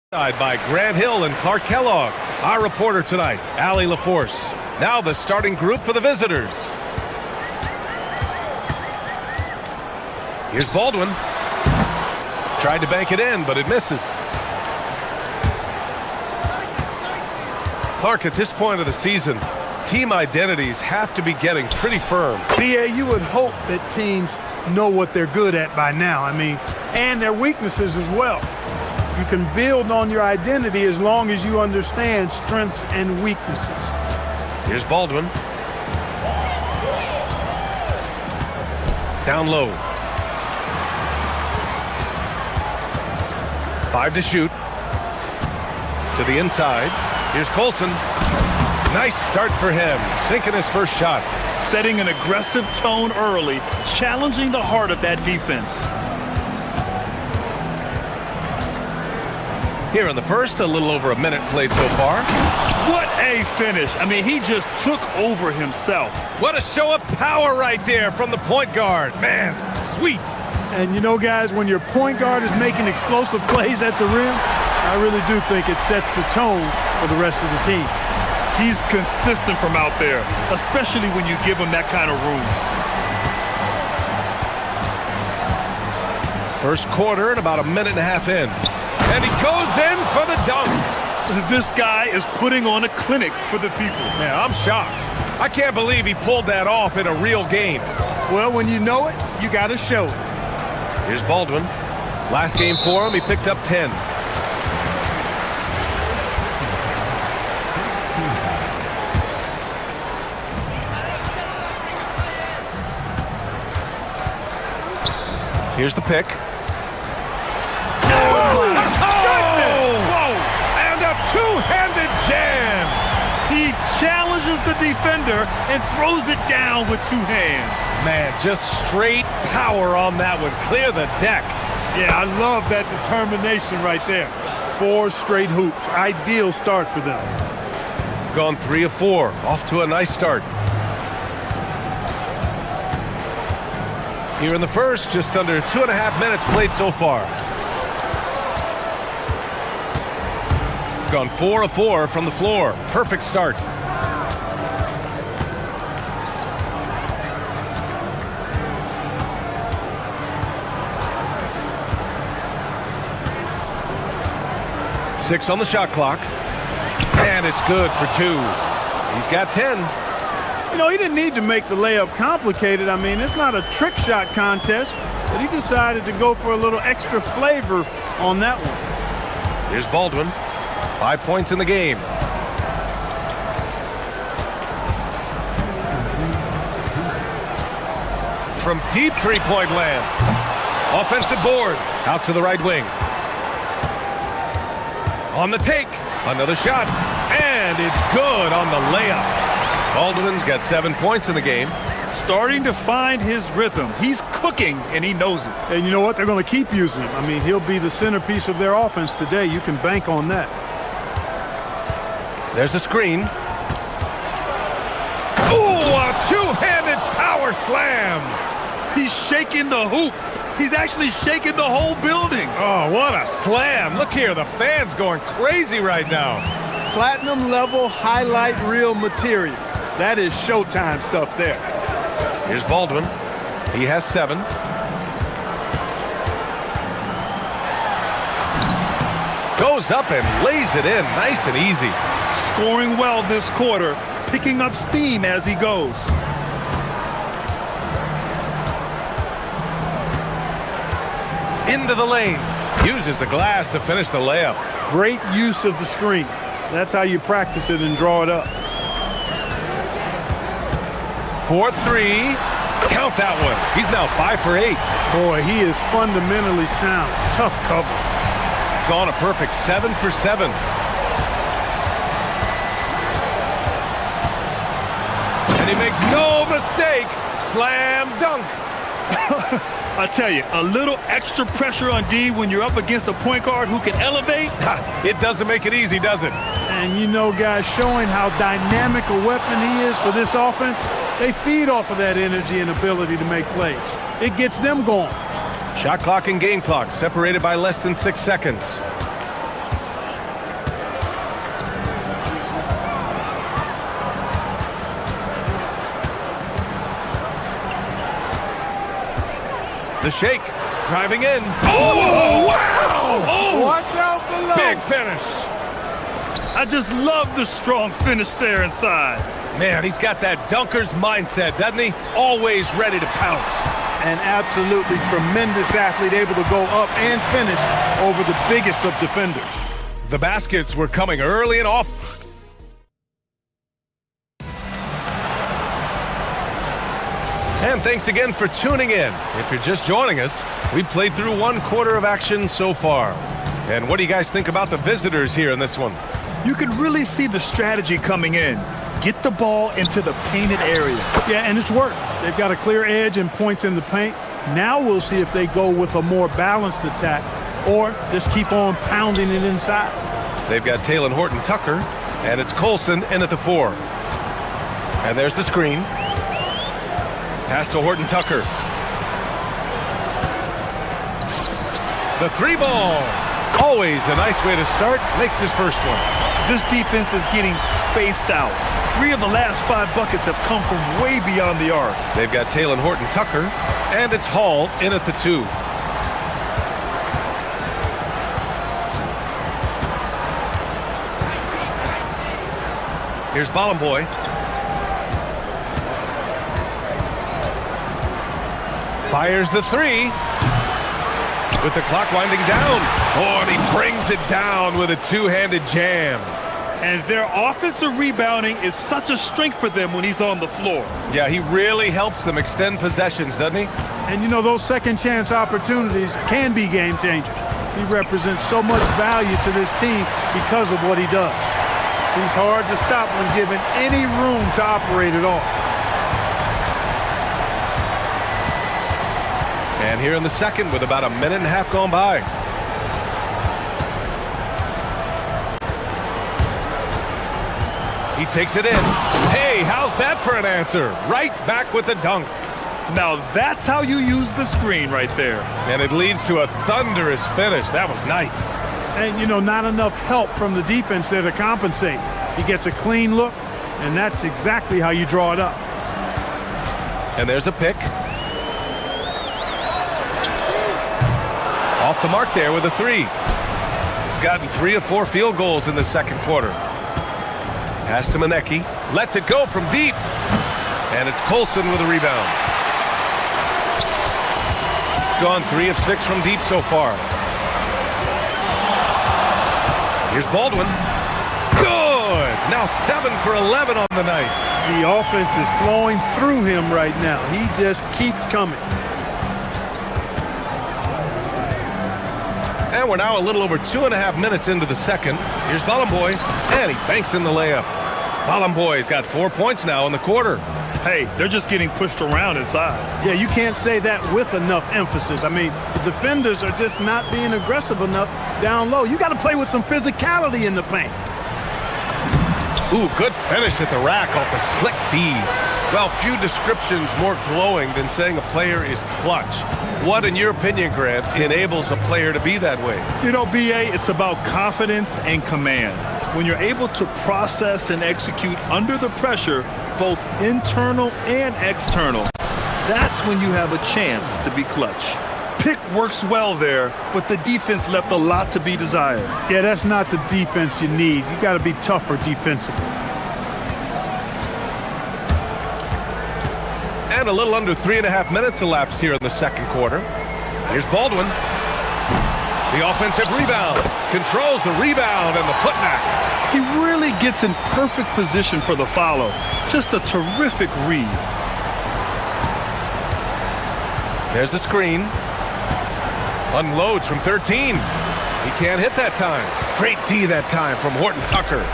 By Grant Hill and Clark Kellogg. Our reporter tonight, Allie LaForce. Now the starting group for the visitors. Here's Baldwin. Tried to bank it in, but it misses. Clark, at this point of the season, team identities have to be getting pretty firm. BA, you would hope that teams know what they're good at by now. And their weaknesses as well. You can build on your identity as long as you understand strengths and weaknesses. Here's Baldwin. Down low. 5 to shoot. To the inside. Here's Colson. Nice start for him. Sinking his first shot. Setting an aggressive tone early, challenging the heart of that defense. Here in the first, a little over a minute played so far. What a finish. He just took over himself. What a show of power right there from the point guard. Man, sweet. And you know, guys, when your point guard is making explosive plays at the rim, I really do think it sets the tone for the rest of the team. He's consistent from out there, especially when you give him that kind of room. First quarter and about a minute and a half in. And he goes in for the dunk. This guy is putting on a clinic for the people. Yeah, I'm shocked. I can't believe he pulled that off in a real game. Well, when you know it, you got to show it. Here's Baldwin. Last game for him, he picked up 10. Here's the pick. Two-handed jam. He challenges the defender and throws it down with two hands. Man, just straight power on that one. Clear the deck. Yeah, I love that determination right there. 4 straight hoops. Ideal start for them. Gone 3 of 4. Off to a nice start. Here in the first, just under 2.5 minutes played so far. Gone 4 of 4 from the floor. Perfect start. Six on the shot clock. And it's good for 2. He's got 10. You know, he didn't need to make the layup complicated. It's not a trick shot contest, but he decided to go for a little extra flavor on that one. Here's Baldwin. 5 points in the game. From deep three-point land. Offensive board. Out to the right wing. On the take. Another shot. And it's good on the layup. Baldwin's got 7 points in the game. Starting to find his rhythm. He's cooking, and he knows it. And you know what? They're going to keep using him. He'll be the centerpiece of their offense today. You can bank on that. There's a screen. Ooh, a two-handed power slam. He's shaking the hoop. He's actually shaking the whole building. Oh, what a slam. Look here, the fans going crazy right now. Platinum level highlight reel material. That is Showtime stuff there. Here's Baldwin. He has 7. Goes up and lays it in nice and easy. Scoring well this quarter, picking up steam as he goes. Into the lane. Uses the glass to finish the layup. Great use of the screen. That's how you practice it and draw it up. 4-3. Count that one. He's now 5 for 8. Boy, he is fundamentally sound. Tough cover. Gone a perfect 7 for 7. And he makes no mistake. Slam dunk. I tell you, a little extra pressure on D when you're up against a point guard who can elevate. It doesn't make it easy, does it? And you know, guys, showing how dynamic a weapon he is for this offense, they feed off of that energy and ability to make plays. It gets them going. Shot clock and game clock separated by less than 6 seconds. The shake, driving in. Oh, wow! Oh, Watch out below. Big finish. I just love the strong finish there inside. Man, he's got that dunker's mindset, doesn't he? Always ready to pounce. An absolutely tremendous athlete, able to go up and finish over the biggest of defenders. The baskets were coming early and often. And thanks again for tuning in. If you're just joining us, we played through 1 quarter of action so far. And what do you guys think about the visitors here in this one? You could really see the strategy coming in. Get the ball into the painted area. Yeah, and it's worked. They've got a clear edge and points in the paint. Now we'll see if they go with a more balanced attack or just keep on pounding it inside. They've got Talon Horton-Tucker, and it's Colson in at the 4. And there's the screen. Pass to Horton-Tucker. The 3 ball. Always a nice way to start. Makes his first one. This defense is getting spaced out. 3 of the last 5 buckets have come from way beyond the arc. They've got Talon Horton-Tucker, and it's Hall in at the 2. Here's Bollenboy. Fires the 3. With the clock winding down. Oh, and he brings it down with a 2-handed jam. And their offensive rebounding is such a strength for them when he's on the floor. Yeah, he really helps them extend possessions, doesn't he? And you know, those second chance opportunities can be game changers. He represents so much value to this team because of what he does. He's hard to stop when given any room to operate at all. And here in the second with about a minute and a half gone by. He takes it in. Hey, how's that for an answer? Right back with the dunk. Now that's how you use the screen right there. And it leads to a thunderous finish. That was nice. And, you know, not enough help from the defense there to compensate. He gets a clean look, and that's exactly how you draw it up. And there's a pick. Off the mark there with a 3. Gotten 3 of 4 field goals in the second quarter. Pass to Manecki. Lets it go from deep. And it's Colson with a rebound. Gone 3 of 6 from deep so far. Here's Baldwin. Good! Now 7 for 11 on the night. The offense is flowing through him right now. He just keeps coming. And we're now a little over 2.5 minutes into the second. Here's Bollenboy, and he banks in the layup. Bollenboy's got 4 points now in the quarter. Hey, they're just getting pushed around inside. Yeah, you can't say that with enough emphasis. I mean, the defenders are just not being aggressive enough down low. You got to play with some physicality in the paint. Ooh, good finish at the rack off the slick feed. Well, few descriptions more glowing than saying a player is clutch. What, in your opinion, Grant, enables a player to be that way? You know, BA, it's about confidence and command. When you're able to process and execute under the pressure, both internal and external, that's when you have a chance to be clutch. Pick works well there, but the defense left a lot to be desired. Yeah, that's not the defense you need. You got to be tougher defensively. And a little under 3.5 minutes elapsed here in the second quarter. Here's Baldwin. The offensive rebound. Controls the rebound and the putback. He really gets in perfect position for the follow. Just a terrific read. There's a screen. Unloads from 13. He can't hit that time. Great D that time from Horton-Tucker.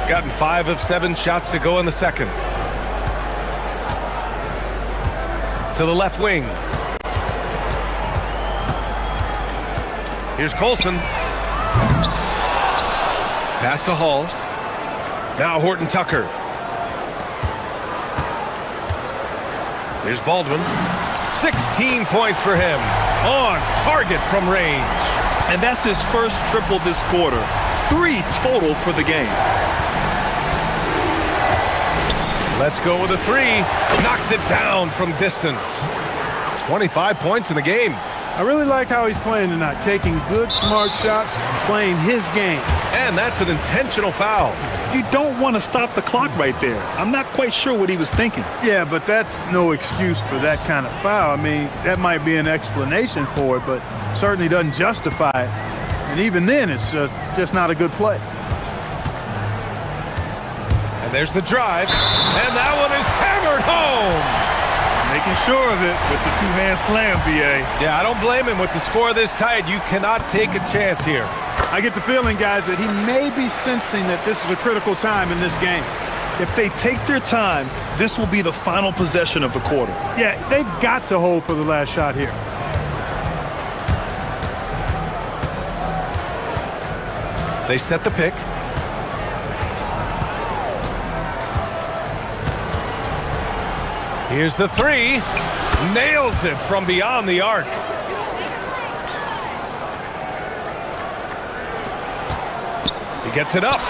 Gotten 5 of 7 shots to go in the second. To the left wing. Here's Colson. Pass to Hall. Now Horton-Tucker. Here's Baldwin. 16 points for him. On target from range. And that's his first triple this quarter. 3 total for the game. Let's go with a 3. Knocks it down from distance. 25 points in the game. I really like how he's playing tonight, taking good, smart shots, playing his game. And that's an intentional foul. You don't want to stop the clock right there. I'm not quite sure what he was thinking. Yeah, but that's no excuse for that kind of foul. I mean, that might be an explanation for it, but certainly doesn't justify it. And even then, it's just not a good play. And there's the drive, and that one is hammered home. Making sure of it with the two-hand slam, B.A. Yeah, I don't blame him with the score this tight. You cannot take a chance here. I get the feeling, guys, that he may be sensing that this is a critical time in this game. If they take their time, this will be the final possession of the quarter. Yeah, they've got to hold for the last shot here. They set the pick. Here's the three. Nails it from beyond the arc. He gets it up.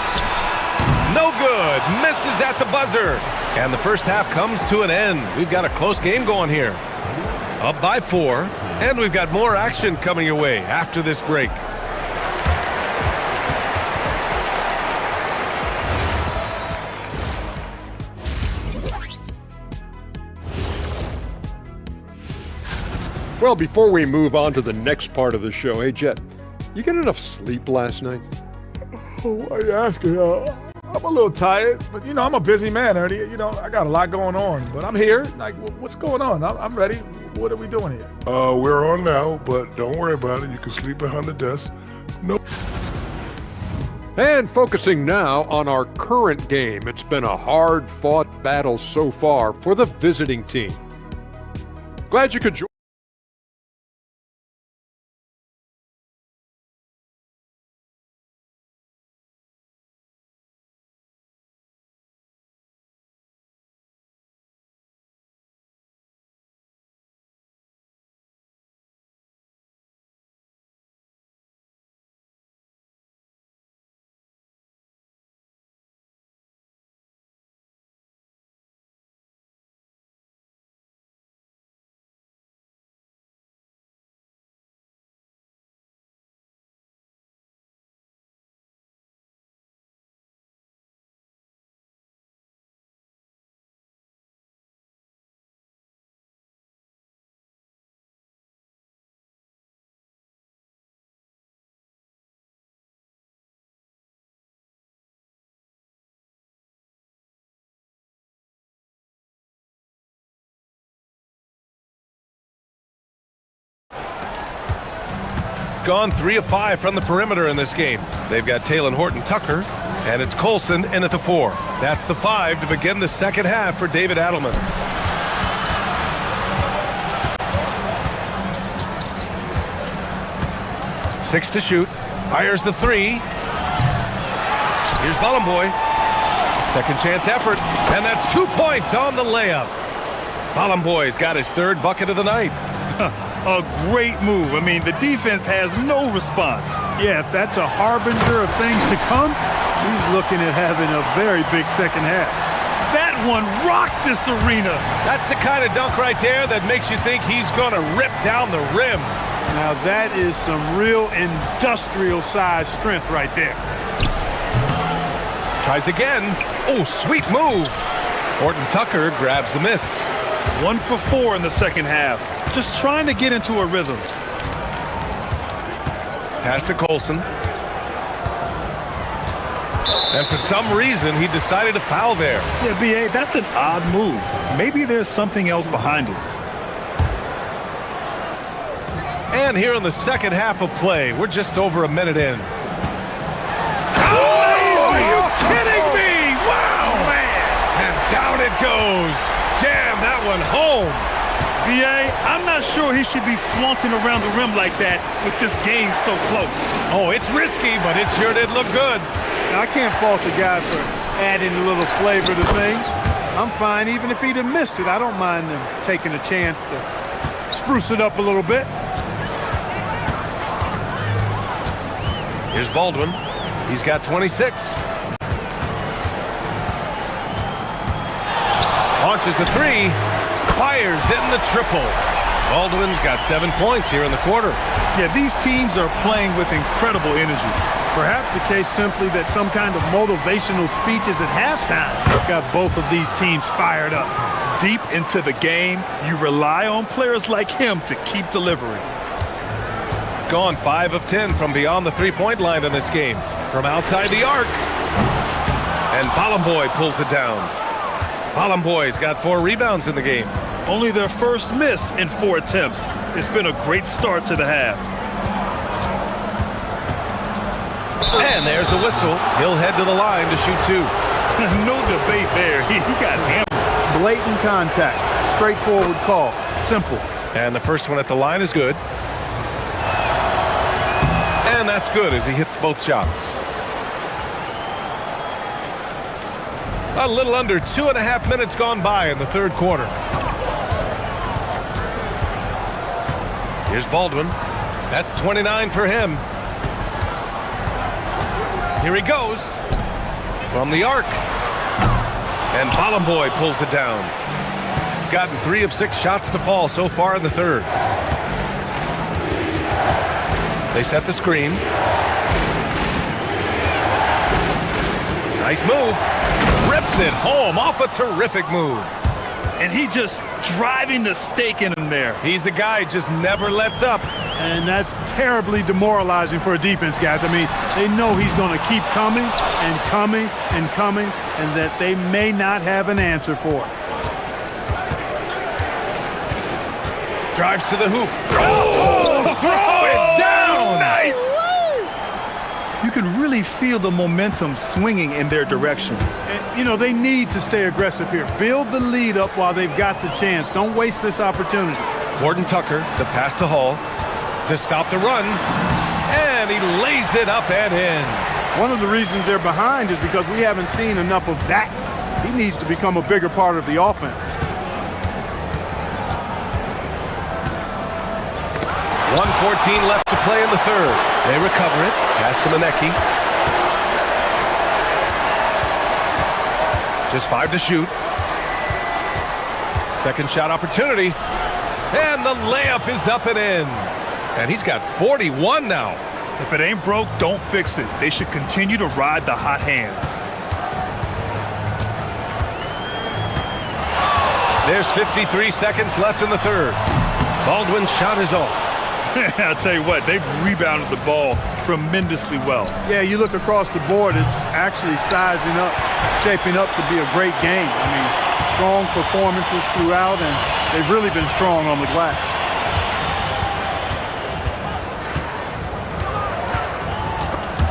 No good. Misses at the buzzer. And the first half comes to an end. We've got a close game going here. Up by 4. And we've got more action coming your way after this break. Well, before we move on to the next part of the show, hey, Jet, you get enough sleep last night? Why are you asking? I'm a little tired, but, I'm a busy man, Ernie. I got a lot going on, but I'm here. Like, what's going on? I'm ready. What are we doing here? We're on now, but don't worry about it. You can sleep behind the desk. No. And focusing now on our current game. It's been a hard-fought battle so far for the visiting team. Glad you could join. Gone 3 of 5 from the perimeter in this game. They've got Taylor Horton-Tucker, and it's Colson in at the 4. That's the 5 to begin the second half for David Adelman. Six to shoot. Fires the 3. Here's Bollenboy. Second chance effort, and that's 2 points on the layup. Bollenboy's got his third bucket of the night. A great move. I mean, the defense has no response. Yeah, if that's a harbinger of things to come, he's looking at having a very big second half. That one rocked this arena. That's the kind of dunk right there that makes you think he's going to rip down the rim. Now that is some real industrial size strength right there. Tries again. Oh, sweet move. Horton-Tucker grabs the miss. 1 for 4 in the second half. Just trying to get into a rhythm. Pass to Colson. And for some reason, he decided to foul there. Yeah, B.A., that's an odd move. Maybe there's something else behind it. And here in the second half of play, we're just over a minute in. Are you kidding me? Wow, man. And down it goes. Jam that one home. B.A., I'm not sure he should be flaunting around the rim like that with this game so close. Oh, it's risky, but it sure did look good. Now, I can't fault the guy for adding a little flavor to things. I'm fine, even if he'd have missed it. I don't mind them taking a chance to spruce it up a little bit. Here's Baldwin. He's got 26. Launches a 3. Fires in the triple. Baldwin's got 7 points here in the quarter. Yeah, these teams are playing with incredible energy. Perhaps the case simply that some kind of motivational speeches at halftime got both of these teams fired up. Deep into the game, you rely on players like him to keep delivering. Gone 5 of 10 from beyond the three-point line in this game. From outside the arc. And Balamboy pulls it down. Balamboy's got 4 rebounds in the game. Only their first miss in 4 attempts. It's been a great start to the half. And there's a whistle. He'll head to the line to shoot 2. No debate there. He got hammered. Blatant contact. Straightforward call. Simple. And the first one at the line is good. And that's good as he hits both shots. A little under 2.5 minutes gone by in the third quarter. Here's Baldwin. That's 29 for him. Here he goes. From the arc. And Balamboy pulls it down. Gotten 3 of 6 shots to fall so far in the third. They set the screen. Nice move. Rips it home off a terrific move. And he just driving the stake in him there. He's a guy who just never lets up. And that's terribly demoralizing for a defense, guys. I mean, they know he's going to keep coming and coming and coming, and that they may not have an answer for it. Drives to the hoop. Oh, throw it down! Nice! You can really feel the momentum swinging in their direction. And, you know, they need to stay aggressive here. Build the lead up while they've got the chance. Don't waste this opportunity. Gordon Tucker, the pass to Hall, to stop the run, and he lays it up and in. One of the reasons they're behind is because we haven't seen enough of that. He needs to become a bigger part of the offense. 1:14 left to play in the third. They recover it. Pass to Manecki. Just 5 to shoot. Second shot opportunity. And the layup is up and in. And he's got 41 now. If it ain't broke, don't fix it. They should continue to ride the hot hand. There's 53 seconds left in the third. Baldwin's shot is off. I'll tell you what, they've rebounded the ball tremendously well. Yeah, you look across the board, it's actually sizing up, shaping up to be a great game. I mean, strong performances throughout, and they've really been strong on the glass.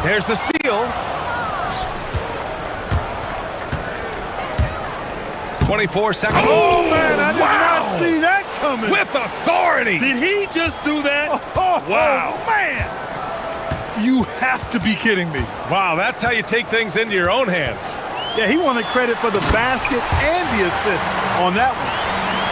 There's the steal. 24 seconds. Oh, man, I did not see that coming. With authority. Did he just do that? Wow. Man! You have to be kidding me. Wow, that's how you take things into your own hands. Yeah, he wanted credit for the basket and the assist on that one.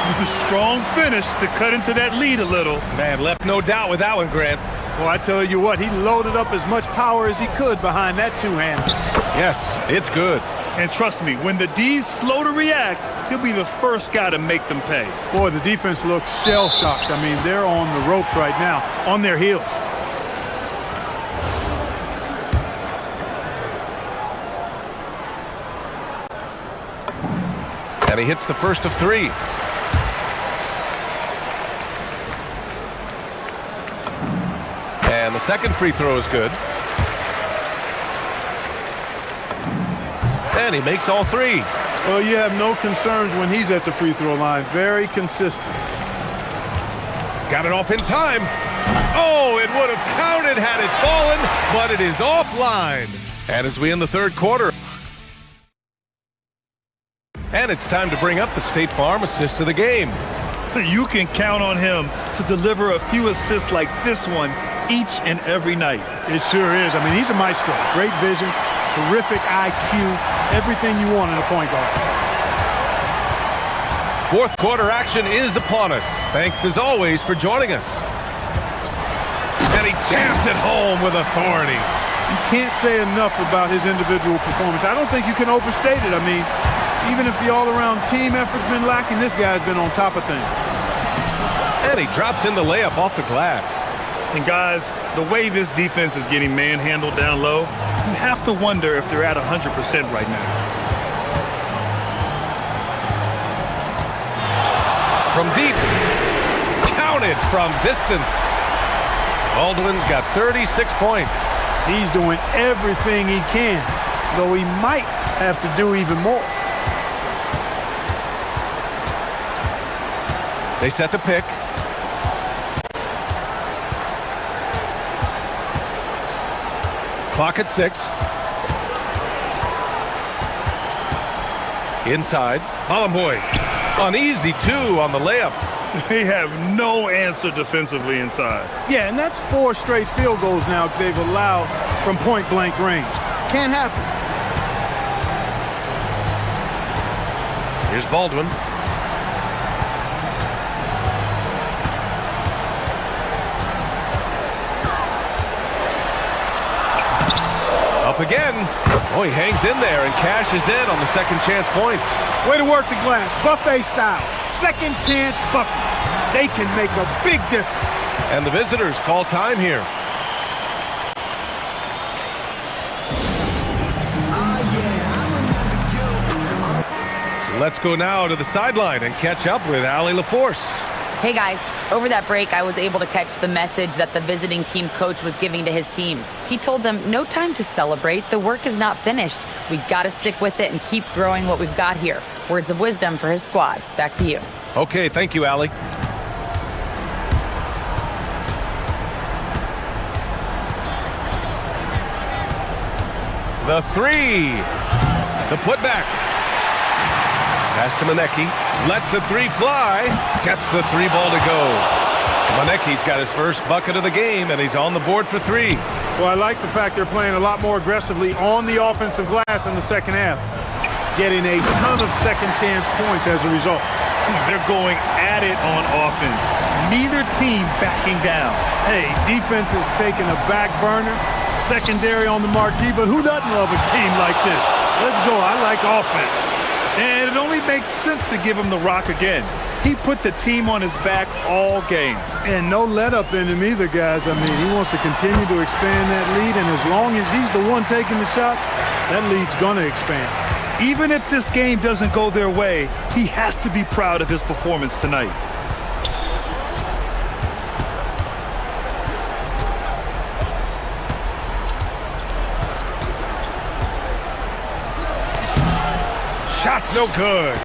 With a strong finish to cut into that lead a little. Man, left no doubt with that one, Grant. Well, I tell you what, he loaded up as much power as he could behind that two-hander. Yes, it's good. And trust me, when the D's slow to react, he'll be the first guy to make them pay. Boy, the defense looks shell-shocked. I mean, they're on the ropes right now, on their heels. And he hits the first of 3. And the second free throw is good. And he makes all 3. Well, you have no concerns when he's at the free throw line. Very consistent. Got it off in time. Oh, it would have counted had it fallen, but it is offline. And as we end the third quarter. And it's time to bring up the State Farm assist of the game. You can count on him to deliver a few assists like this one each and every night. It sure is. I mean, he's a maestro. Great vision, terrific IQ, everything you want in a point guard. Fourth quarter action is upon us. Thanks as always for joining us. And he jams it home with authority. You can't say enough about his individual performance. I don't think you can overstate it. I mean, even if the all-around team effort's been lacking, this guy's been on top of things. And he drops in the layup off the glass. And guys, the way this defense is getting manhandled down low, you have to wonder if they're at 100% right now. From deep. Counted from distance. Baldwin's got 36 points. He's doing everything he can, though he might have to do even more. They set the pick. Clock at 6. Inside. Bollenboy. Uneasy, too, on the layup. They have no answer defensively inside. Yeah, and that's 4 straight field goals now they've allowed from point-blank range. Can't happen. Here's Baldwin. Up again. Oh, he hangs in there and cashes in on the second chance points. Way to work the glass, buffet style. Second chance bucket. They can make a big difference. And the visitors call time here. Let's go now to the sideline and catch up with Allie LaForce. Hey guys, over that break, I was able to catch the message that the visiting team coach was giving to his team. He told them, no time to celebrate. The work is not finished. We got to stick with it and keep growing what we've got here. Words of wisdom for his squad. Back to you. Okay, thank you, Allie. The 3. The putback. Pass to Manecki. Lets the 3 fly. Gets the 3 ball to go. Manecki's got his first bucket of the game, and he's on the board for 3. Well, I like the fact they're playing a lot more aggressively on the offensive glass in the second half. Getting a ton of second chance points as a result. They're going at it on offense. Neither team backing down. Hey, defense is taking a back burner. Secondary on the marquee, but who doesn't love a game like this? Let's go. I like offense. And it only makes sense to give him the rock again. He put the team on his back all game. And no let up in him either, guys. I mean, he wants to continue to expand that lead, and as long as he's the one taking the shots, that lead's going to expand. Even if this game doesn't go their way, he has to be proud of his performance tonight. Shot's no good.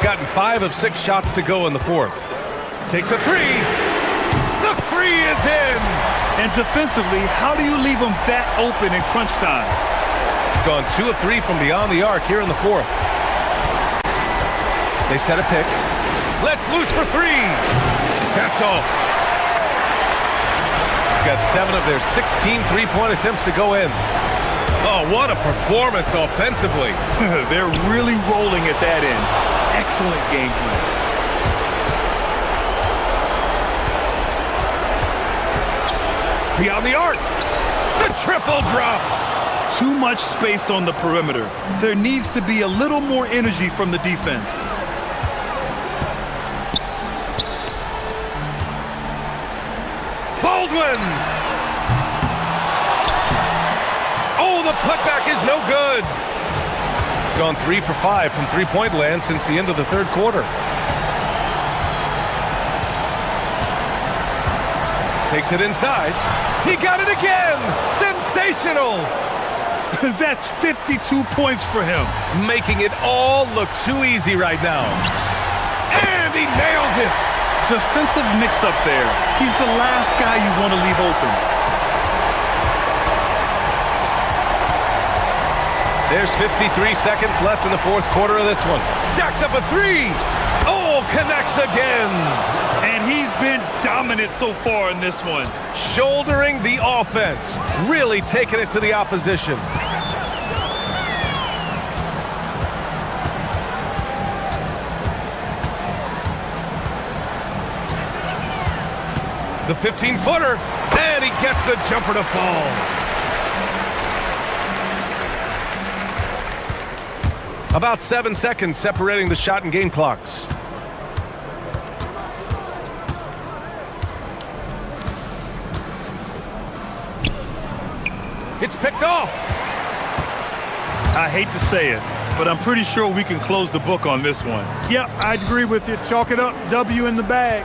Gotten 5 of 6 shots to go in the 4th. Takes a 3. The 3 is in. And defensively, how do you leave them that open in crunch time? Gone 2 of 3 from beyond the arc here in the 4th. They set a pick. Let's loose for 3. That's off. Got 7 of their 16 3-point attempts to go in. Oh, what a performance offensively. They're really rolling at that end. Excellent game plan. Beyond the arc. The triple drops. Too much space on the perimeter. There needs to be a little more energy from the defense. Baldwin. Oh, the putback is no good. Gone 3 for 5 from 3-point land since the end of the 3rd quarter. Takes it inside. He got it again. Sensational. That's 52 points for him. Making it all look too easy right now. And he nails it. Defensive mix-up there. He's the last guy you want to leave open. There's 53 seconds left in the 4th quarter of this one. Jacks up a 3. Oh, connects again. And he's been dominant so far in this one. Shouldering the offense. Really taking it to the opposition. The 15-footer. And he gets the jumper to fall. About 7 seconds separating the shot and game clocks. It's picked off. I hate to say it, but I'm pretty sure we can close the book on this one. Yep, I'd agree with you. Chalk it up. W in the bag.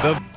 The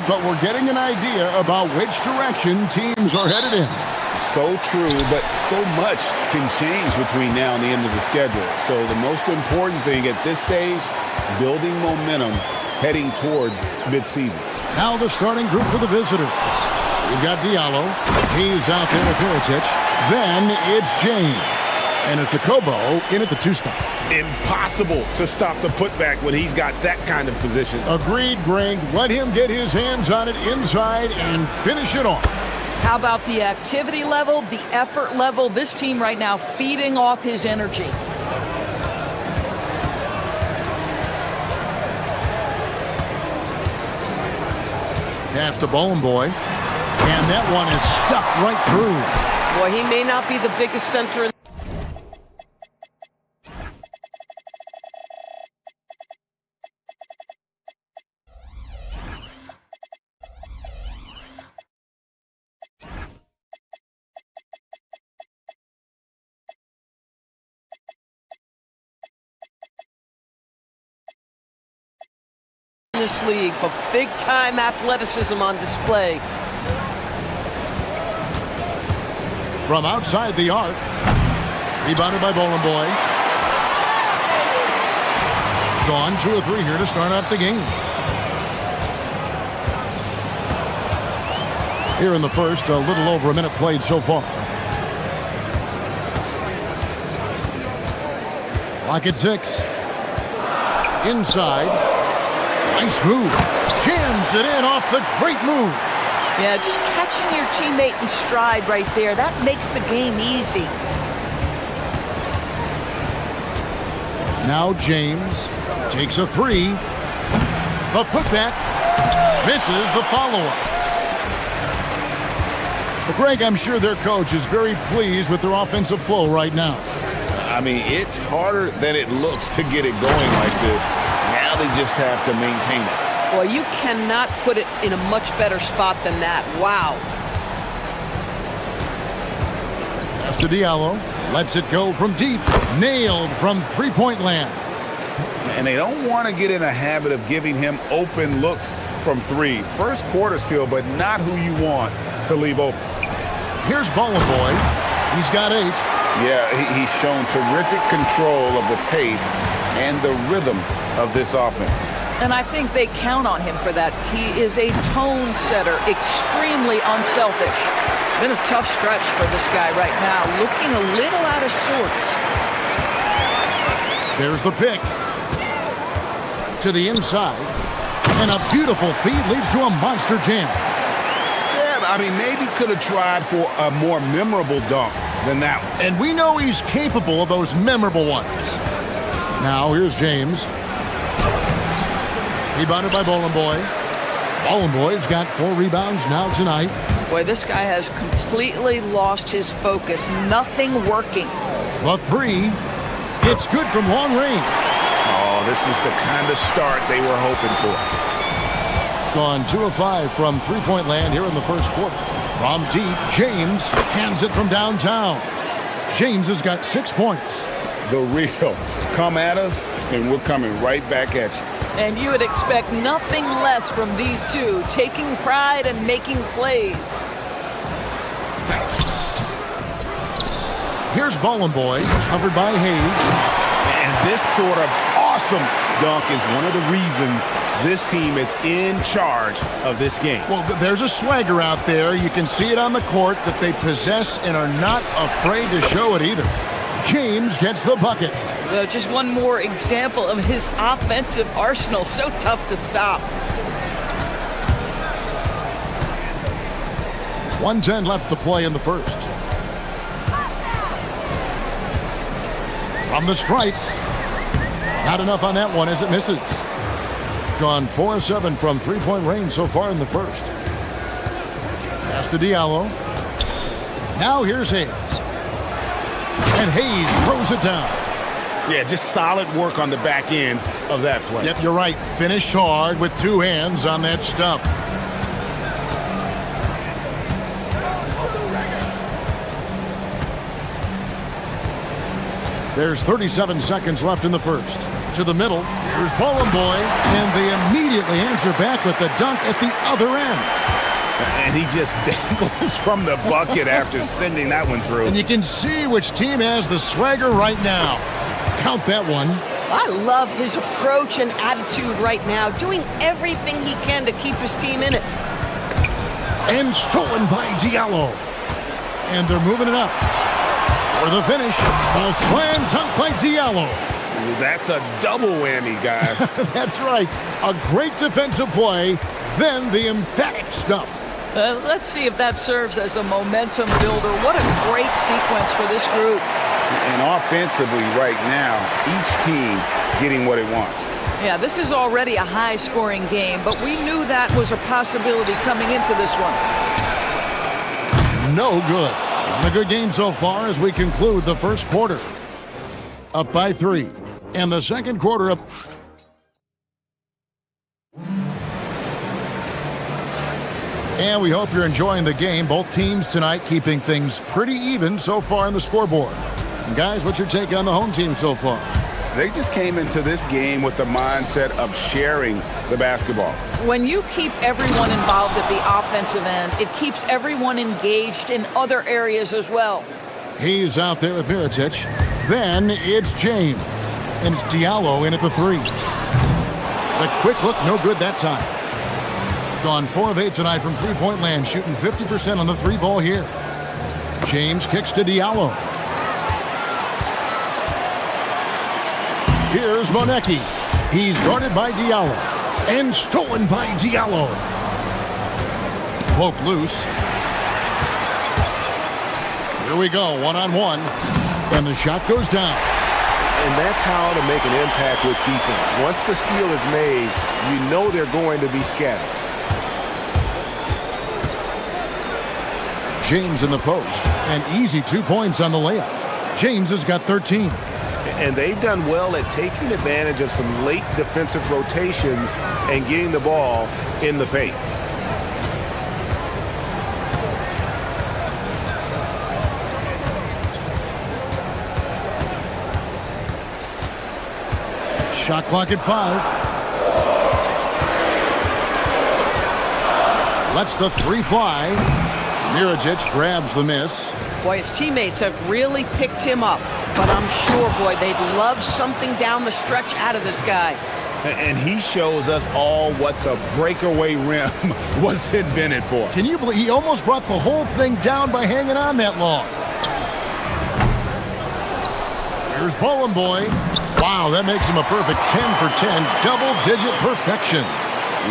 but we're getting an idea about which direction teams are headed in. So true, but so much can change between now and the end of the schedule. So the most important thing at this stage, building momentum heading towards midseason. Now the starting group for the visitors. We've got Diallo. He's out there with Perisic. Then it's James. And it's a Kobo in at the 2 spot. Impossible to stop the putback when he's got that kind of position. Agreed, Greg. Let him get his hands on it inside and finish it off. How about the activity level, the effort level? This team right now feeding off his energy. Pass to Bowling Boy. And that one is stuffed right through. Boy, he may not be the biggest center in this league, but big-time athleticism on display. From outside the arc. Rebounded by Bowling Boy. Gone 2 of 3 here to start out the game. Here in the first, a little over a minute played so far. Clock at 6. Inside. Nice move. Jams it in off the great move. Yeah, just catching your teammate in stride right there. That makes the game easy. Now James takes a 3. The putback misses the follow-up. Well, Greg, I'm sure their coach is very pleased with their offensive flow right now. I mean, it's harder than it looks to get it going like this. Now they just have to maintain it. Boy, you cannot put it in a much better spot than that. Wow. Pass to Diallo. Lets it go from deep. Nailed from three-point land. And they don't want to get in a habit of giving him open looks from 3. First quarter still, but not who you want to leave open. Here's Bowling Boy. He's got 8. Yeah, he's shown terrific control of the pace and the rhythm of this offense. And I think they count on him for that. He is a tone setter, extremely unselfish. Been a tough stretch for this guy right now, looking a little out of sorts. There's the pick. To the inside. And a beautiful feed leads to a monster jam. Yeah, I mean, maybe could have tried for a more memorable dunk than that one. And we know he's capable of those memorable ones. Now here's James. Rebounded by Bowling Boy. Bowling Boy's got 4 rebounds now tonight. Boy, this guy has completely lost his focus. Nothing working. The 3. It's good from long range. Oh, this is the kind of start they were hoping for. Gone 2 of 5 from three-point land here in the first quarter. From deep, James hands it from downtown. James has got 6 points. The real. Come at us, and we're coming right back at you. And you would expect nothing less from these two, taking pride and making plays. Here's Bowling Boy, covered by Hayes. And this sort of awesome dunk is one of the reasons this team is in charge of this game. Well, there's a swagger out there. You can see it on the court that they possess and are not afraid to show it either. James gets the bucket. Just one more example of his offensive arsenal. So tough to stop. 1:10 left to play in the first. From the stripe. Not enough on that one as it misses. Gone 4 of 7 from three-point range so far in the first. Pass to Diallo. Now here's Hayes. And Hayes throws it down. Yeah, just solid work on the back end of that play. Yep, you're right. Finished hard with 2 hands on that stuff. There's 37 seconds left in the first. To the middle. Here's Bowling Boy, and they immediately answer her back with the dunk at the other end. And he just dangles from the bucket after sending that one through. And you can see which team has the swagger right now. Count that one. I love his approach and attitude right now, doing everything he can to keep his team in it. And stolen by Diallo. And they're moving it up. For the finish, a slam dunk by Diallo. That's a double whammy, guys. That's right. A great defensive play, then the emphatic stuff. Let's see if that serves as a momentum builder. What a great sequence for this group. And offensively right now, each team getting what it wants. Yeah, this is already a high-scoring game, but we knew that was a possibility coming into this one. No good. A good game so far as we conclude the first quarter. Up by 3. And the second quarter up. And we hope you're enjoying the game. Both teams tonight keeping things pretty even so far in the scoreboard. And guys, what's your take on the home team so far? They just came into this game with the mindset of sharing the basketball. When you keep everyone involved at the offensive end, it keeps everyone engaged in other areas as well. He's out there with Mirotic. Then it's James. And it's Diallo in at the 3. The quick look, no good that time. Gone 4 of 8 tonight from three-point land, shooting 50% on the 3 ball here. James kicks to Diallo. Here's Monecki. He's guarded by Diallo. And stolen by Diallo. Poke loose. Here we go, one-on-one. And the shot goes down. And that's how to make an impact with defense. Once the steal is made, you know they're going to be scattered. James in the post. An easy 2 points on the layup. James has got 13. And they've done well at taking advantage of some late defensive rotations and getting the ball in the paint. Shot clock at 5. Lets the 3 fly. Mirotic grabs the miss. Boy, his teammates have really picked him up. But I'm sure, boy, they'd love something down the stretch out of this guy. And he shows us all what the breakaway rim was invented for. Can you believe he almost brought the whole thing down by hanging on that long? Here's Bowen Boy. Wow, that makes him a perfect 10 for 10, double-digit perfection.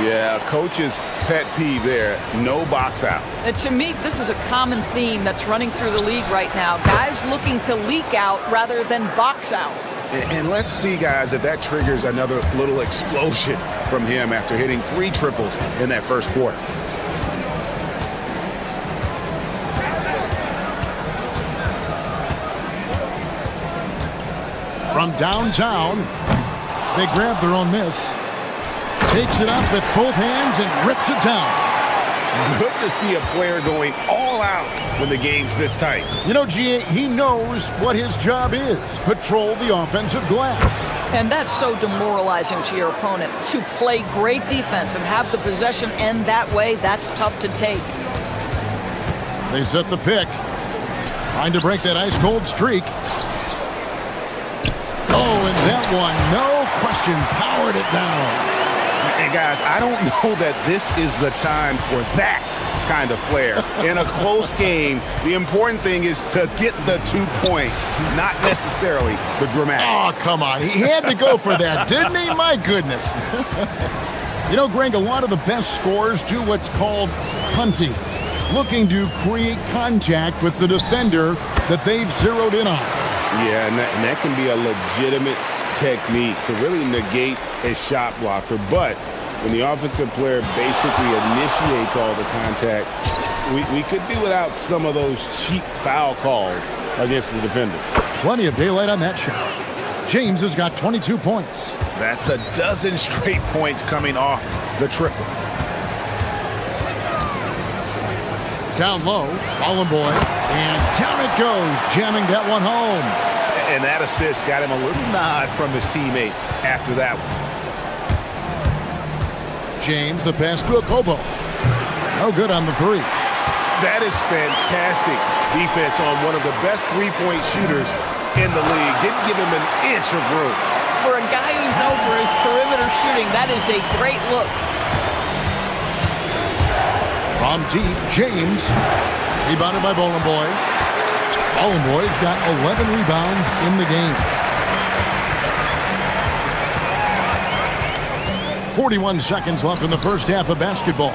Yeah, coach's pet peeve there, no box out. And to me, this is a common theme that's running through the league right now. Guys looking to leak out rather than box out. And let's see, guys, if that triggers another little explosion from him after hitting 3 triples in that first quarter. From downtown, they grab their own miss. Takes it up with both hands and rips it down. Good to see a player going all out when the game's this tight. You know, G.A., he knows what his job is. Patrol the offensive glass. And that's so demoralizing to your opponent. To play great defense and have the possession end that way, that's tough to take. They set the pick. Trying to break that ice-cold streak. Oh, and that one, no question, powered it down. And guys, I don't know that this is the time for that kind of flair. In a close game, the important thing is to get the 2 points, not necessarily the dramatics. Oh, come on. He had to go for that, didn't he? My goodness. You know, Greg, a lot of the best scorers do what's called hunting, looking to create contact with the defender that they've zeroed in on. Yeah, and that can be a legitimate technique to really negate a shot blocker. But when the offensive player basically initiates all the contact, we could be without some of those cheap foul calls against the defender. Plenty of daylight on that shot. James has got 22 points. That's a dozen straight points coming off the triple. Down low, Bowen Boy, and down it goes, jamming that one home. And that assist got him a little nod from his teammate after that one. James, the pass to Okobo. No good on the three. That is fantastic defense on one of the best three-point shooters in the league. Didn't give him an inch of room. For a guy who's known for his perimeter shooting, that is a great look. From deep, James. Rebounded by Boy. Boy's got 11 rebounds in the game. 41 seconds left in the first half of basketball.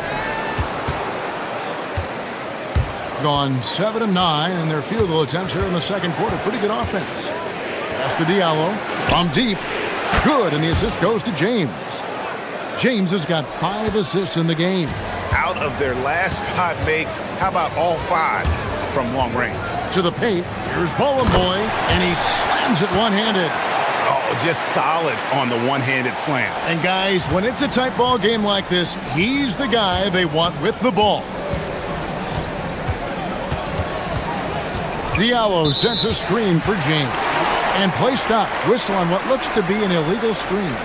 Gone 7 of 9 in their field goal attempts here in the second quarter. Pretty good offense. Pass to Diallo. From deep. Good, and the assist goes to James. James has got 5 assists in the game. Out of their last 5 makes, how about all 5 from long range? To the paint. Here's Boy, and he slams it one-handed. Oh, just solid on the one-handed slam. And guys, when it's a tight ball game like this, he's the guy they want with the ball. Diallo sends a screen for James. And play stops. Whistle on what looks to be an illegal screen.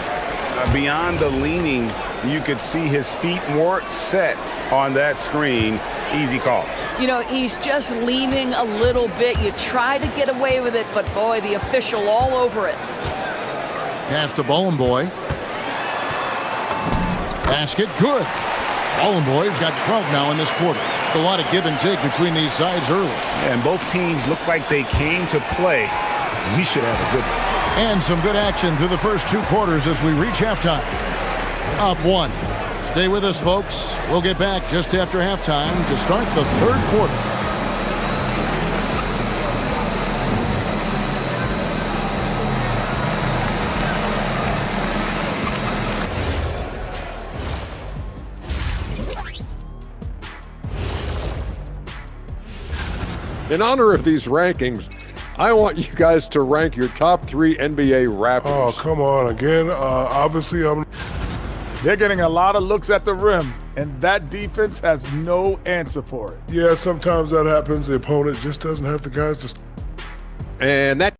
Beyond the leaning, you could see his feet more set on that screen. Easy call. You know, he's just leaning a little bit. You try to get away with it, but boy, the official all over it. Pass to Boy. Basket, good. Boy's got 12 now in this quarter. A lot of give and take between these sides early. And both teams look like they came to play. We should have a good one. And some good action through the first 2 quarters as we reach halftime. Up 1. Stay with us, folks. We'll get back just after halftime to start the third quarter. In honor of these rankings, I want you guys to rank your top 3 NBA Raptors. Oh, come on again. Obviously, They're getting a lot of looks at the rim, and that defense has no answer for it. Yeah, sometimes that happens. The opponent just doesn't have the guys to. And that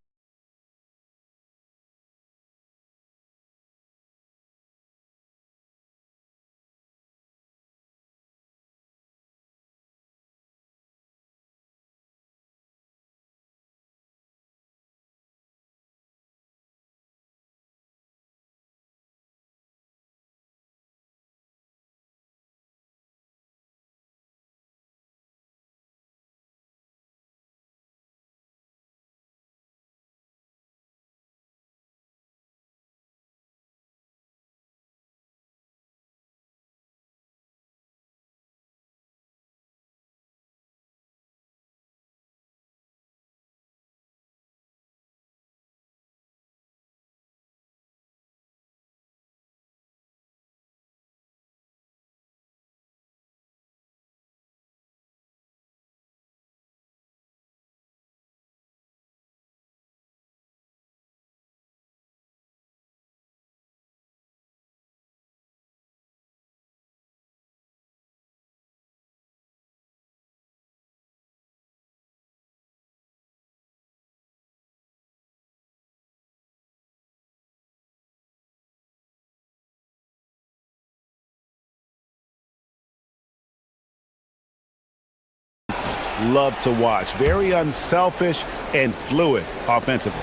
love to watch. Very unselfish and fluid offensively.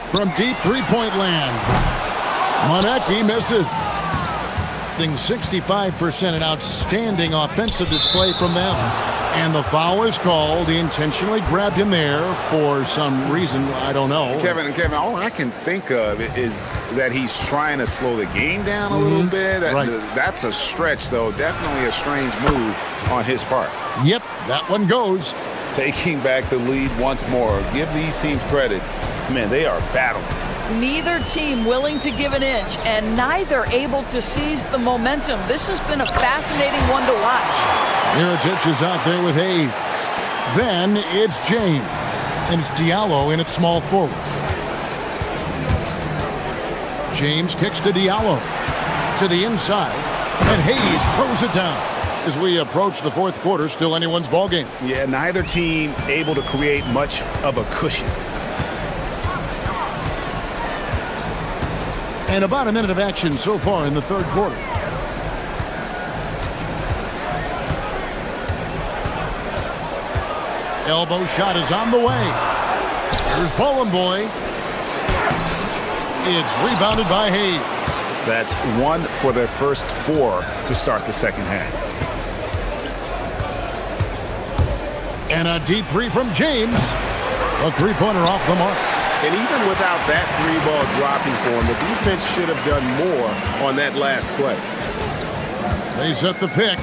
From deep three-point land, Monecki misses. 65%, an outstanding offensive display from them. And the foul is called. He intentionally grabbed him there for some reason. I don't know. Kevin, all I can think of is that he's trying to slow the game down a little bit. Right. That's a stretch, though. Definitely a strange move on his part. Yep, that one goes. Taking back the lead once more. Give these teams credit. Man, they are battling. Neither team willing to give an inch, and neither able to seize the momentum. This has been a fascinating one to watch. Mirotic is out there with Hayes. Then it's James. And it's Diallo in at small forward. James kicks to Diallo. To the inside. And Hayes throws it down. As we approach the fourth quarter, still anyone's ball game. Yeah, neither team able to create much of a cushion. And about a minute of action so far in the third quarter. Elbow shot is on the way. Here's Bowling Boy. It's rebounded by Hayes. That's 1 for their first 4 to start the second half. And a deep three from James. A three-pointer off the mark. And even without that 3-ball dropping for him, the defense should have done more on that last play. They set the pick.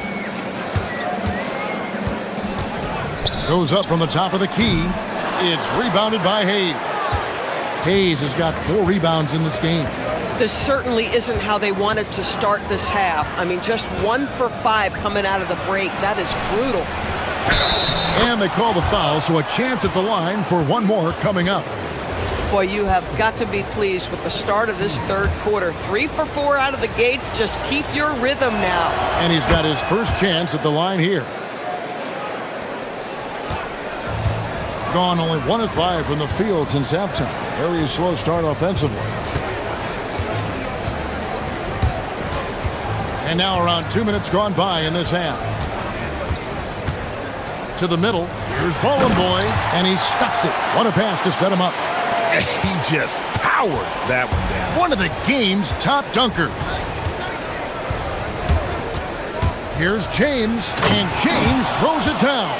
Goes up from the top of the key. It's rebounded by Hayes. Hayes has got 4 rebounds in this game. This certainly isn't how they wanted to start this half. I mean, just 1 for 5 coming out of the break. That is brutal. And they call the foul, so a chance at the line for one more coming up. Boy, you have got to be pleased with the start of this third quarter. 3 for 4 out of the gates. Just keep your rhythm now. And he's got his first chance at the line here. Gone only 1 of 5 from the field since halftime. Very slow start offensively. And now around 2 minutes gone by in this half. To the middle. Here's Bowling Boy, and he stuffs it. What a pass to set him up. He just powered that one down. One of the game's top dunkers. Here's James, and James throws it down.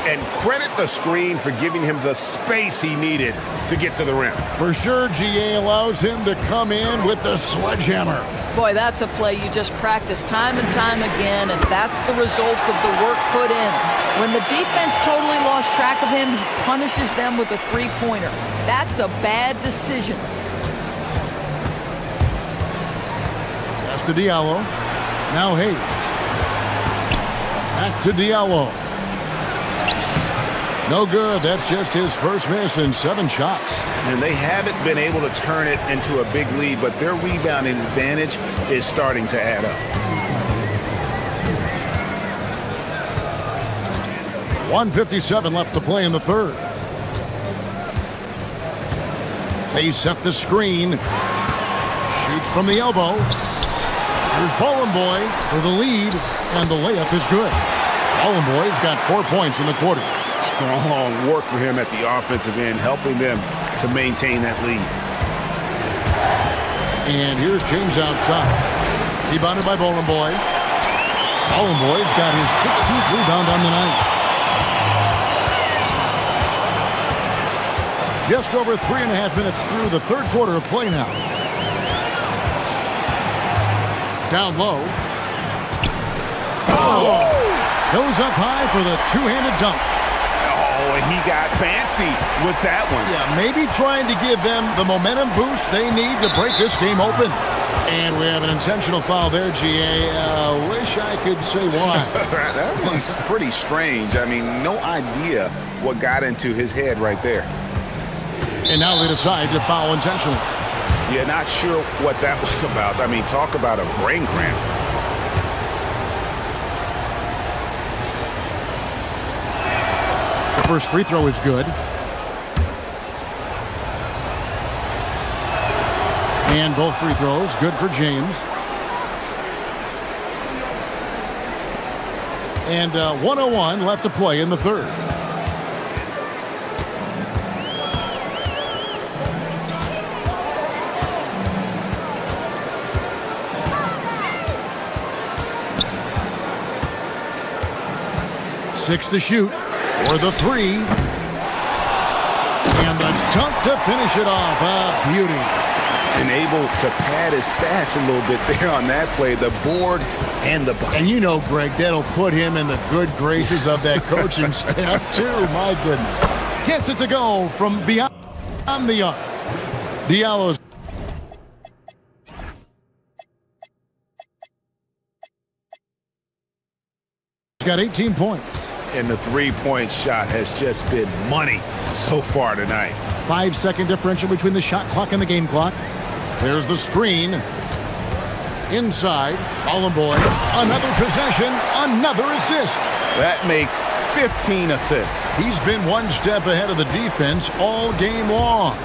And credit the screen for giving him the space he needed to get to the rim. For sure, GA allows him to come in with the sledgehammer. Boy, that's a play you just practice time and time again, and that's the result of the work put in. When the defense totally lost track of him, he punishes them with a three-pointer. That's a bad decision. Pass to Diallo. Now Hayes. Back to Diallo. No good. That's just his first miss in 7 shots. And they haven't been able to turn it into a big lead, but their rebounding advantage is starting to add up. 1:57 left to play in the third. They set the screen. Shoots from the elbow. Here's Bowling Boy for the lead, and the layup is good. Bowling Boy's got 4 points in the quarter. Strong work for him at the offensive end, helping them to maintain that lead. And here's James outside. Rebounded by Bowling Boy. Bowling Boy's got his 16th rebound on the night. Just over 3.5 minutes through the third quarter of play now. Down low. Oh! Goes up high for the two-handed dunk. Oh, he got fancy with that one. Yeah, maybe trying to give them the momentum boost they need to break this game open. And we have an intentional foul there, GA. Wish I could say why. That one's pretty strange. I mean, no idea what got into his head right there. And now they decide to foul intentionally. Yeah, not sure what that was about. I mean, talk about a brain cramp. The first free throw is good. And both free throws good for James. And 1:01 left to play in the third. Six to shoot for the three. And the dunk to finish it off. A beauty. And able to pad his stats a little bit there on that play. The board and the bucket. And you know, Greg, that'll put him in the good graces of that coaching staff, too. My goodness. Gets it to go from beyond the arc. Diallo's got 18 points. And the three-point shot has just been money so far tonight. 5-second differential between the shot clock and the game clock. There's the screen. Inside. Bowling Boy. Another possession. Another assist. That makes 15 assists. He's been one step ahead of the defense all game long.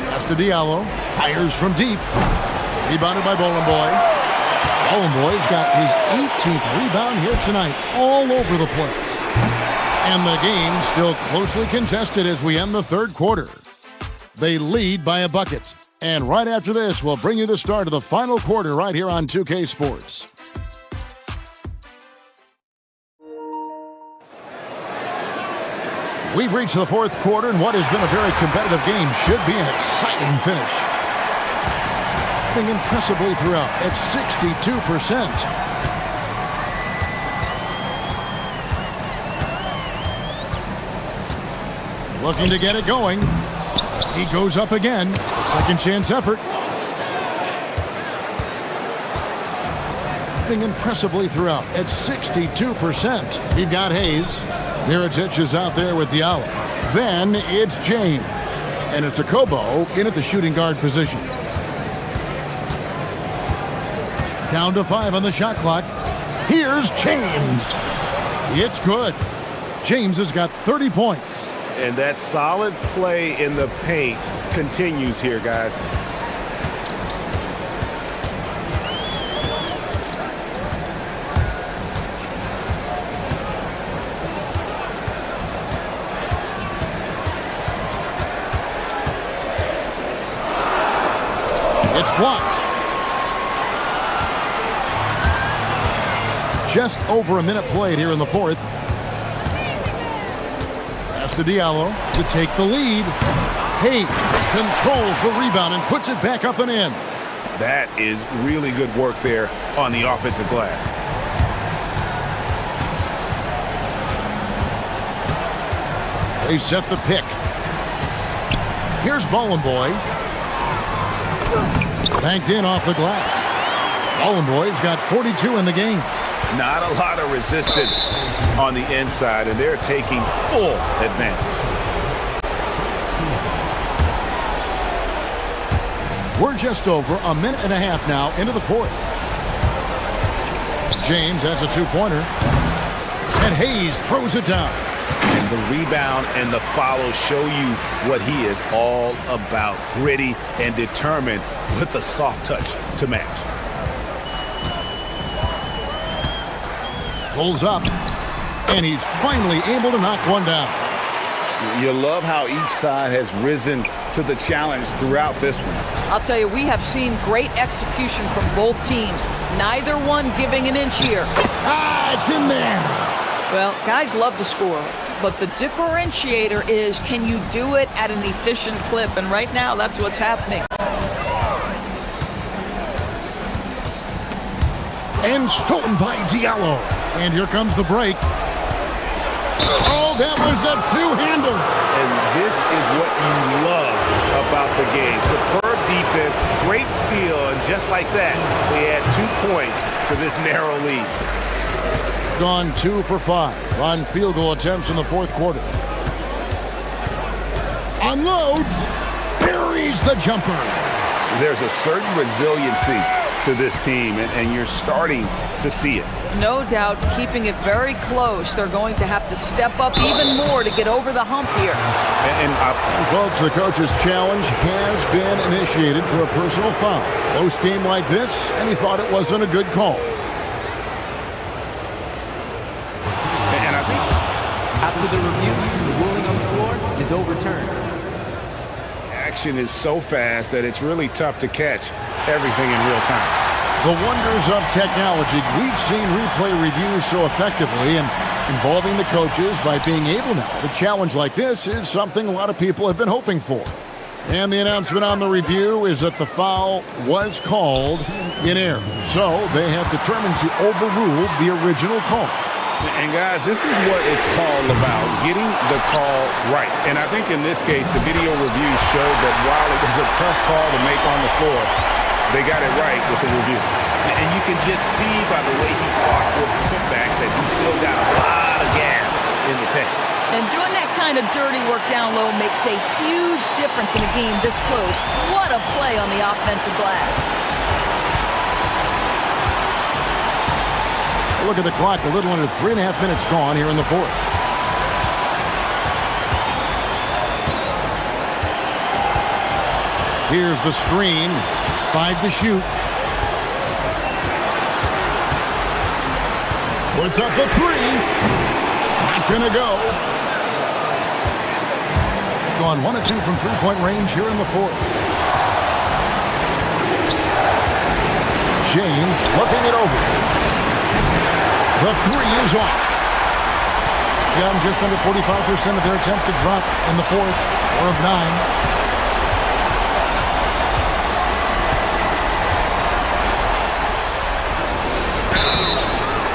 Pass to Diallo. Fires from deep. Rebounded by Boy. Boy's got his 18th rebound here tonight, all over the place. And the game still closely contested as we end the third quarter. They lead by a bucket. And right after this, we'll bring you the start of the final quarter right here on 2K Sports. We've reached the fourth quarter, and what has been a very competitive game should be an exciting finish. Impressively throughout at 62%. Looking to get it going. He goes up again. A second chance effort. Impressively throughout at 62%. We've got Hayes. Mirotic is out there with Diallo. Then it's James. And it's Akobo in at the shooting guard position. Down to 5 on the shot clock. Here's James. It's good. James has got 30 points. And that solid play in the paint continues here, guys. It's blocked. Just over a minute played here in the fourth. Pass to Diallo to take the lead. Hayes controls the rebound and puts it back up and in. That is really good work there on the offensive glass. They set the pick. Here's Boy. Banked in off the glass. Boy's got 42 in the game. Not a lot of resistance on the inside, and they're taking full advantage. We're just over a minute and a half now into the fourth. James has a two-pointer. And Hayes throws it down. And the rebound and the follow show you what he is all about. Gritty and determined with a soft touch to match. Pulls up, and he's finally able to knock one down. You love how each side has risen to the challenge throughout this one. I'll tell you, we have seen great execution from both teams. Neither one giving an inch here. It's in there. Well, guys love to score, but the differentiator is, can you do it at an efficient clip? And right now, that's what's happening. And stolen by Diallo. And here comes the break. Oh, that was a two-hander. And this is what you love about the game. Superb defense, great steal, and just like that, they add 2 points to this narrow lead. Gone 2 for 5 on field goal attempts in the fourth quarter. Unloads, buries the jumper. There's a certain resiliency to this team, and you're starting to see it. No doubt, keeping it very close. They're going to have to step up even more to get over the hump here. And folks, the coach's challenge has been initiated for a personal foul. Close game like this, and he thought it wasn't a good call. And I think after the review, the ruling on the floor is overturned. Action is so fast that it's really tough to catch everything in real time. The wonders of technology. We've seen replay reviews so effectively, and involving the coaches by being able now to challenge like this is something a lot of people have been hoping for. And the announcement on the review is that the foul was called in error. So they have determined to overrule the original call. And guys, this is what it's all about, getting the call right. And I think in this case, the video review showed that while it was a tough call to make on the floor, they got it right with the review. And you can just see by the way he fought for the putback that he still got a lot of gas in the tank. And doing that kind of dirty work down low makes a huge difference in a game this close. What a play on the offensive glass. Look at the clock, a little under 3.5 minutes gone here in the fourth. Here's the screen. 5 to shoot. Puts up the 3. Not gonna go. Gone 1 of 2 from three-point range here in the fourth. James looking it over. The 3 is off. Young just under 45% of their attempts to drop in the fourth, or of 9.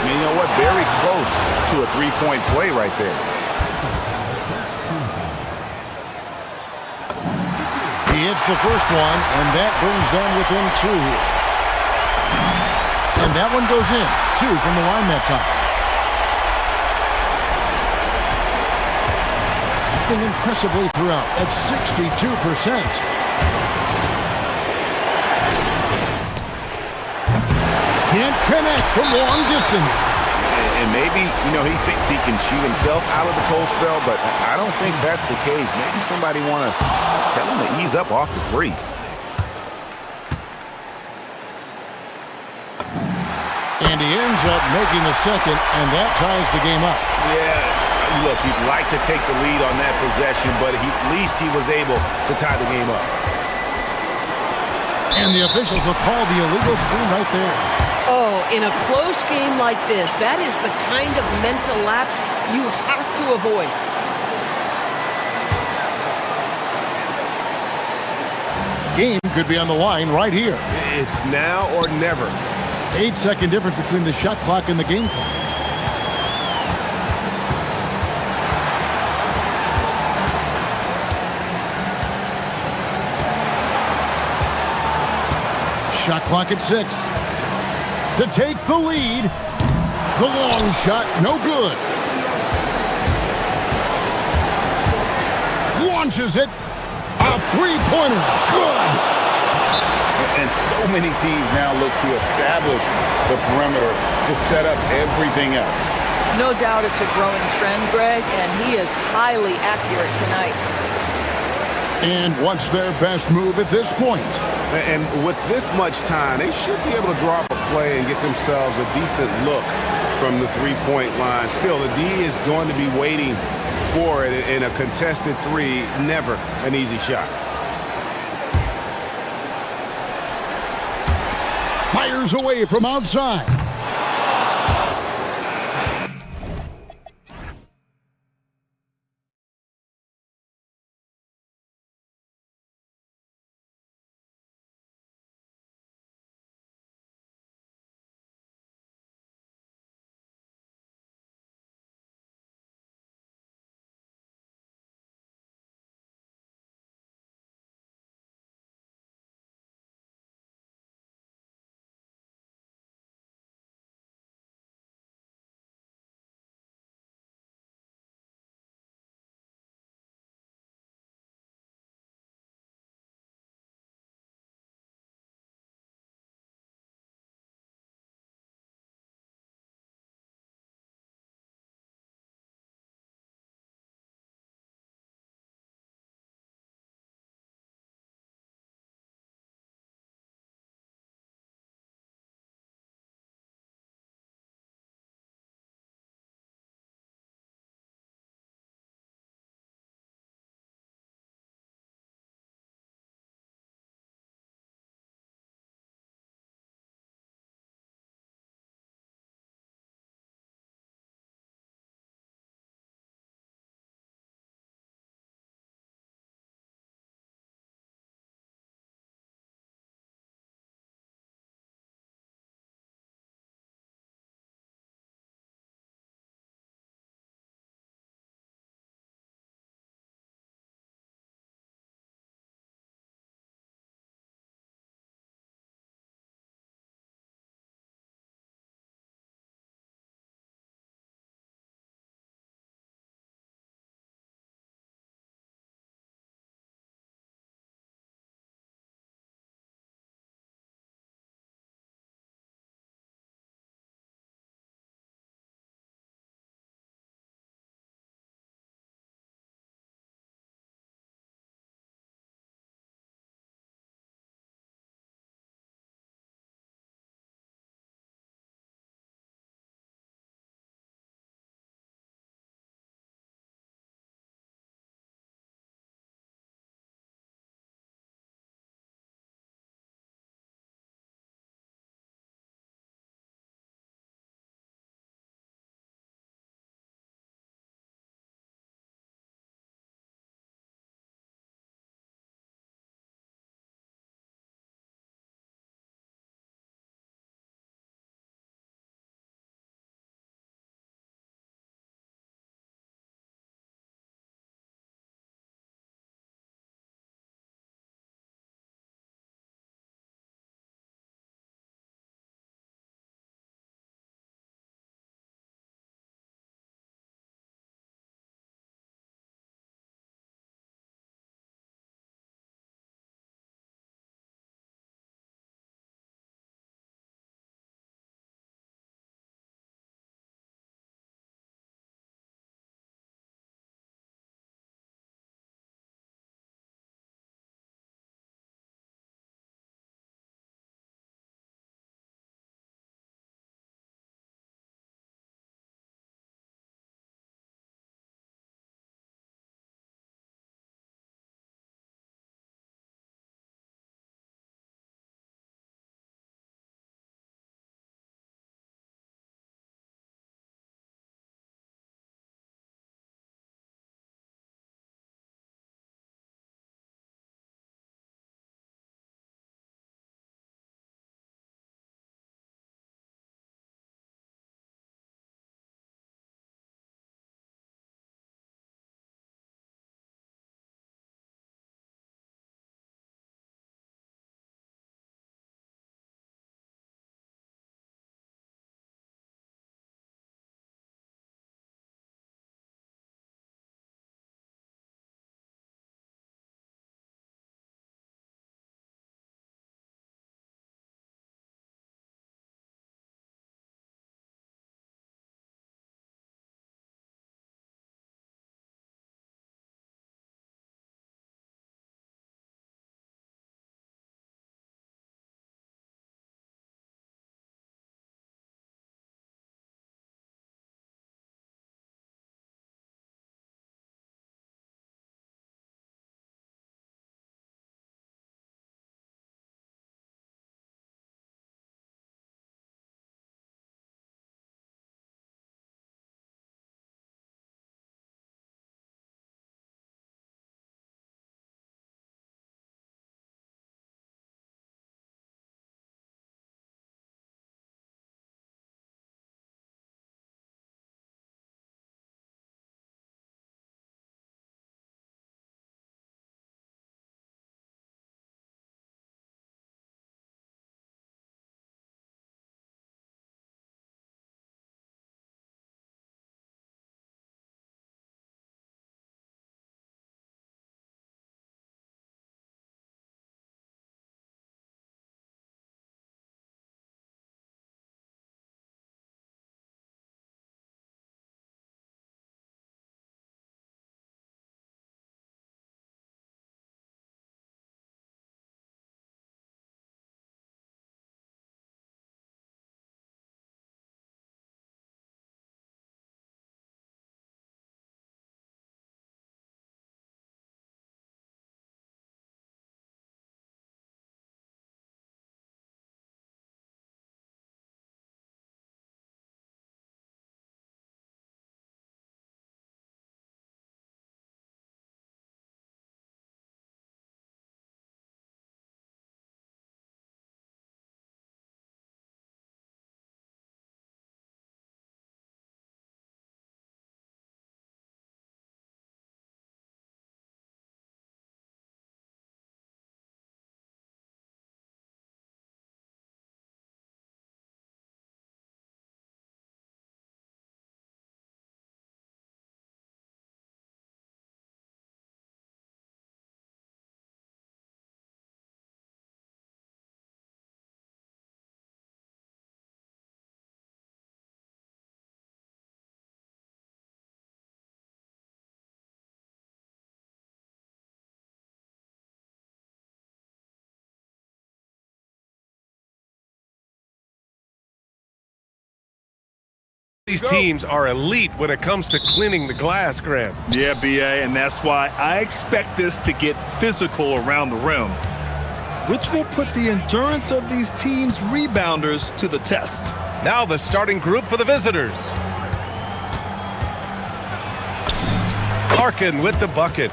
You know what? Very close to a three-point play right there. He hits the first one, and that brings them within 2 here. And that one goes in. 2 from the line that time. Impressively throughout at 62%. Can't connect from long distance. And maybe, he thinks he can shoot himself out of the cold spell, but I don't think that's the case. Maybe somebody want to tell him to ease up off the threes. And he ends up making the second, and that ties the game up. Yeah, look, you'd like to take the lead on that possession, but at least he was able to tie the game up. And the officials will call the illegal screen right there. Oh, in a close game like this, that is the kind of mental lapse you have to avoid. Game could be on the line right here. It's now or never. 8-second difference between the shot clock and the game clock. Shot clock at 6. To take the lead. The long shot, no good. Launches it. A three-pointer, good. And so many teams now look to establish the perimeter to set up everything else. No doubt it's a growing trend, Greg, and he is highly accurate tonight. And what's their best move at this point? And with this much time, they should be able to draw up a play and get themselves a decent look from the three-point line. Still, the D is going to be waiting for it in a contested 3. Never an easy shot. Fires away from outside. These teams are elite when it comes to cleaning the glass, Grant. Yeah, BA, and that's why I expect this to get physical around the rim, which will put the endurance of these teams' rebounders to the test. Now the starting group for the visitors. Larkin with the bucket.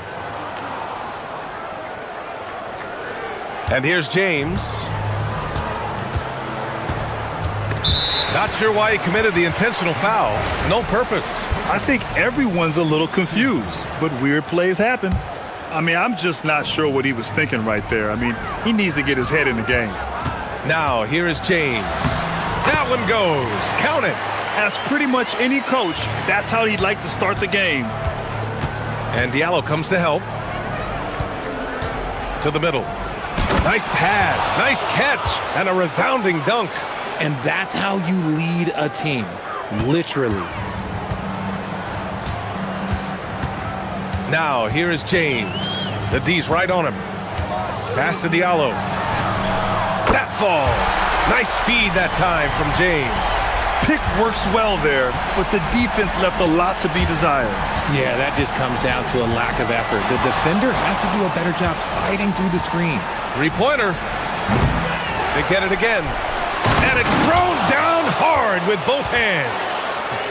And here's James. Not sure why he committed the intentional foul. No purpose. I think everyone's a little confused, but weird plays happen. I mean, I'm just not sure what he was thinking right there. I mean, he needs to get his head in the game. Now, here is James. That one goes. Count it. As pretty much any coach, that's how he'd like to start the game. And Diallo comes to help. To the middle. Nice pass. Nice catch. And a resounding dunk. And that's how you lead a team, literally. Now, here is James. The D's right on him. Pass to Diallo. That falls. Nice feed that time from James. Pick works well there, but the defense left a lot to be desired. Yeah, that just comes down to a lack of effort. The defender has to do a better job fighting through the screen. Three-pointer. They get it again. And it's thrown down hard with both hands.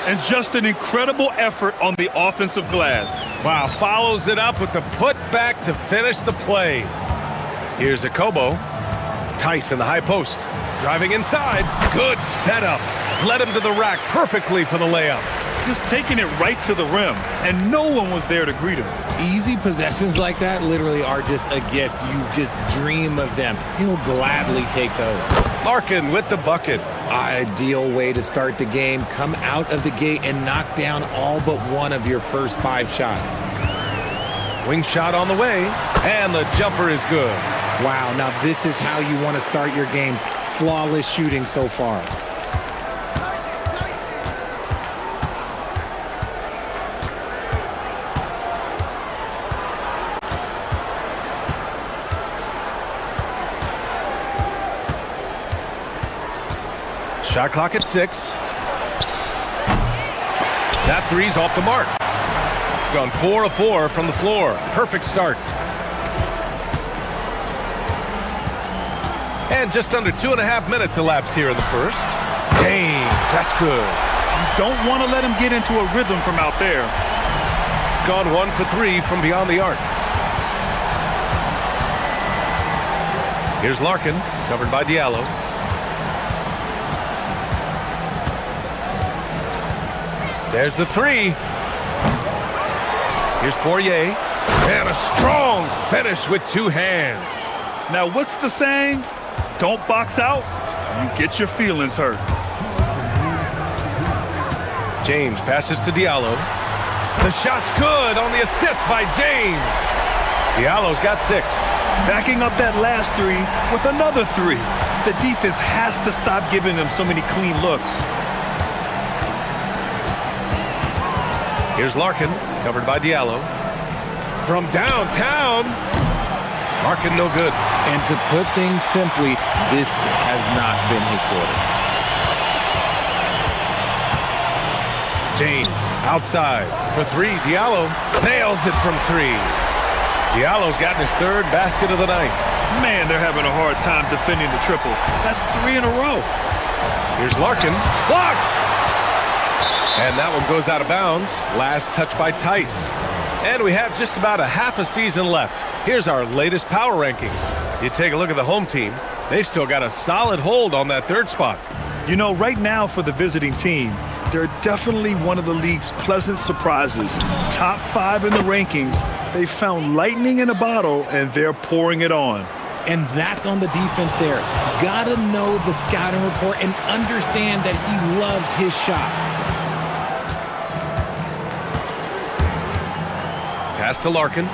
And just an incredible effort on the offensive glass. Wow, follows it up with the putback to finish the play. Here's Akobo. Tice in the high post. Driving inside. Good setup. Led him to the rack perfectly for the layup. Just taking it right to the rim, and no one was there to greet him. Easy possessions like that literally are just a gift. You just dream of them. He'll gladly take those. Larkin with the bucket. Ideal way to start the game. Come out of the gate and knock down all but one of your first 5 shots. Wing shot on the way, and the jumper is good. Wow, now this is how you want to start your games. Flawless shooting so far. Shot clock at 6. That three's off the mark. Gone 4 of 4 from the floor. Perfect start. And just under 2.5 minutes elapsed here in the first. James, that's good. You don't want to let him get into a rhythm from out there. Gone 1 for 3 from beyond the arc. Here's Larkin, covered by Diallo. There's the three. Here's Poirier. And a strong finish with 2 hands. Now, what's the saying? Don't box out, you get your feelings hurt. James passes to Diallo. The shot's good on the assist by James. Diallo's got 6. Backing up that last 3 with another 3. The defense has to stop giving them so many clean looks. Here's Larkin, covered by Diallo. From downtown. Larkin no good. And to put things simply, this has not been his quarter. James outside for 3. Diallo nails it from 3. Diallo's gotten his 3rd basket of the night. Man, they're having a hard time defending the triple. That's 3 in a row. Here's Larkin. Blocked! And that one goes out of bounds. Last touch by Tice. And we have just about a half a season left. Here's our latest power rankings. You take a look at the home team. They've still got a solid hold on that 3rd spot. You know, right now for the visiting team, they're definitely one of the league's pleasant surprises. Top 5 in the rankings. They found lightning in a bottle, and they're pouring it on. And that's on the defense there. Gotta know the scouting report and understand that he loves his shot. Pass to Larkin.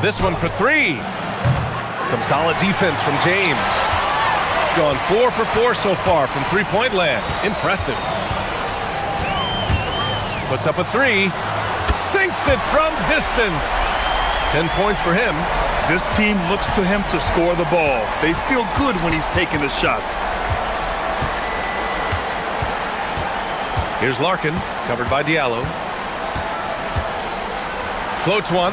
This one for 3. Some solid defense from James. Gone 4 for 4 so far from three-point land. Impressive. Puts up a 3. Sinks it from distance. 10 points for him. This team looks to him to score the ball. They feel good when he's taking the shots. Here's Larkin, covered by Diallo. Floats one.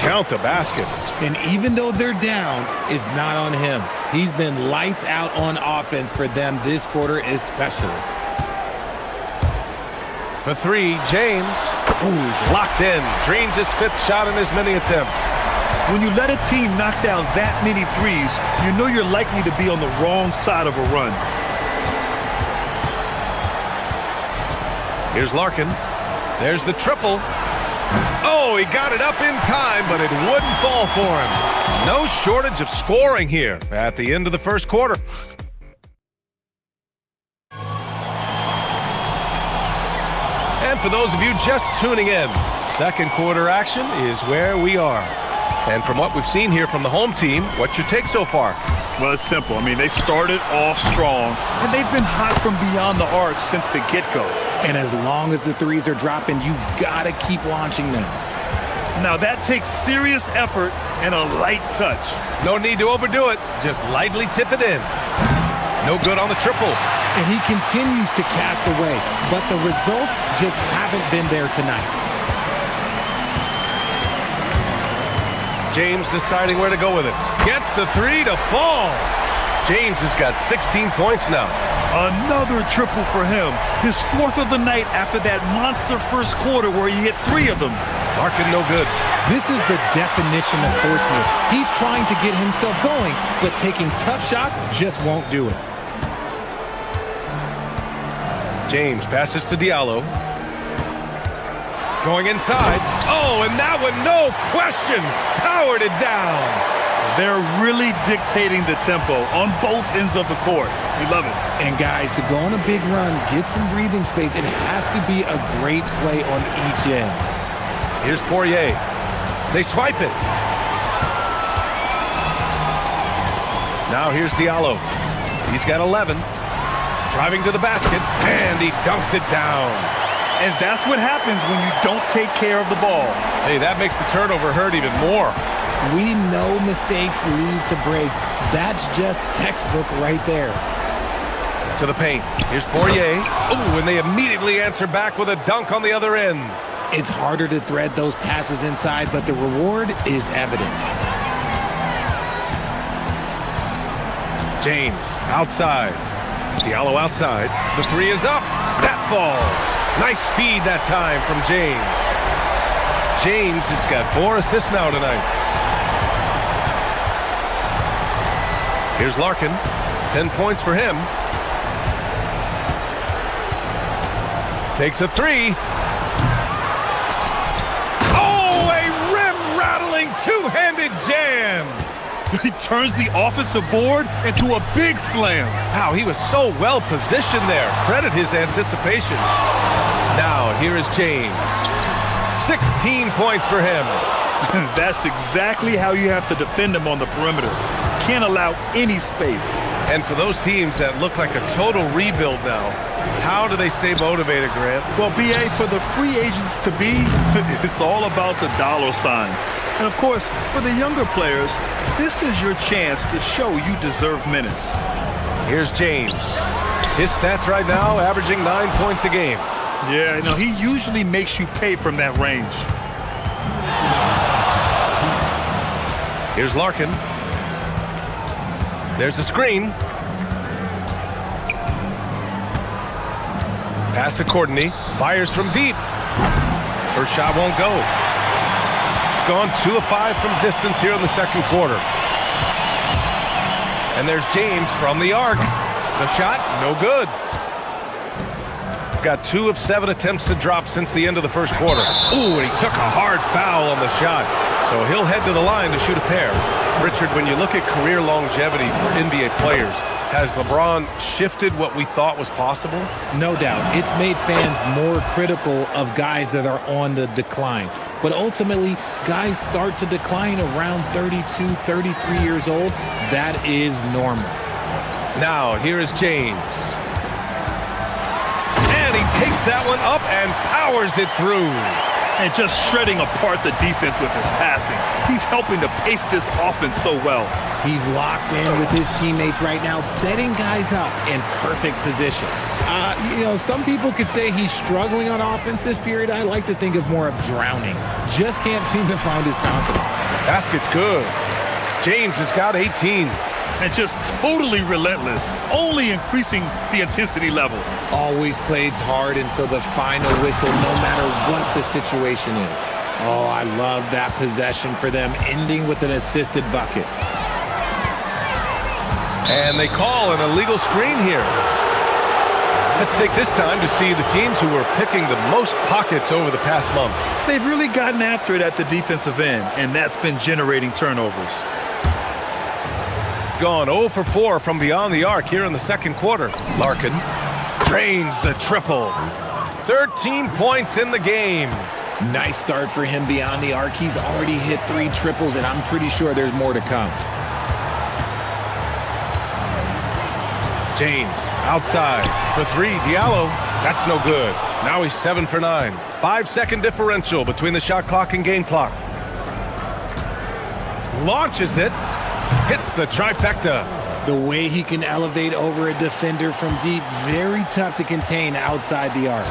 Count the basket. And even though they're down, it's not on him. He's been lights out on offense for them this quarter especially. For three, James. Ooh, he's locked in. Dreams his fifth shot in as many attempts. When you let a team knock down that many threes, you know you're likely to be on the wrong side of a run. Here's Larkin. There's the triple. Oh, he got it up in time, but it wouldn't fall for him. No shortage of scoring here at the end of the first quarter. And for those of you just tuning in, second quarter action is where we are. And from what we've seen here from the home team, what's your take so far? Well, it's simple. I mean, they started off strong, and they've been hot from beyond the arc since the get-go. And as long as the threes are dropping, you've got to keep launching them. Now, that takes serious effort and a light touch. No need to overdo it. Just lightly tip it in. No good on the triple. And he continues to cast away, but the results just haven't been there tonight. James deciding where to go with it. Gets the three to fall. James has got 16 points now. Another triple for him. His fourth of the night after that monster first quarter where he hit 3 of them. Larkin no good. This is the definition of forcing it. He's trying to get himself going, but taking tough shots just won't do it. James passes to Diallo. Going inside. Oh, and that one, no question, powered it down. They're really dictating the tempo on both ends of the court. We love it. And guys, to go on a big run, get some breathing space, it has to be a great play on each end. Here's Poirier. They swipe it. Now here's Diallo. He's got 11. Driving to the basket, and he dunks it down. And that's what happens when you don't take care of the ball. Hey, that makes the turnover hurt even more. We know mistakes lead to breaks. That's just textbook right there. To the paint. Here's Poirier. Oh, and they immediately answer back with a dunk on the other end. It's harder to thread those passes inside, but the reward is evident. James outside. Diallo outside. The three is up. That falls. Nice feed that time from James. James has got 4 assists now tonight. Here's Larkin. 10 points for him. Takes a 3. Oh, a rim-rattling two-handed jam. He turns the offensive board into a big slam. Wow, he was so well positioned there. Credit his anticipation. Now, here is James. 16 points for him. That's exactly how you have to defend him on the perimeter. Can't allow any space. And for those teams that look like a total rebuild now, how do they stay motivated, Grant? Well, BA, for the free agents to be, it's all about the dollar signs. And of course, for the younger players, this is your chance to show you deserve minutes. Here's James. His stats right now averaging 9 points a game. Yeah, no, he usually makes you pay from that range. Here's Larkin. There's the screen. Pass to Courtney. Fires from deep. First shot won't go. Gone 2 of 5 from distance here in the second quarter. And there's James from the arc. The shot, no good. Got 2 of 7 attempts to drop since the end of the first quarter. Ooh, and he took a hard foul on the shot. So he'll head to the line to shoot a pair. Richard, when you look at career longevity for NBA players, has LeBron shifted what we thought was possible? No doubt. It's made fans more critical of guys that are on the decline. But ultimately, guys start to decline around 32, 33 years old. That is normal. Now, here is James. And he takes that one up and powers it through. And just shredding apart the defense with his passing. He's helping to pace this offense so well. He's locked in with his teammates right now, setting guys up in perfect position. Some people could say he's struggling on offense this period. I like to think of more of drowning. Just can't seem to find his confidence. Basket's good. James has got 18. And just totally relentless, only increasing the intensity level. Always plays hard until the final whistle, no matter what the situation is. Oh, I love that possession for them, ending with an assisted bucket. And they call an illegal screen here. Let's take this time to see the teams who were picking the most pockets over the past month. They've really gotten after it at the defensive end, and that's been generating turnovers. Gone 0 for 4 from beyond the arc here in the second quarter. Larkin drains the triple. 13 points in the game. Nice start for him beyond the arc. He's already hit 3 triples, and I'm pretty sure there's more to come. James outside for 3. Diallo, that's no good. Now he's 7 for 9. 5-second differential between the shot clock and game clock. Launches it. Hits the trifecta. The way he can elevate over a defender from deep, very tough to contain outside the arc.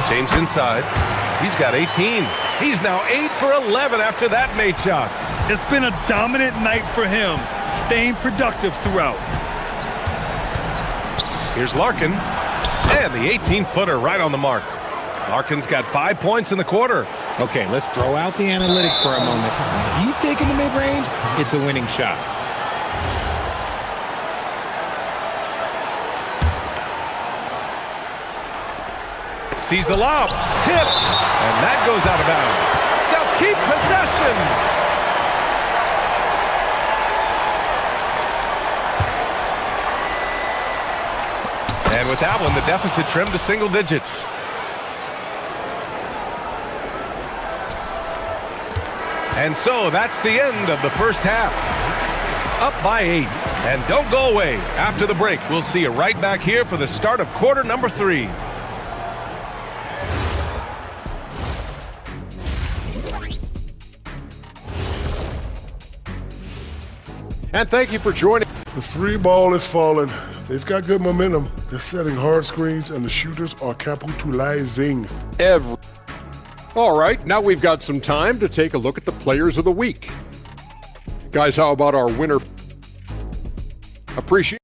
James inside. He's got 18. He's now 8 for 11 after that made shot. It's been a dominant night for him, staying productive throughout. Here's Larkin. And the 18-footer right on the mark. Larkin's got 5 points in the quarter. Okay, let's throw out the analytics for a moment. When he's taking the mid-range, it's a winning shot. Sees the lob. Tipped. And that goes out of bounds. They'll keep possession. And with that one, the deficit trimmed to single digits. And so that's the end of the first half. Up by 8. And don't go away. After the break, we'll see you right back here for the start of quarter number 3. And thank you for joining. The 3 ball is falling. They've got good momentum. They're setting hard screens, and the shooters are capitalizing. All right, now we've got some time to take a look at the players of the week. Guys, how about our winner? Appreciate.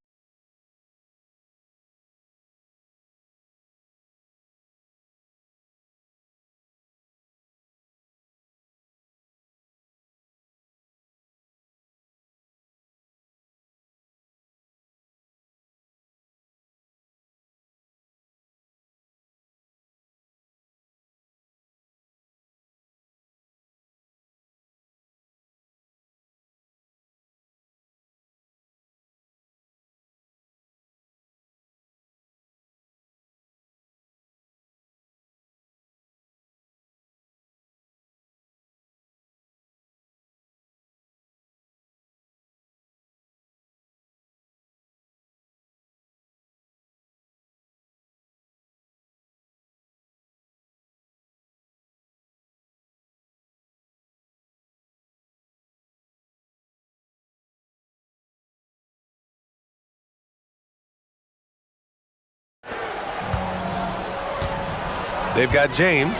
They've got James,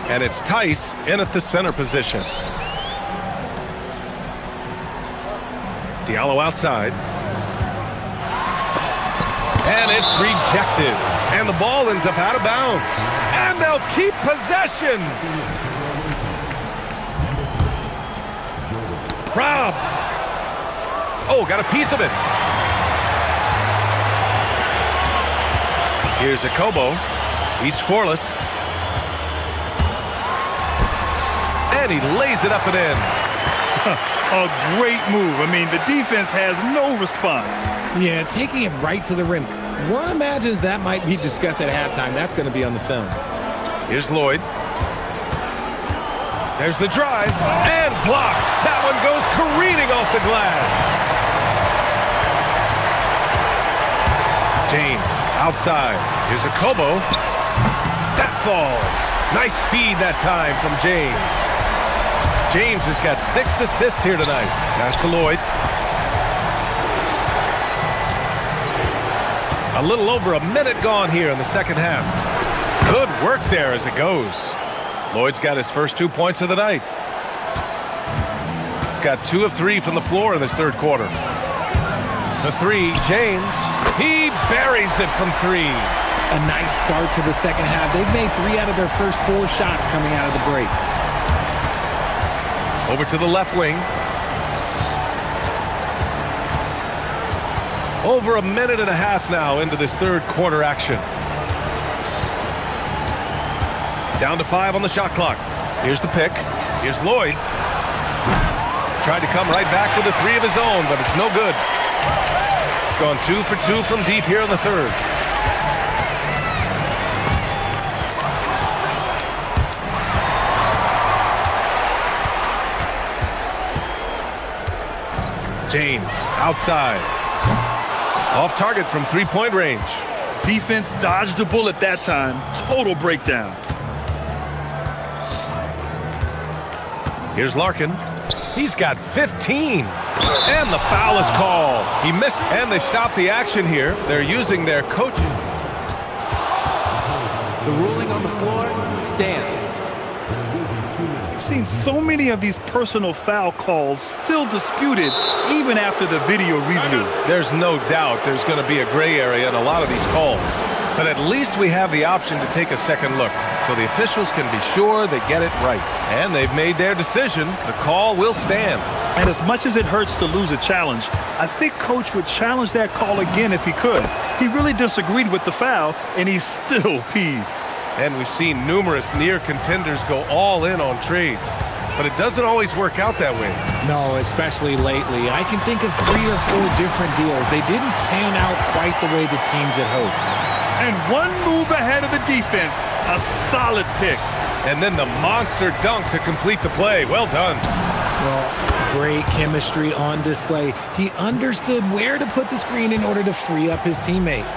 and it's Tice in at the center position. Diallo outside. And it's rejected. And the ball ends up out of bounds. And they'll keep possession. Robbed. Oh, got a piece of it. Here's Akobo. He's scoreless. And he lays it up and in. A great move. I mean, the defense has no response. Yeah, taking it right to the rim. One imagines that might be discussed at halftime. That's going to be on the film. Here's Lloyd. There's the drive. And blocked. That one goes careening off the glass. James outside. Here's Akobo. That falls. Nice feed that time from James. James has got 6 assists here tonight. Pass to Lloyd. A little over a minute gone here in the second half. Good work there as it goes. Lloyd's got his first 2 points of the night. Got 2 of 3 from the floor in this third quarter. The three, James. He buries it from 3. A nice start to the second half. They've made 3 out of their first 4 shots coming out of the break. Over to the left wing. Over a minute and a half now into this third quarter action. Down to 5 on the shot clock. Here's the pick. Here's Lloyd. Tried to come right back with a 3 of his own, but it's no good. Gone 2 for 2 from deep here in the third. James outside. Off target from 3-point range. Defense dodged the bullet that time. Total breakdown. Here's Larkin. He's got 15. And the foul is called. He missed, and they stopped the action here. They're using their coaching. The ruling on the floor stands. I've seen so many of these personal foul calls still disputed even after the video review. There's no doubt there's going to be a gray area in a lot of these calls. But at least we have the option to take a second look, so the officials can be sure they get it right. And they've made their decision. The call will stand. And as much as it hurts to lose a challenge, I think Coach would challenge that call again if he could. He really disagreed with the foul, and he's still peeved. And we've seen numerous near contenders go all in on trades. But it doesn't always work out that way. No, especially lately. I can think of 3 or 4 different deals. They didn't pan out quite the way the teams had hoped. And one move ahead of the defense, a solid pick. And then the monster dunk to complete the play. Well done. Well, great chemistry on display. He understood where to put the screen in order to free up his teammate.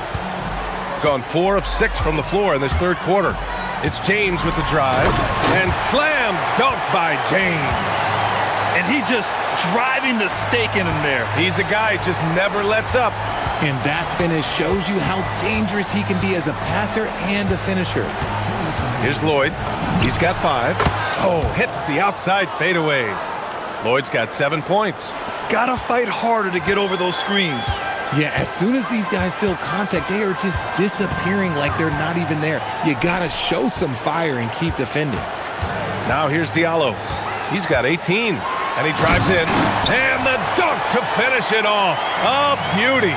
Gone 4 of 6 from the floor in this third quarter. It's James with the drive. And slam dunk by James. And he just driving the stake in him there. He's a guy who just never lets up. And that finish shows you how dangerous he can be as a passer and a finisher. Here's Lloyd. He's got 5. Oh, hits the outside fadeaway. Lloyd's got 7 points. Gotta fight harder to get over those screens. Yeah, as soon as these guys feel contact, they are just disappearing like they're not even there. You gotta show some fire and keep defending. Now here's Diallo. He's got 18. And he drives in. And the dunk to finish it off. A beauty.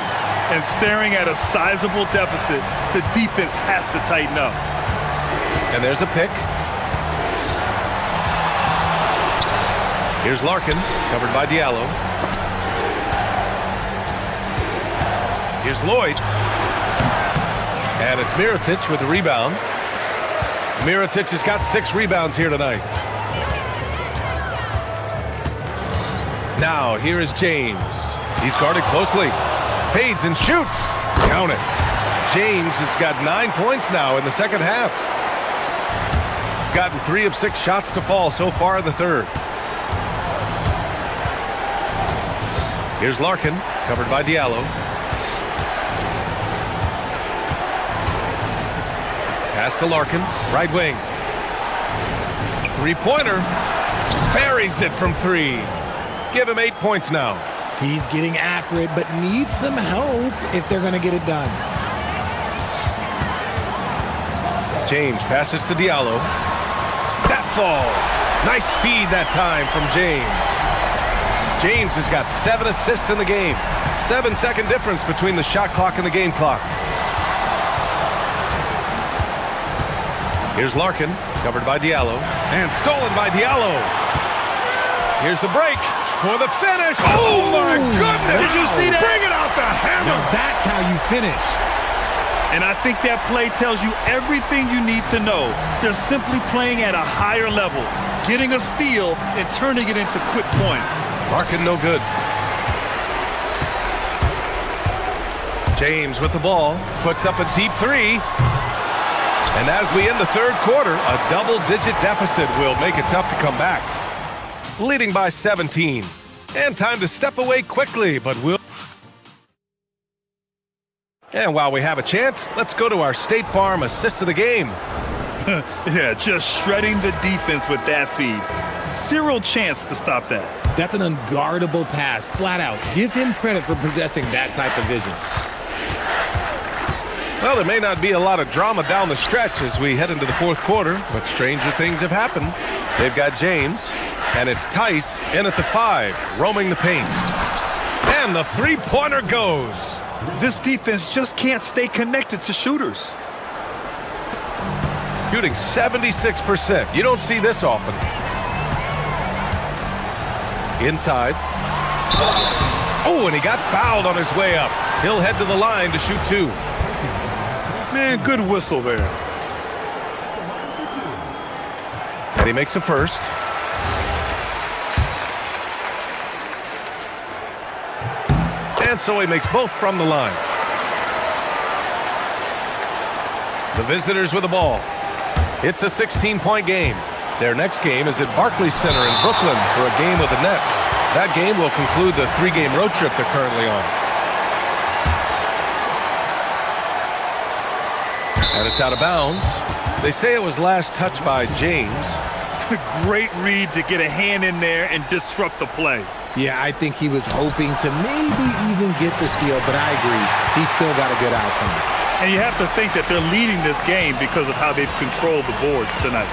And staring at a sizable deficit, the defense has to tighten up. And there's a pick. Here's Larkin, covered by Diallo. Here's Lloyd. And it's Mirotic with the rebound. Mirotic has got 6 rebounds here tonight. Now, here is James. He's guarded closely. Fades and shoots. Count it. James has got 9 points now in the second half. Gotten 3 of 6 shots to fall so far in the third. Here's Larkin, covered by Diallo. Pass to Larkin, right wing. 3-pointer. Buries it from 3. Give him 8 points now. He's getting after it, but needs some help if they're going to get it done. James passes to Diallo. That falls. Nice feed that time from James. James has got 7 assists in the game. 7-second difference between the shot clock and the game clock. Here's Larkin, covered by Diallo. And stolen by Diallo. Here's the break for the finish. Oh, my goodness. Did you see that? Bring it out the hammer. Now that's how you finish. And I think that play tells you everything you need to know. They're simply playing at a higher level, getting a steal and turning it into quick points. Larkin no good. James with the ball, puts up a deep 3. And as we end the third quarter, a double-digit deficit will make it tough to come back. Leading by 17. And time to step away quickly, but we'll... And while we have a chance, let's go to our State Farm assist of the game. Yeah, just shredding the defense with that feed. Zero chance to stop that. That's an unguardable pass, flat out. Give him credit for possessing that type of vision. Well, there may not be a lot of drama down the stretch as we head into the fourth quarter, but stranger things have happened. They've got James, and it's Tice in at the 5, roaming the paint. And the three-pointer goes. This defense just can't stay connected to shooters. Shooting 76%. You don't see this often. Inside. Oh, and he got fouled on his way up. He'll head to the line to shoot 2. Man, good whistle there. And he makes a first. And so he makes both from the line. The visitors with the ball. It's a 16-point game. Their next game is at Barclays Center in Brooklyn for a game with the Nets. That game will conclude the 3-game road trip they're currently on. And it's out of bounds. They say it was last touched by James. Great read to get a hand in there and disrupt the play. Yeah, I think he was hoping to maybe even get the steal, but I agree. He's still got a good outcome. And you have to think that they're leading this game because of how they've controlled the boards tonight.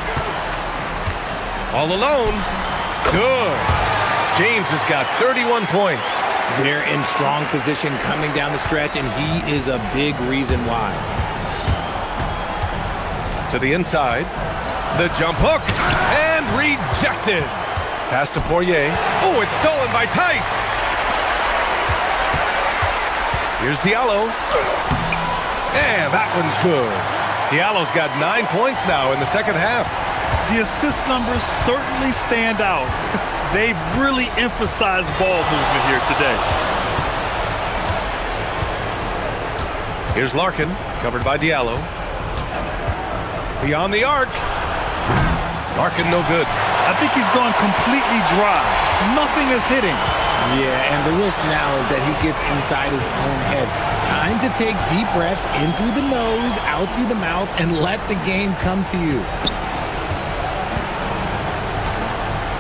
All alone. Good. James has got 31 points. They're in strong position coming down the stretch, and he is a big reason why. To the inside. The jump hook. And rejected. Pass to Poirier. Oh, it's stolen by Tice. Here's Diallo. And that one's good. Diallo's got 9 points now in the second half. The assist numbers certainly stand out. They've really emphasized ball movement here today. Here's Larkin, covered by Diallo. Beyond the arc. Larkin no good. I think he's gone completely dry. Nothing is hitting. Yeah, and the risk now is that he gets inside his own head. Time to take deep breaths in through the nose, out through the mouth, and let the game come to you.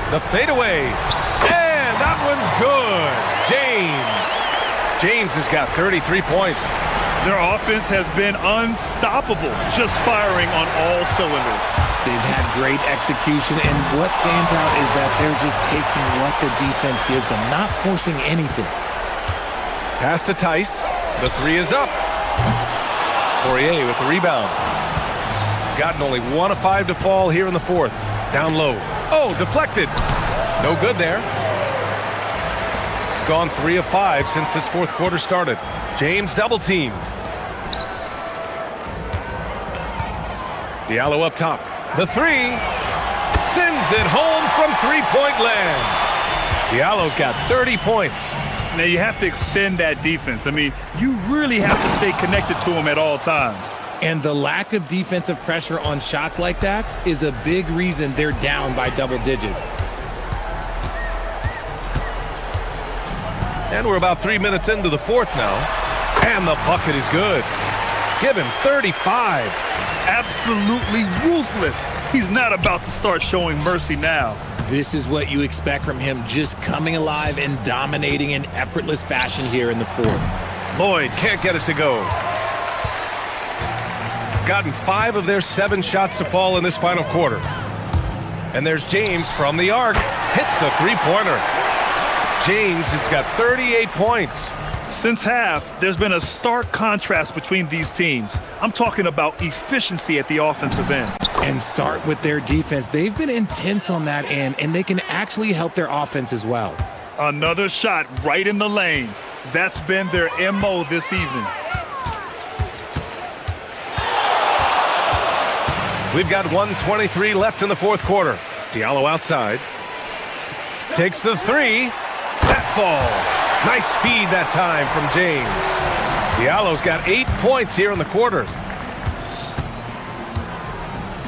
The fadeaway. And that one's good. James has got 33 points. Their offense has been unstoppable, just firing on all cylinders. They've had great execution, and what stands out is that they're just taking what the defense gives them, not forcing anything. Pass to Tice. The 3 is up. Poirier with the rebound. Gotten only 1 of 5 to fall here in the fourth. Down low. Oh, deflected. No good there. Gone 3 of 5 since this fourth quarter started. James double-teamed. Diallo up top. The 3 sends it home from three-point land. Diallo's got 30 points. Now you have to extend that defense. I mean, you really have to stay connected to him at all times. And the lack of defensive pressure on shots like that is a big reason they're down by double digits. And we're about 3 minutes into the fourth now. And the bucket is good. Give him 35. Absolutely ruthless. He's not about to start showing mercy now. This is what you expect from him, just coming alive and dominating in effortless fashion here in the fourth. Lloyd can't get it to go. Gotten 5 of their 7 shots to fall in this final quarter. And there's James from the arc. Hits the three-pointer. James has got 38 points. Since half, there's been a stark contrast between these teams. I'm talking about efficiency at the offensive end. And start with their defense. They've been intense on that end, and they can actually help their offense as well. Another shot right in the lane. That's been their MO this evening. We've got 1:23 left in the fourth quarter. Diallo outside. Takes the 3. That falls. Nice feed that time from James. Diallo's got 8 points here in the quarter.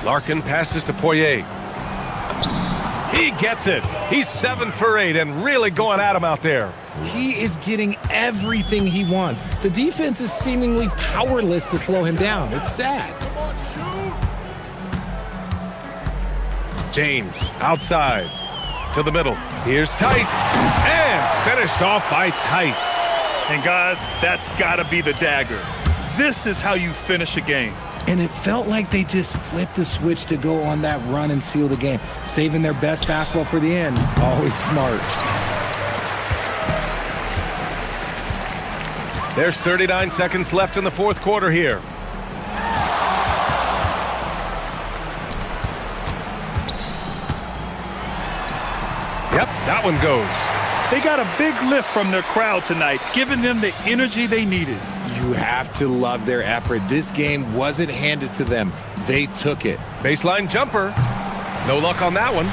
Larkin passes to Poirier. He gets it. He's 7 for 8 and really going at him out there. He is getting everything he wants. The defense is seemingly powerless to slow him down. It's sad. James outside to the middle. Here's Tice. And finished off by Tice. And guys, that's got to be the dagger. This is how you finish a game. And it felt like they just flipped the switch to go on that run and seal the game, saving their best basketball for the end. Always smart. There's 39 seconds left in the fourth quarter here. Yep, that one goes. They got a big lift from their crowd tonight, giving them the energy they needed. You have to love their effort. This game wasn't handed to them. They took it. Baseline jumper. No luck on that one.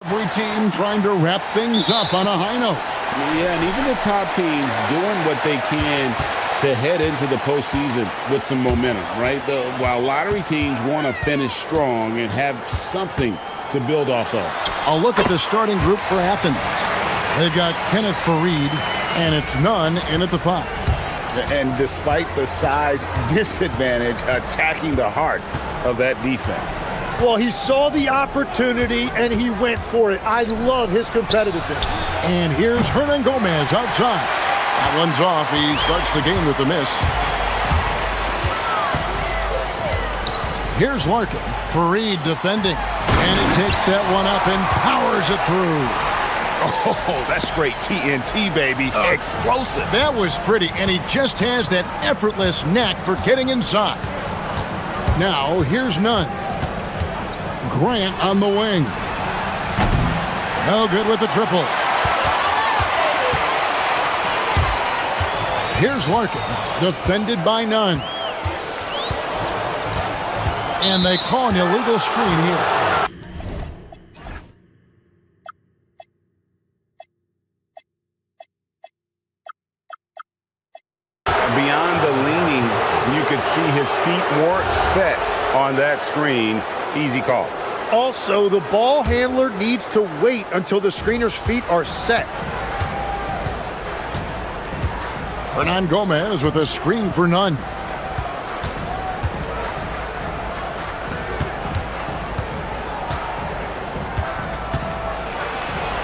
Every team trying to wrap things up on a high note. Yeah, and even the top teams doing what they can to head into the postseason with some momentum, right? While lottery teams want to finish strong and have something to build off of. A look at the starting group for Athens. They've got Kenneth Fareed, and it's none in at the 5. And despite the size disadvantage, attacking the heart of that defense. Well, he saw the opportunity, and he went for it. I love his competitiveness. And here's Hernan Gomez outside. That one's off. He starts the game with the miss. Here's Larkin. Fareed defending. And he takes that one up and powers it through. Oh, that's straight TNT, baby. Explosive. That was pretty, and he just has that effortless knack for getting inside. Now, here's Nunn. Grant on the wing. No good with the triple. Here's Larkin, defended by Nunn. And they call an illegal screen here. Beyond the leaning, you could see his feet more set on that screen. Easy call. Also, the ball handler needs to wait until the screener's feet are set. Hernan Gomez with a screen for Nunn.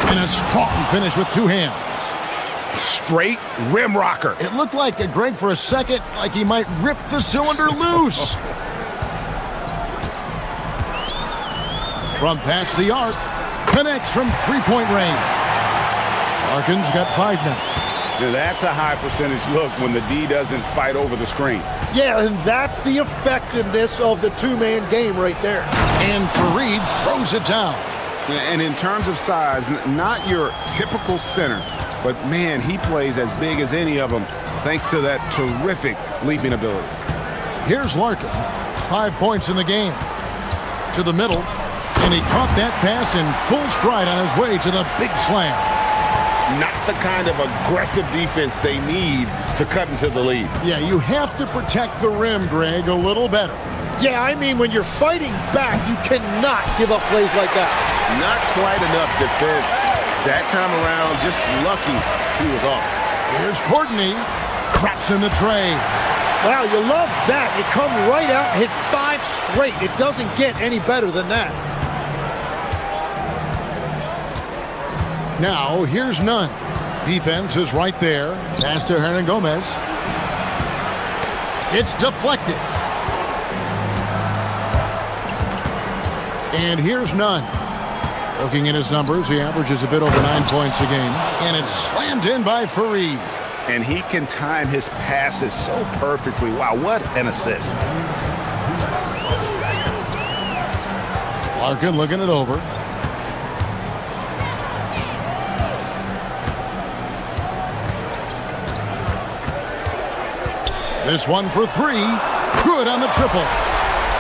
And a strong finish with two hands. Straight rim rocker. It looked like Greg for a second, like he might rip the cylinder loose. From past the arc, connects from three-point range. Larkin's got 5 now. Now that's a high percentage look when the D doesn't fight over the screen. Yeah, and that's the effectiveness of the two-man game right there. And Fareed throws it down. And in terms of size, not your typical center, but man, he plays as big as any of them thanks to that terrific leaping ability. Here's Larkin, 5 points in the game. To the middle, and he caught that pass in full stride on his way to the big slam. Not the kind of aggressive defense they need to cut into the lead. Yeah, you have to protect the rim, Greg, a little better. Yeah, I mean, when you're fighting back, you cannot give up plays like that. Not quite enough defense. That time around, just lucky he was off. Here's Courtney. Craps in the tray. Wow, you love that. You come right out and hit 5 straight. It doesn't get any better than that. Now, here's Nunn. Defense is right there. Pass to Hernan Gomez. It's deflected. And here's Nunn. Looking at his numbers, he averages a bit over 9 points a game. And it's slammed in by Fareed. And he can time his passes so perfectly. Wow, what an assist. Larkin looking it over. This one for 3. Good on the triple.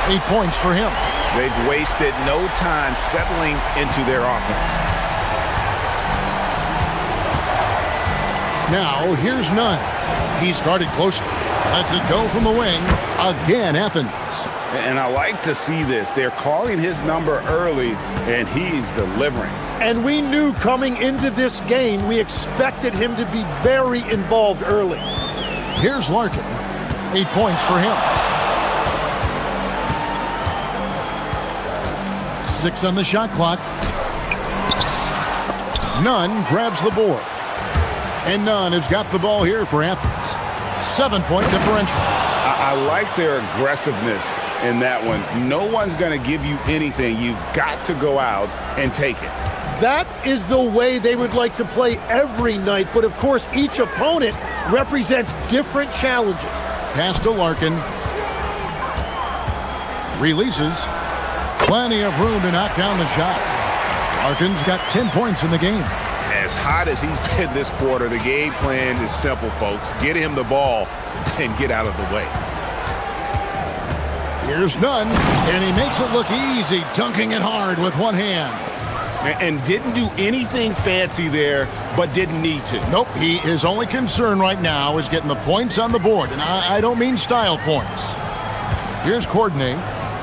8 points for him. They've wasted no time settling into their offense. Now, here's Nunn. He's guarded closely. Lets it go from the wing. Again, Athens. And I like to see this. They're calling his number early, and he's delivering. And we knew coming into this game, we expected him to be very involved early. Here's Larkin. 8 points for him. 6 on the shot clock. Nunn grabs the board. And Nunn has got the ball here for Athens. 7-point differential. I like their aggressiveness in that one. No one's going to give you anything. You've got to go out and take it. That is the way they would like to play every night, but of course each opponent represents different challenges. Pass to Larkin. Releases. Plenty of room to knock down the shot. Larkin's got 10 points in the game. As hot as he's been this quarter, the game plan is simple, folks. Get him the ball and get out of the way. Here's Nunn, and he makes it look easy, dunking it hard with one hand. And didn't do anything fancy there, but didn't need to. Nope, his only concern right now is getting the points on the board, and I don't mean style points. Here's Courtney.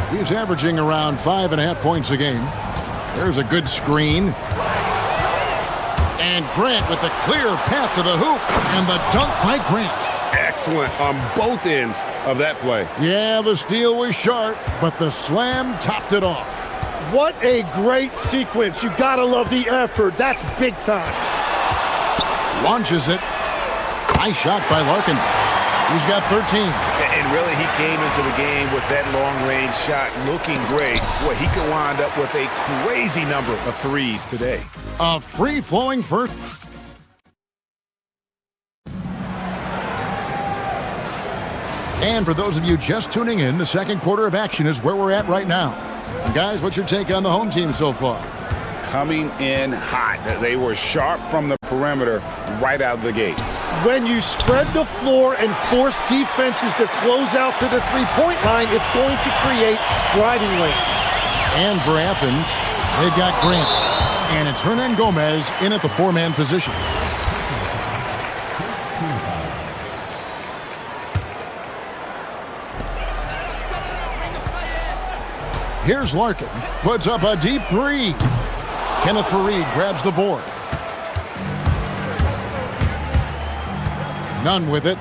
He's averaging around 5.5 points a game. There's a good screen. And Grant with the clear path to the hoop, and the dunk by Grant. Excellent on both ends of that play. Yeah, the steal was sharp, but the slam topped it off. What a great sequence. You gotta love the effort. That's big time. Launches it. Nice shot by Larkin. He's got 13. And really, he came into the game with that long-range shot looking great. Well, he could wind up with a crazy number of threes today. A free-flowing first. And for those of you just tuning in, the second quarter of action is where we're at right now. And guys, what's your take on the home team so far? Coming in hot. They were sharp from the perimeter right out of the gate. When you spread the floor and force defenses to close out to the three-point line, it's going to create driving lanes. And for Athens, they've got Grant. And it's Hernan Gomez in at the four-man position. Here's Larkin. Puts up a deep three. Kenneth Fareed grabs the board. Nunn with it.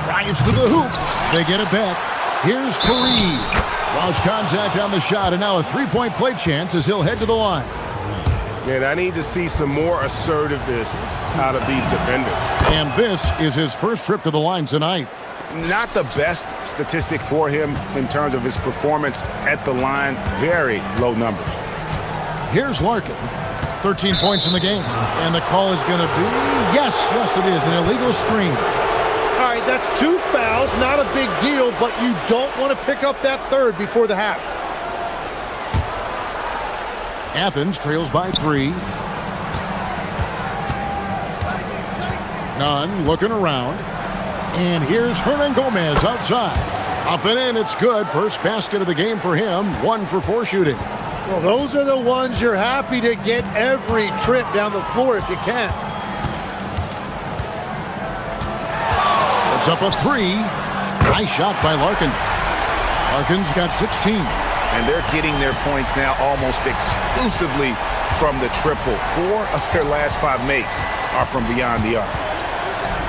Drives to the hoop. They get it back. Here's Fareed. Lost contact on the shot, and now a three-point play chance as he'll head to the line. And I need to see some more assertiveness out of these defenders. And this is his first trip to the line tonight. Not the best statistic for him in terms of his performance at the line. Very low numbers. Here's Larkin. 13 points in the game. And the call is going to be, yes, it is, an illegal screen. All right, that's 2 fouls. Not a big deal, but you don't want to pick up that third before the half. Athens trails by 3. Nunn looking around. And here's Hernan Gomez outside. Up and in, it's good. First basket of the game for him. 1 for 4 shooting. Well, those are the ones you're happy to get every trip down the floor if you can. It's up a 3. Nice shot by Larkin. Larkin's got 16. And they're getting their points now almost exclusively from the triple. 4 of their last 5 makes are from beyond the arc.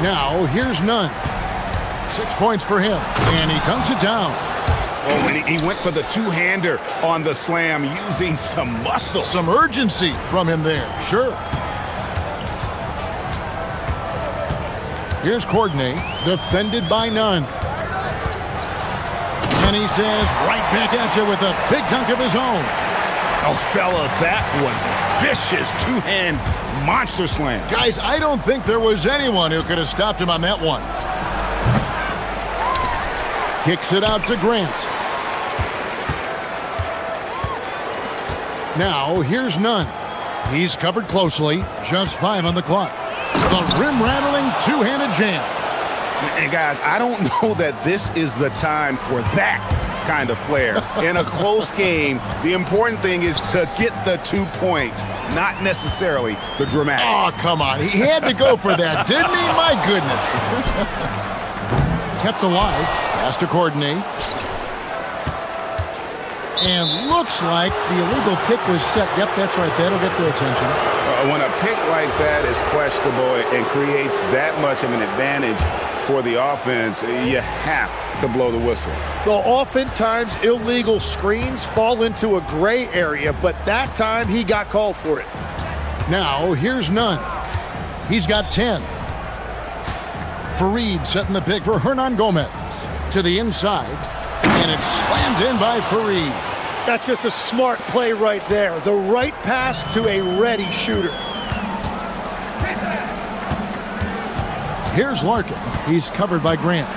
Now, here's Nunn. 6 points for him, and he dunks it down. Oh, and he went for the two-hander on the slam, using some muscle. Some urgency from him there, sure. Here's Courtney, defended by Nunn. And he says, right back at you with a big dunk of his own. Oh, fellas, that was vicious two-hand monster slam. Guys, I don't think there was anyone who could have stopped him on that one. Kicks it out to Grant. Now, here's Nunn. He's covered closely. Just 5 on the clock. The rim-rattling two-handed jam. And guys, I don't know that this is the time for that kind of flair. In a close game, the important thing is to get the 2 points, not necessarily the dramatics. Oh, come on. He had to go for that, didn't he? My goodness. Kept alive. Pass to Courtney. And looks like the illegal pick was set. Yep, that's right. That'll get their attention. When a pick like that is questionable and creates that much of an advantage for the offense, you have to blow the whistle. Well, oftentimes illegal screens fall into a gray area, but that time he got called for it. Now, here's Nunn. He's got 10. Fareed setting the pick for Hernan Gomez. To the inside, and it's slammed in by Fareed. That's just a smart play right there. The right pass to a ready shooter. Here's Larkin. He's covered by Grant.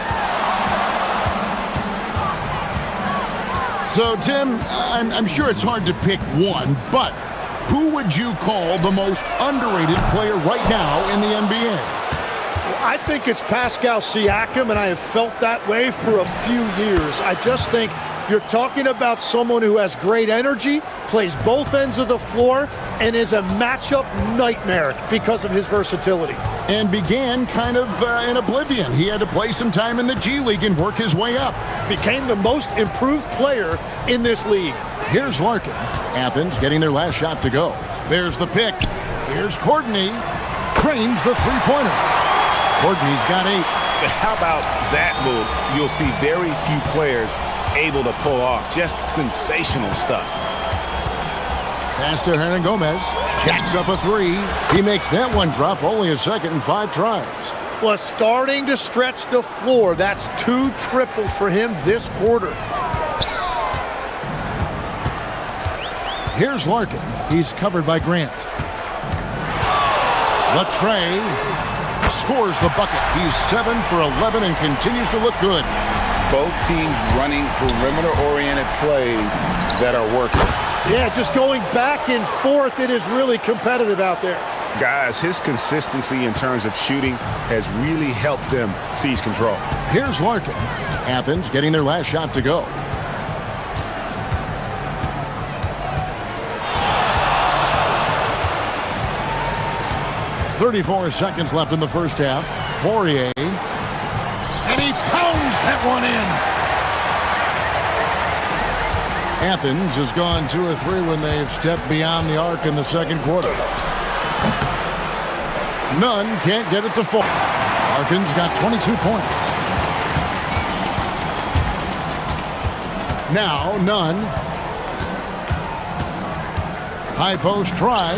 So, Tim, I'm sure it's hard to pick one, but who would you call the most underrated player right now in the NBA? I think it's Pascal Siakam, and I have felt that way for a few years. I just think You're talking about someone who has great energy, plays both ends of the floor, and is a matchup nightmare because of his versatility. And began kind of in oblivion. He had to play some time in the G League and work his way up. Became the most improved player in this league. Here's Larkin. Athens getting their last shot to go. There's the pick. Here's Courtney. Cranes the three-pointer. Courtney's got 8. How about that move? You'll see very few players able to pull off just sensational stuff. Pass to Hernan Gomez. Jacks up a 3. He makes that one drop, only a second and 5 tries. Was starting to stretch the floor. That's 2 triples for him this quarter. Here's Larkin. He's covered by Grant. Latre scores the bucket. He's 7 for 11 and continues to look good. Both teams running perimeter-oriented plays that are working. Yeah, just going back and forth. It is really competitive out there. Guys, his consistency in terms of shooting has really helped them seize control. Here's Larkin. Athens getting their last shot to go. .34 seconds left in the first half. Poirier. And he pounds that one in. Athens has gone 2 or 3 when they've stepped beyond the arc in the second quarter. Nunn can't get it to fall. Larkin's got 22 points. Now Nunn. High post try,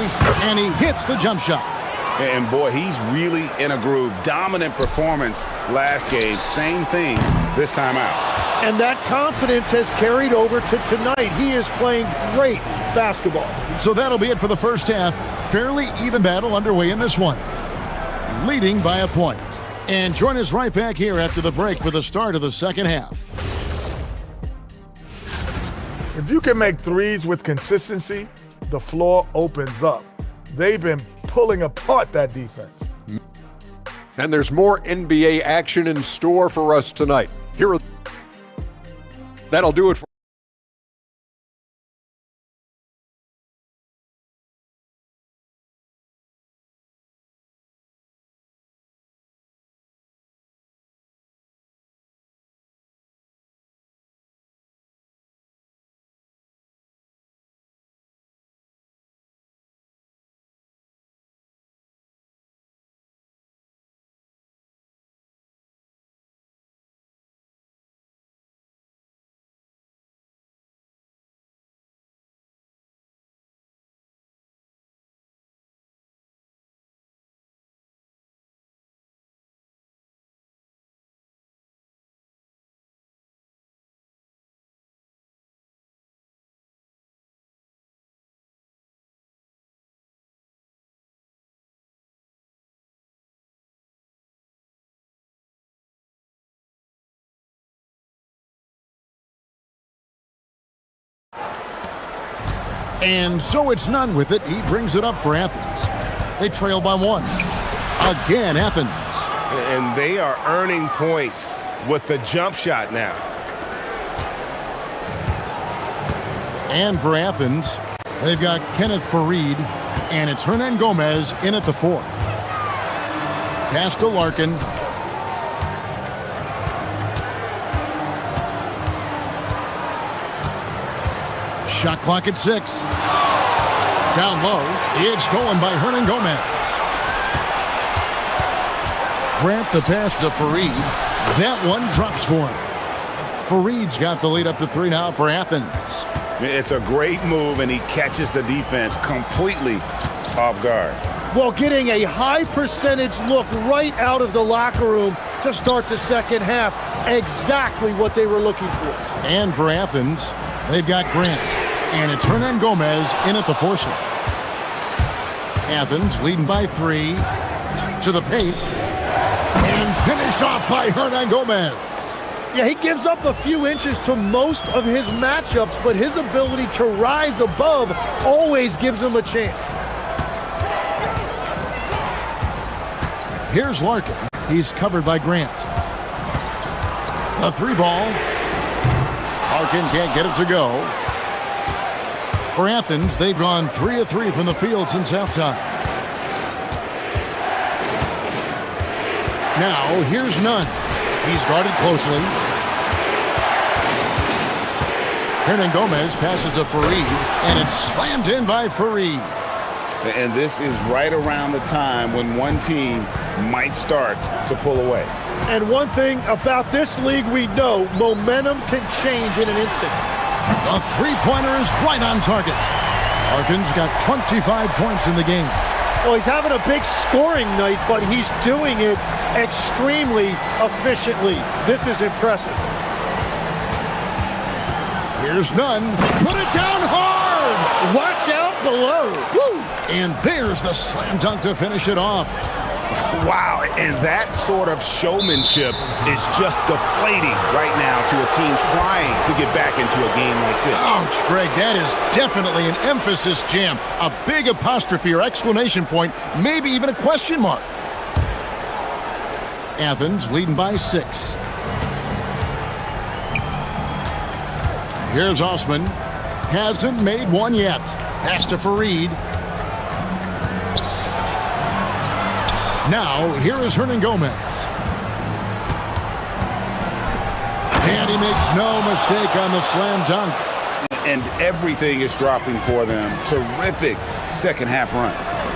and he hits the jump shot. And boy, he's really in a groove. Dominant performance last game. Same thing this time out. And that confidence has carried over to tonight. He is playing great basketball. So that'll be it for the first half. Fairly even battle underway in this one. Leading by a point. And join us right back here after the break for the start of the second half. If you can make threes with consistency, the floor opens up. They've been pulling apart that defense. And there's more NBA action in store for us tonight. That'll do it for And so it's Nunn with it. He brings it up for Athens. They trail by 1. Again, Athens. And they are earning points with the jump shot now. And for Athens, they've got Kenneth Fareed, and it's Hernan Gomez in at the 4. Pass to Larkin. Shot clock at 6. Down low. It's stolen by Hernan Gomez. Grant the pass to Fareed. That one drops for him. Fareed's got the lead up to 3 now for Athens. It's a great move, and he catches the defense completely off guard. Well, getting a high percentage look right out of the locker room to start the second half. Exactly what they were looking for. And for Athens, they've got Grant. And it's Hernan Gomez in at the 4 slot. Athens leading by 3 to the paint. And finished off by Hernan Gomez. Yeah, he gives up a few inches to most of his matchups, but his ability to rise above always gives him a chance. Here's Larkin. He's covered by Grant. The 3 ball. Larkin can't get it to go. For Athens, they've gone 3 of 3 from the field since halftime. Now, here's Nunn. He's guarded closely. Hernan Gomez passes to Fareed, and it's slammed in by Fareed. And this is right around the time when one team might start to pull away. And one thing about this league we know, momentum can change in an instant. The three-pointer is right on target. Larkin's got 25 points in the game. Well, he's having a big scoring night, but he's doing it extremely efficiently. This is impressive. Here's Nunn. Put it down hard! Watch out below. Woo! And there's the slam dunk to finish it off. Wow, and that sort of showmanship is just deflating right now to a team trying to get back into a game like this. Ouch, Greg, that is definitely an emphasis jam. A big apostrophe or exclamation point, maybe even a question mark. Athens leading by 6. Here's Osman. Hasn't made one yet. Pass to Fareed. Now, here is Hernan Gomez. And he makes no mistake on the slam dunk. And everything is dropping for them. Terrific second half run.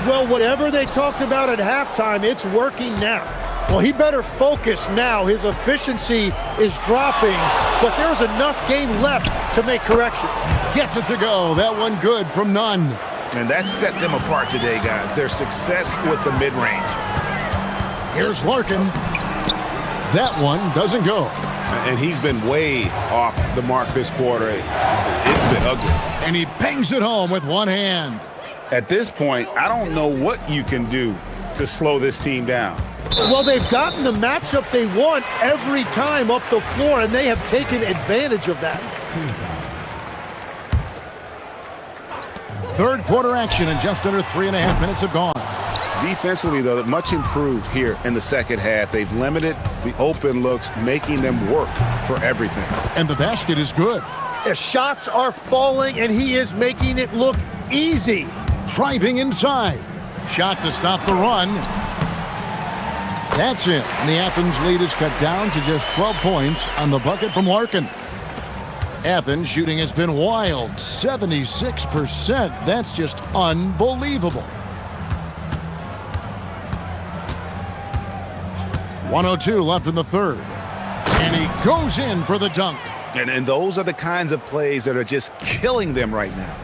Well, whatever they talked about at halftime, it's working now. Well, he better focus now. His efficiency is dropping, but there's enough game left to make corrections. Gets it to go. That one good from Nunn. And that set them apart today, guys. Their success with the mid-range. Here's Larkin. That one doesn't go. And he's been way off the mark this quarter. It's been ugly. And he bangs it home with one hand. At this point, I don't know what you can do to slow this team down. Well, they've gotten the matchup they want every time up the floor, and they have taken advantage of that. Third quarter action, and just under 3.5 minutes have gone. Defensively, though, much improved here in the second half. They've limited the open looks, making them work for everything. And the basket is good. The shots are falling, and he is making it look easy. Driving inside. Shot to stop the run. That's it. And the Athens lead is cut down to just 12 points on the bucket from Larkin. Athens shooting has been wild. 76%. That's just unbelievable. 1:02 left in the third. And he goes in for the dunk. And those are the kinds of plays that are just killing them right now.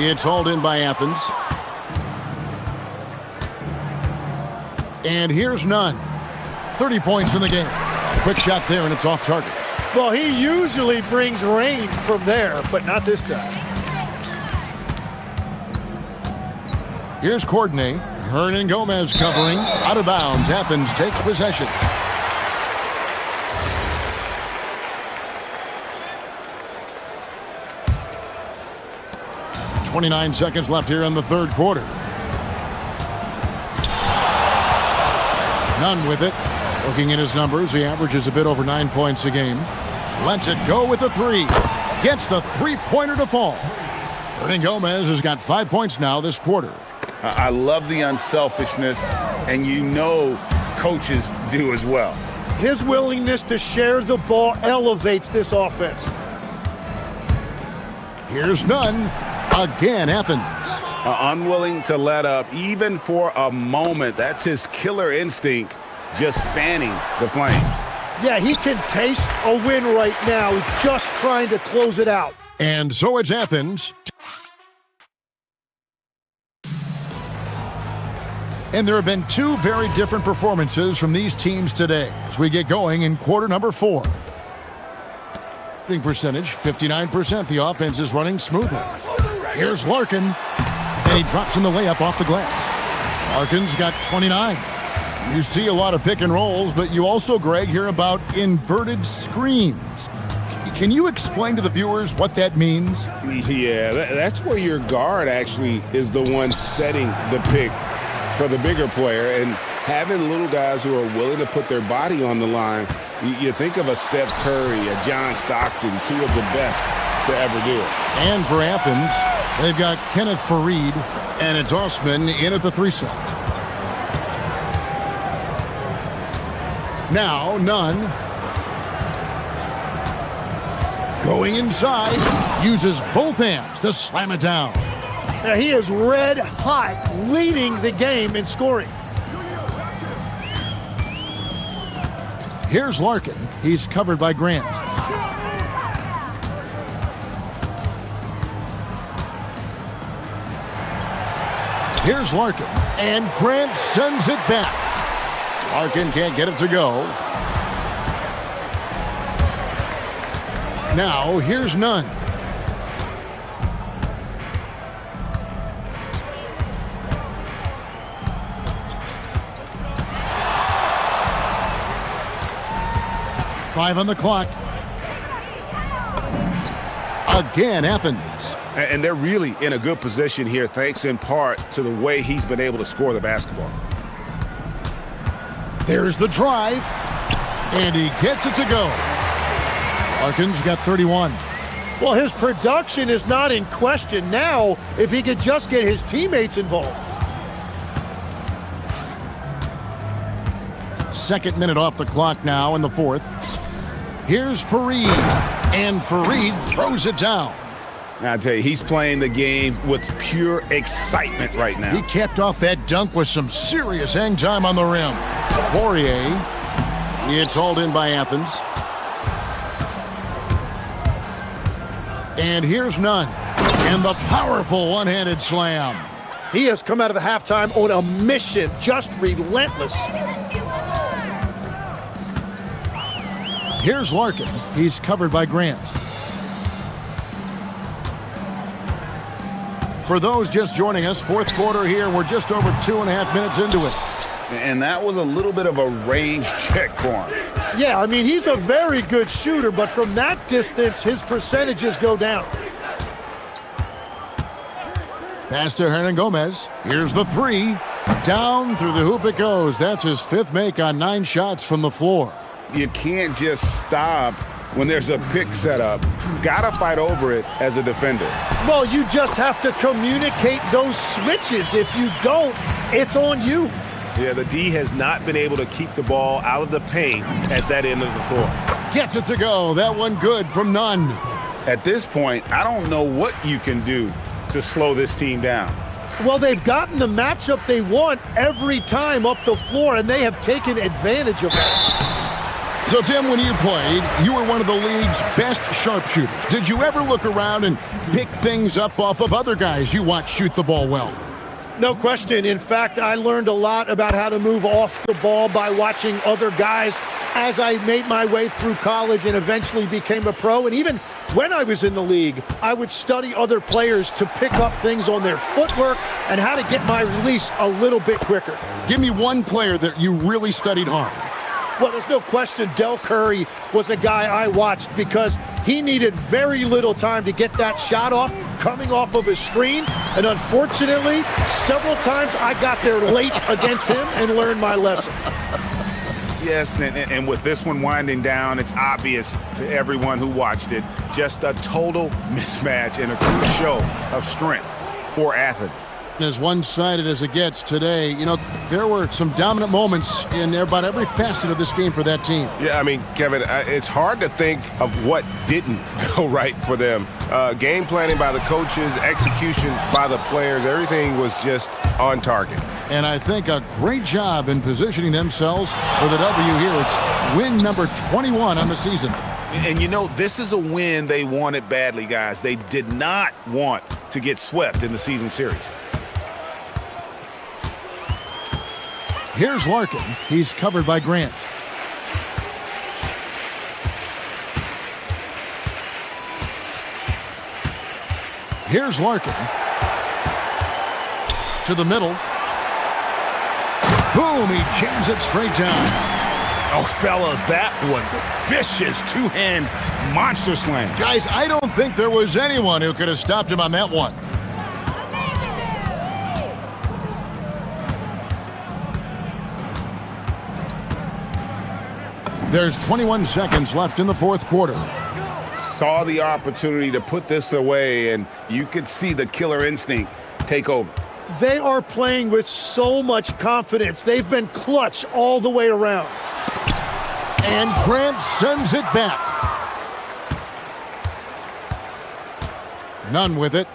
It's hauled in by Athens. And here's Nunn. 30 points in the game. Quick shot there, and it's off target. Well, he usually brings rain from there, but not this time. Here's Courtney. Hernan Gomez covering. Out of bounds. Athens takes possession. .29 seconds left here in the third quarter. Nunn with it. Looking at his numbers, he averages a bit over 9 points a game. Lets it go with the three. Gets the three-pointer to fall. Hernan Gomez has got 5 points now this quarter. I love the unselfishness, and you know coaches do as well. His willingness to share the ball elevates this offense. Here's Nunn. Again, Athens. Unwilling to let up, even for a moment. That's his killer instinct, just fanning the flames. Yeah, he can taste a win right now. He's just trying to close it out. And so it's Athens. And there have been two very different performances from these teams today as we get going in quarter number 4. Shooting percentage, 59%. The offense is running smoothly. Here's Larkin, and he drops in the layup off the glass. Larkin's got 29. You see a lot of pick and rolls, but you also, Greg, hear about inverted screens. Can you explain to the viewers what that means? Yeah, that's where your guard actually is the one setting the pick for the bigger player, and having little guys who are willing to put their body on the line. You think of a Steph Curry, a John Stockton, two of the best to ever do it. And for Athens, they've got Kenneth Farid and it's Osman in at the 3-set. Now, Nunn. Going inside, uses both hands to slam it down. Now he is red hot, leading the game in scoring. Here's Larkin. He's covered by Grant. Here's Larkin, and Grant sends it back. Larkin can't get it to go. Now, here's Nunn. Five on the clock. Again, Athens. And they're really in a good position here, thanks in part to the way he's been able to score the basketball. There's the drive, and he gets it to go. Larkin's got 31. Well, his production is not in question now if he could just get his teammates involved. Second minute off the clock now in the fourth. Here's Farid, and Farid throws it down. I tell you, he's playing the game with pure excitement right now. He capped off that dunk with some serious hang time on the rim. Poirier, it's hauled in by Athens. And here's Nunn, and the powerful one-handed slam. He has come out of the halftime on a mission, just relentless. Here's Larkin. He's covered by Grant. For those just joining us, fourth quarter here. We're just over 2.5 minutes into it. And that was a little bit of a range check for him. Yeah, I mean, he's a very good shooter, but from that distance, his percentages go down. Pass to Hernan Gomez. Here's the three. Down through the hoop it goes. That's his fifth make on 9 shots from the floor. You can't just stop when there's a pick set up. Gotta fight over it as a defender. Well, you just have to communicate those switches. If you don't, it's on you. Yeah, the D has not been able to keep the ball out of the paint at that end of the floor. Gets it to go. That one good from Nunn. At this point, I don't know what you can do to slow this team down. Well, they've gotten the matchup they want every time up the floor, and they have taken advantage of that. So, Tim, when you played, you were one of the league's best sharpshooters. Did you ever look around and pick things up off of other guys you watch shoot the ball well? No question. In fact, I learned a lot about how to move off the ball by watching other guys as I made my way through college and eventually became a pro. And even when I was in the league, I would study other players to pick up things on their footwork and how to get my release a little bit quicker. Give me one player that you really studied hard. Well, there's no question Del Curry was a guy I watched because he needed very little time to get that shot off coming off of his screen. And unfortunately, several times I got there late against him and learned my lesson. Yes, and with this one winding down, it's obvious to everyone who watched it, just a total mismatch and a true show of strength for Athens. As one-sided as it gets today, you know, there were some dominant moments in about every facet of this game for that team. Yeah, I mean, Kevin, it's hard to think of what didn't go right for them. Game planning by the coaches, execution by the players, everything was just on target. And I think a great job in positioning themselves for the W here. It's win number 21 on the season. And you know, this is a win they wanted badly, guys. They did not want to get swept in the season series. Here's Larkin. He's covered by Grant. Here's Larkin. To the middle. Boom, he jams it straight down. Oh, fellas, that was a vicious two-hand monster slam. Guys, I don't think there was anyone who could have stopped him on that one. There's 21 seconds left in the fourth quarter. Saw the opportunity to put this away, and you could see the killer instinct take over. They are playing with so much confidence. They've been clutch all the way around. And Grant sends it back. None with it.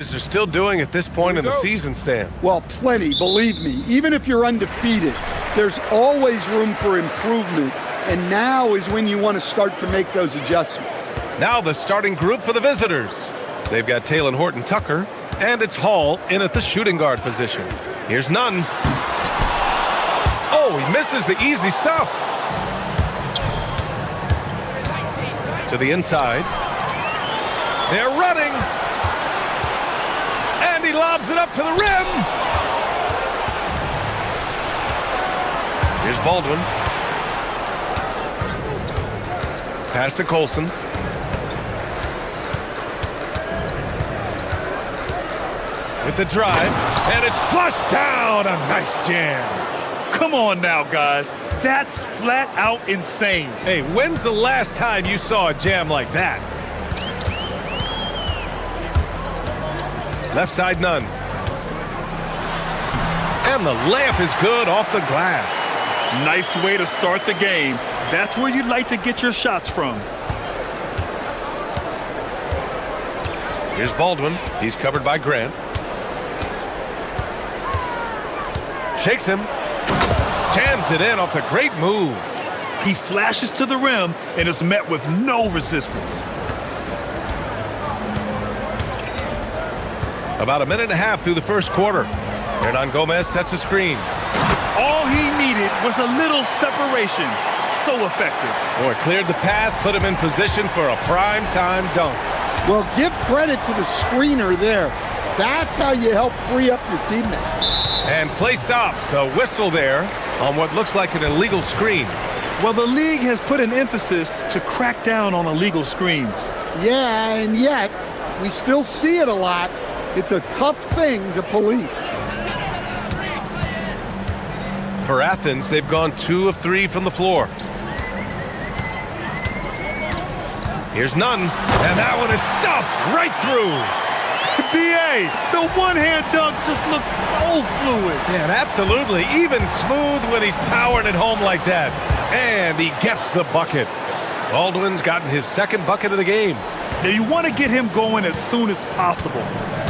They're still doing at this point in the season, Stan. Well, plenty, believe me. Even if you're undefeated, there's always room for improvement, and now is when you want to start to make those adjustments. Now the starting group for the visitors. They've got Taylor Horton-Tucker, and it's Hall in at the shooting guard position. Here's Nunn. Oh, he misses the easy stuff. To the inside. They're running. And he lobs it up to the rim. Here's Baldwin. Pass to Colson. With the drive, and it's flushed down. A nice jam. Come on now, guys. That's flat out insane. Hey, when's the last time you saw a jam like that? Left side, Nunn. And the layup is good off the glass. Nice way to start the game. That's where you'd like to get your shots from. Here's Baldwin. He's covered by Grant. Shakes him. Jams it in off the great move. He flashes to the rim and is met with no resistance. About a minute and a half through the first quarter. Hernan Gomez sets a screen. All he needed was a little separation. So effective. Boy, cleared the path, put him in position for a prime-time dunk. Well, give credit to the screener there. That's how you help free up your teammates. And play stops. A whistle there on what looks like an illegal screen. Well, the league has put an emphasis to crack down on illegal screens. Yeah, and yet we still see it a lot. It's a tough thing to police. For Athens, they've gone 2 of 3 from the floor. Here's Nunn, and that one is stuffed right through. B.A., the one-hand dunk just looks so fluid. Yeah, and absolutely. Even smooth when he's powering it home like that. And he gets the bucket. Baldwin's gotten his second bucket of the game. Now, you want to get him going as soon as possible.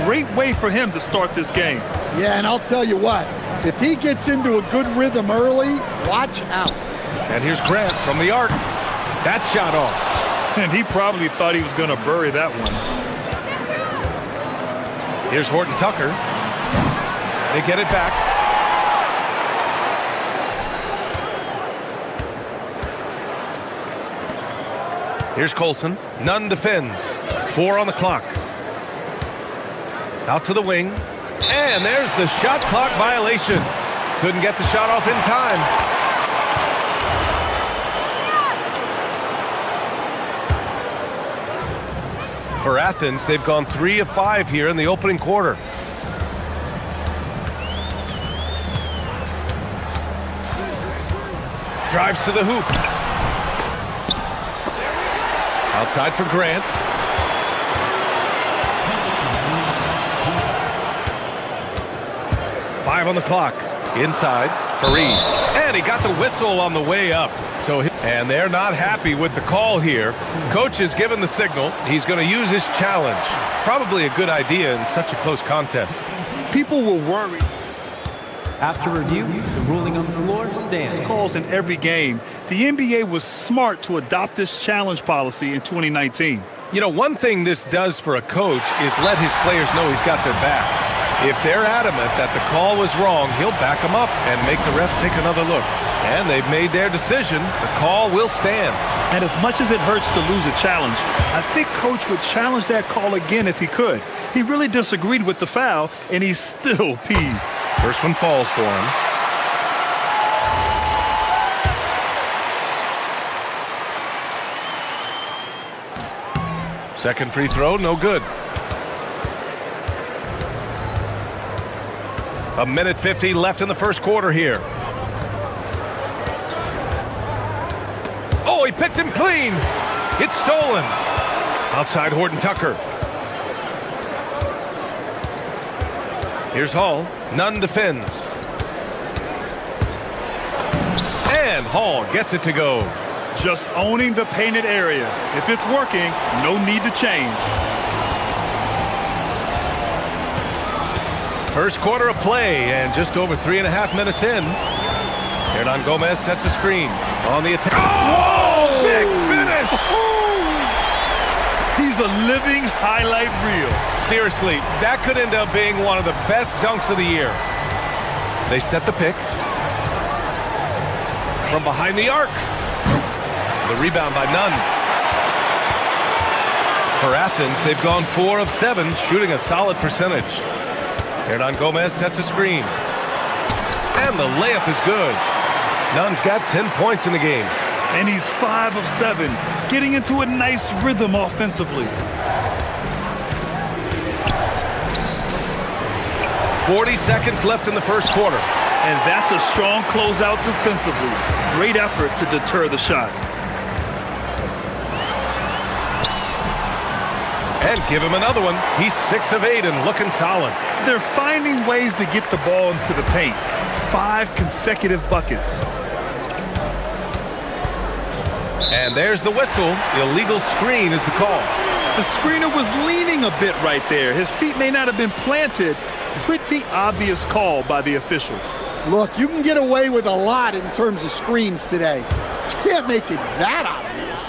Great way for him to start this game. Yeah, and I'll tell you what. If he gets into a good rhythm early, watch out. And here's Grant from the arc. That shot off. And he probably thought he was going to bury that one. Here's Horton-Tucker. They get it back. Here's Colson. Nunn defends. 4 on the clock. Out to the wing. And there's the shot clock violation. Couldn't get the shot off in time. For Athens, they've gone 3 of 5 here in the opening quarter. Drives to the hoop. Outside for Grant. Five on the clock. Inside, Fareed. And he got the whistle on the way up. And they're not happy with the call here. Coach has given the signal. He's going to use his challenge. Probably a good idea in such a close contest. People were worried. After review, the ruling on the floor stands. Calls in every game. The NBA was smart to adopt this challenge policy in 2019. You know, one thing this does for a coach is let his players know he's got their back. If they're adamant that the call was wrong, he'll back them up and make the refs take another look. And they've made their decision. The call will stand. And as much as it hurts to lose a challenge, I think Coach would challenge that call again if he could. He really disagreed with the foul, and he's still peeved. First one falls for him. Second free throw, no good. A minute 50 left in the first quarter here. Oh, he picked him clean. It's stolen. Outside Horton-Tucker. Here's Hall. Nunn defends. And Hall gets it to go. Just owning the painted area. If it's working, no need to change. First quarter of play and just over 3.5 minutes in. Hernan Gomez sets a screen on the attack. Oh, big finish! He's a living highlight reel. Seriously, that could end up being one of the best dunks of the year. They set the pick. From behind the arc. The rebound by Nunn. For Athens, they've gone 4 of 7, shooting a solid percentage. Hernan Gomez sets a screen. And the layup is good. Nunn's got 10 points in the game. And he's 5 of 7, getting into a nice rhythm offensively. 40 seconds left in the first quarter. And that's a strong closeout defensively. Great effort to deter the shot. And give him another one. He's 6 of 8 and looking solid. They're finding ways to get the ball into the paint. 5 consecutive buckets. And there's the whistle. Illegal screen is the call. The screener was leaning a bit right there. His feet may not have been planted. Pretty obvious call by the officials. Look, you can get away with a lot in terms of screens today. You can't make it that obvious.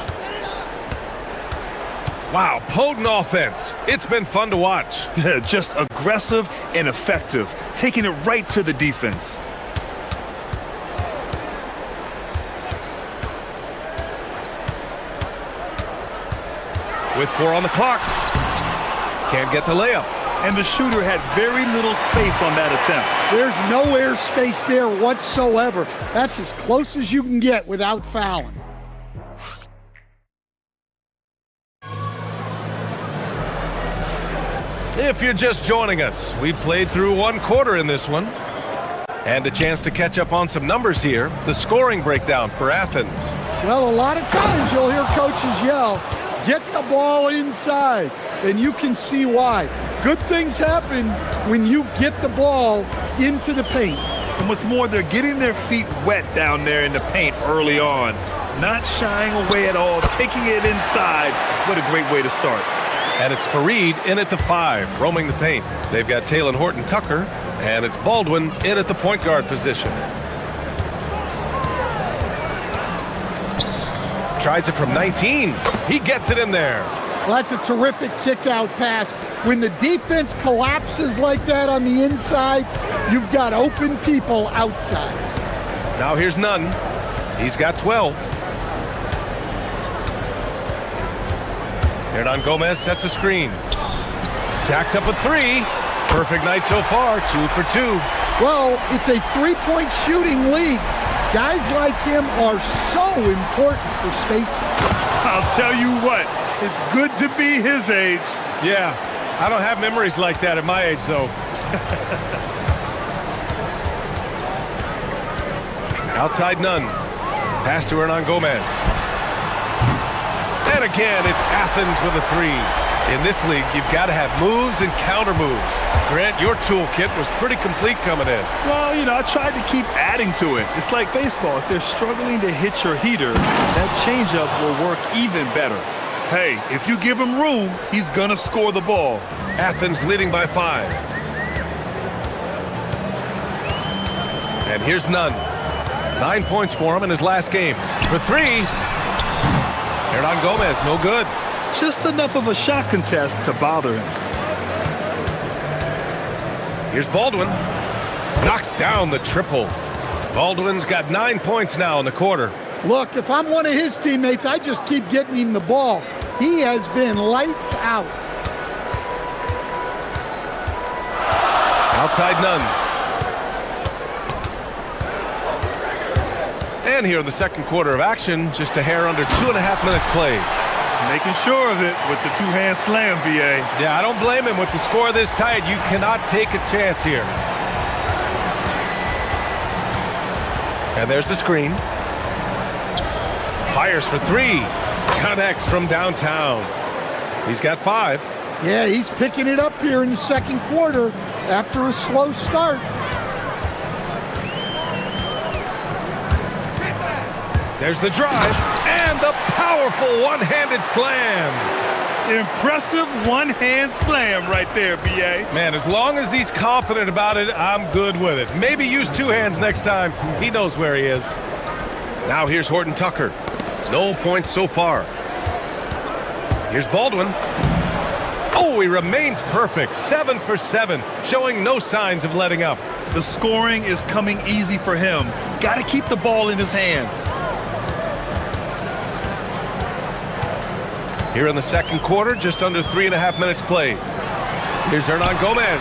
Wow, potent offense. It's been fun to watch. Just aggressive and effective, taking it right to the defense. With 4 on the clock. Can't get the layup. And the shooter had very little space on that attempt. There's no air space there whatsoever. That's as close as you can get without fouling. If you're just joining us, we played through 1 quarter in this one. And a chance to catch up on some numbers here. The scoring breakdown for Athens. Well, a lot of times you'll hear coaches yell, "Get the ball inside," and you can see why. Good things happen when you get the ball into the paint. And what's more, they're getting their feet wet down there in the paint early on. Not shying away at all, taking it inside. What a great way to start. And it's Fareed in at the 5, roaming the paint. They've got Taylor Horton-Tucker, and it's Baldwin in at the point guard position. Tries it from 19. He gets it in there. Well, that's a terrific kick-out pass. When the defense collapses like that on the inside, you've got open people outside. Now here's Nunn. He's got 12. Hernan Gomez sets a screen. Jacks up a 3. Perfect night so far, 2 for 2. Well, it's a three-point shooting league. Guys like him are so important for spacing. I'll tell you what, it's good to be his age. Yeah, I don't have memories like that at my age, though. Outside Nunn. Pass to Hernan Gomez. And again, it's Athens with a 3. In this league, you've got to have moves and counter moves. Grant, your toolkit was pretty complete coming in. Well, you know, I tried to keep adding to it. It's like baseball. If they're struggling to hit your heater, that changeup will work even better. Hey, if you give him room, he's going to score the ball. Athens leading by 5. And here's Nunn. 9 points for him in his last game. For 3. Hernan Gomez, no good. Just enough of a shot contest to bother him. Here's Baldwin. Knocks down the triple. Baldwin's got 9 points now in the quarter. Look, if I'm one of his teammates, I just keep getting him the ball. He has been lights out. Outside Nunn. And here in the second quarter of action, just a hair under 2.5 minutes played. Making sure of it with the two-hand slam, B.A. Yeah, I don't blame him. With the score this tight, you cannot take a chance here. And there's the screen. Fires for 3. Connects from downtown. He's got 5. Yeah, he's picking it up here in the second quarter after a slow start. There's the drive and the powerful one-handed slam. Impressive one-hand slam right there, B.A. Man, as long as he's confident about it, I'm good with it. Maybe use two hands next time. He knows where he is. Now here's Horton Tucker. No points so far. Here's Baldwin. Oh, he remains perfect. 7 for 7, showing no signs of letting up. The scoring is coming easy for him. Got to keep the ball in his hands. Here in the second quarter, just under 3.5 minutes played. Here's Hernan Gomez.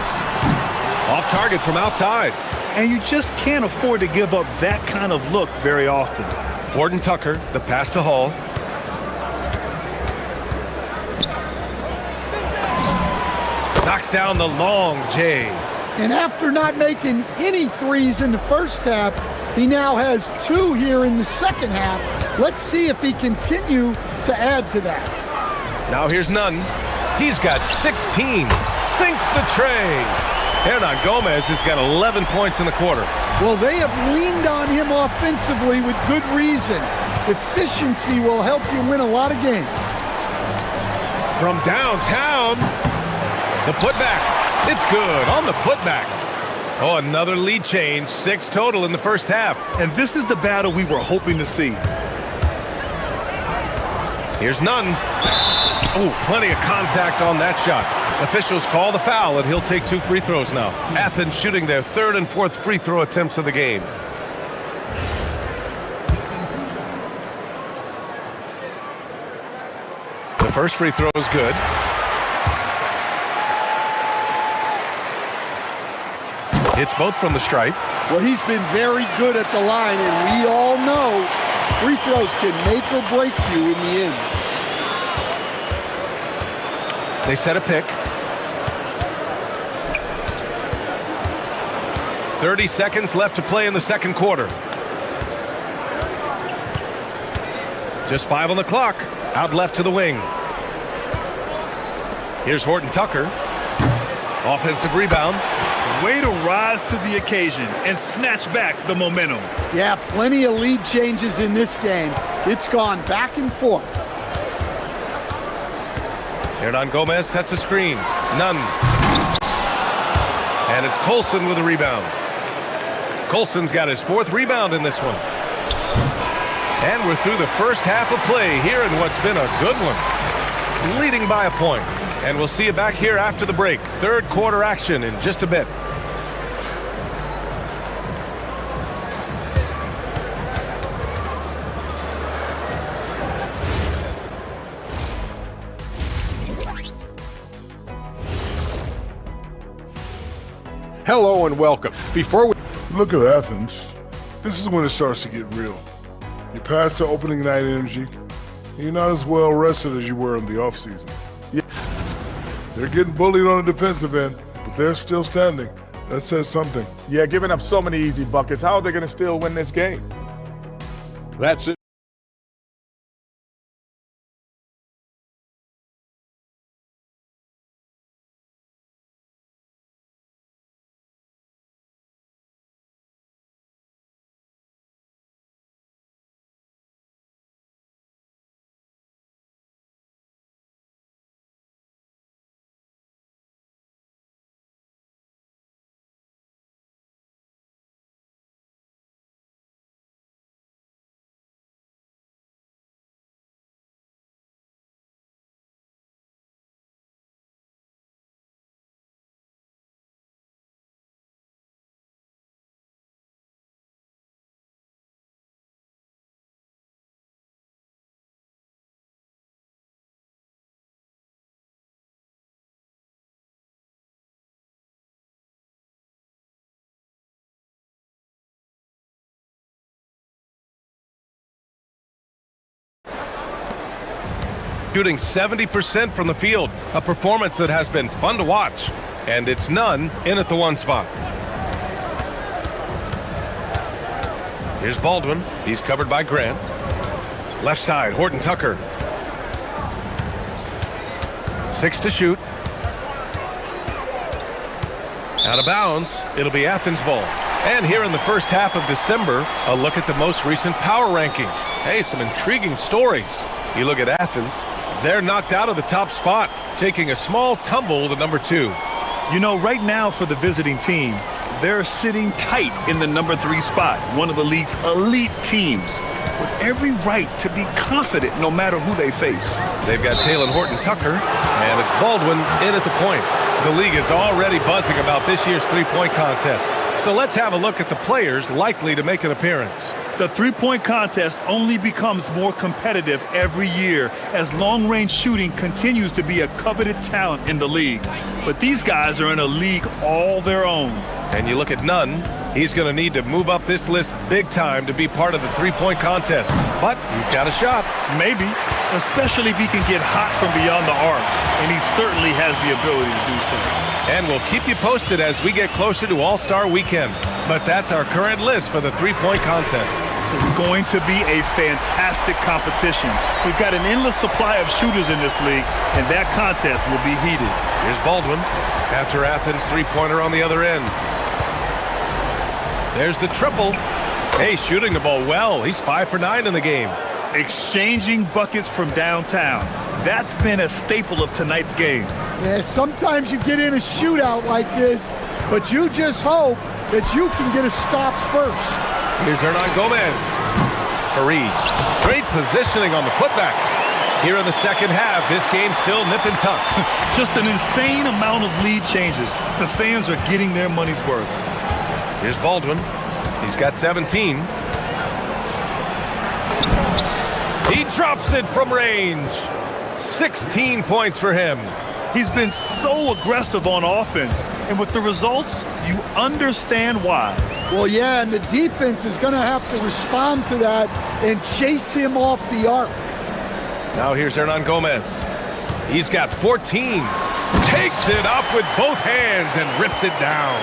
Off target from outside. And you just can't afford to give up that kind of look very often. Horton Tucker, the pass to Hall. Knocks down the long J. And after not making any threes in the first half, he now has 2 here in the second half. Let's see if he continue to add to that. Now here's Nunn. He's got 16. Sinks the tray. Hernan Gomez has got 11 points in the quarter. Well, they have leaned on him offensively with good reason. Efficiency will help you win a lot of games. From downtown, the putback. It's good on the putback. Oh, another lead change. 6 total in the first half. And this is the battle we were hoping to see. Here's Nunn. Oh, plenty of contact on that shot. Officials call the foul, and he'll take 2 free throws now. Athens shooting their 3rd and 4th free throw attempts of the game. The first free throw is good. Hits both from the stripe. Well, he's been very good at the line, and we all know free throws can make or break you in the end. They set a pick. 30 seconds left to play in the second quarter. Just 5 on the clock. Out left to the wing. Here's Horton Tucker. Offensive rebound. Way to rise to the occasion and snatch back the momentum. Yeah, plenty of lead changes in this game. It's gone back and forth. Hernan Gomez sets a screen. Nunn. And it's Colson with a rebound. Colson's got his 4th rebound in this one. And we're through the first half of play here in what's been a good one. Leading by a point. And we'll see you back here after the break. Third quarter action in just a bit. Hello and welcome. Before we look at Athens, this is when it starts to get real. You're past the opening night energy, and you're not as well rested as you were in the offseason. Yeah, they're getting bullied on the defensive end, but they're still standing. That says something. Yeah, giving up so many easy buckets. How are they going to still win this game? That's it. Shooting 70% from the field, a performance that has been fun to watch. And it's Nunn in at the 1 spot. Here's Baldwin. He's covered by Grant. Left side, Horton Tucker. 6 to shoot. Out of bounds, it'll be Athens ball. And here in the first half of December, a look at the most recent power rankings. Hey, some intriguing stories. You look at Athens, They're knocked out of the top spot, taking a small tumble to number 2. You know, right now for the visiting team, they're sitting tight in the number 3 spot, one of the league's elite teams, with every right to be confident no matter who they face. They've got Taylor Horton-Tucker, and it's Baldwin in at the point. The league is already buzzing about this year's three-point contest. So let's have a look at the players likely to make an appearance. The three-point contest only becomes more competitive every year as long-range shooting continues to be a coveted talent in the league. But these guys are in a league all their own. And you look at Nunn, he's going to need to move up this list big time to be part of the three-point contest. But he's got a shot. Maybe, especially if he can get hot from beyond the arc. And he certainly has the ability to do so. And we'll keep you posted as we get closer to All-Star Weekend. But that's our current list for the three-point contest. It's going to be a fantastic competition. We've got an endless supply of shooters in this league, and that contest will be heated. Here's Baldwin after Athens' three-pointer on the other end. There's the triple. Hey, shooting the ball well. He's 5 for 9 in the game. Exchanging buckets from downtown. That's been a staple of tonight's game. Yeah, sometimes you get in a shootout like this, but you just hope that you can get a stop first. Here's Hernan Gomez. Fareed. Great positioning on the putback. Here in the second half, this game's still nip and tuck. Just an insane amount of lead changes. The fans are getting their money's worth. Here's Baldwin. He's got 17. He drops it from range. 16 points for him. He's been so aggressive on offense, and with the results, you understand why. Well, yeah, and the defense is going to have to respond to that and chase him off the arc. Now here's Hernan Gomez. He's got 14. Takes it up with both hands and rips it down.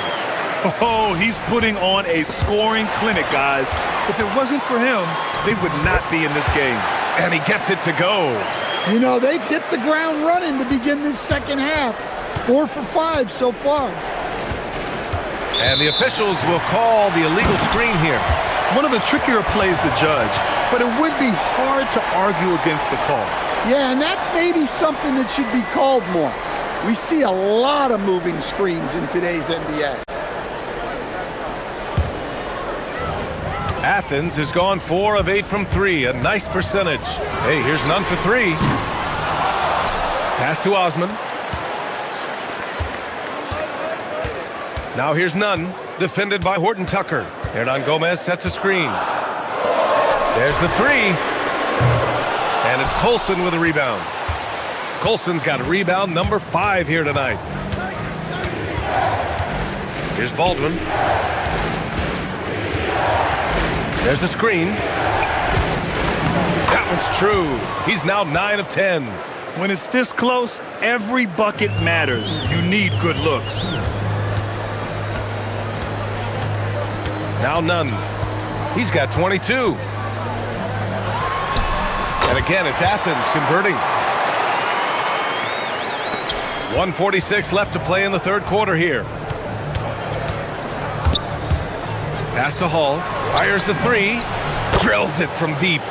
Oh, he's putting on a scoring clinic, guys. If it wasn't for him, they would not be in this game. And he gets it to go. You know, they've hit the ground running to begin this second half. 4 for 5 so far. And the officials will call the illegal screen here. One of the trickier plays to judge, but it would be hard to argue against the call. Yeah, and that's maybe something that should be called more. We see a lot of moving screens in today's NBA. Athens has gone 4 of 8 from 3, a nice percentage. Hey, here's Nunn for 3. Pass to Osman. Now here's Nunn, defended by Horton-Tucker. Hernan Gomez sets a screen. There's the 3. And it's Colson with a rebound. Colson's got rebound number 5 here tonight. Here's Baldwin. There's a screen. That one's true. He's now 9 of 10. When it's this close, every bucket matters. You need good looks. Now Nunn. He's got 22. And again, it's Athens converting. 1:46 left to play in the third quarter here. Pass to Hall. Fires the 3. Drills it from deep.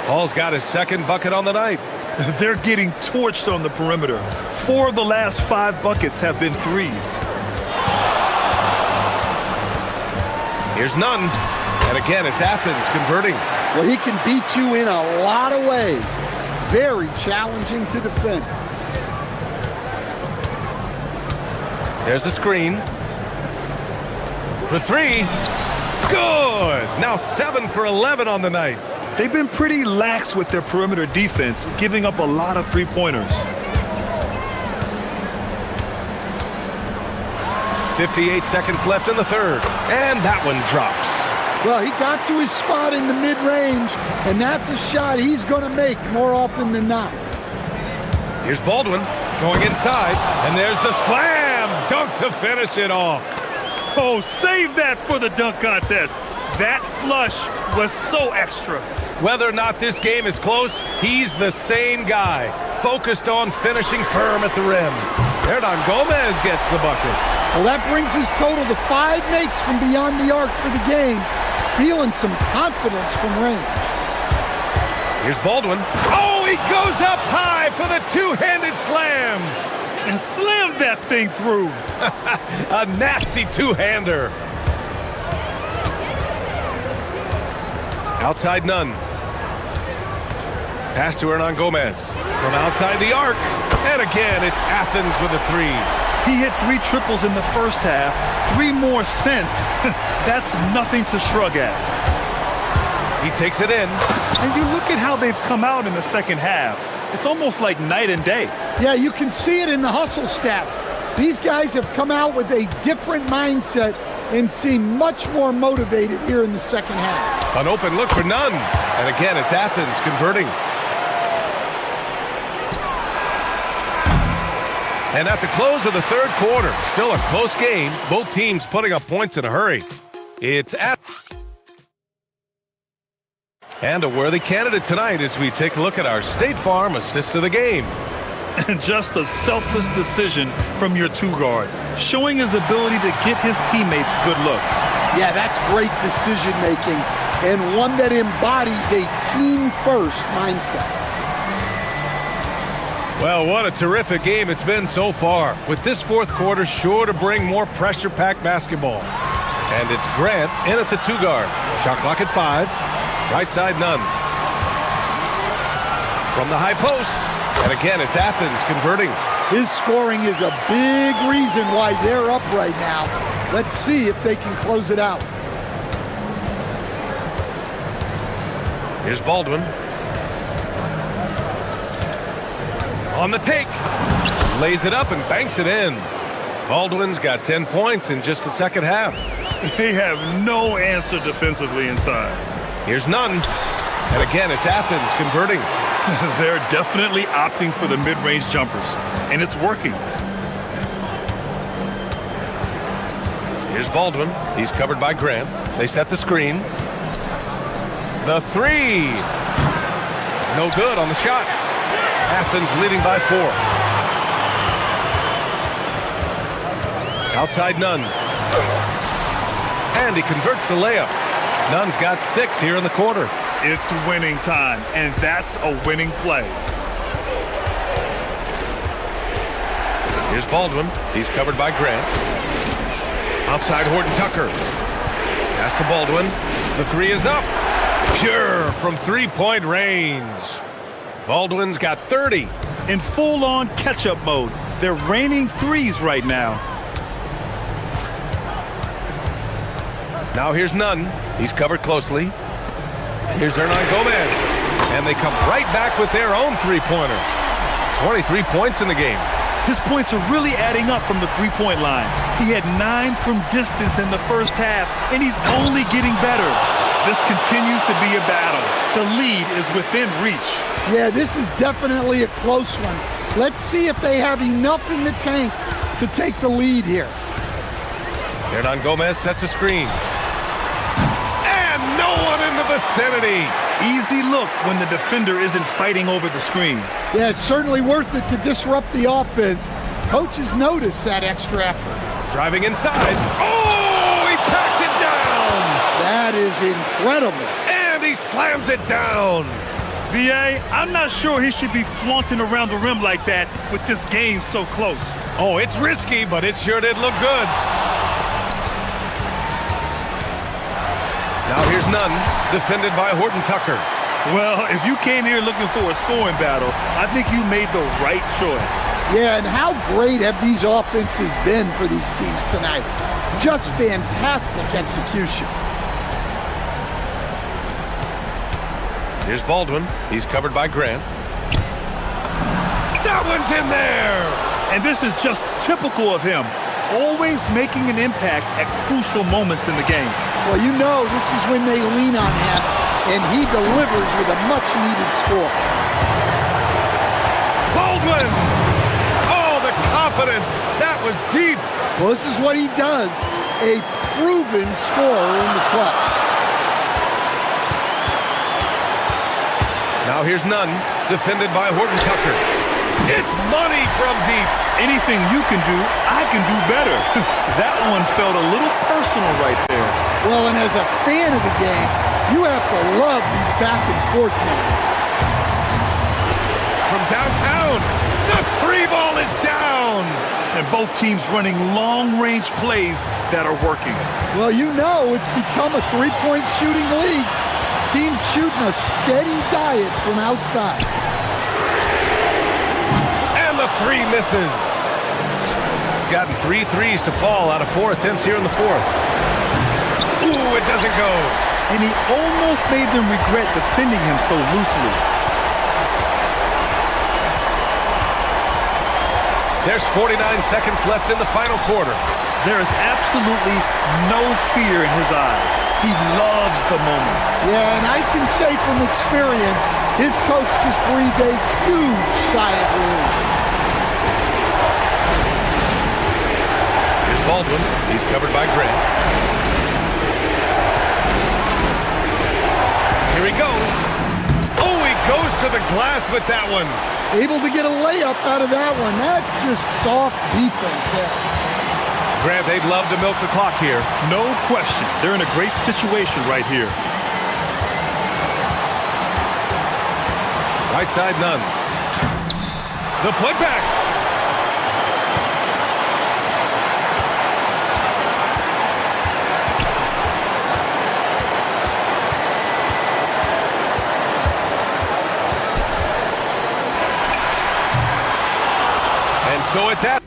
Hall's got his second bucket on the night. They're getting torched on the perimeter. 4 of the last 5 buckets have been threes. Here's Nunn. And again, it's Athens converting. Well, he can beat you in a lot of ways. Very challenging to defend. There's a screen. For 3. Good! Now 7 for 11 on the night. They've been pretty lax with their perimeter defense, giving up a lot of three-pointers. 58 seconds left in the third. And that one drops. Well, he got to his spot in the mid-range, and that's a shot he's going to make more often than not. Here's Baldwin going inside, and there's the slam dunk to finish it off. Oh, save that for the dunk contest. That flush was so extra. Whether or not this game is close, he's the same guy, focused on finishing firm at the rim. Hernan Gomez gets the bucket. Well, that brings his total to 5 makes from beyond the arc for the game, feeling some confidence from range. Here's Baldwin. Oh, he goes up high for the Two-handed slam. And slammed that thing through. A nasty two-hander. Outside none. Pass to Hernan Gomez. From outside the arc. And again, it's Athens with a three. He hit 3 triples in the first half. 3 more since. That's nothing to shrug at. He takes it in. And you look at how they've come out in the second half. It's almost like night and day. Yeah, you can see it in the hustle stats. These guys have come out with a different mindset and seem much more motivated here in the second half. An open look for none. And again, it's Athens converting. And at the close of the third quarter, still a close game, both teams putting up points in a hurry. It's and a worthy candidate tonight as we take a look at our State Farm assists of the game. And just a selfless decision from your two-guard, showing his ability to get his teammates good looks. Yeah, that's great decision-making and one that embodies a team-first mindset. Well, what a terrific game it's been so far, with this fourth quarter sure to bring more pressure-packed basketball. And it's Grant in at the two-guard. Shot clock at 5. Right side, none. From the high post. And again, it's Athens converting. His scoring is a big reason why they're up right now. Let's see if they can close it out. Here's Baldwin. On the take. Lays it up and banks it in. Baldwin's got 10 points in just the second half. They have no answer defensively inside. Here's none. And again, it's Athens converting. They're definitely opting for the mid-range jumpers, and it's working. Here's Baldwin. He's covered by Grant. They set the screen. The three. No good on the shot. Athens leading by 4. Outside none. And he converts the layup. Nunn's got 6 here in the quarter. It's winning time, and that's a winning play. Here's Baldwin. He's covered by Grant. Outside Horton Tucker. Pass to Baldwin. The three is up. Pure from three-point range. Baldwin's got 30. In full-on catch-up mode. They're raining threes right now. Now here's Nunn. He's covered closely. Here's Hernan Gomez. And they come right back with their own three-pointer. 23 points in the game. His points are really adding up from the three-point line. He had 9 from distance in the first half, and he's only getting better. This continues to be a battle. The lead is within reach. Yeah, this is definitely a close one. Let's see if they have enough in the tank to take the lead here. Hernan Gomez sets a screen. And no one in the vicinity. Easy look when the defender isn't fighting over the screen. Yeah, it's certainly worth it to disrupt the offense. Coaches notice that extra effort. Driving inside. Oh, he packs it down. That is incredible. And he slams it down. VA, I'm not sure he should be flaunting around the rim like that with this game so close. Oh, it's risky, but it sure did look good. Now here's Nunn, defended by Horton Tucker. Well, if you came here looking for a scoring battle, I think you made the right choice. Yeah, and how great have these offenses been for these teams tonight? Just fantastic execution. Here's Baldwin. He's covered by Grant. That one's in there! And this is just typical of him. Always making an impact at crucial moments in the game. Well, you know this is when they lean on him, and he delivers with a much-needed score. Baldwin! Oh, the confidence! That was deep! Well, this is what he does, a proven scorer in the clutch. Now here's Nunn, defended by Horton Tucker. It's money from deep. Anything you can do, I can do better. That one felt a little personal right there. Well, and as a fan of the game, you have to love these back and forth moments. From downtown, three ball is down. And both teams running long-range plays that are working. Well, you know it's become a three-point shooting league. Teams shooting a steady diet from outside. And the three misses. Gotten 3 threes to fall out of 4 attempts here in the fourth. Ooh, it doesn't go. And he almost made them regret defending him so loosely. There's 49 seconds left in the final quarter. There is absolutely no fear in his eyes. He loves the moment. Yeah, and I can say from experience, his coach just breathed a huge sigh of relief. Here's Baldwin. He's covered by Grant. Here he goes. Oh, he goes to the glass with that one. Able to get a layup out of that one. That's just soft defense there. Grant, they'd love to milk the clock here. No question. They're in a great situation right here. Right side, none. The putback. And so it's at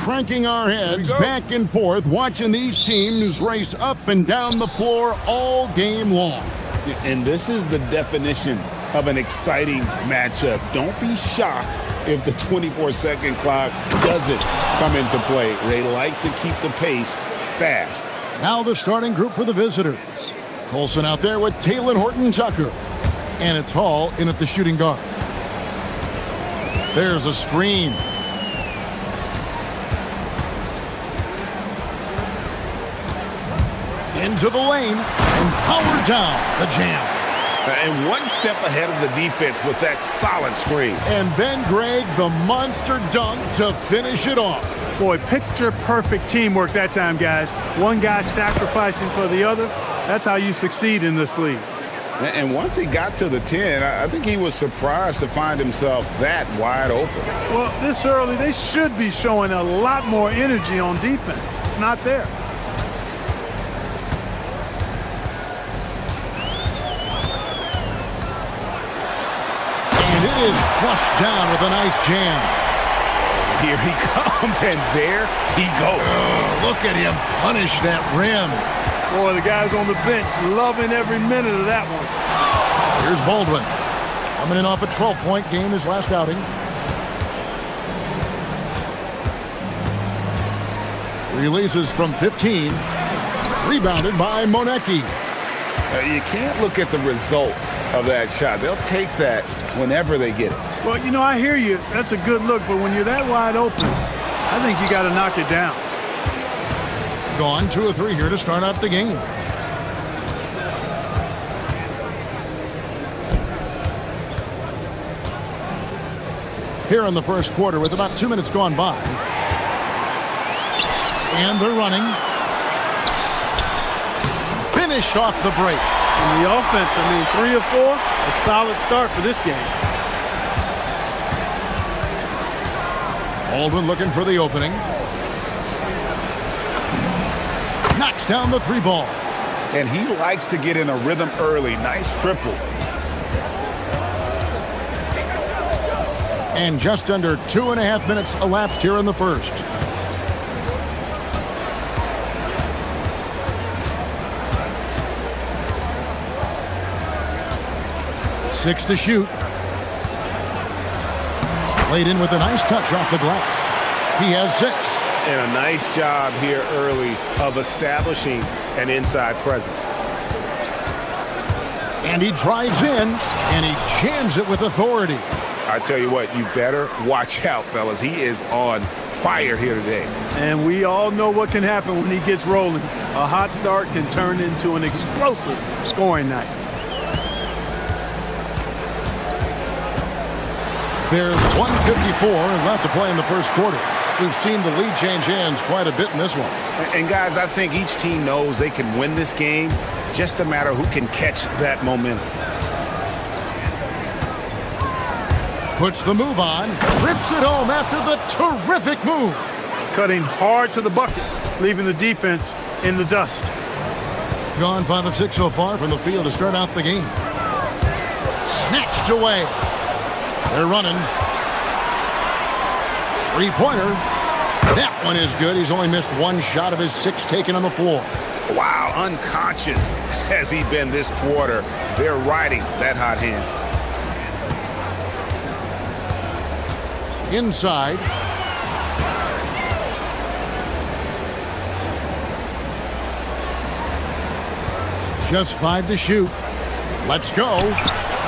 cranking our heads back and forth, watching these teams race up and down the floor all game long. And this is the definition of an exciting matchup. Don't be shocked if the 24-second clock doesn't come into play. They like to keep the pace fast. Now the starting group for the visitors. Colson out there with Taylor Horton-Tucker. And it's Hall in at the shooting guard. There's a screen. Into the lane and powered down the jam. And one step ahead of the defense with that solid screen. And then, Greg, the monster dunk to finish it off. Boy, picture-perfect teamwork that time, guys. One guy sacrificing for the other. That's how you succeed in this league. And once he got to the 10, I think he was surprised to find himself that wide open. Well, this early, they should be showing a lot more energy on defense. It's not there. And it is flushed down with a nice jam. Here he comes, and there he goes. Oh, look at him punish that rim. Boy, the guys on the bench loving every minute of that one. Here's Baldwin. Coming in off a 12-point game his last outing. Releases from 15. Rebounded by Monecki. You can't look at the result of that shot. They'll take that whenever they get it. Well, you know, I hear you. That's a good look, but when you're that wide open, I think you got to knock it down. Gone 2 of 3 here to start out the game. Here in the first quarter with about 2 minutes gone by. And they're running. Finished off the break. And the offense, I mean, 3 of 4, a solid start for this game. Baldwin looking for the opening. Knocks down the 3 ball. And he likes to get in a rhythm early. Nice triple. And just under 2.5 minutes elapsed here in the first. Six to shoot. Played in with a nice touch off the glass. He has 6. And a nice job here early of establishing an inside presence. And he drives in, and he jams it with authority. I tell you what, you better watch out, fellas. He is on fire here today. And we all know what can happen when he gets rolling. A hot start can turn into an explosive scoring night. There's 1:54 left to play in the first quarter. We've seen the lead change hands quite a bit in this one. And guys, I think each team knows they can win this game. Just a matter who can catch that momentum. Puts the move on, rips it home after the terrific move. Cutting hard to the bucket, leaving the defense in the dust. Gone 5 of 6 so far from the field to start out the game. Snatched away. They're running. 3-pointer. That one is good. He's only missed 1 shot of his 6 taken on the floor. Wow, unconscious has he been this quarter. They're riding that hot hand. Inside. Just 5 to shoot. Let's go.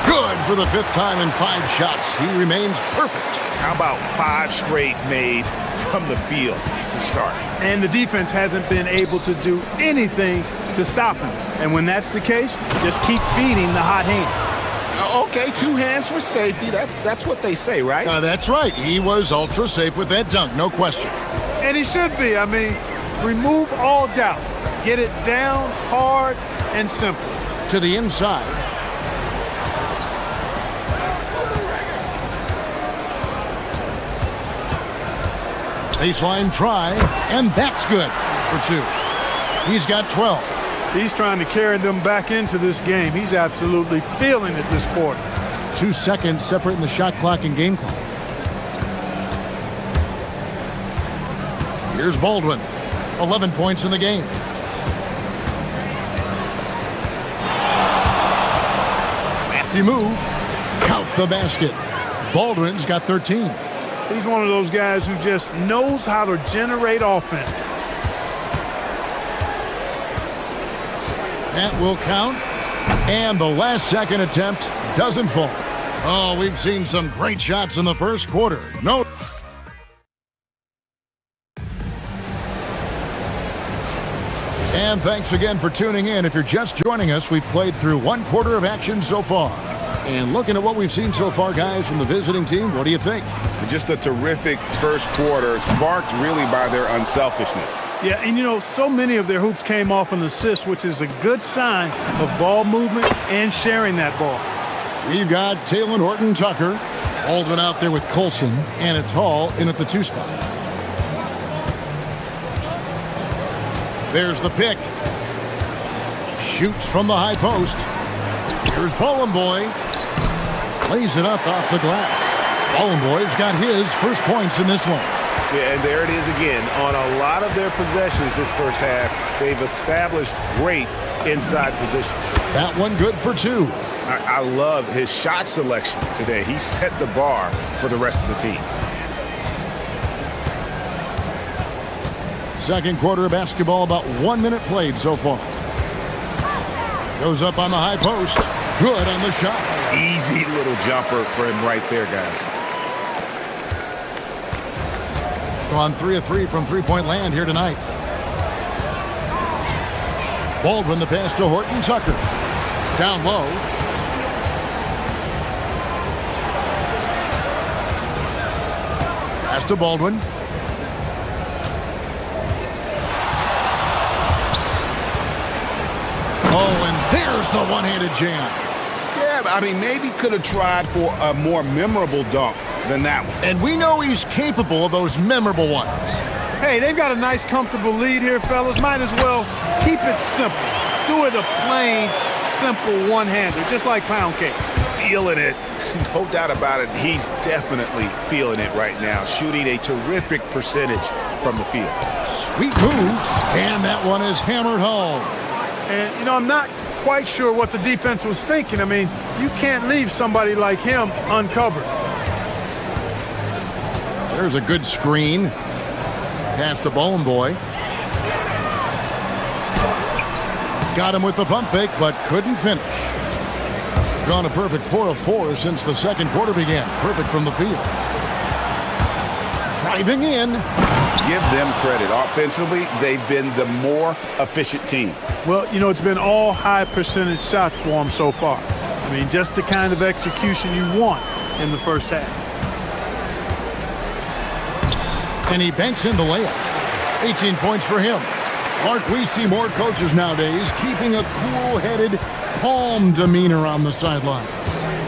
Good for the 5th time in 5 shots. He remains perfect. How about 5 straight made from the field to start? And the defense hasn't been able to do anything to stop him. And when that's the case, just keep feeding the hot hand. Okay, 2 hands for safety. That's what they say, right? That's right. He was ultra safe with that dunk, no question. And he should be. I mean, remove all doubt. Get it down hard and simple. To the inside. Baseline try, and that's good for 2. He's got 12. He's trying to carry them back into this game. He's absolutely feeling it this quarter. 2 seconds separating the shot clock and game clock. Here's Baldwin. 11 points in the game. Crafty move. Count the basket. Baldwin's got 13. He's one of those guys who just knows how to generate offense. That will count. And the last second attempt doesn't fall. Oh, we've seen some great shots in the first quarter. No. And thanks again for tuning in. If you're just joining us, we've played through one quarter of action so far. And looking at what we've seen so far, guys, from the visiting team, what do you think? Just a terrific first quarter, sparked really by their unselfishness. Yeah, and you know, so many of their hoops came off an assist, which is a good sign of ball movement and sharing that ball. We've got Taylor Horton-Tucker, Baldwin out there with Colson, and it's Hall in at the 2 spot. There's the pick. Shoots from the high post. Here's Boy. Lays it up off the glass. Boy's got his first points in this one. Yeah, and there it is again. On a lot of their possessions this first half, they've established great inside position. That one good for 2. I love his shot selection today. He set the bar for the rest of the team. Second quarter of basketball, about 1 minute played so far. Goes up on the high post. Good on the shot. Easy little jumper for him right there, guys. On 3 of 3 from three-point land here tonight. Baldwin the pass to Horton-Tucker. Down low. Pass to Baldwin. Oh, and there's the one-handed jam. Yeah, I mean, maybe could have tried for a more memorable dunk than that one. And we know he's capable of those memorable ones. Hey, they've got a nice, comfortable lead here, fellas. Might as well keep it simple. Do it a plain, simple one-hander, just like pound cake. Feeling it. No doubt about it. He's definitely feeling it right now. Shooting a terrific percentage from the field. Sweet move. And that one is hammered home. And, you know, I'm not quite sure what the defense was thinking. I mean, you can't leave somebody like him uncovered. There's a good screen. Pass to Boy. Got him with the pump fake, but couldn't finish. Gone a perfect 4 of 4 since the second quarter began. Perfect from the field. Driving in. Give them credit. Offensively, they've been the more efficient team. Well, you know, it's been all high percentage shots for them so far. I mean, just the kind of execution you want in the first half. And he banks in the layup. 18 points for him. Mark, we see more coaches nowadays keeping a cool-headed, calm demeanor on the sidelines.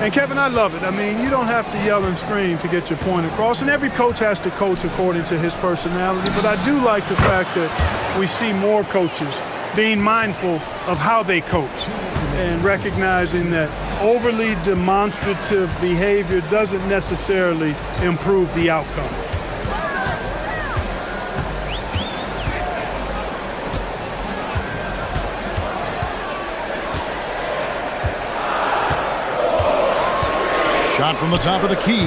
And, Kevin, I love it. I mean, you don't have to yell and scream to get your point across, and every coach has to coach according to his personality. But I do like the fact that we see more coaches being mindful of how they coach and recognizing that overly demonstrative behavior doesn't necessarily improve the outcome. Shot from the top of the key.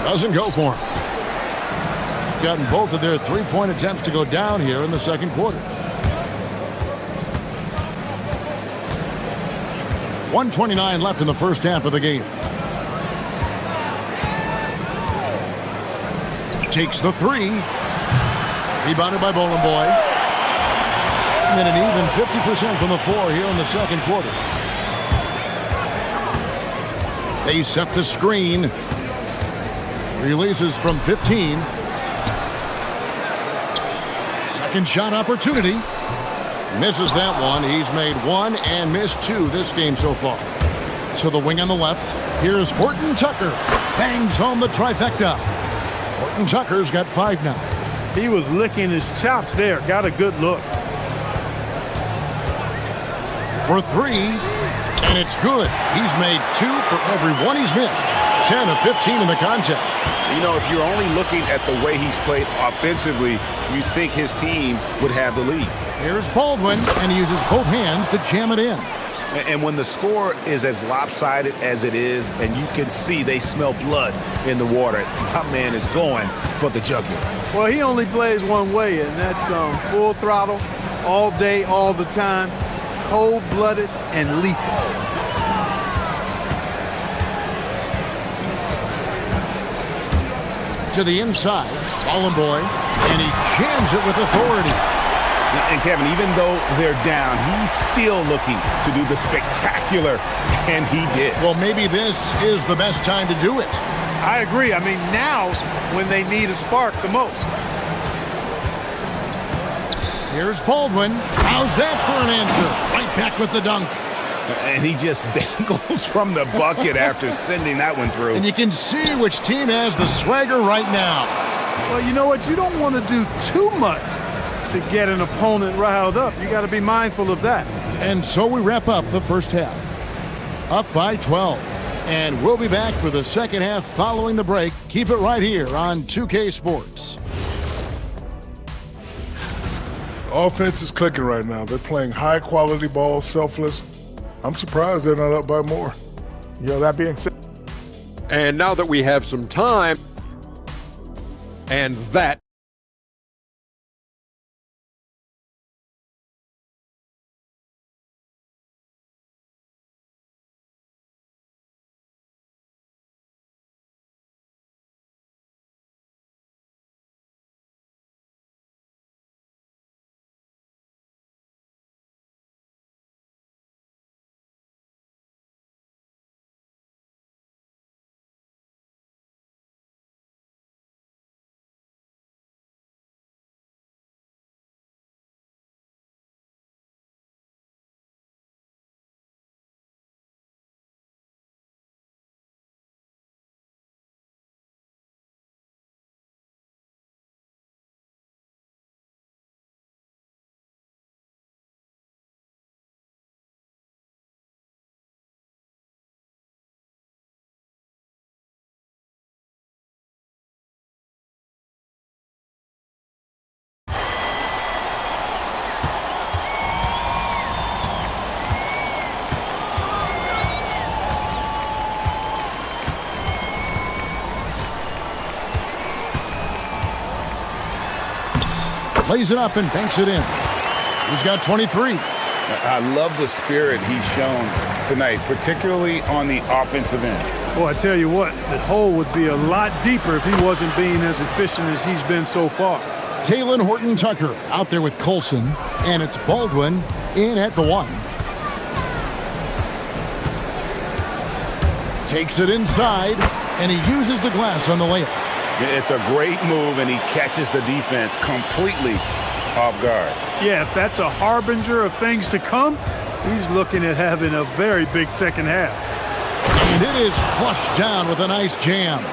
Doesn't go for him. Gotten both of their three-point attempts to go down here in the second quarter. 1:29 left in the first half of the game. Takes the three. Rebounded by Boy. And then an even 50% from the floor here in the second quarter. They set the screen. Releases from 15. Second shot opportunity. Misses that one. He's made one and missed two this game so far. To the wing on the left. Here's Horton-Tucker. Bangs home the trifecta. Horton-Tucker's got 5 now. He was licking his chops there. Got a good look. For 3. And it's good. He's made 2 for every one he's missed. 10 of 15 in the contest. You know, if you're only looking at the way he's played offensively, you'd think his team would have the lead. Here's Baldwin, and he uses both hands to jam it in. And when the score is as lopsided as it is, and you can see they smell blood in the water, my man is going for the jugular. Well, he only plays one way, and that's full throttle, all day, all the time, cold-blooded and lethal. To the inside, Ballin' Boy, and he jams it with authority. And Kevin, even though they're down, he's still looking to do the spectacular, and he did. Well, maybe this is the best time to do it. I agree. I mean, now's when they need a spark the most. Here's Baldwin. How's that for an answer? Right back with the dunk. And he just dangles from the bucket after sending that one through. And you can see which team has the swagger right now. Well, you know what? You don't want to do too much to get an opponent riled up. You got to be mindful of that. And so we wrap up the first half. Up by 12. And we'll be back for the second half following the break. Keep it right here on 2K Sports. Offense is clicking right now. They're playing high-quality ball, selfless. I'm surprised they're not up by more. That being said. And now that we have some time, and that lays it up and banks it in. He's got 23. I love the spirit he's shown tonight, particularly on the offensive end. Boy, I tell you what, the hole would be a lot deeper if he wasn't being as efficient as he's been so far. Taylon Horton-Tucker out there with Colson, and it's Baldwin in at the 1. Takes it inside, and he uses the glass on the layup. It's a great move, and he catches the defense completely off guard. Yeah, if that's a harbinger of things to come, he's looking at having a very big second half. And it is flushed down with a nice jam.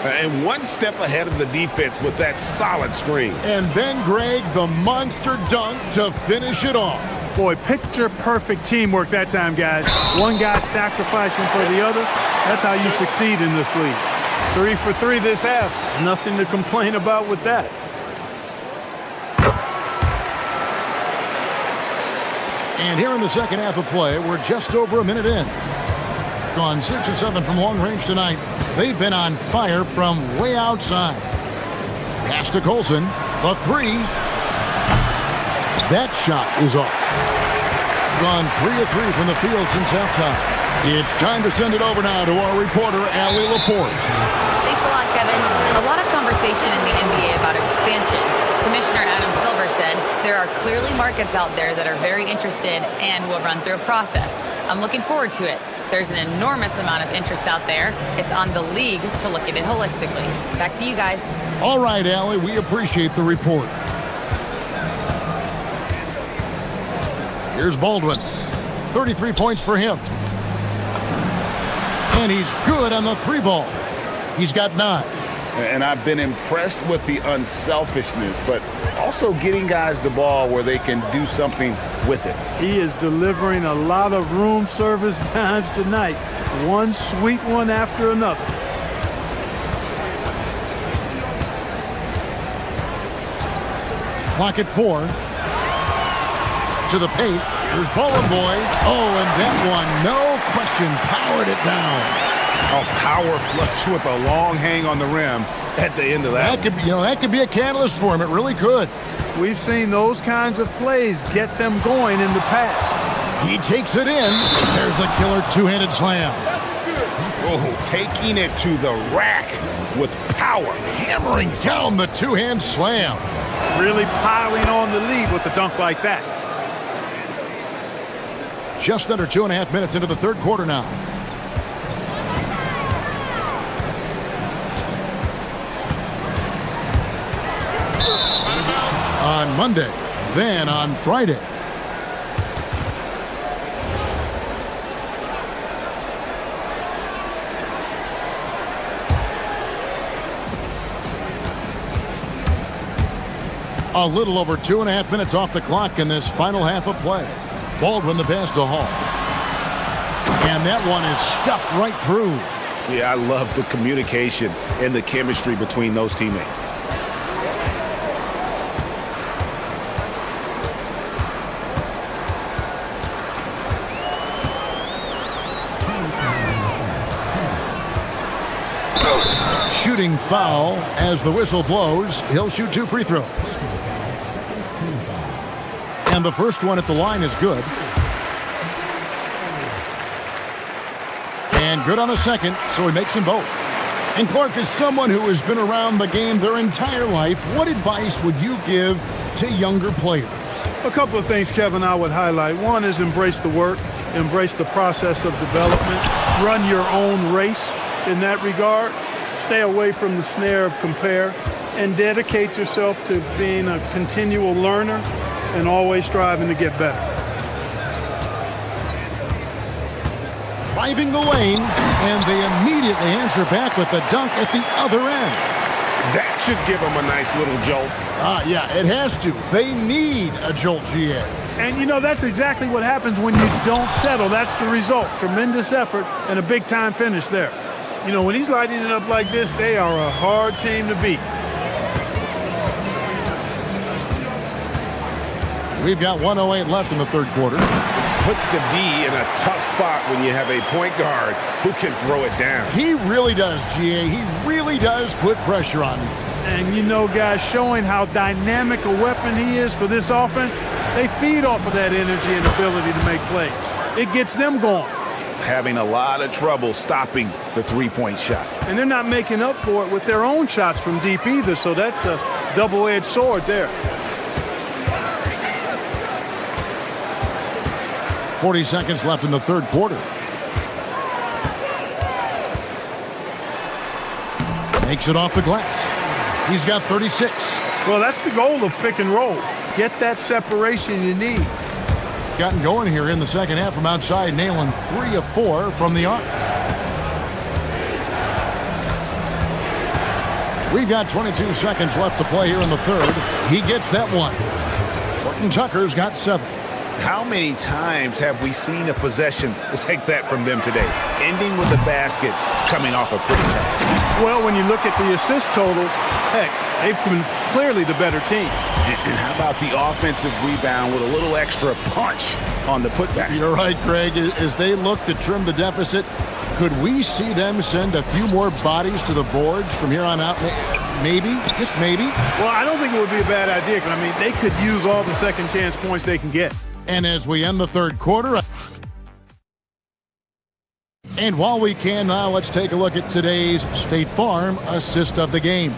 And one step ahead of the defense with that solid screen. And then, Greg, the monster dunk to finish it off. Boy, picture-perfect teamwork that time, guys. One guy sacrificing for the other. That's how you succeed in this league. 3 for 3 this half. Nothing to complain about with that. And here in the second half of play, we're just over a minute in. Gone 6 or 7 from long range tonight. They've been on fire from way outside. Pass to Colson. The 3. That shot is off. Gone 3 of 3 from the field since halftime. It's time to send it over now to our reporter, Allie Laporte. Thanks a lot, Kevin. A lot of conversation in the NBA about expansion. Commissioner Adam Silver said there are clearly markets out there that are very interested and will run through a process. I'm looking forward to it. There's an enormous amount of interest out there. It's on the league to look at it holistically. Back to you guys. All right, Allie, we appreciate the report. Here's Baldwin. 33 points for him. And he's good on the 3 ball. He's got 9. And I've been impressed with the unselfishness, but also getting guys the ball where they can do something with it. He is delivering a lot of room service times tonight. One sweet one after another. Clock at 4. To the paint. Here's Bowling Boy. Oh, and that one, no question, powered it down. A power flush with a long hang on the rim at the end of that. That could be a catalyst for him. It really could. We've seen those kinds of plays get them going in the past. He takes it in. There's the killer two-handed slam. Oh, taking it to the rack with power. Hammering down the two-hand slam. Really piling on the lead with a dunk like that. Just under 2.5 minutes into the third quarter now. On Monday, then on Friday. A little over 2.5 minutes off the clock in this final half of play. Baldwin the pass to Hall. And that one is stuffed right through. Yeah, I love the communication and the chemistry between those teammates. Shooting foul as the whistle blows. He'll shoot 2 free throws. And the first one at the line is good. And good on the second, so he makes them both. And Clark, is someone who has been around the game their entire life, what advice would you give to younger players? A couple of things, Kevin, I would highlight. One is embrace the work, embrace the process of development, run your own race in that regard. Stay away from the snare of compare, and dedicate yourself to being a continual learner and always striving to get better. Driving the lane, and they immediately answer back with the dunk at the other end. That should give them a nice little jolt. Yeah, it has to. They need a jolt, GA. And, you know, that's exactly what happens when you don't settle. That's the result. Tremendous effort and a big-time finish there. You know, when he's lighting it up like this, they are a hard team to beat. We've got 1:08 left in the third quarter. Puts the D in a tough spot when you have a point guard who can throw it down. He really does, GA. He really does put pressure on him. And, you know, guys, showing how dynamic a weapon he is for this offense, they feed off of that energy and ability to make plays. It gets them going. Having a lot of trouble stopping the three-point shot. And they're not making up for it with their own shots from deep either, so that's a double-edged sword there. 40 seconds left in the third quarter. Makes it off the glass. He's got 36. Well, that's the goal of pick and roll. Get that separation you need. Gotten going here in the second half from outside, nailing 3 of 4 from the arc. We've got 22 seconds left to play here in the third. He gets that one. Horton Tucker's got 7. How many times have we seen a possession like that from them today? Ending with a basket coming off a quick shot. Well, when you look at the assist totals, heck, they've been clearly the better team. And how about the offensive rebound with a little extra punch on the putback? You're right, Greg. As they look to trim the deficit, could we see them send a few more bodies to the boards from here on out? Maybe, just maybe. Well, I don't think it would be a bad idea. I mean, they could use all the second chance points they can get. And as we end the third quarter, and while we can now, let's take a look at today's State Farm assist of the game.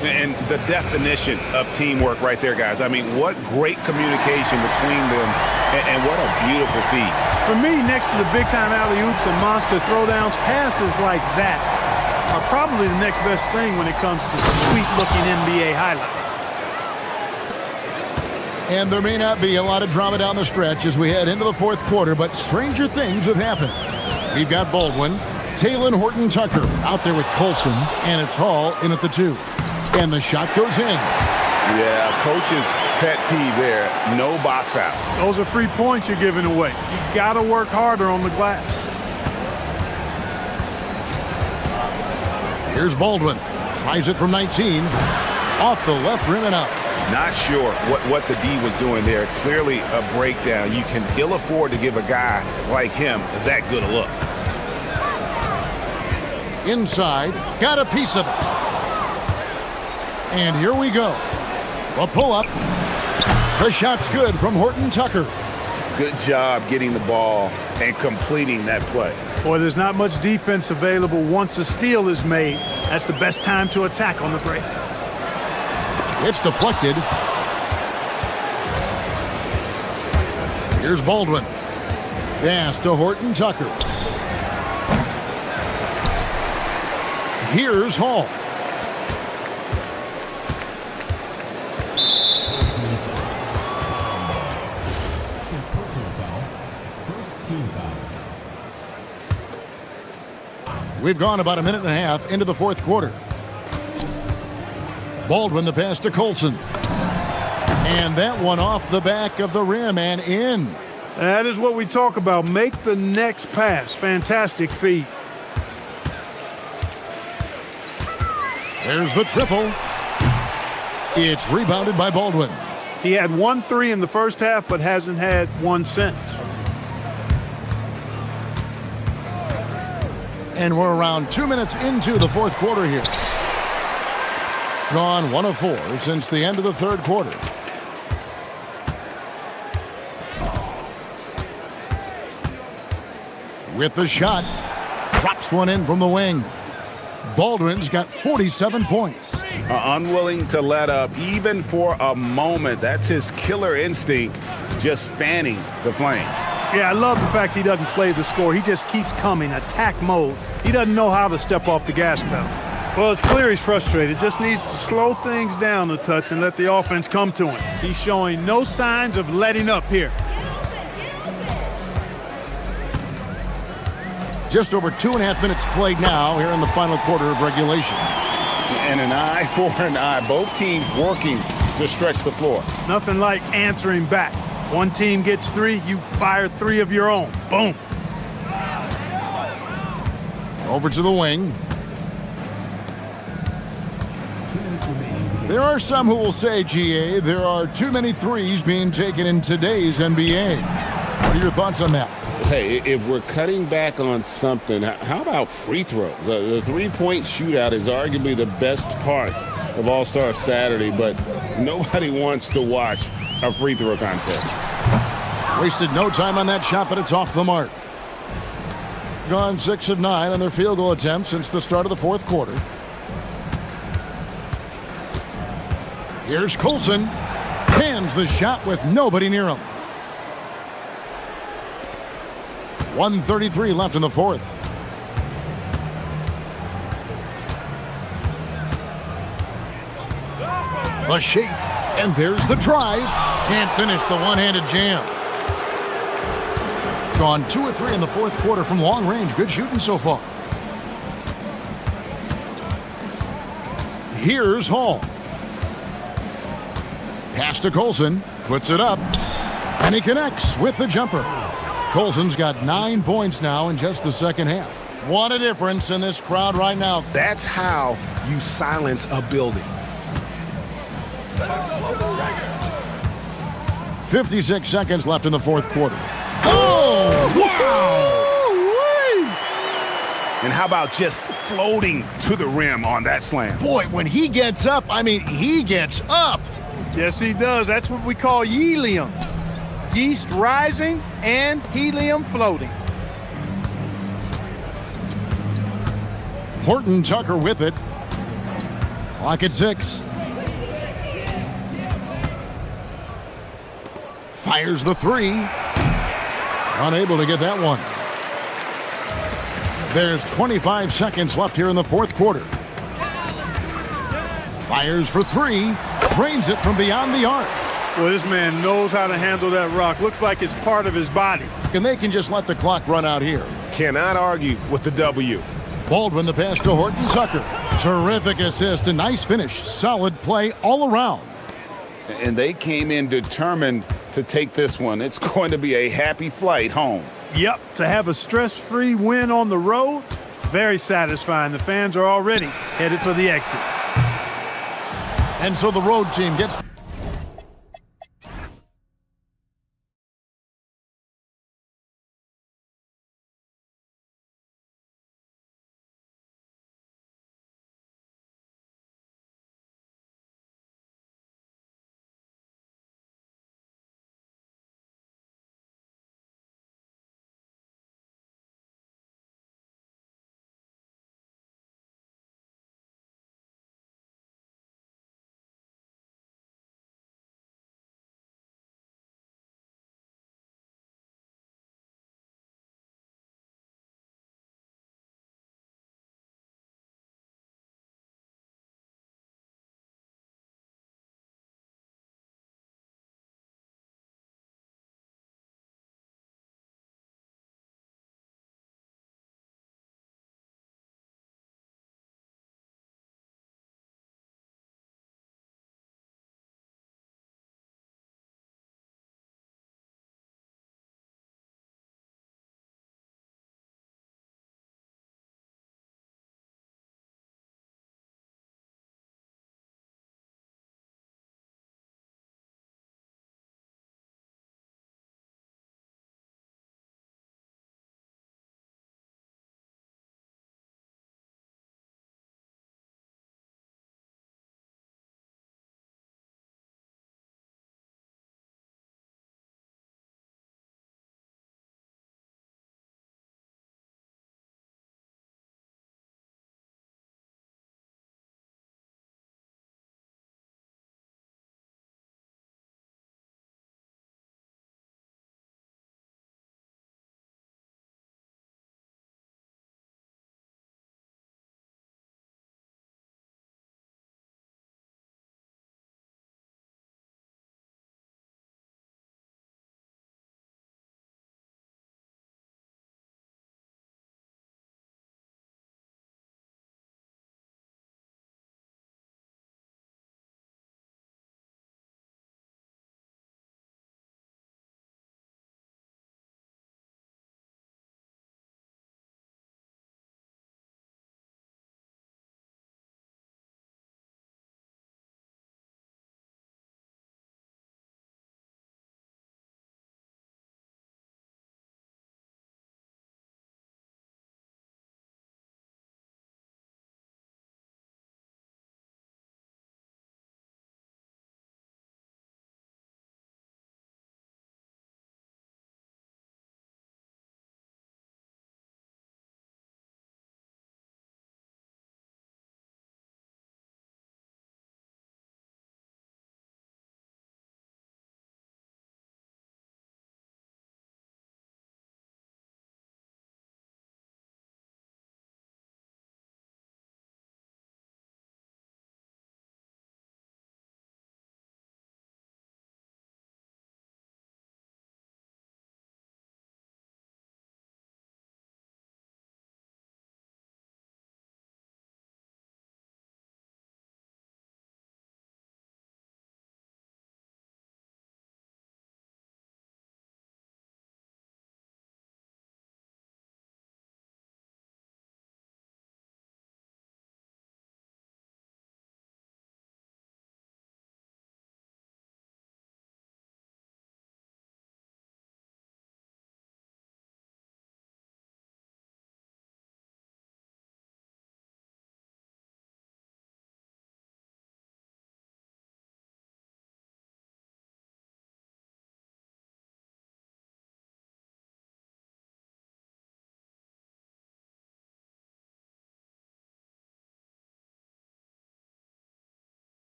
And the definition of teamwork right there, guys. I mean, what great communication between them, and what a beautiful feed. For me, next to the big-time alley-oops and monster throwdowns, passes like that are probably the next best thing when it comes to sweet-looking NBA highlights. And there may not be a lot of drama down the stretch as we head into the fourth quarter, but stranger things have happened. We've got Baldwin, Talon Horton Tucker out there with Colson, and it's Hall in at the 2. And the shot goes in. Yeah, coach's pet peeve there. No box out. Those are free points you're giving away. You got to work harder on the glass. Here's Baldwin. Tries it from 19. Off the left rim and out. Not sure what the D was doing there. Clearly a breakdown. You can ill afford to give a guy like him that good a look. Inside, got a piece of it. And here we go. A pull-up. The shot's good from Horton Tucker. Good job getting the ball and completing that play. Boy, there's not much defense available once a steal is made. That's the best time to attack on the break. It's deflected. Here's Baldwin. Pass to Horton Tucker. Here's Hall. We've gone about a minute and a half into the fourth quarter. Baldwin the pass to Colson. And that one off the back of the rim and in. That is what we talk about. Make the next pass. Fantastic feed. There's the triple. It's rebounded by Baldwin. He had 1 3 in the first half, but hasn't had one since. And we're around 2 minutes into the fourth quarter here. Gone 1 of 4 since the end of the third quarter. With the shot, drops one in from the wing. Baldwin's got 47 points. Unwilling to let up even for a moment. That's his killer instinct, just fanning the flame. Yeah, I love the fact he doesn't play the score. He just keeps coming, attack mode. He doesn't know how to step off the gas pedal. Well, it's clear he's frustrated. Just needs to slow things down a touch and let the offense come to him. He's showing no signs of letting up here. Just over 2.5 minutes played now here in the final quarter of regulation. And an eye for an eye. Both teams working to stretch the floor. Nothing like answering back. One team gets 3, you fire 3 of your own. Boom. Over to the wing. There are some who will say, GA, there are too many threes being taken in today's NBA. What are your thoughts on that? Hey, if we're cutting back on something, how about free throws? The three-point shootout is arguably the best part of All-Star Saturday, but nobody wants to watch a free throw contest. Wasted no time on that shot, but it's off the mark. Gone 6 of 9 on their field goal attempts since the start of the fourth quarter. Here's Colson. Hands the shot with nobody near him. 1:33 left in the fourth. The shake, and there's the drive. Can't finish the one-handed jam. Gone 2 of 3 in the fourth quarter from long range. Good shooting so far. Here's Hall. Pass to Colson. Puts it up. And he connects with the jumper. Colson's got 9 points now in just the second half. What a difference in this crowd right now. That's how you silence a building. 56 seconds left in the fourth quarter. Oh, wow! And how about just floating to the rim on that slam? Boy, when he gets up, I mean, he gets up. Yes, he does. That's what we call helium. Yeast rising and helium floating. Horton Tucker with it. Clock at 6. Fires the 3. Unable to get that one. There's 25 seconds left here in the fourth quarter. Fires for 3. Drains it from beyond the arc. Well, this man knows how to handle that rock. Looks like it's part of his body. And they can just let the clock run out here. Cannot argue with the W. Baldwin the pass to Horton Tucker. Terrific assist, a nice finish. Solid play all around. And they came in determined to take this one. It's going to be a happy flight home. Yep, to have a stress-free win on the road, very satisfying. The fans are already headed for the exits. And so the road team gets...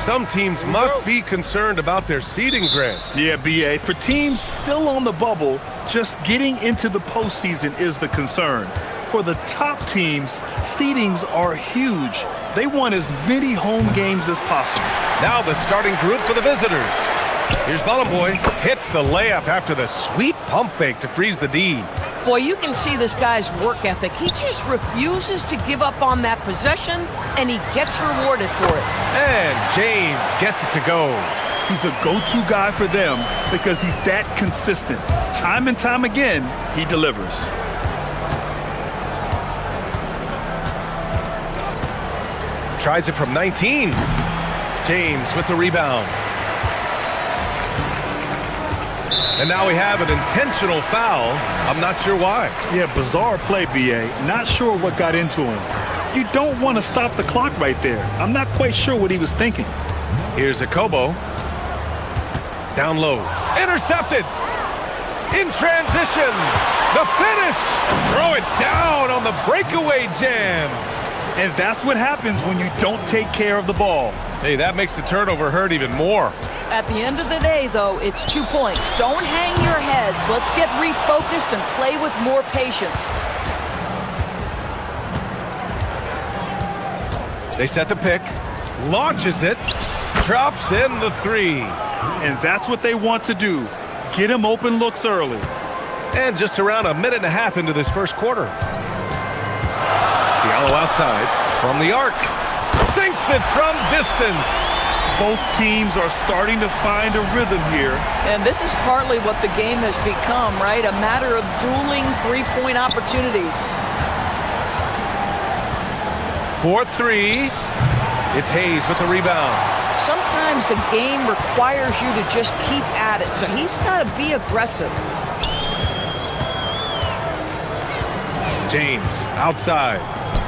Some teams must be concerned about their seeding, Grant. Yeah, BA. For teams still on the bubble, just getting into the postseason is the concern. For the top teams, seedings are huge. They want as many home games as possible. Now the starting group for the visitors. Here's Ballenboy, hits the layup after the sweet pump fake to freeze the D. Boy, you can see this guy's work ethic. He just refuses to give up on that possession, and he gets rewarded for it. And James gets it to go. He's a go-to guy for them because he's that consistent. Time and time again, he delivers. Tries it from 19. James with the rebound. And now we have an intentional foul. I'm not sure why. Yeah, bizarre play, BA. Not sure what got into him. You don't want to stop the clock right there. I'm not quite sure what he was thinking. Here's Akobo. Down low. Intercepted. In transition. The finish. Throw it down on the breakaway jam. And that's what happens when you don't take care of the ball. Hey, that makes the turnover hurt even more. At the end of the day, though, it's 2 points. Don't hang your heads. Let's get refocused and play with more patience. They set the pick, launches it, drops in the three. And that's what they want to do. Get him open looks early. And just around a minute and a half into this first quarter. Diallo outside from the arc. Sinks it from distance. Both teams are starting to find a rhythm here. And this is partly what the game has become, right? A matter of dueling three-point opportunities. 4-3. It's Hayes with the rebound. Sometimes the game requires you to just keep at it, so he's got to be aggressive. James outside.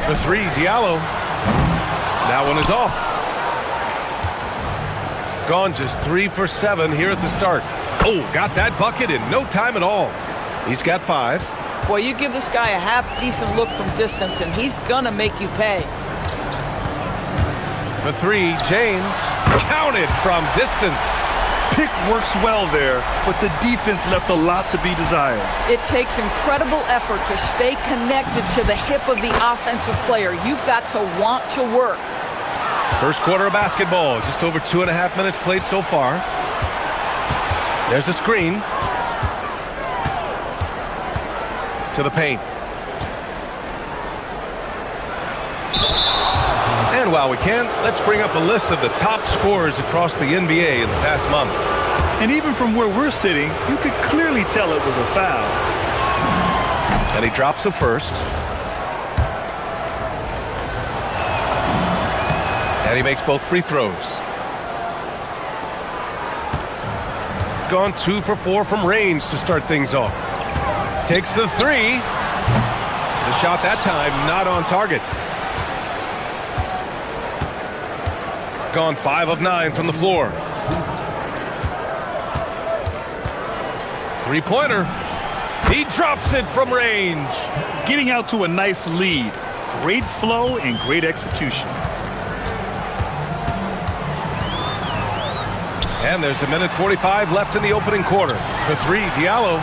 For three, Diallo. That one is off. Gone just 3 for 7 here at the start. Oh, got that bucket in no time at all. He's got 5. Boy, you give this guy a half-decent look from distance, and he's gonna make you pay. For 3, James. Counted from distance. Pick works well there, but the defense left a lot to be desired. It takes incredible effort to stay connected to the hip of the offensive player. You've got to want to work. First quarter of basketball, just over 2.5 minutes played so far. There's a screen. To the paint. And while we can, let's bring up a list of the top scorers across the NBA in the past month. And even from where we're sitting, you could clearly tell it was a foul. And he drops the first. And he makes both free throws. Gone 2 for 4 from range to start things off. Takes the 3. The shot that time not on target. Gone 5 of 9 from the floor. Three-pointer. He drops it from range. Getting out to a nice lead. Great flow and great execution. And there's a minute 45 left in the opening quarter. For 3, Diallo.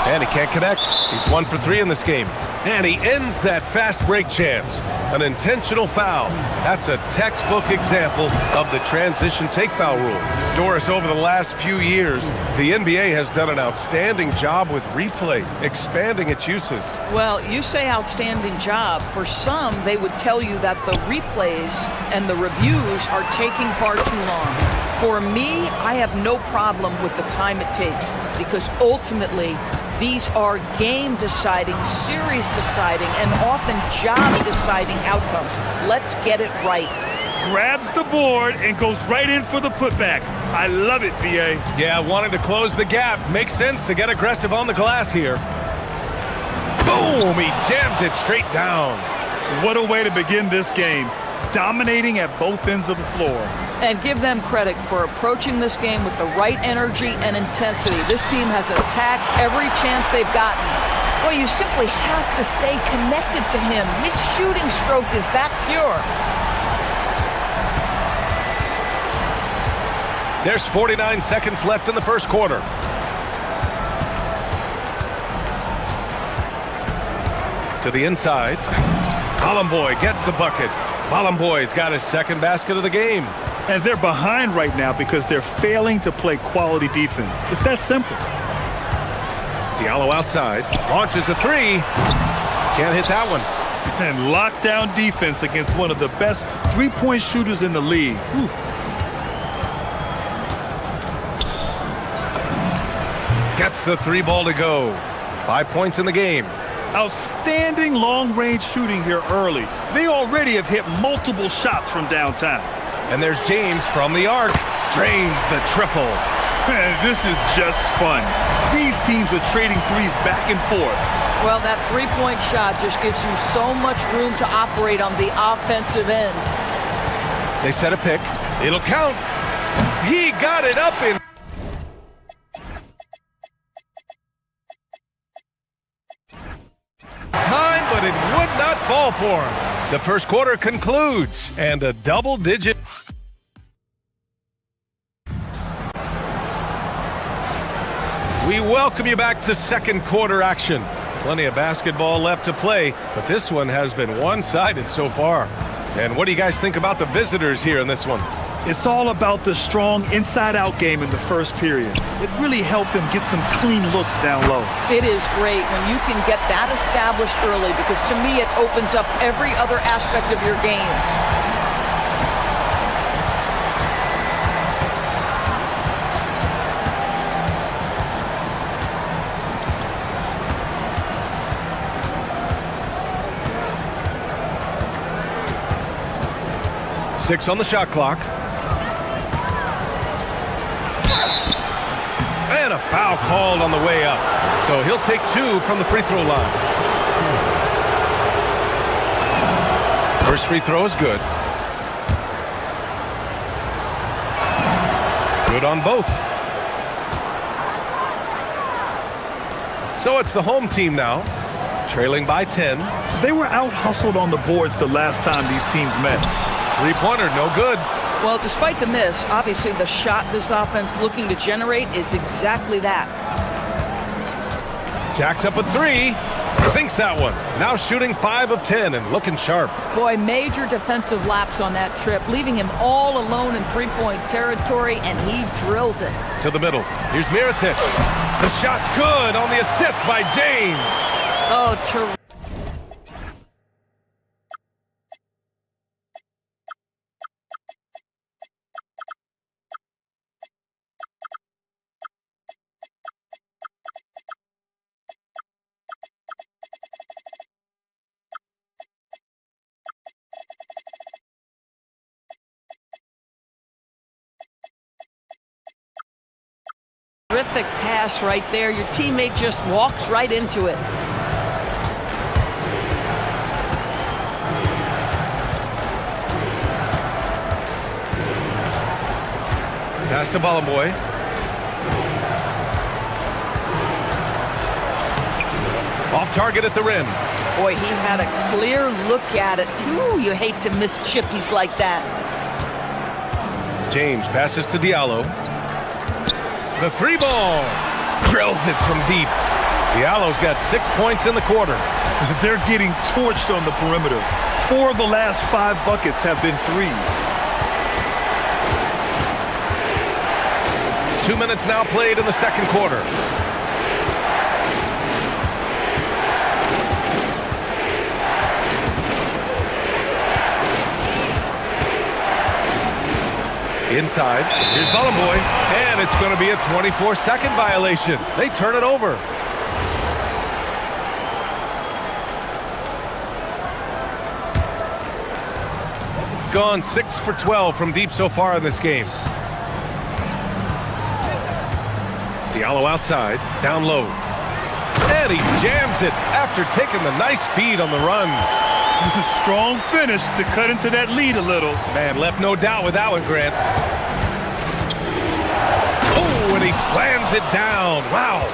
And he can't connect. He's 1 for 3 in this game. And he ends that fast break chance. An intentional foul. That's a textbook example of the transition take foul rule. Doris, over the last few years, the NBA has done an outstanding job with replay, expanding its uses. Well, you say outstanding job. For some, they would tell you that the replays and the reviews are taking far too long. For me, I have no problem with the time it takes because ultimately, these are game-deciding, series-deciding, and often job-deciding outcomes. Let's get it right. Grabs the board and goes right in for the putback. I love it, BA. Yeah, wanting to close the gap. Makes sense to get aggressive on the glass here. Boom! He jams it straight down. What a way to begin this game. Dominating at both ends of the floor. And give them credit for approaching this game with the right energy and intensity. This team has attacked every chance they've gotten. Well, you simply have to stay connected to him. His shooting stroke is that pure. There's 49 seconds left in the first quarter. To the inside. Balamboy gets the bucket. Balamboy's got his second basket of the game. And they're behind right now because they're failing to play quality defense. It's that simple. Diallo outside. Launches a three. Can't hit that one. And lockdown defense against one of the best three-point shooters in the league. Whew. Gets the three ball to go. 5 points in the game. Outstanding long-range shooting here early. They already have hit multiple shots from downtown. And there's James from the arc. Drains the triple. Man, this is just fun. These teams are trading threes back and forth. Well, that three-point shot just gives you so much room to operate on the offensive end. They set a pick. It'll count. He got it up in. Time, but it would not fall for him. The first quarter concludes, and a double-digit. We welcome you back to second quarter action. Plenty of basketball left to play, but this one has been one-sided so far. And what do you guys think about the visitors here in this one? It's all about the strong inside-out game in the first period. It really helped them get some clean looks down low. It is great when you can get that established early because to me it opens up every other aspect of your game. 6 on the shot clock. And a foul called on the way up. So he'll take 2 from the free throw line. First free throw is good. Good on both. So it's the home team now, trailing by 10. They were out-hustled on the boards the last time these teams met. Three-pointer, no good. Well, despite the miss, obviously the shot this offense looking to generate is exactly that. Jacks up a 3. Sinks that one. Now shooting 5 of 10 and looking sharp. Boy, major defensive lapse on that trip, leaving him all alone in three-point territory, and he drills it. To the middle. Here's Mirotic. The shot's good on the assist by James. Oh, terrific. Terrific pass right there. Your teammate just walks right into it. Pass to Balamboy. Off target at the rim. Boy, he had a clear look at it. Ooh, you hate to miss chippies like that. James passes to Diallo. The 3 ball. Drills it from deep. Diallo's got 6 points in the quarter. They're getting torched on the perimeter. 4 of the last 5 buckets have been threes. 2 minutes now played in the second quarter. Inside, here's Balamboy, and it's going to be a 24-second violation. They turn it over. Gone 6 for 12 from deep so far in this game. Diallo outside, down low. And he jams it after taking the nice feed on the run. Strong finish to cut into that lead a little. Man, left no doubt with that one, Grant. Oh, and he slams it down. Wow.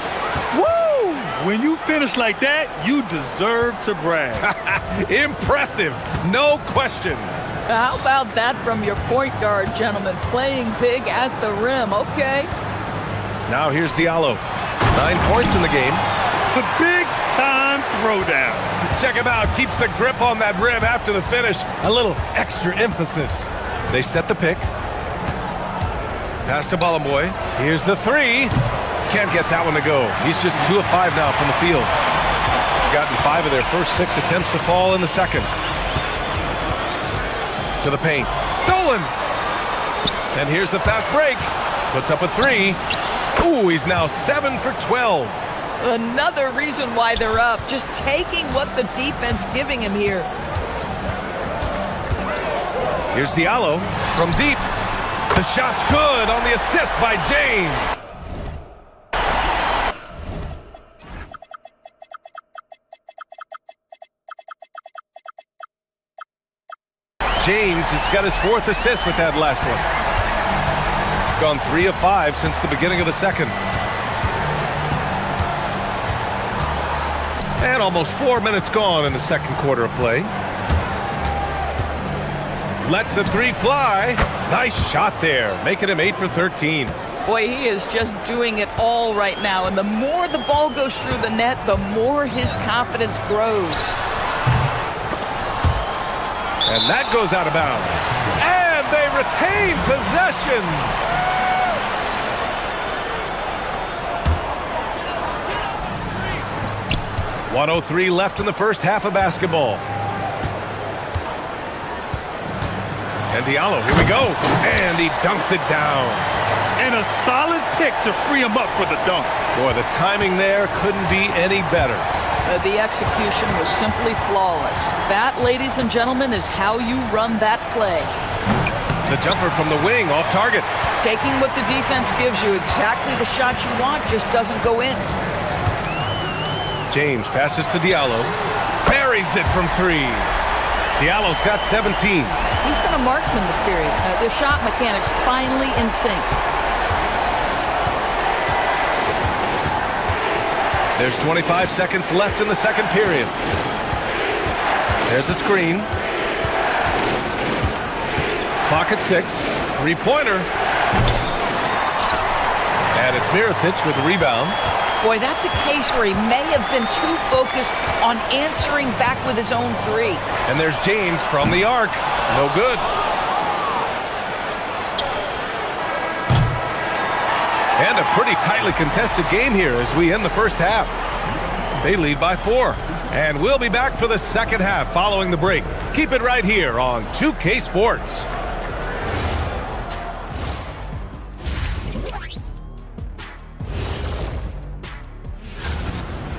Woo! When you finish like that, you deserve to brag. Impressive, no question. How about that from your point guard, gentlemen? Playing big at the rim. Okay. Now here's Diallo. 9 points in the game. The big-time throwdown. Check him out. Keeps the grip on that rim after the finish. A little extra emphasis. They set the pick. Pass to Bolomboy. Here's the three. Can't get that one to go. He's just 2 of 5 now from the field. Gotten 5 of their first 6 attempts to fall in the second. To the paint. Stolen. And here's the fast break. Puts up a 3. Ooh, he's now 7 for 12. Another reason why they're up. Just taking what the defense giving him here. Here's Diallo from deep. The shot's good on the assist by James. James has got his 4th assist with that last one. Gone 3 of 5 since the beginning of the second. And almost 4 minutes gone in the second quarter of play. Lets the 3 fly. Nice shot there, making him 8 for 13. Boy, he is just doing it all right now. And the more the ball goes through the net, the more his confidence grows. And that goes out of bounds. And they retain possession. .103 left in the first half of basketball. And Diallo, here we go. And he dunks it down. And a solid pick to free him up for the dunk. Boy, the timing there couldn't be any better. The execution was simply flawless. That, ladies and gentlemen, is how you run that play. The jumper from the wing, off target. Taking what the defense gives you, exactly the shot you want, just doesn't go in. James passes to Diallo. Buries it from 3. Diallo's got 17. He's been a marksman this period. The shot mechanics finally in sync. There's 25 seconds left in the second period. There's a screen. Clock at 6. 3-pointer. And it's Mirotic with the rebound. Boy, that's a case where he may have been too focused on answering back with his own 3. And there's James from the arc. No good. And a pretty tightly contested game here as we end the first half. They lead by 4. And we'll be back for the second half following the break. Keep it right here on 2K Sports.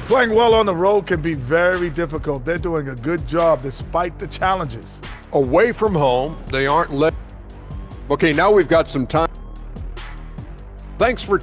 Playing well on the road can be very difficult. They're doing a good job despite the challenges. Away from home, they aren't let. Okay, now we've got some time. Thanks for.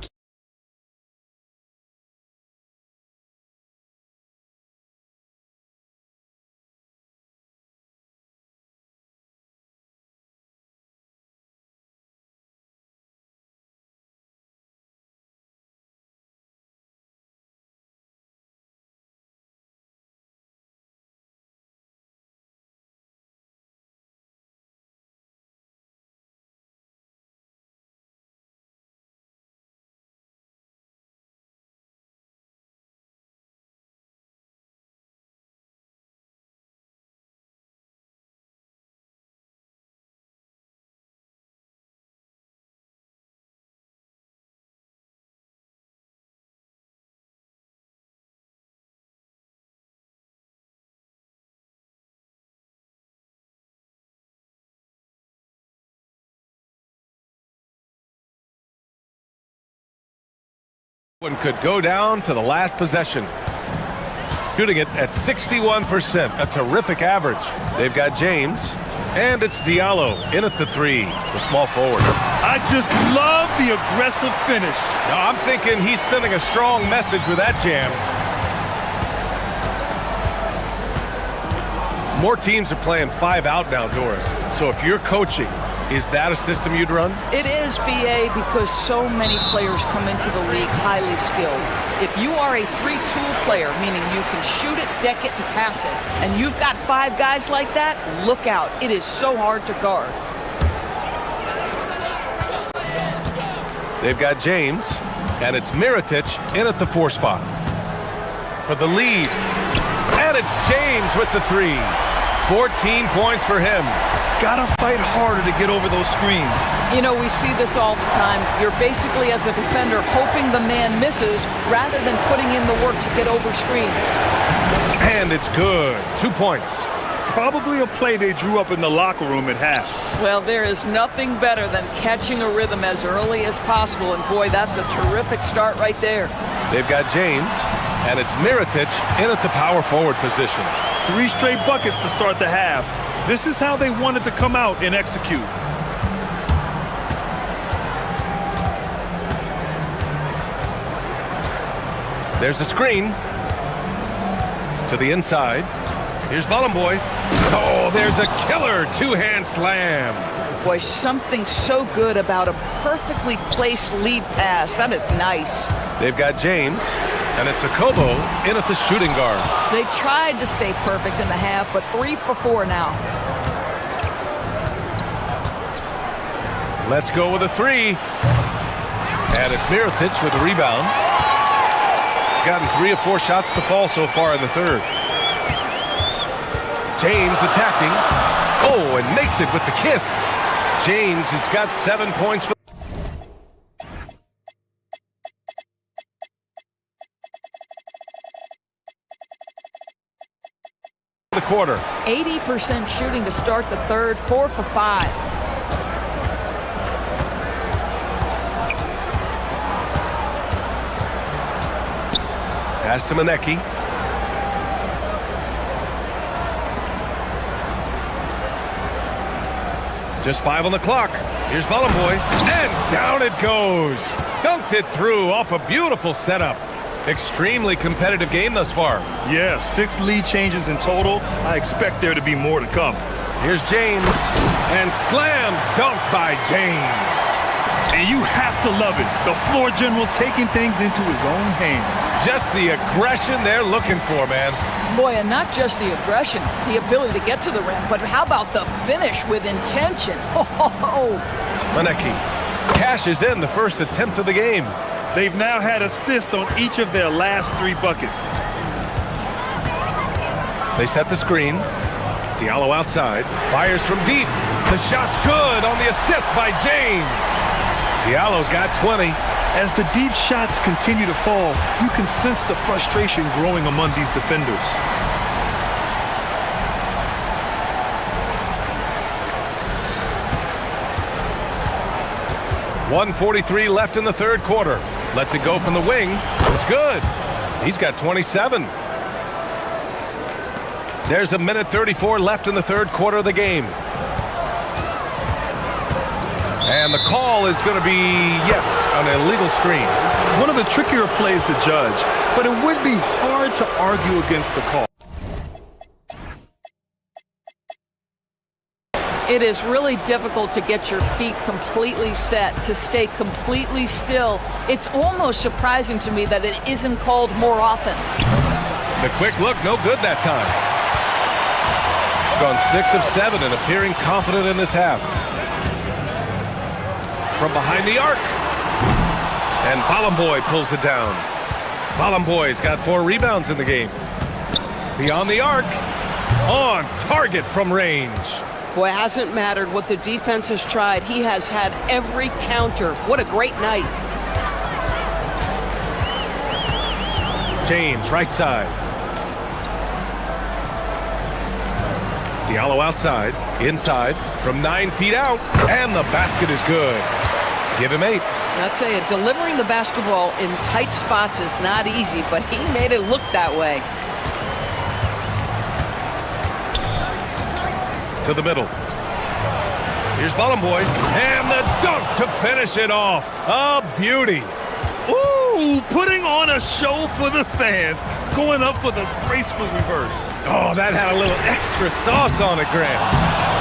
One could go down to the last possession. Shooting it at 61%, a terrific average. They've got James, and it's Diallo in at the 3, the small forward. I just love the aggressive finish. Now, I'm thinking he's sending a strong message with that jam. More teams are playing 5 out now, Doris. So if you're coaching, Is that a system you'd run? It is, BA, because so many players come into the league highly skilled. If you are a three-tool player, meaning you can shoot it, deck it, and pass it, and you've got 5 guys like that, look out. It is so hard to guard. They've got James, and it's Mirotic in at the 4 spot. For the lead, and it's James with the 3. 14 points for him. Gotta fight harder to get over those screens. You know, we see this all the time. You're basically, as a defender, hoping the man misses rather than putting in the work to get over screens. And it's good. 2 points. Probably a play they drew up in the locker room at half. Well, there is nothing better than catching a rhythm as early as possible, and boy, that's a terrific start right there. They've got James, and it's Mirotic in at the power forward position. 3 straight buckets to start the half. This is how they wanted to come out and execute. There's a screen to the inside. Here's Bollenboy. Oh, there's a killer 2-hand slam. Boy, something so good about a perfectly placed lead pass. That is nice. They've got James, and it's Akobo in at the shooting guard. They tried to stay perfect in the half, but 3 for 4 now. Let's go with a 3. And it's Mirotic with the rebound. Gotten 3 of 4 shots to fall so far in the third. James attacking. Oh, and makes it with the kiss. James has got 7 points for the quarter. 80% shooting to start the third, 4 for 5. Pass to Manecki. Just 5 on the clock. Here's Bollenboy, and down it goes. Dunked it through off a beautiful setup. Extremely competitive game thus far. Yeah, 6 lead changes in total. I expect there to be more to come. Here's James, and slam dunk by James. And you have to love it. The floor general taking things into his own hands. Just the aggression they're looking for, man. Boy, and not just the aggression, the ability to get to the rim, but how about the finish with intention? Oh, Manecki cashes in the first attempt of the game. They've now had assists on each of their last 3 buckets. They set the screen. Diallo outside, fires from deep. The shot's good on the assist by James. Diallo's got 20. As the deep shots continue to fall, you can sense the frustration growing among these defenders. .143 left in the third quarter. Lets it go from the wing. It's good. He's got 27. There's a minute 34 left in the third quarter of the game. And the call is going to be, yes, an illegal screen. One of the trickier plays to judge, but it would be hard to argue against the call. it is really difficult to get your feet completely set, to stay completely still. It's almost surprising to me that it isn't called more often. The quick look, no good that time. Gone 6 of 7 and appearing confident in this half. From behind the arc. And Bollenboy pulls it down. Bollenboy's got 4 rebounds in the game. Beyond the arc. On target from range. Boy, it hasn't mattered what the defense has tried. He has had every counter. What a great night. James, right side. Diallo outside, inside, from 9 feet out, and the basket is good. Give him 8. I'll tell you, delivering the basketball in tight spots is not easy, but he made it look that way. To the middle. Here's Bollenboy, and the dunk to finish it off. A beauty. Ooh, Ooh, putting on a show for the fans, going up for the graceful reverse. Oh, that had a little extra sauce on it, Grant.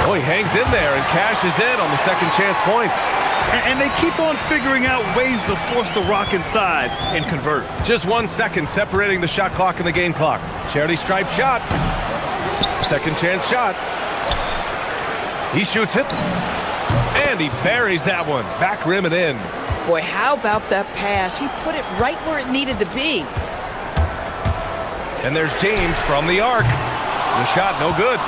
Oh, he hangs in there and cashes in on the second chance points. And they keep on figuring out ways to force the rock inside and convert. Just 1 second separating the shot clock and the game clock. Charity stripe shot. Second chance shot. He shoots it. And he buries that one. Back rim and in. Boy, how about that pass? He put it right where it needed to be. And there's James from the arc. The shot no good.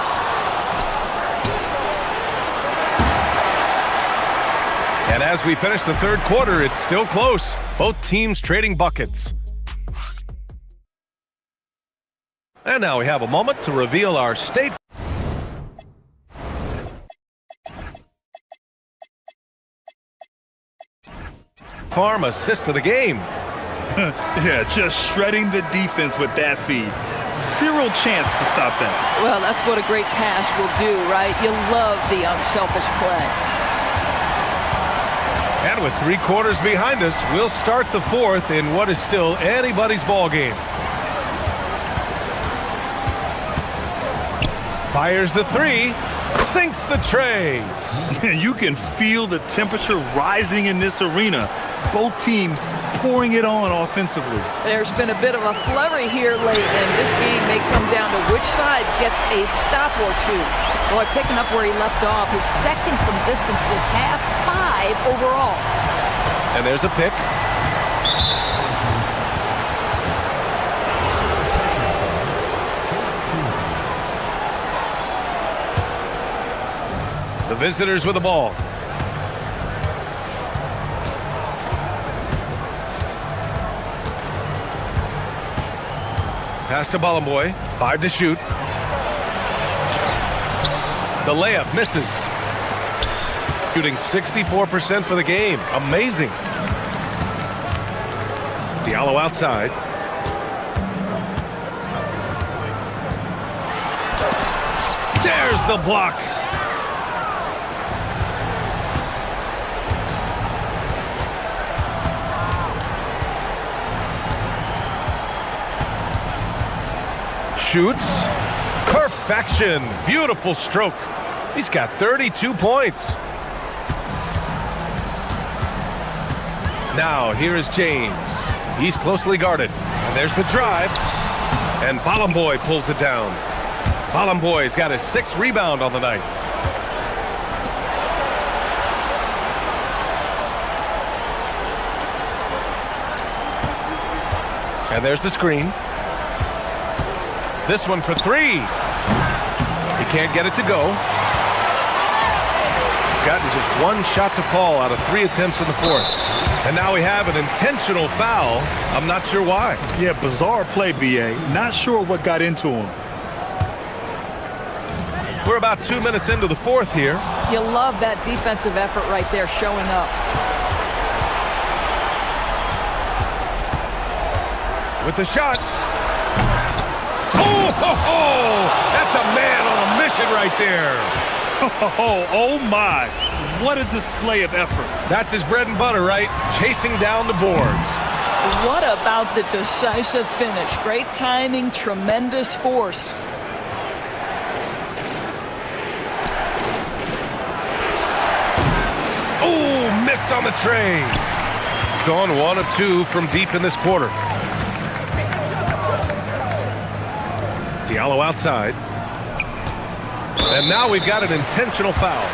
And as we finish the third quarter, it's still close. Both teams trading buckets. And now we have a moment to reveal our State Farm assist of the game. Yeah, just shredding the defense with that feed. Zero chance to stop that. Well, that's what a great pass will do, right? You love the unselfish play. And with 3 quarters behind us, we'll start the fourth in what is still anybody's ball game. Fires the 3, sinks the tray. You can feel the temperature rising in this arena. Both teams pouring it on offensively. There's been a bit of a flurry here late, and this game may come down to which side gets a stop or two. Boy, picking up where he left off, his second from distance this half, 5 overall. And there's a pick. The visitors with the ball. Pass to Ballenboy. 5 to shoot. The layup misses. Shooting 64% for the game. Amazing. Diallo outside. There's the block. Shoots. Perfection. Beautiful stroke. He's got 32 points. Now here is James. He's closely guarded. And there's the drive. And Ballenboy pulls it down. Ballenboy's got his 6th rebound on the night. And there's the screen. This one for 3. He can't get it to go. Gotten just 1 shot to fall out of 3 attempts in the fourth. And now we have an intentional foul. I'm not sure why. Yeah, bizarre play, B.A. Not sure what got into him. We're about 2 minutes into the fourth here. You love that defensive effort right there showing up. With the shot. Oh, that's a man on a mission right there. Oh my. What a display of effort. That's his bread and butter, right? Chasing down the boards. What about the decisive finish? Great timing, tremendous force. Oh, missed on the tray. Gone 1 of 2 from deep in this quarter. Diallo outside. And now we've got an intentional foul.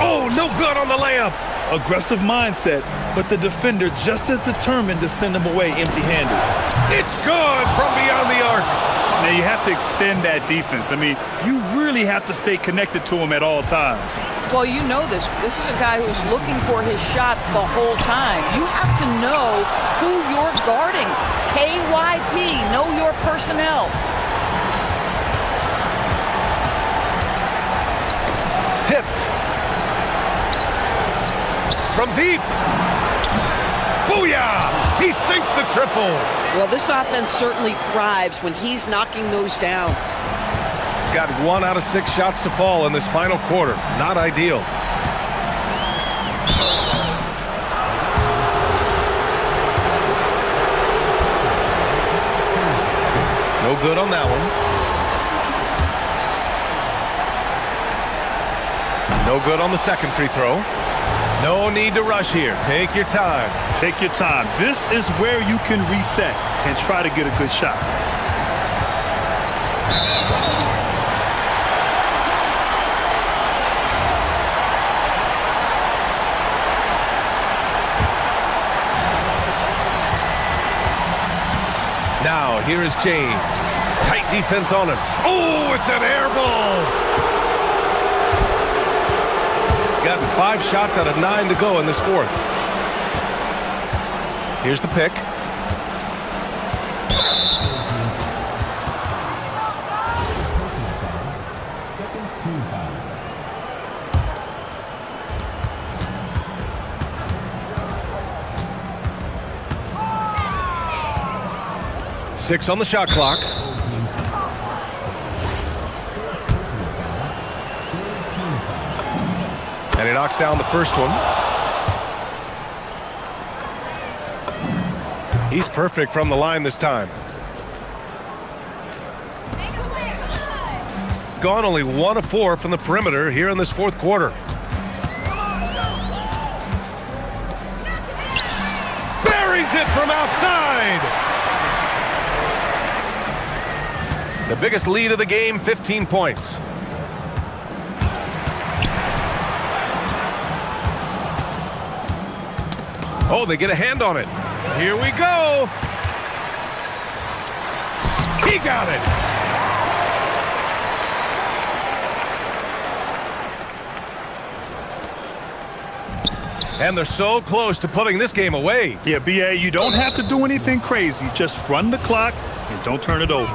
Oh, no good on the layup. Aggressive mindset, but the defender just as determined to send him away empty-handed. It's good from beyond the arc. Now you have to extend that defense. I mean, you really have to stay connected to him at all times. Well, you know this. This is a guy who's looking for his shot the whole time. You have to know who you're guarding. KYP, know your personnel. Tipped. From deep. Booyah! He sinks the triple. Well, this offense certainly thrives when he's knocking those down. Got 1 out of 6 shots to fall in this final quarter. Not ideal. No good on that one. No good on the second free throw. No need to rush here. Take your time. Take your time. This is where you can reset and try to get a good shot. Now, here is James. Tight defense on him. Oh, it's an air ball. Gotten 5 shots out of 9 to go in this fourth. Here's the pick. Six on the shot clock. And he knocks down the first one. He's perfect from the line this time. Gone only 1 of 4 from the perimeter here in this fourth quarter. Buries it from outside. The biggest lead of the game, 15 points. Oh, they get a hand on it. Here we go. He got it. And they're so close to putting this game away. Yeah, BA, you don't have to do anything crazy. Just run the clock and don't turn it over.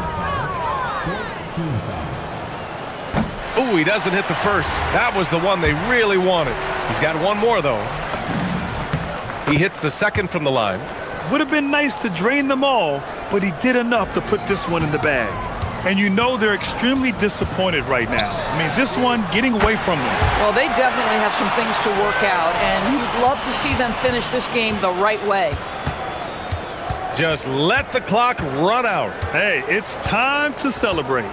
Oh, he doesn't hit the first. That was the one they really wanted. He's got one more, though. He hits the second from the line. Would have been nice to drain them all, but he did enough to put this one in the bag. And you know they're extremely disappointed right now. I mean, this one getting away from them. Well, they definitely have some things to work out, and you'd love to see them finish this game the right way. Just let the clock run out. Hey, it's time to celebrate.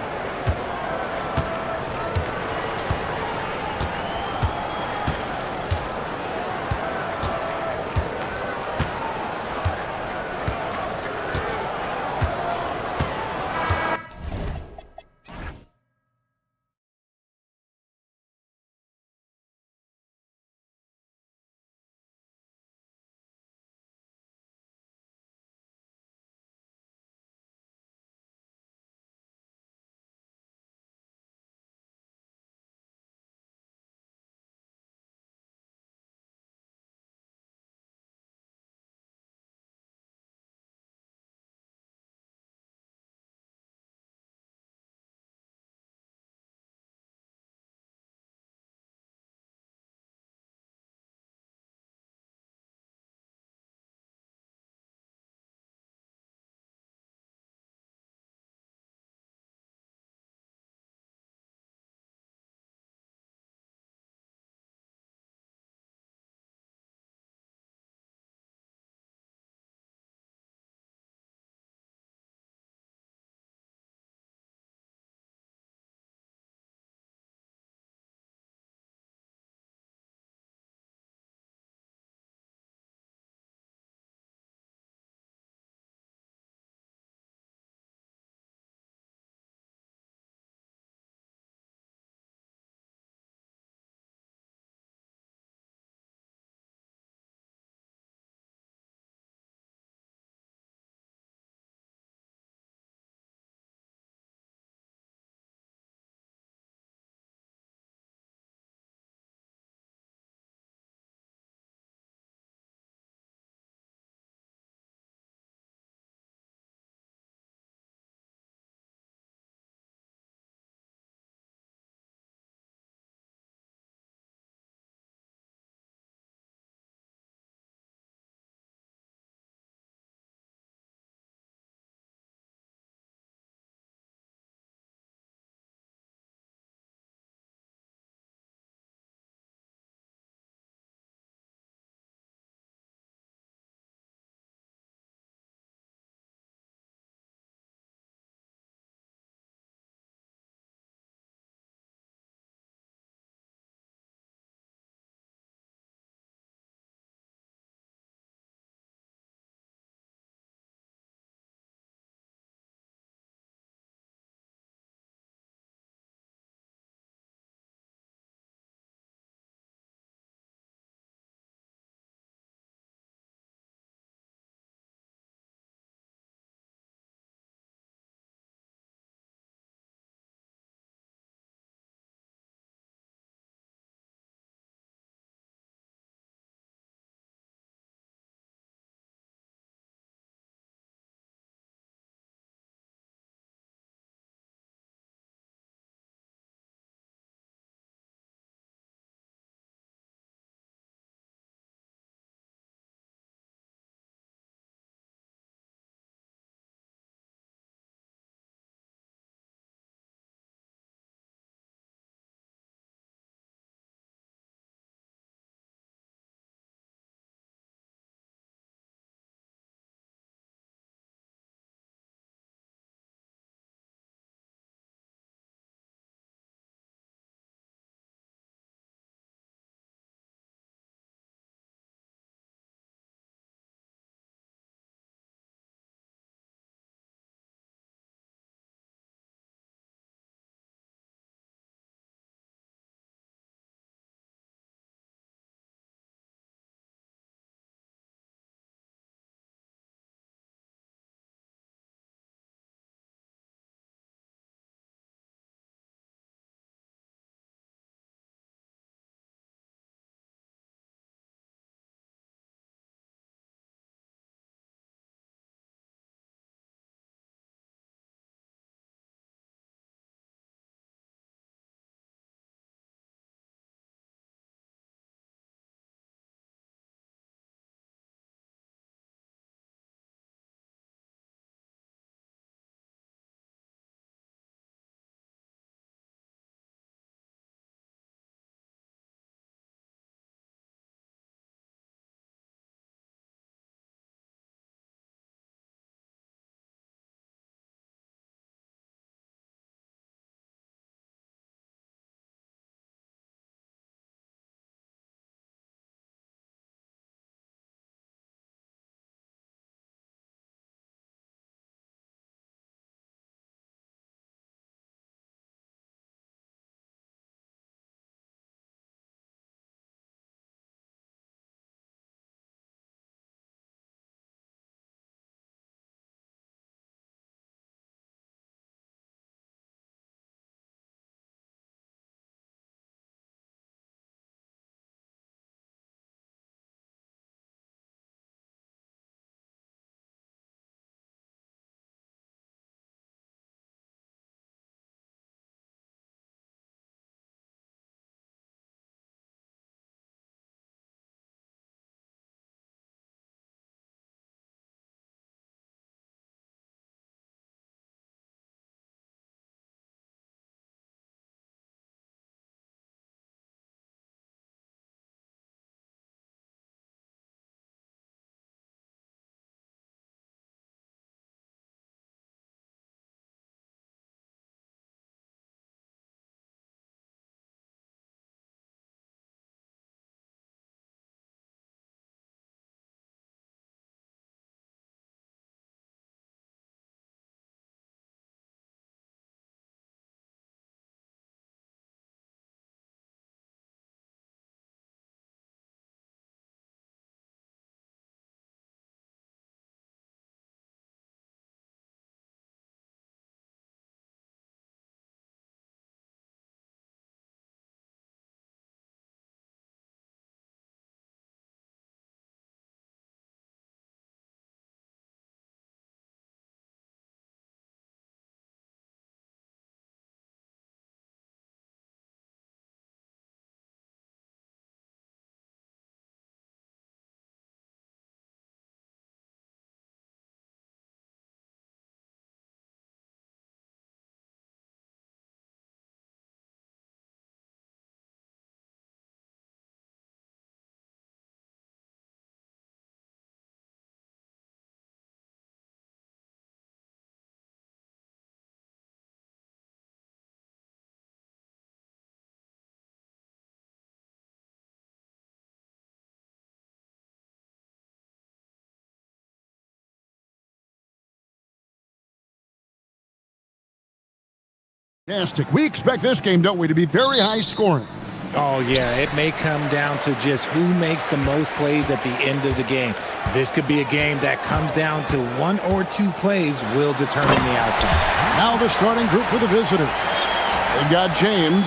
Fantastic. We expect this game, don't we, to be very high scoring. Oh, yeah, it may come down to just who makes the most plays at the end of the game. This could be a game that comes down to 1 or 2 plays will determine the outcome. Now the starting group for the visitors. They've got James,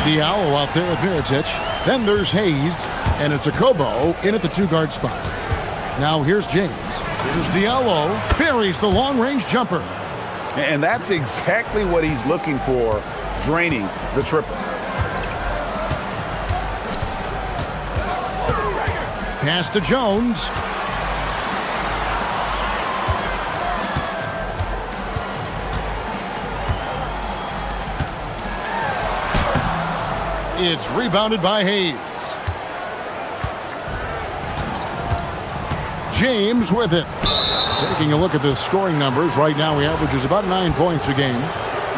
Diallo out there with Miritich. Then there's Hayes, and it's Akobo in at the 2-guard spot. Now here's James. Here's Diallo. Buries the long-range jumper. And that's exactly what he's looking for, draining the triple. Pass to Jones. It's rebounded by Hayes. James with it. Taking a look at the scoring numbers, right now he averages about 9 points a game.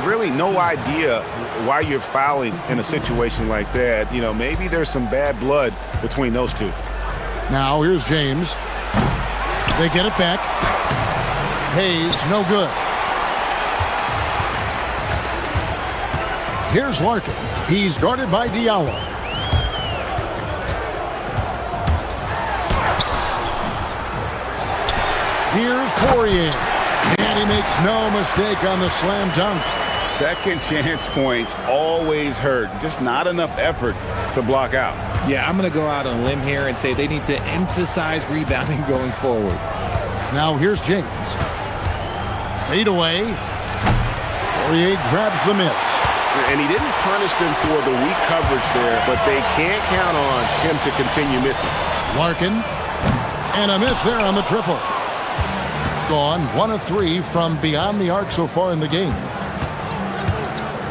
Really no idea why you're fouling in a situation like that. You know, maybe there's some bad blood between those two. Now here's James. They get it back. Hayes, no good. Here's Larkin. He's guarded by Diallo. Here's Poirier. And he makes no mistake on the slam dunk. Second chance points always hurt. Just not enough effort to block out. Yeah, I'm going to go out on a limb here and say they need to emphasize rebounding going forward. Now here's James. Fade away. Poirier grabs the miss. And he didn't punish them for the weak coverage there, but they can't count on him to continue missing. Larkin. And a miss there on the triple. Gone 1 of 3 from beyond the arc so far in the game.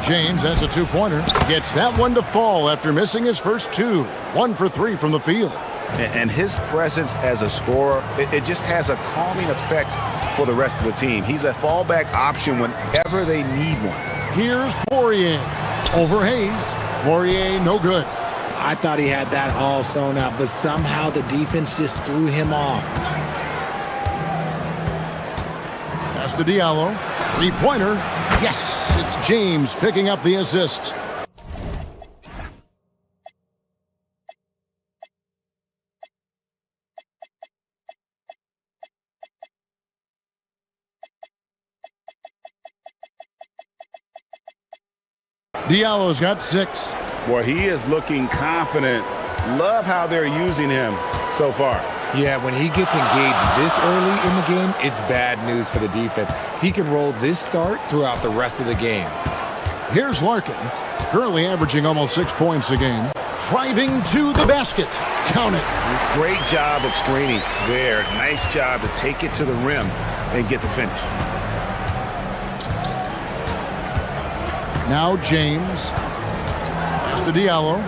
James has a 2-pointer. Gets that one to fall after missing his first 2. 1 for 3 from the field. And his presence as a scorer, it just has a calming effect for the rest of the team. He's a fallback option whenever they need one. Here's Poirier. Over Hayes. Poirier, no good. I thought he had that all sewn up, but somehow the defense just threw him off. Pass to Diallo. 3-pointer. Yes, it's James picking up the assist. Diallo's got 6. Boy, he is looking confident. Love how they're using him so far. Yeah, when he gets engaged this early in the game, it's bad news for the defense. He can roll this start throughout the rest of the game. Here's Larkin, currently averaging almost 6 points a game. Driving to the basket. Count it. Great job of screening there. Nice job to take it to the rim and get the finish. Now James. Pass to Diallo.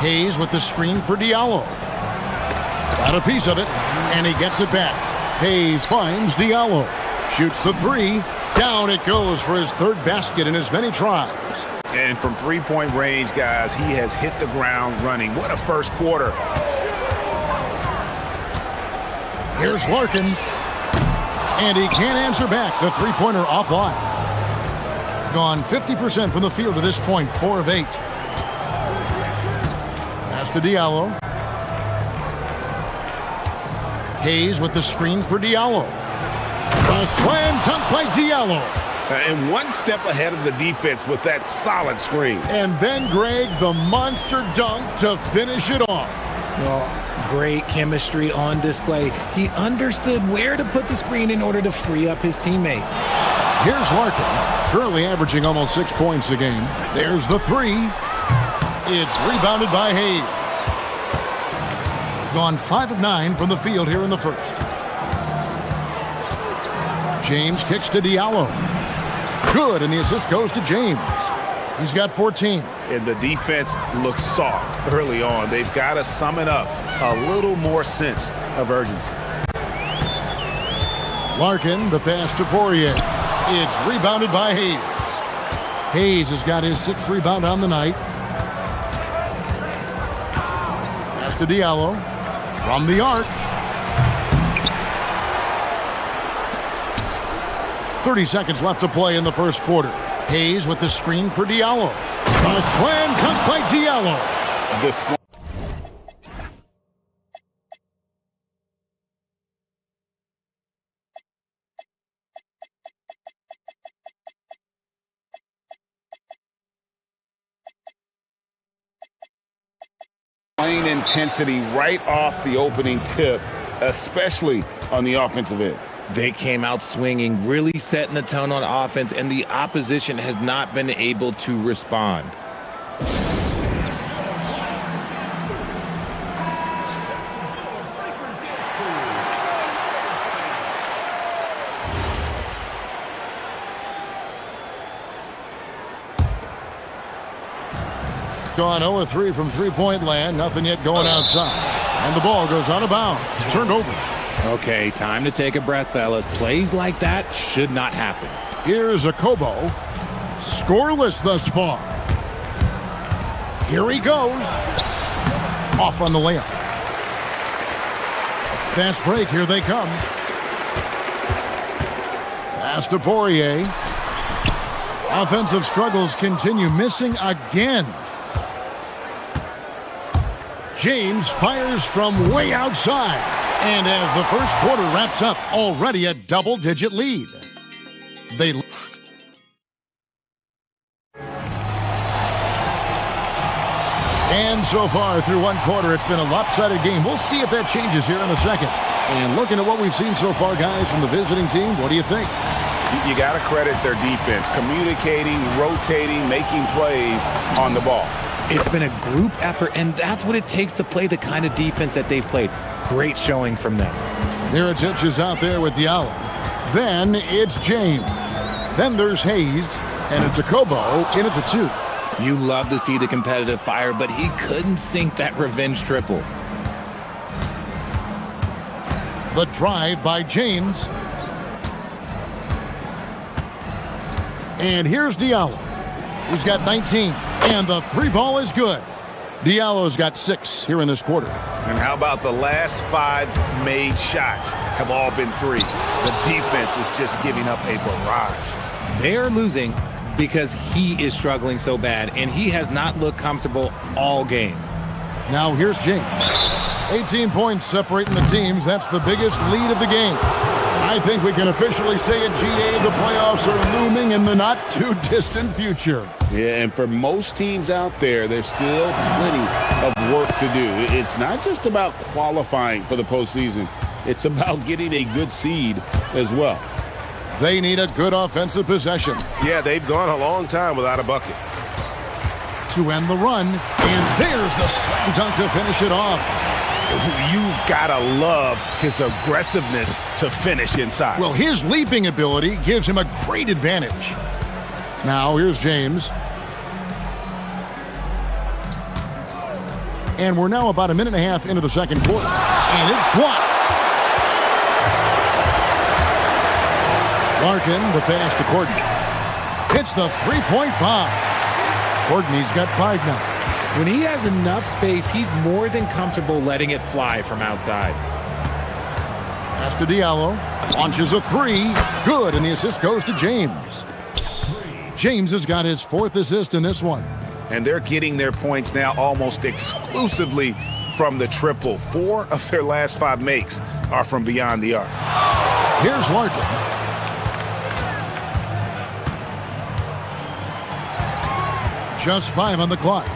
Hayes with the screen for Diallo. Got a piece of it, and he gets it back. Hayes finds Diallo. Shoots the 3. Down it goes for his 3rd basket in as many tries. And from 3-point range, guys, he has hit the ground running. What a first quarter. Here's Larkin. And he can't answer back. The 3-pointer offline. Gone 50% from the field to this point. 4 of 8. Pass to Diallo. Hayes with the screen for Diallo. A slam dunk by Diallo. And one step ahead of the defense with that solid screen. And then Greg, the monster dunk to finish it off. Well, great chemistry on display. He understood where to put the screen in order to free up his teammate. Here's Larkin, currently averaging almost 6 points a game. There's the 3. It's rebounded by Hayes. Gone 5 of 9 from the field here in the first. James kicks to Diallo. Good, and the assist goes to James. He's got 14. And the defense looks soft early on. They've got to sum it up. A little more sense of urgency. Larkin, the pass to Poirier. It's rebounded by Hayes. Hayes has got his 6th rebound on the night. Pass to Diallo. From the arc. 30 seconds left to play in the first quarter. Hayes with the screen for Diallo. A slam cut by Diallo. Playing intensity right off the opening tip, especially on the offensive end. They came out swinging, really setting the tone on offense, and the opposition has not been able to respond. Gone 0-3 from three-point land. Nothing yet going outside. And the ball goes out of bounds. It's turned over. Okay, time to take a breath, fellas. Plays like that should not happen. Here's a Kobo. Scoreless thus far. Here he goes. Off on the layup. Fast break. Here they come. Pass to Poirier. Offensive struggles continue. Missing again. James fires from way outside. And as the first quarter wraps up, already a double-digit lead. And so far through one quarter, it's been a lopsided game. We'll see if that changes here in the second. And looking at what we've seen so far, guys, from the visiting team, what do you think? You got to credit their defense, communicating, rotating, making plays on the ball. It's been a group effort, and that's what it takes to play the kind of defense that they've played. Great showing from them. Mirotic is out there with Diallo. Then it's James. Then there's Hayes, and it's a Kobo in at the 2. You love to see the competitive fire, but he couldn't sink that revenge triple. The drive by James. And here's Diallo. He's got 19, and the 3-ball is good. Diallo's got 6 here in this quarter. And how about the last 5 made shots have all been threes? The defense is just giving up a barrage. They're losing because he is struggling so bad, and he has not looked comfortable all game. Now here's James. 18 points separating the teams. That's the biggest lead of the game. I think we can officially say at GA the playoffs are looming in the not-too-distant future. Yeah, and for most teams out there, there's still plenty of work to do. It's not just about qualifying for the postseason. It's about getting a good seed as well. They need a good offensive possession. Yeah, they've gone a long time without a bucket. To end the run, and there's the slam dunk to finish it off. You gotta love his aggressiveness to finish inside. Well, his leaping ability gives him a great advantage. Now, here's James. And we're now about a minute and a half into the second quarter. And it's blocked. Larkin, the pass to Courtney. Hits the three-point bomb. Courtney's got 5 now. When he has enough space, he's more than comfortable letting it fly from outside. Pass to Diallo. Launches a 3. Good, and the assist goes to James. James has got his 4th assist in this one. And they're getting their points now almost exclusively from the triple. 4 of their last 5 makes are from beyond the arc. Here's Larkin. Just 5 on the clock.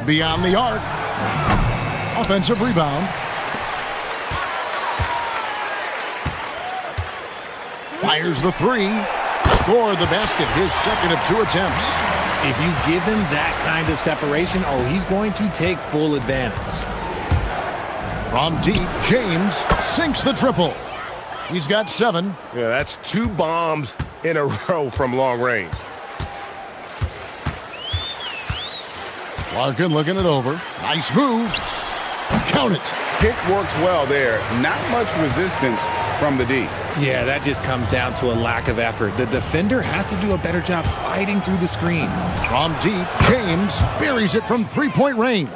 Beyond the arc. Offensive rebound. Fires the 3. Scored the basket, his second of 2 attempts. If you give him that kind of separation, he's going to take full advantage. From deep, James sinks the triple. He's got 7. Yeah, that's 2 bombs in a row from long range. Larkin looking it over. Nice move. Count it. Pick works well there. Not much resistance from the D. Yeah, that just comes down to a lack of effort. The defender has to do a better job fighting through the screen. From deep, James buries it from 3-point range.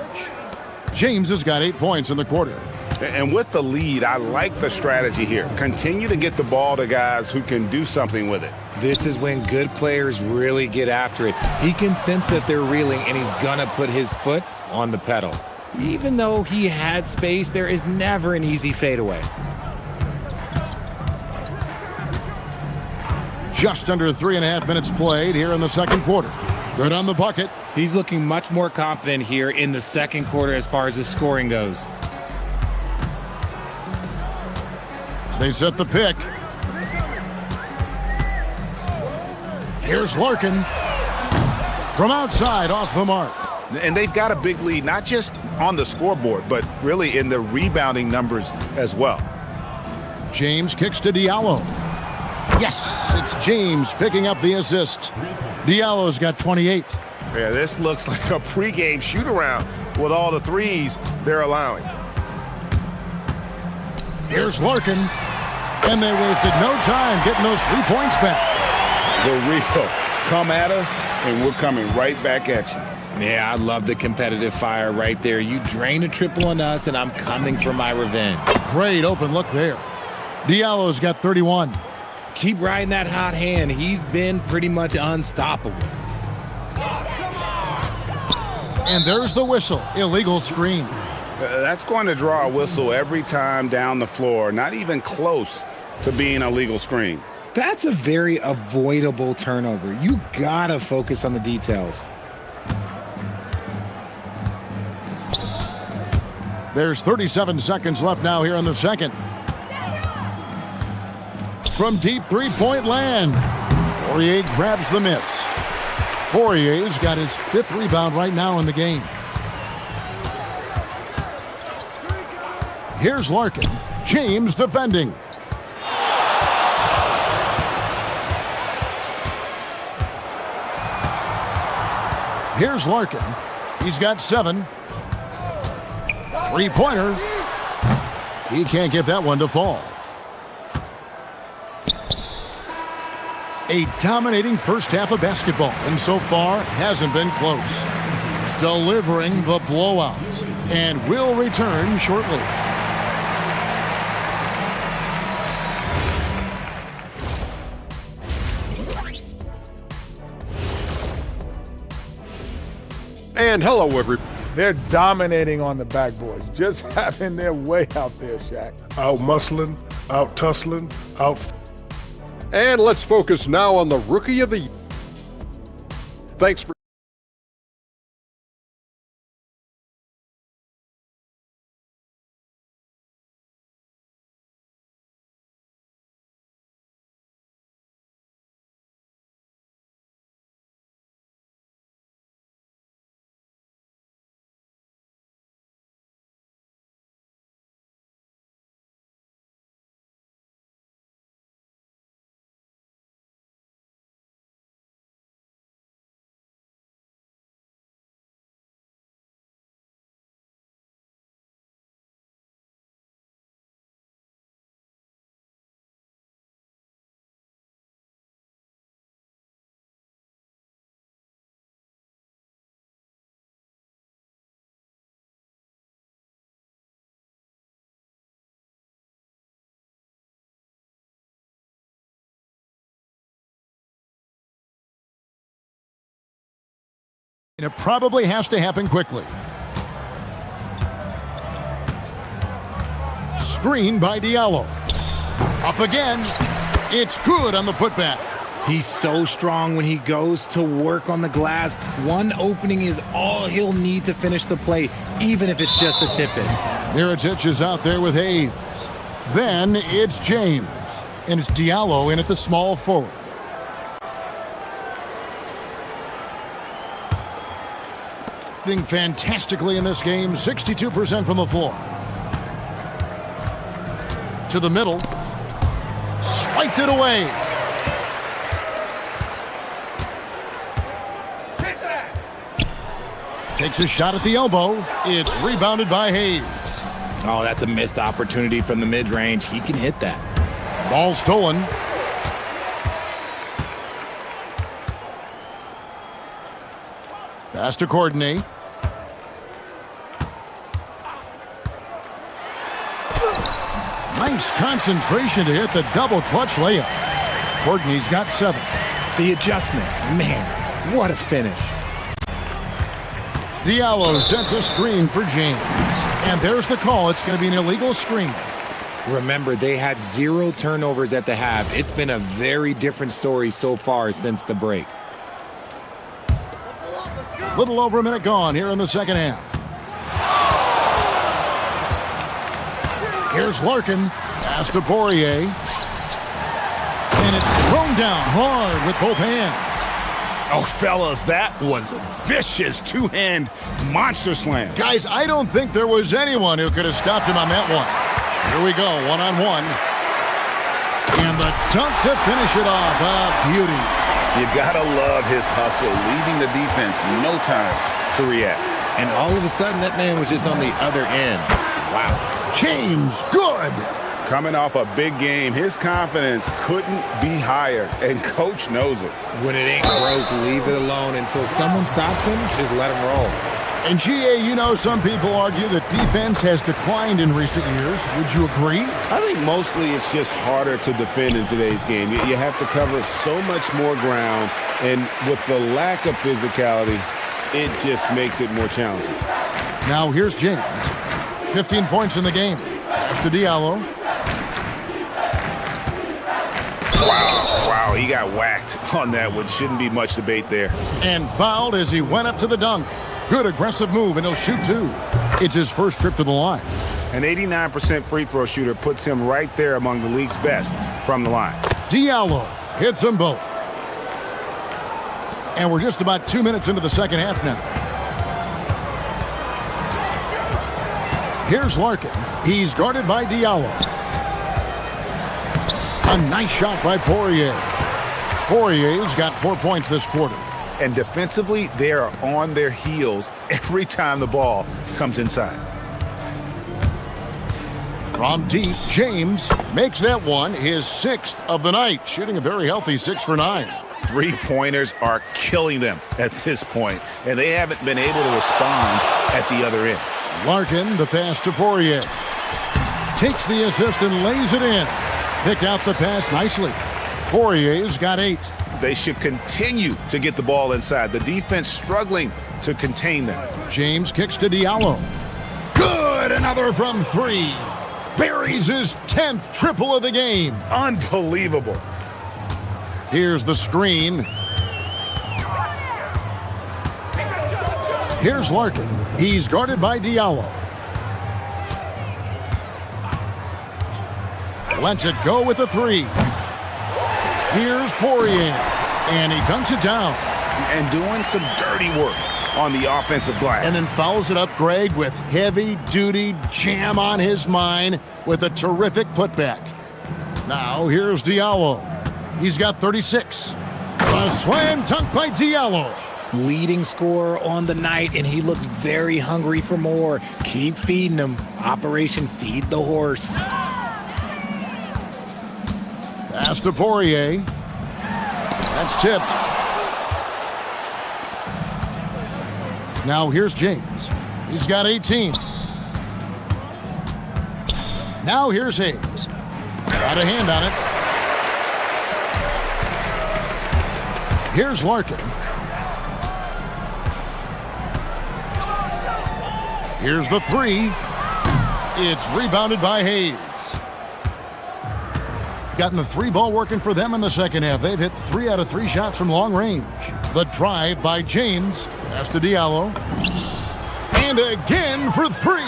James has got 8 points in the quarter. And with the lead, I like the strategy here. Continue to get the ball to guys who can do something with it. This is when good players really get after it. He can sense that they're reeling, and he's gonna put his foot on the pedal. Even though he had space, there is never an easy fadeaway. Just under 3.5 minutes played here in the second quarter. Good on the bucket. He's looking much more confident here in the second quarter as far as his scoring goes. They set the pick. Here's Larkin. From outside, off the mark. And they've got a big lead, not just on the scoreboard, but really in the rebounding numbers as well. James kicks to Diallo. Yes, it's James picking up the assist. Diallo's got 28. Yeah, this looks like a pregame shoot-around with all the threes they're allowing. Here's Larkin, and they wasted no time getting those 3 points back. The real come at us, and we're coming right back at you. Yeah, I love the competitive fire right there. You drain a triple on us, and I'm coming for my revenge. Great open look there. Diallo's got 31. Keep riding that hot hand. He's been pretty much unstoppable. And there's the whistle. Illegal screen. That's going to draw a whistle every time down the floor. Not even close to being a legal screen. That's a very avoidable turnover. You gotta focus on the details. There's 37 seconds left now here in the second. From deep three-point land, Poirier grabs the miss. Poirier's got his 5th rebound right now in the game. Here's Larkin. James defending. Here's Larkin. He's got 7. Three-pointer. He can't get that one to fall. A dominating first half of basketball, and so far hasn't been close. Delivering the blowout, and will return shortly. And hello, everybody. They're dominating on the backboards, just having their way out there, Shaq. Out muscling, out tussling, out. And let's focus now on the Rookie of the... Thanks for... And it probably has to happen quickly. Screen by Diallo. Up again. It's good on the putback. He's so strong when he goes to work on the glass. One opening is all he'll need to finish the play, even if it's just a tip-in. Mirotic is out there with Hayes. Then it's James. And it's Diallo in at the small forward. Fantastically in this game, 62% from the floor. To the middle. Swiped it away. Takes a shot at the elbow. It's rebounded by Hayes. Oh, that's a missed opportunity from the mid-range. He can hit that. Ball stolen. Pass to Courtney. Nice concentration to hit the double clutch layup. Courtney's got 7. The adjustment, man, what a finish. Diallo sets a screen for James. And there's the call. It's going to be an illegal screen. Remember, they had 0 turnovers at the half. It's been a very different story so far since the break. Little over a minute gone here in the second half. Here's Larkin. Pass to Poirier. And it's thrown down hard with both hands. Oh, fellas, that was a vicious two-hand monster slam. Guys, I don't think there was anyone who could have stopped him on that one. Here we go, one-on-one. And the dunk to finish it off. Beauty. You gotta love his hustle, leaving the defense no time to react. And all of a sudden, that man was just on the other end. Wow. James, good. Coming off a big game, his confidence couldn't be higher, and coach knows it. When it ain't broke, leave it alone until someone stops him, just let him roll. And GA, you know, some people argue that defense has declined in recent years. Would you agree? I think mostly it's just harder to defend in today's game. You have to cover so much more ground, and with the lack of physicality, it just makes it more challenging. Now here's James. 15 points in the game. Pass to Diallo. Wow, he got whacked on that one. Shouldn't be much debate there. And fouled as he went up to the dunk. Good aggressive move, and he'll shoot 2. It's his first trip to the line. An 89% free throw shooter puts him right there among the league's best from the line. Diallo hits them both. And we're just about 2 minutes into the second half now. Here's Larkin. He's guarded by Diallo. A nice shot by Poirier. Poirier's got 4 points this quarter. And defensively, they are on their heels every time the ball comes inside. From deep, James makes that one his 6th of the night, shooting a very healthy 6 for 9. 3-pointers are killing them at this point, and they haven't been able to respond at the other end. Larkin, the pass to Poirier. Takes the assist and lays it in. Picked out the pass nicely. Poirier's got 8. They should continue to get the ball inside. The defense struggling to contain them. James kicks to Diallo. Good! Another from 3. Buries his 10th triple of the game. Unbelievable. Here's the screen. Here's Larkin. He's guarded by Diallo. Lets it go with a 3. Here's Poirier. And he dunks it down. And doing some dirty work on the offensive glass. And then fouls it up, Greg, with heavy-duty jam on his mind with a terrific putback. Now here's Diallo. He's got 36. A slam dunk by Diallo. Leading scorer on the night, and he looks very hungry for more. Keep feeding him. Operation Feed the Horse. Pass to Poirier. That's tipped. Now here's James. He's got 18. Now here's Hayes. Got a hand on it. Here's Larkin. Here's the 3. It's rebounded by Hayes. Gotten the 3 ball working for them in the second half. They've hit 3 out of 3 shots from long range. The drive by James. Pass to Diallo. And again for 3.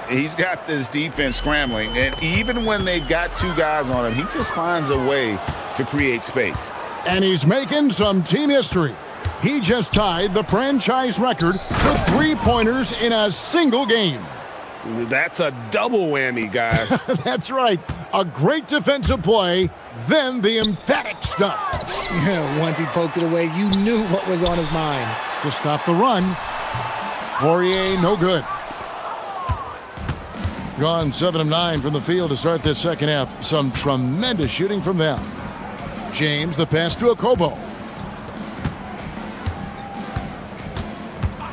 He's got this defense scrambling, and even when they've got 2 guys on him, he just finds a way to create space. And he's making some team history. He just tied the franchise record for 3-pointers in a single game. That's a double whammy, guys. That's right. A great defensive play, then the emphatic stuff. Yeah, once he poked it away, you knew what was on his mind. To stop the run. Poirier, no good. Gone 7 of 9 from the field to start this second half. Some tremendous shooting from them. James, the pass to Okobo.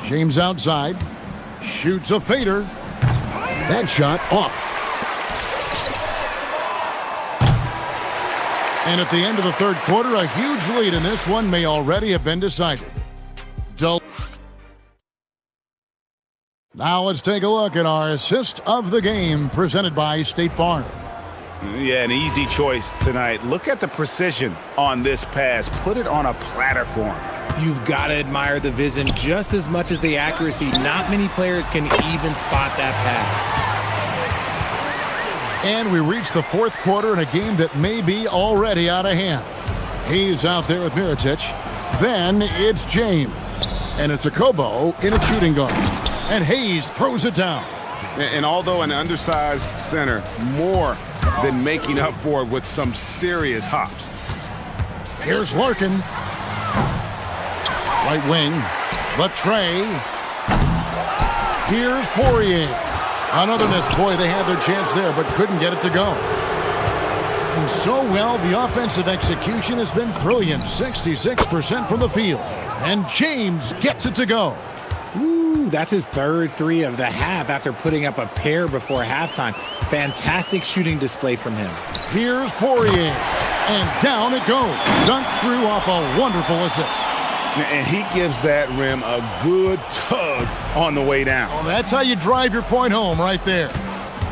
James outside. Shoots a fader. That shot off. And at the end of the third quarter, a huge lead in this one may already have been decided. Now let's take a look at our assist of the game presented by State Farm. Yeah, an easy choice tonight. Look at the precision on this pass. Put it on a platform. You've got to admire the vision just as much as the accuracy. Not many players can even spot that pass. And we reach the fourth quarter in a game that may be already out of hand. He's out there with Mirotic. Then it's James. And it's a Kobo in a shooting guard. And Hayes throws it down. And although an undersized center, more than making up for it with some serious hops. Here's Larkin. Right wing. Latre. Here's Poirier. Another miss. Boy, they had their chance there, but couldn't get it to go. And so well, the offensive execution has been brilliant. 66% from the field. And James gets it to go. Ooh, that's his third three of the half after putting up a pair before halftime. Fantastic shooting display from him. Here's Poirier. And down it goes. Dunked through off a wonderful assist. And he gives that rim a good tug on the way down. Well, that's how you drive your point home right there.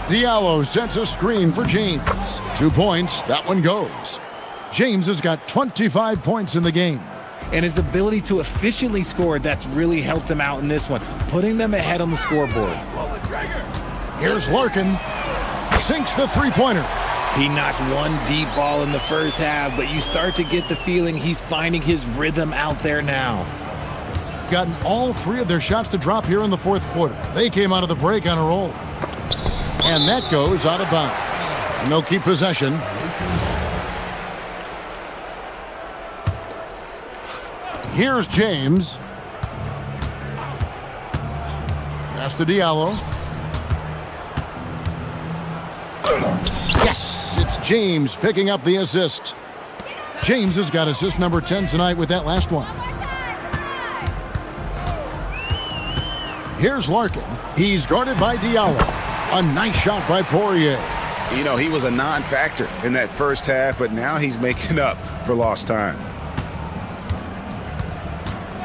Diallo sets a screen for James. 2 points. That one goes. James has got 25 points in the game. And his ability to efficiently score, that's really helped him out in this one, putting them ahead on the scoreboard. Here's Larkin. Sinks the three-pointer. He knocked one deep ball in the first half, but you start to get the feeling he's finding his rhythm out there now. Gotten all three of their shots to drop here in the fourth quarter. They came out of the break on a roll. And that goes out of bounds. And they'll keep possession. Here's James. Pass to Diallo. Yes, it's James picking up the assist. James has got assist number 10 tonight with that last one. Here's Larkin. He's guarded by Diallo. A nice shot by Poirier. You know, he was a non-factor in that first half, but now he's making up for lost time.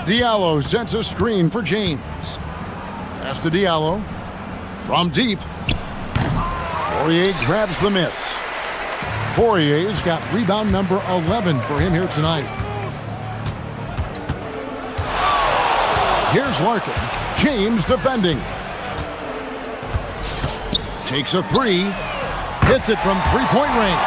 Diallo sets a screen for James. Pass to Diallo. From deep. Poirier grabs the miss. Poirier's got rebound number 11 for him here tonight. Here's Larkin. James defending. Takes a three. Hits it from three-point range.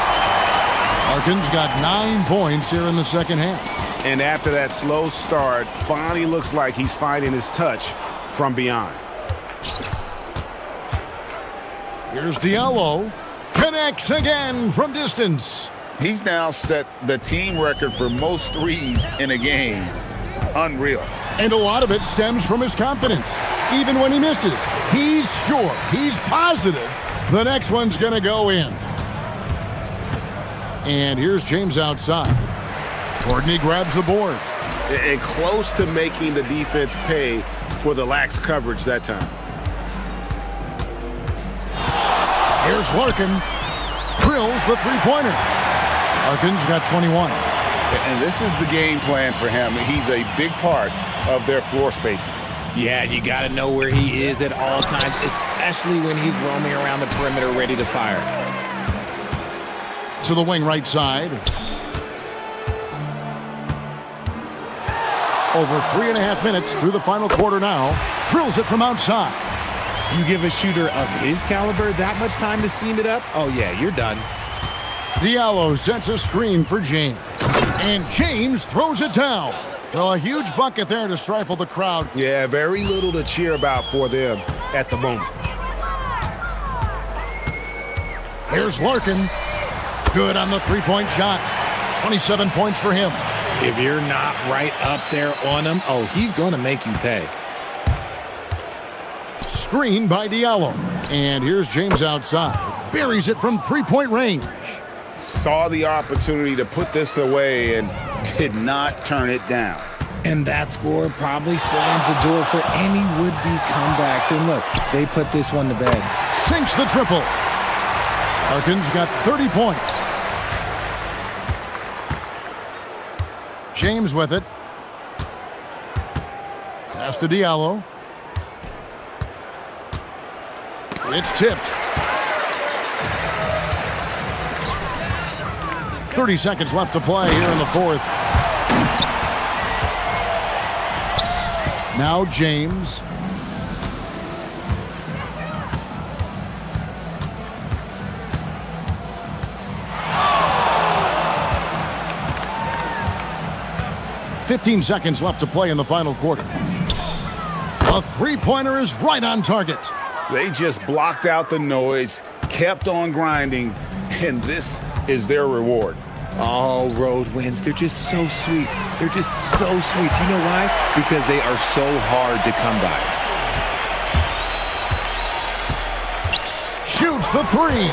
Larkin's got 9 points here in the second half. And after that slow start, finally looks like he's finding his touch from beyond. Here's Diallo. Connects again from distance. He's now set the team record for most threes in a game. Unreal. And a lot of it stems from his confidence. Even when he misses, he's sure, he's positive the next one's going to go in. And here's James outside. Courtney grabs the board. And close to making the defense pay for the lax coverage that time. Here's Larkin. Drills the three-pointer. Larkin's got 21. And this is the game plan for him. He's a big part of their floor spacing. Yeah, you got to know where he is at all times, especially when he's roaming around the perimeter ready to fire. To the wing right side. Over 3.5 minutes through the final quarter now. Drills it from outside. You give a shooter of his caliber that much time to seam it up? Oh, yeah, you're done. Diallo sets a screen for James. And James throws it down. Well, a huge bucket there to stifle the crowd. Yeah, very little to cheer about for them at the moment. Here's Larkin. Good on the three-point shot. 27 points for him. If you're not right up there on him, oh, he's going to make you pay. Screen by Diallo. And here's James outside. Buries it from three-point range. Saw the opportunity to put this away and did not turn it down. And that score probably slams the door for any would-be comebacks. And look, they put this one to bed. Sinks the triple. Larkin's got 30 points. James with it. Pass to Diallo. It's tipped. 30 seconds left to play here in the fourth. Now James. "15 seconds left to play in the final quarter. A three-pointer is right on target. They just blocked out the noise, kept on grinding, and this is their reward. All road wins. They're just so sweet. They're just so sweet. You know why? Because they are so hard to come by. Shoots the three.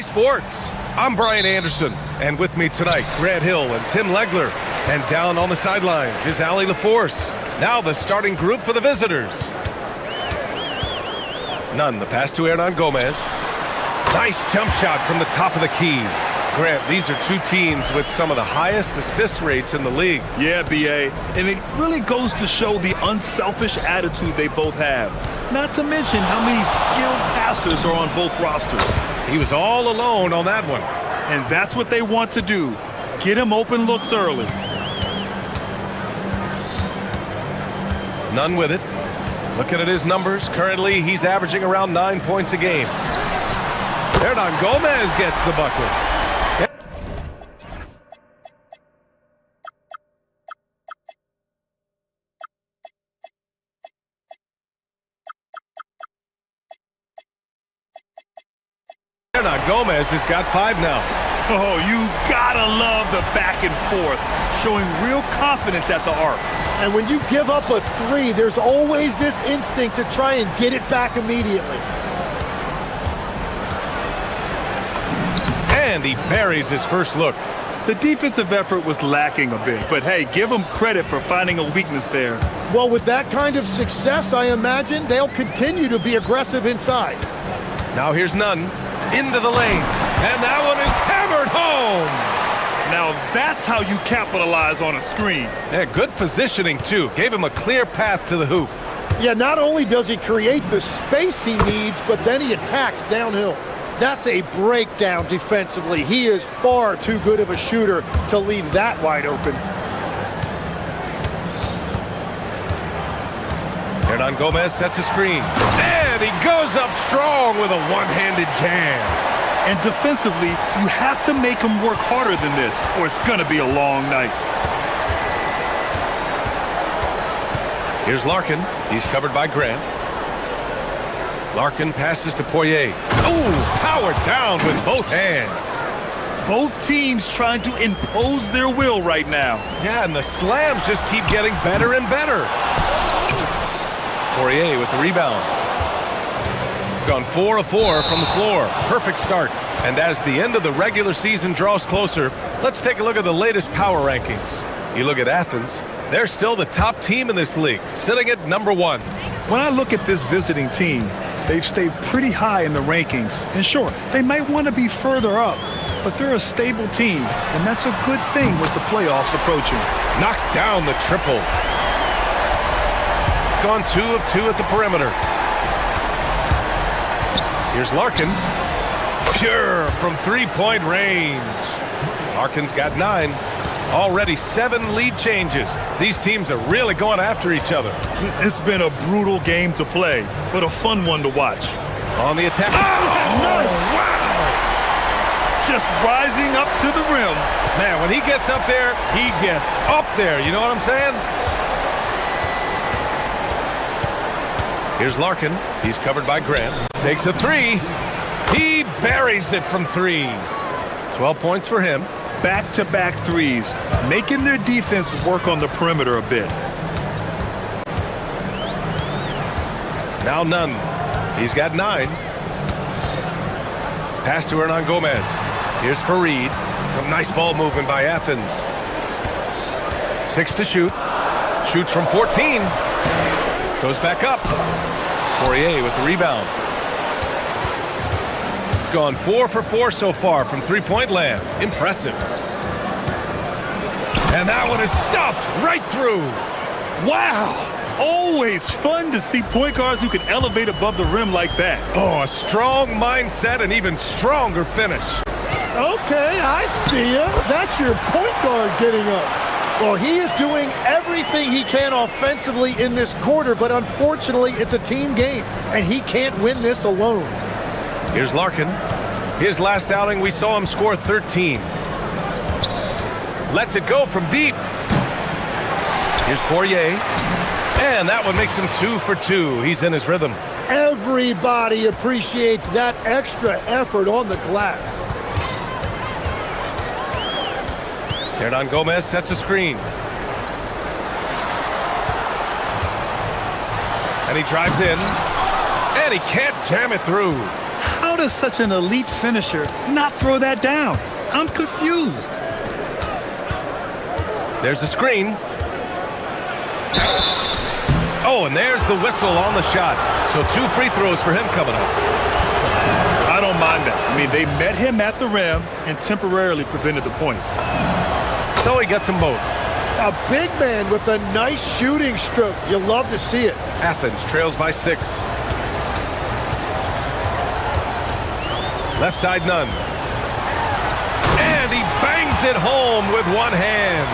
Sports. I'm Brian Anderson, and with me tonight, Grant Hill and Tim Legler. And down on the sidelines is Allie LaForce. Now the starting group for the visitors. Nunn, the pass to Hernan Gomez. Nice jump shot from the top of the key. Grant, these are two teams with some of the highest assist rates in the league. Yeah, B.A., and it really goes to show the unselfish attitude they both have. Not to mention how many skilled passers are on both rosters. He was all alone on that one. And that's what they want to do. Get him open looks early. Nunn with it. Looking at his numbers, currently he's averaging around 9 points a game. Hernan Gomez gets the bucket. Hernan Gomez has got 5 now. Oh, you gotta love the back and forth, showing real confidence at the arc. And when you give up a three, there's always this instinct to try and get it back immediately. And he buries his first look. The defensive effort was lacking a bit, but hey, give them credit for finding a weakness there. Well, with that kind of success, I imagine they'll continue to be aggressive inside. Now here's Nunn into the lane, and that one is hammered home. Now that's how you capitalize on a screen. Yeah, good positioning too. Gave him a clear path to the hoop. Yeah, not only does he create the space he needs, but then he attacks downhill. That's a breakdown defensively. He is far too good of a shooter to leave that wide open. Hernan Gomez sets a screen. And he goes up strong with a one-handed jam. And defensively, you have to make him work harder than this, or it's going to be a long night. Here's Larkin. He's covered by Grant. Larkin passes to Poirier. Ooh, powered down with both hands. Both teams trying to impose their will right now. Yeah, and the slams just keep getting better and better. Poirier with the rebound. Gone 4 of 4 from the floor. Perfect start. And as the end of the regular season draws closer, let's take a look at the latest power rankings. You look at Athens, they're still the top team in this league, sitting at number 1. When I look at this visiting team, they've stayed pretty high in the rankings. And sure, they might want to be further up, but they're a stable team, and that's a good thing with the playoffs approaching. Knocks down the triple. Gone 2 of 2 at the perimeter. Here's Larkin. Pure from three-point range. Larkin's got 9. Already 7 lead changes. These teams are really going after each other. It's been a brutal game to play, but a fun one to watch. On the attack. Oh, nice! Wow! Just rising up to the rim. Man, when he gets up there, he gets up there. You know what I'm saying? Here's Larkin. He's covered by Grant. Takes a 3. He buries it from 3. 12 points for him. Back-to-back threes, making their defense work on the perimeter a bit. Now Nunn. He's got 9. Pass to Hernan Gomez. Here's Fareed. Some nice ball movement by Athens. 6 to shoot. Shoots from 14. Goes back up. Poirier with the rebound. Gone 4 for 4 so far from three-point land. Impressive. And that one is stuffed right through. Wow! Always fun to see point guards who can elevate above the rim like that. Oh, a strong mindset and even stronger finish. Okay, I see you. That's your point guard getting up. Well, he is doing everything he can offensively in this quarter, but unfortunately, it's a team game, and he can't win this alone. Here's Larkin. His last outing, we saw him score 13. Lets it go from deep. Here's Poirier. And that one makes him 2 for 2. He's in his rhythm. Everybody appreciates that extra effort on the glass. Hernan Gomez sets a screen. And he drives in. And he can't jam it through. How does such an elite finisher not throw that down? I'm confused. There's the screen. Oh, and there's the whistle on the shot. So 2 free throws for him coming up. I don't mind that. I mean, they met him at the rim and temporarily prevented the points. So he gets them both. A big man with a nice shooting stroke. You love to see it. Athens trails by 6. Left side, none. And he bangs it home with one hand.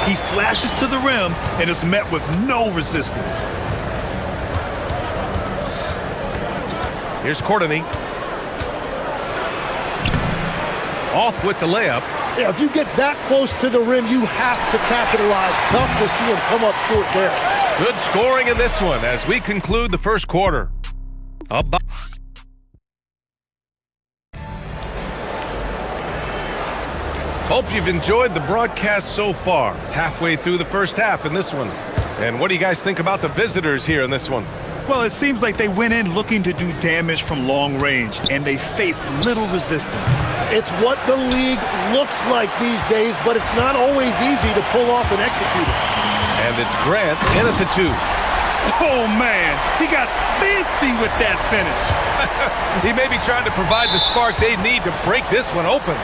He flashes to the rim and is met with no resistance. Here's Courtney. Off with the layup. Yeah, if you get that close to the rim, you have to capitalize. Tough to see him come up short there. Good scoring in this one as we conclude the first quarter. Hope you've enjoyed the broadcast so far. Halfway through the first half in this one. And what do you guys think about the visitors here in this one? Well, it seems like they went in looking to do damage from long range, and they faced little resistance. It's what the league looks like these days, but it's not always easy to pull off and execute it. And it's Grant in at the 2. Oh, man, he got fancy with that finish. He may be trying to provide the spark they need to break this one open.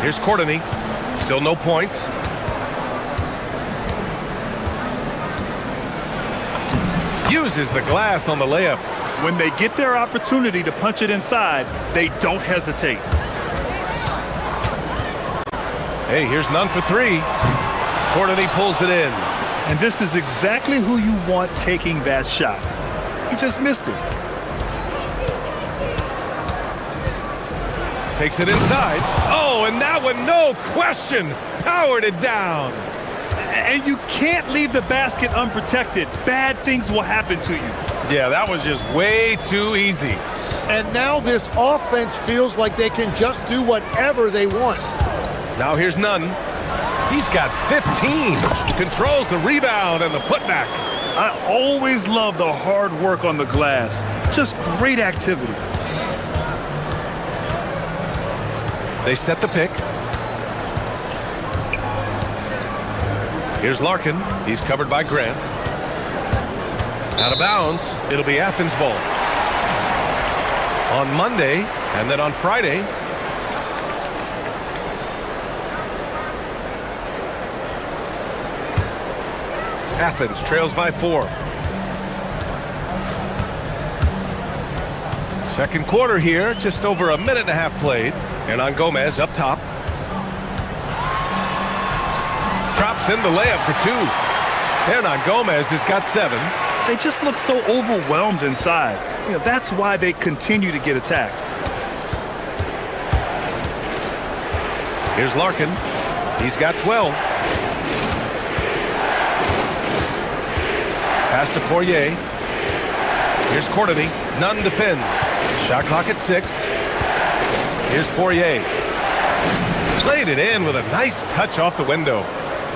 Here's Courtney. Still no points. Uses the glass on the layup. When they get their opportunity to punch it inside, they don't hesitate. Hey, here's none for 3. Courtney pulls it in. And this is exactly who you want taking that shot. He just missed it. Takes it inside. Oh, and that one, no question, powered it down. And you can't leave the basket unprotected. Bad things will happen to you. Yeah, that was just way too easy. And now this offense feels like they can just do whatever they want. Now here's none. He's got 15. Controls the rebound and the putback. I always love the hard work on the glass. Just great activity. They set the pick. Here's Larkin. He's covered by Grant. Out of bounds. It'll be Athens ball. On Monday, and then on Friday. Athens trails by 4. Second quarter here, just over a minute and a half played. And on Gomez up top. Drops in the layup for 2. And on Gomez has got 7. They just look so overwhelmed inside. You know, that's why they continue to get attacked. Here's Larkin. He's got 12. Pass to Poirier. Here's Courtney. Nunn defends. Shot clock at 6. Here's Poirier. Played it in with a nice touch off the window.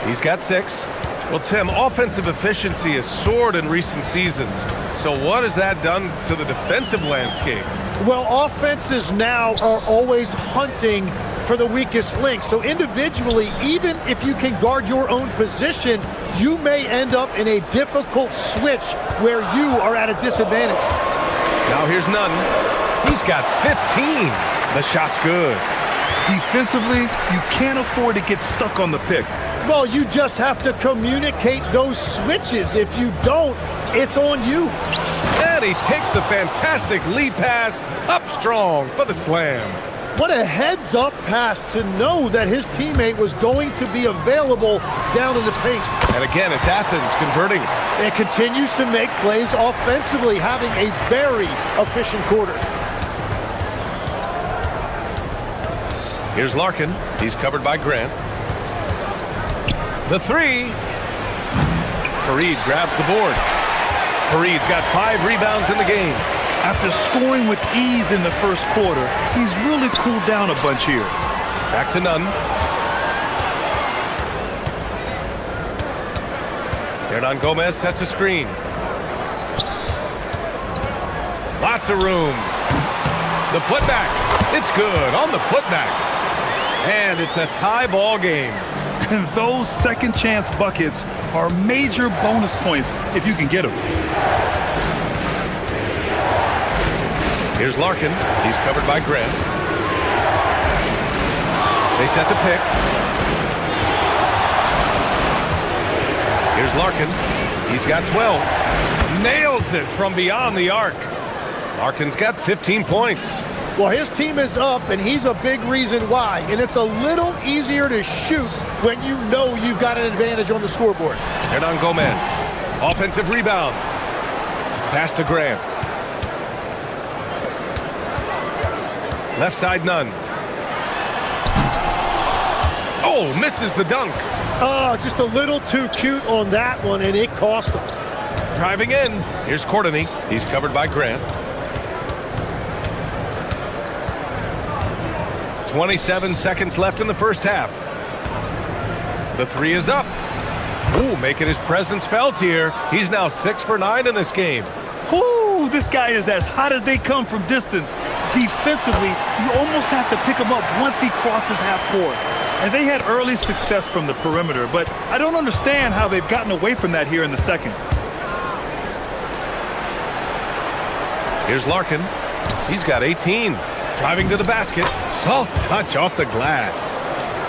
He's got 6. Well, Tim, offensive efficiency has soared in recent seasons. So what has that done to the defensive landscape? Well, offenses now are always hunting for the weakest link. So individually, even if you can guard your own position, you may end up in a difficult switch where you are at a disadvantage. Now here's Nunn. He's got 15. The shot's good. Defensively, you can't afford to get stuck on the pick. Well, you just have to communicate those switches. If you don't, it's on you. And he takes the fantastic lead pass up strong for the slam. What a heads-up pass to know that his teammate was going to be available down in the paint. And again, it's Athens converting. It continues to make plays offensively, having a very efficient quarter. Here's Larkin. He's covered by Grant. The 3. Fareed grabs the board. Fareed's got 5 rebounds in the game. After scoring with ease in the first quarter, he's really cooled down a bunch here. Back to Nunn. Gomez sets a screen. Lots of room. The putback. It's good on the putback. And it's a tie ball game. And those second chance buckets are major bonus points if you can get them. Here's Larkin. He's covered by Grant. They set the pick. Here's Larkin. He's got 12. Nails it from beyond the arc. Larkin's got 15 points. Well, his team is up, and he's a big reason why. And it's a little easier to shoot when you know you've got an advantage on the scoreboard. Gomez. Offensive rebound. Pass to Grant. Left side, Nunn. Oh, misses the dunk. Oh, just a little too cute on that one, and it cost him. Driving in. Here's Courtney. He's covered by Grant. 27 seconds left in the first half. The three is up. Ooh, making his presence felt here. He's now 6 for 9 in this game. Ooh, this guy is as hot as they come from distance. Defensively, you almost have to pick him up once he crosses half court. And they had early success from the perimeter, but I don't understand how they've gotten away from that here in the second. Here's Larkin. He's got 18. Driving to the basket. Soft touch off the glass.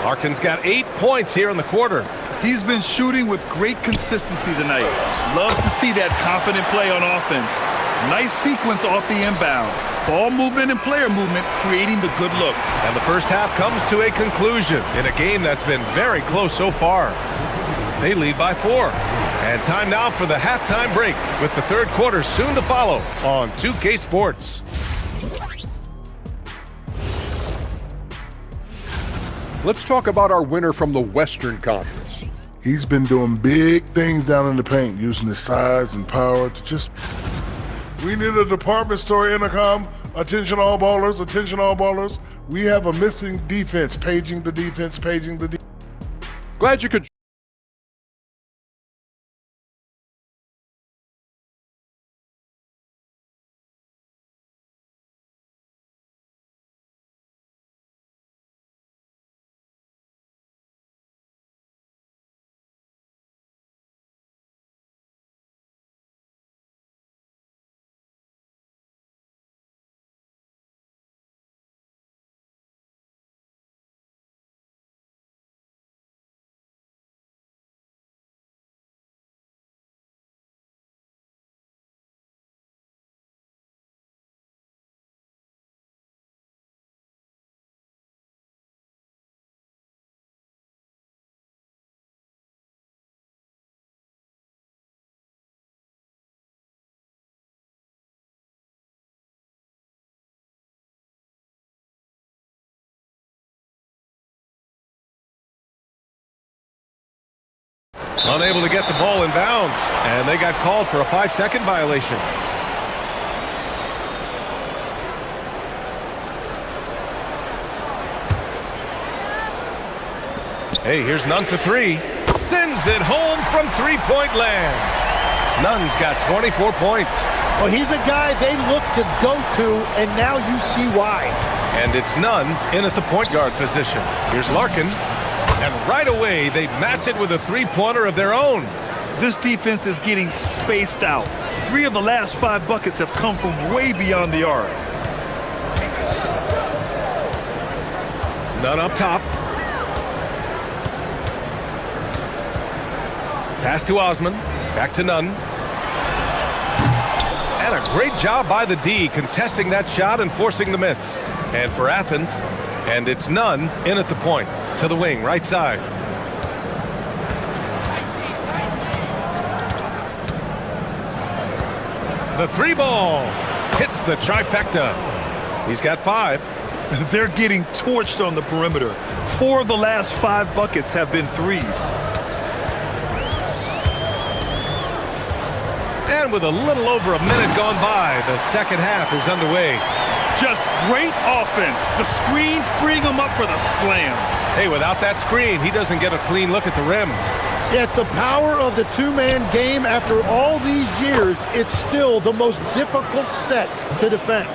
Larkin's got 8 points here in the quarter. He's been shooting with great consistency tonight. Love to see that confident play on offense. Nice sequence off the inbound. Ball movement and player movement creating the good look. And the first half comes to a conclusion in a game that's been very close so far. They lead by 4. And time now for the halftime break with the third quarter soon to follow on 2K Sports. Let's talk about our winner from the Western Conference. He's been doing big things down in the paint, using his size and power to just... We need a department store intercom. Attention all ballers, attention all ballers. We have a missing defense. Paging the defense, paging the defense. Glad you could... Unable to get the ball in bounds, and they got called for a 5-second violation. Hey, here's Nunn for 3. Sends it home from three-point land. Nunn's got 24 points. Well, he's a guy they look to go to, and now you see why. And it's Nunn in at the point guard position. Here's Larkin. And right away, they match it with a three-pointer of their own. This defense is getting spaced out. 3 of the last 5 buckets have come from way beyond the arc. Nunn up top. Pass to Osman. Back to Nunn. And a great job by the D contesting that shot and forcing the miss. And for Athens, and it's Nunn in at the point. To the wing, right side. The 3 ball hits the trifecta. He's got 5. They're getting torched on the perimeter. 4 of the last 5 buckets have been threes. And with a little over a minute gone by, the second half is underway. Just great offense. The screen freeing him up for the slam. Hey, without that screen, he doesn't get a clean look at the rim. Yeah, it's the power of the two-man game. After all these years, it's still the most difficult set to defend.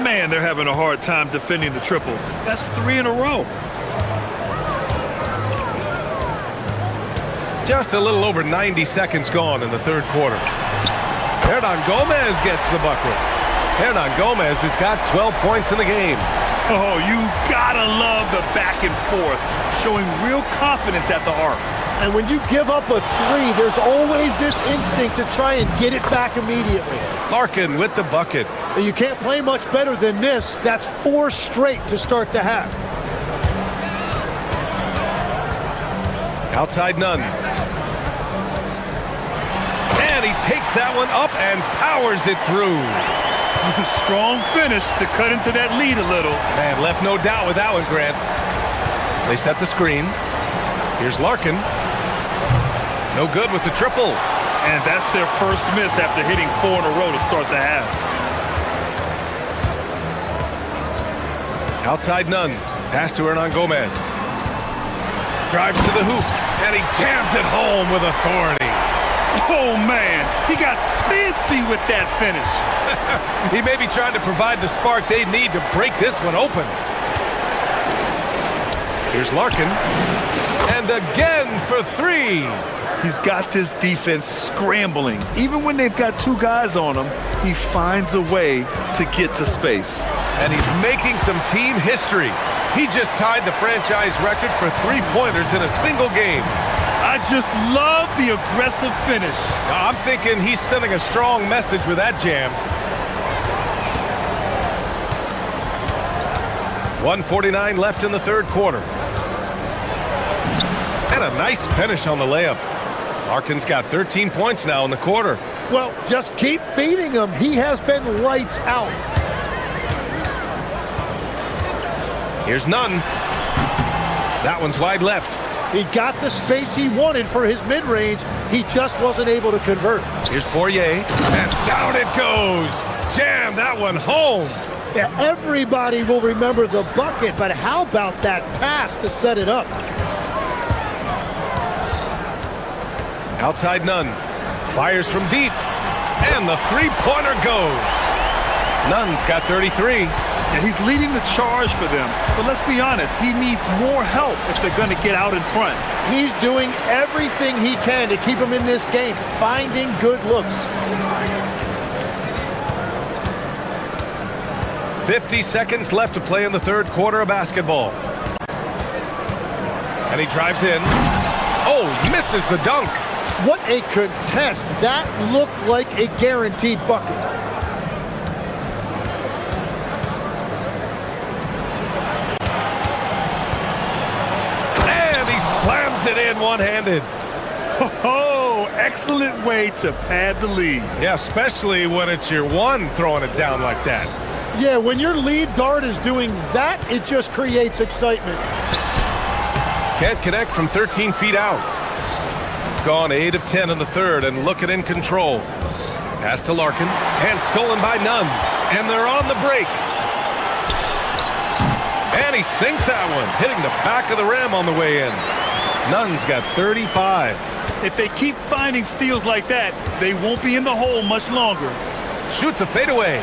Man, they're having a hard time defending the triple. That's 3 in a row. Just a little over 90 seconds gone in the third quarter. Hernan Gomez gets the bucket. Hernan Gomez has got 12 points in the game. Oh, you gotta love the back and forth, showing real confidence at the arc. And when you give up a three, there's always this instinct to try and get it back immediately. Larkin with the bucket. You can't play much better than this. That's 4 straight to start the half. Outside Nunn. And he takes that one up and powers it through. Strong finish to cut into that lead a little. Man, left no doubt with that one, Grant. They set the screen. Here's Larkin. No good with the triple. And that's their first miss after hitting 4 in a row to start the half. Outside Nunn. Pass to Hernan Gomez. Drives to the hoop. And he jams it home with authority. Oh, man. He got fancy with that finish. He may be trying to provide the spark they need to break this one open. Here's Larkin. And again for 3. He's got this defense scrambling. Even when they've got 2 guys on him, he finds a way to get to space. And he's making some team history. He just tied the franchise record for 3-pointers in a single game. I just love the aggressive finish. Now, I'm thinking he's sending a strong message with that jam. 1:49 left in the third quarter. And a nice finish on the layup. Larkin's got 13 points now in the quarter. Well, just keep feeding him. He has been lights out. Here's Nunn. That one's wide left. He got the space he wanted for his mid-range. He just wasn't able to convert. Here's Poirier. And down it goes. Jam that one home. Yeah, everybody will remember the bucket, but how about that pass to set it up? Outside Nunn. Fires from deep. And the three-pointer goes. Nunn's got 33. Yeah, he's leading the charge for them. But let's be honest, he needs more help if they're going to get out in front. He's doing everything he can to keep them in this game, finding good looks. 50 seconds left to play in the third quarter of basketball. And he drives in. Oh, misses the dunk. What a contest. That looked like a guaranteed bucket. And he slams it in one-handed. Oh, excellent way to pad the lead. Yeah, especially when it's your one throwing it down like that. Yeah, when your lead guard is doing that, it just creates excitement. Can't connect from 13 feet out. Gone 8 of 10 in the third and looking in control. Pass to Larkin and stolen by Nunn. And they're on the break. And he sinks that one, hitting the back of the rim on the way in. Nunn's got 35. If they keep finding steals like that, they won't be in the hole much longer. Shoots a fadeaway.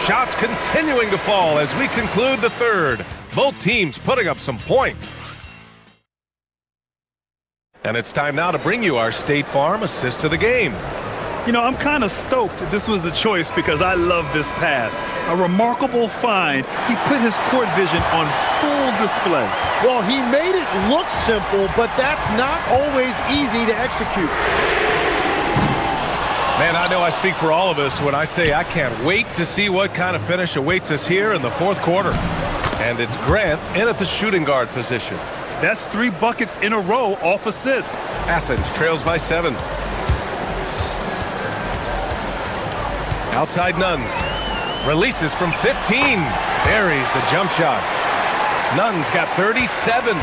Shots continuing to fall as we conclude the third. Both teams putting up some points. And it's time now to bring you our State Farm assist to the game. You know, I'm kind of stoked this was a choice because I love this pass. A remarkable find. He put his court vision on full display. Well, he made it look simple, but that's not always easy to execute. Man, I know I speak for all of us when I say I can't wait to see what kind of finish awaits us here in the fourth quarter. And it's Grant in at the shooting guard position. That's 3 buckets in a row off assist. Athens trails by 7. Outside Nunn. Releases from 15. Buries the jump shot. Nunn's got 37.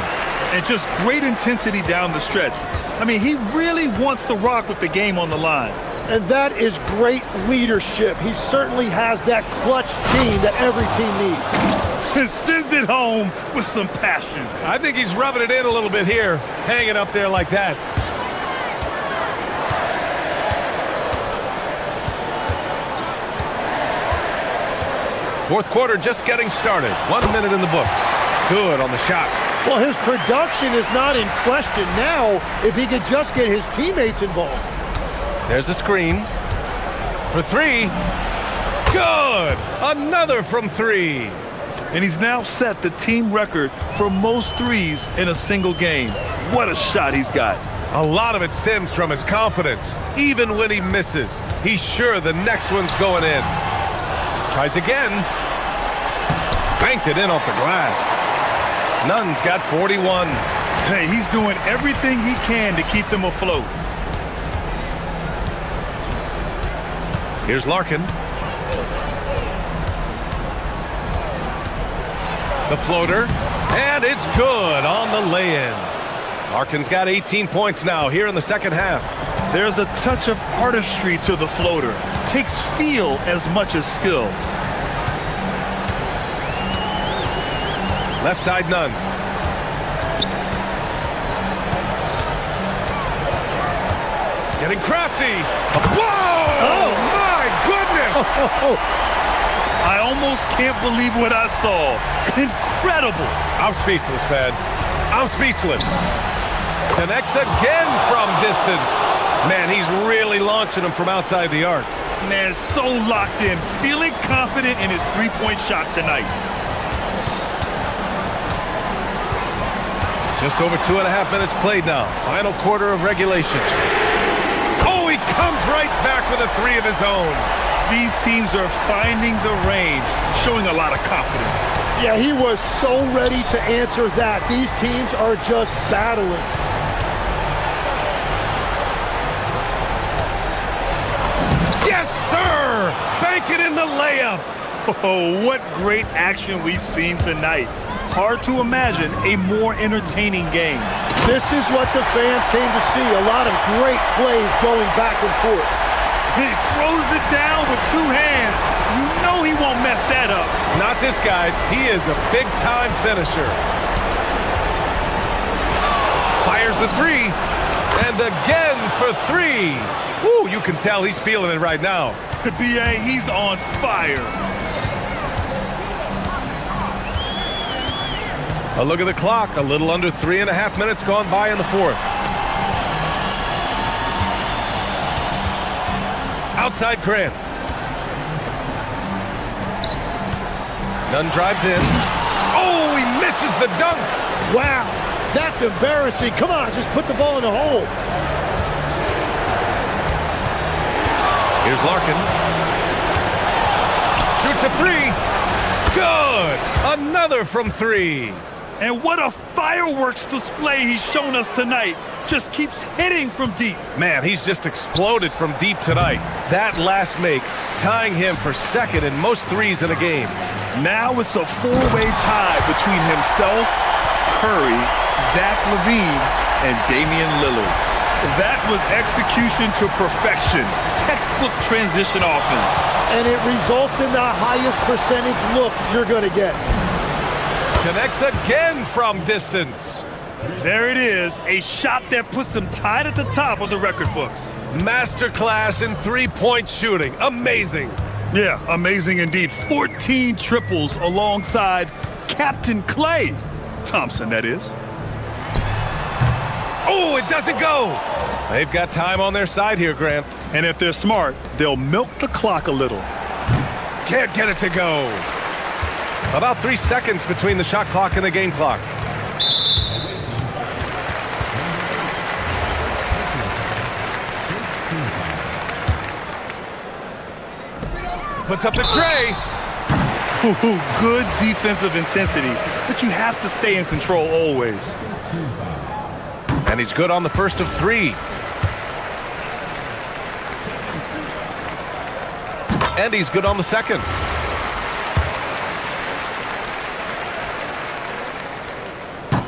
And just great intensity down the stretch. I mean, he really wants to rock with the game on the line. And that is great leadership. He certainly has that clutch team that every team needs. and sends it home with some passion. I think he's rubbing it in a little bit here, hanging up there like that. Fourth quarter just getting started. 1 minute in the books. Good on the shot. Well, his production is not in question now if he could just get his teammates involved. There's a screen. For three. Good! Another from three. And he's now set the team record for most threes in a single game. What a shot he's got. A lot of it stems from his confidence. Even when he misses, he's sure the next one's going in. Tries again. Banked it in off the glass. Nunn's got 41. Hey, he's doing everything he can to keep them afloat. Here's Larkin. The floater, and it's good on the lay-in. Larkin's got 18 points now here in the second half. There's a touch of artistry to the floater. Takes feel as much as skill. Left side, Nunn. Getting crafty. Whoa! Oh, my goodness! I almost can't believe what I saw. Incredible. I'm speechless, man. I'm speechless. Connects again from distance. Man, he's really launching them from outside the arc. Man, so locked in. Feeling confident in his three-point shot tonight. Just over 2.5 minutes played now. Final quarter of regulation. Oh, he comes right back with a three of his own. These teams are finding the range, showing a lot of confidence. Yeah, he was so ready to answer that. These teams are just battling. Yes, sir! Bank it in the layup. Oh, what great action we've seen tonight. Hard to imagine a more entertaining game. This is what the fans came to see. A lot of great plays going back and forth. He throws it down with two hands. You know he won't mess that up. Not this guy. He is a big-time finisher. Fires the three. And again for three. Woo, you can tell he's feeling it right now. B.A., he's on fire. A look at the clock. A little under 3.5 minutes gone by in the fourth. Outside Grant. Nunn drives in. Oh, he misses the dunk. Wow, that's embarrassing. Come on, just put the ball in the hole. Here's Larkin. Shoots a three. Good. Another from three. And what a fireworks display he's shown us tonight. Just keeps hitting from deep. Man, he's just exploded from deep tonight. That last make, tying him for second in most threes in a game. Now it's a four-way tie between himself, Curry, Zach LaVine, and Damian Lillard. That was execution to perfection. Textbook transition offense. And it results in the highest percentage look you're going to get. Connects again from distance. There it is, a shot that puts him tied at the top of the record books. Masterclass in three-point shooting. Amazing. Yeah, amazing indeed. 14 triples alongside Captain Klay Thompson, that is. Oh, it doesn't go. They've got time on their side here, Grant. And if they're smart, they'll milk the clock a little. Can't get it to go. About 3 seconds between the shot clock and the game clock. Puts up the tray. Ooh, good defensive intensity, but you have to stay in control always. And he's good on the first of three. And he's good on the second.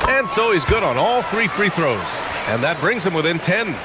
And so he's good on all three free throws. And that brings him within 10.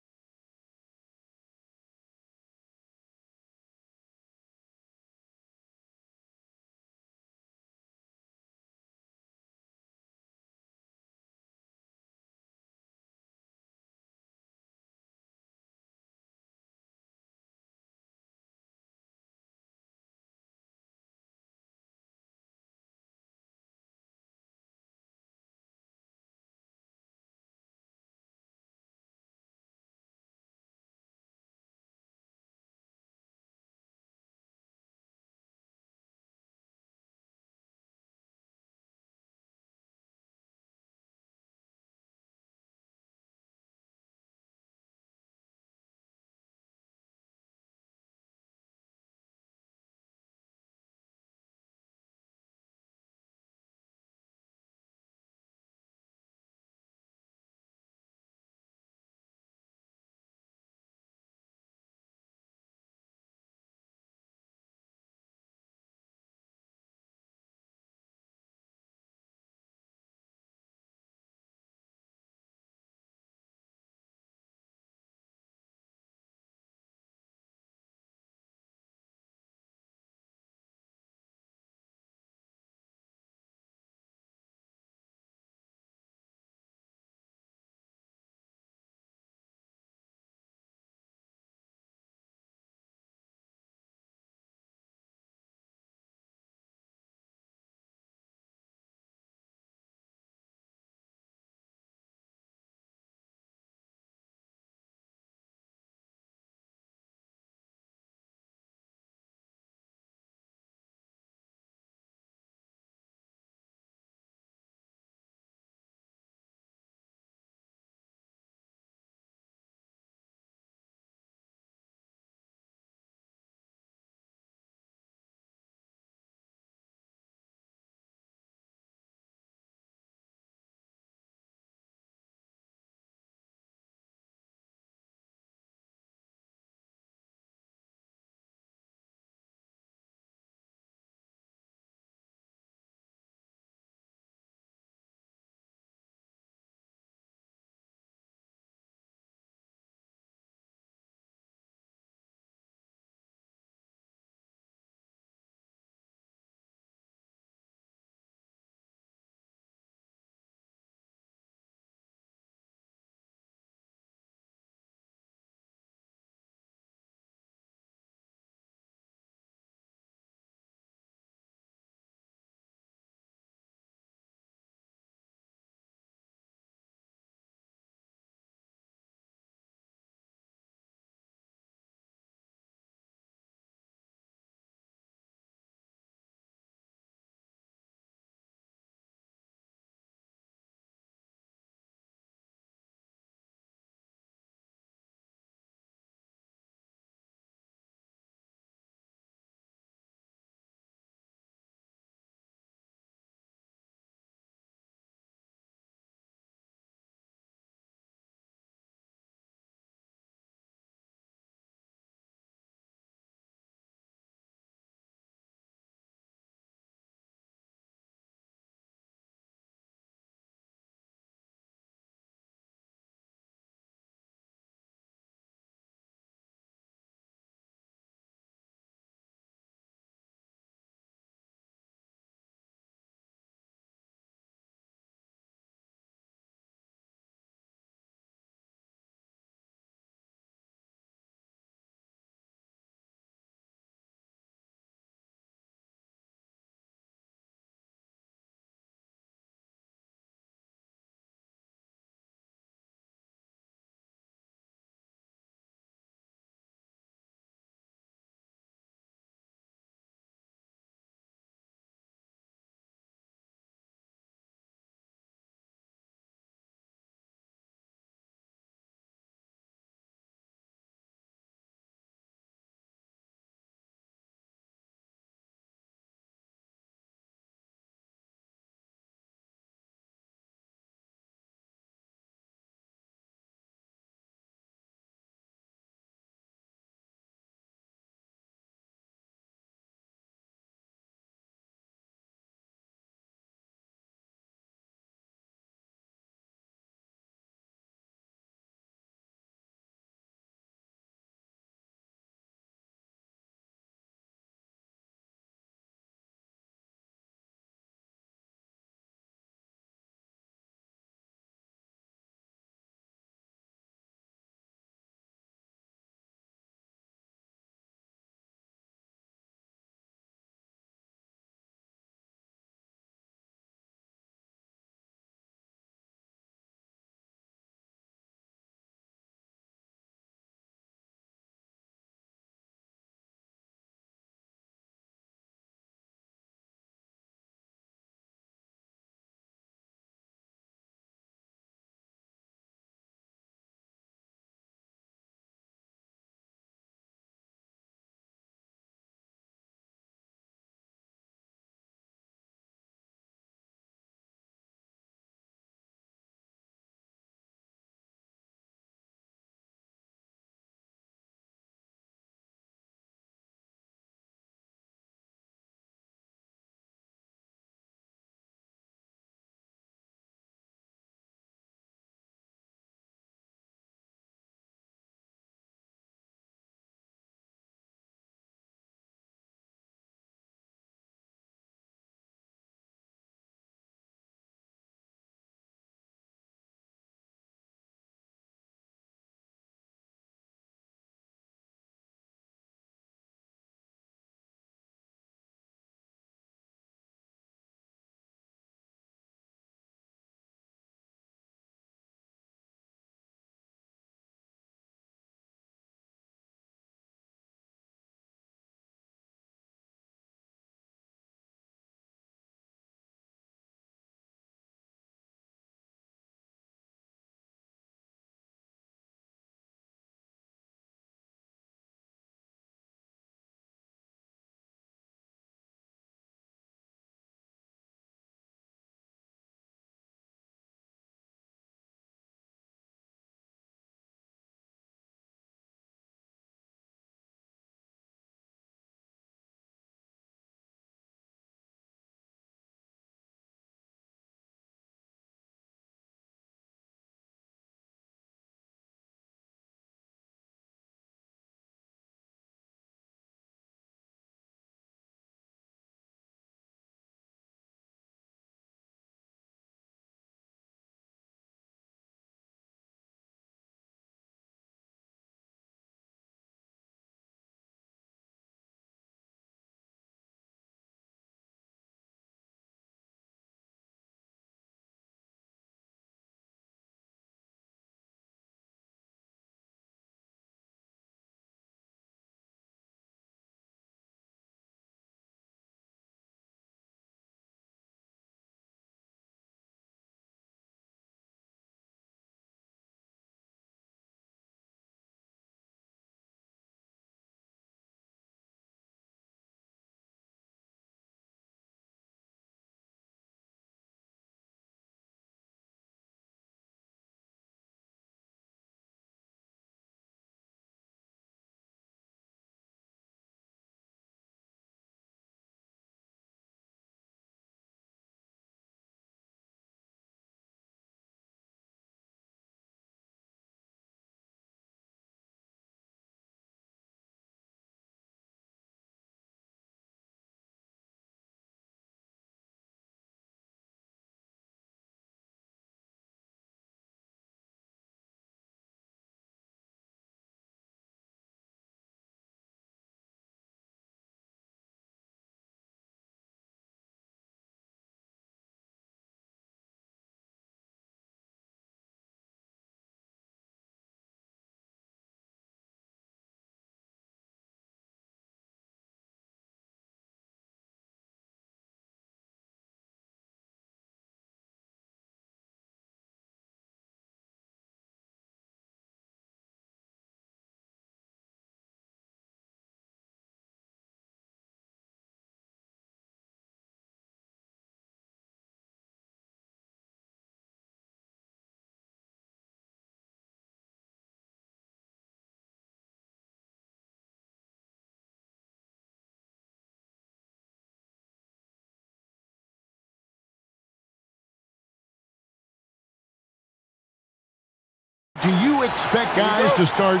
Do you expect guys to start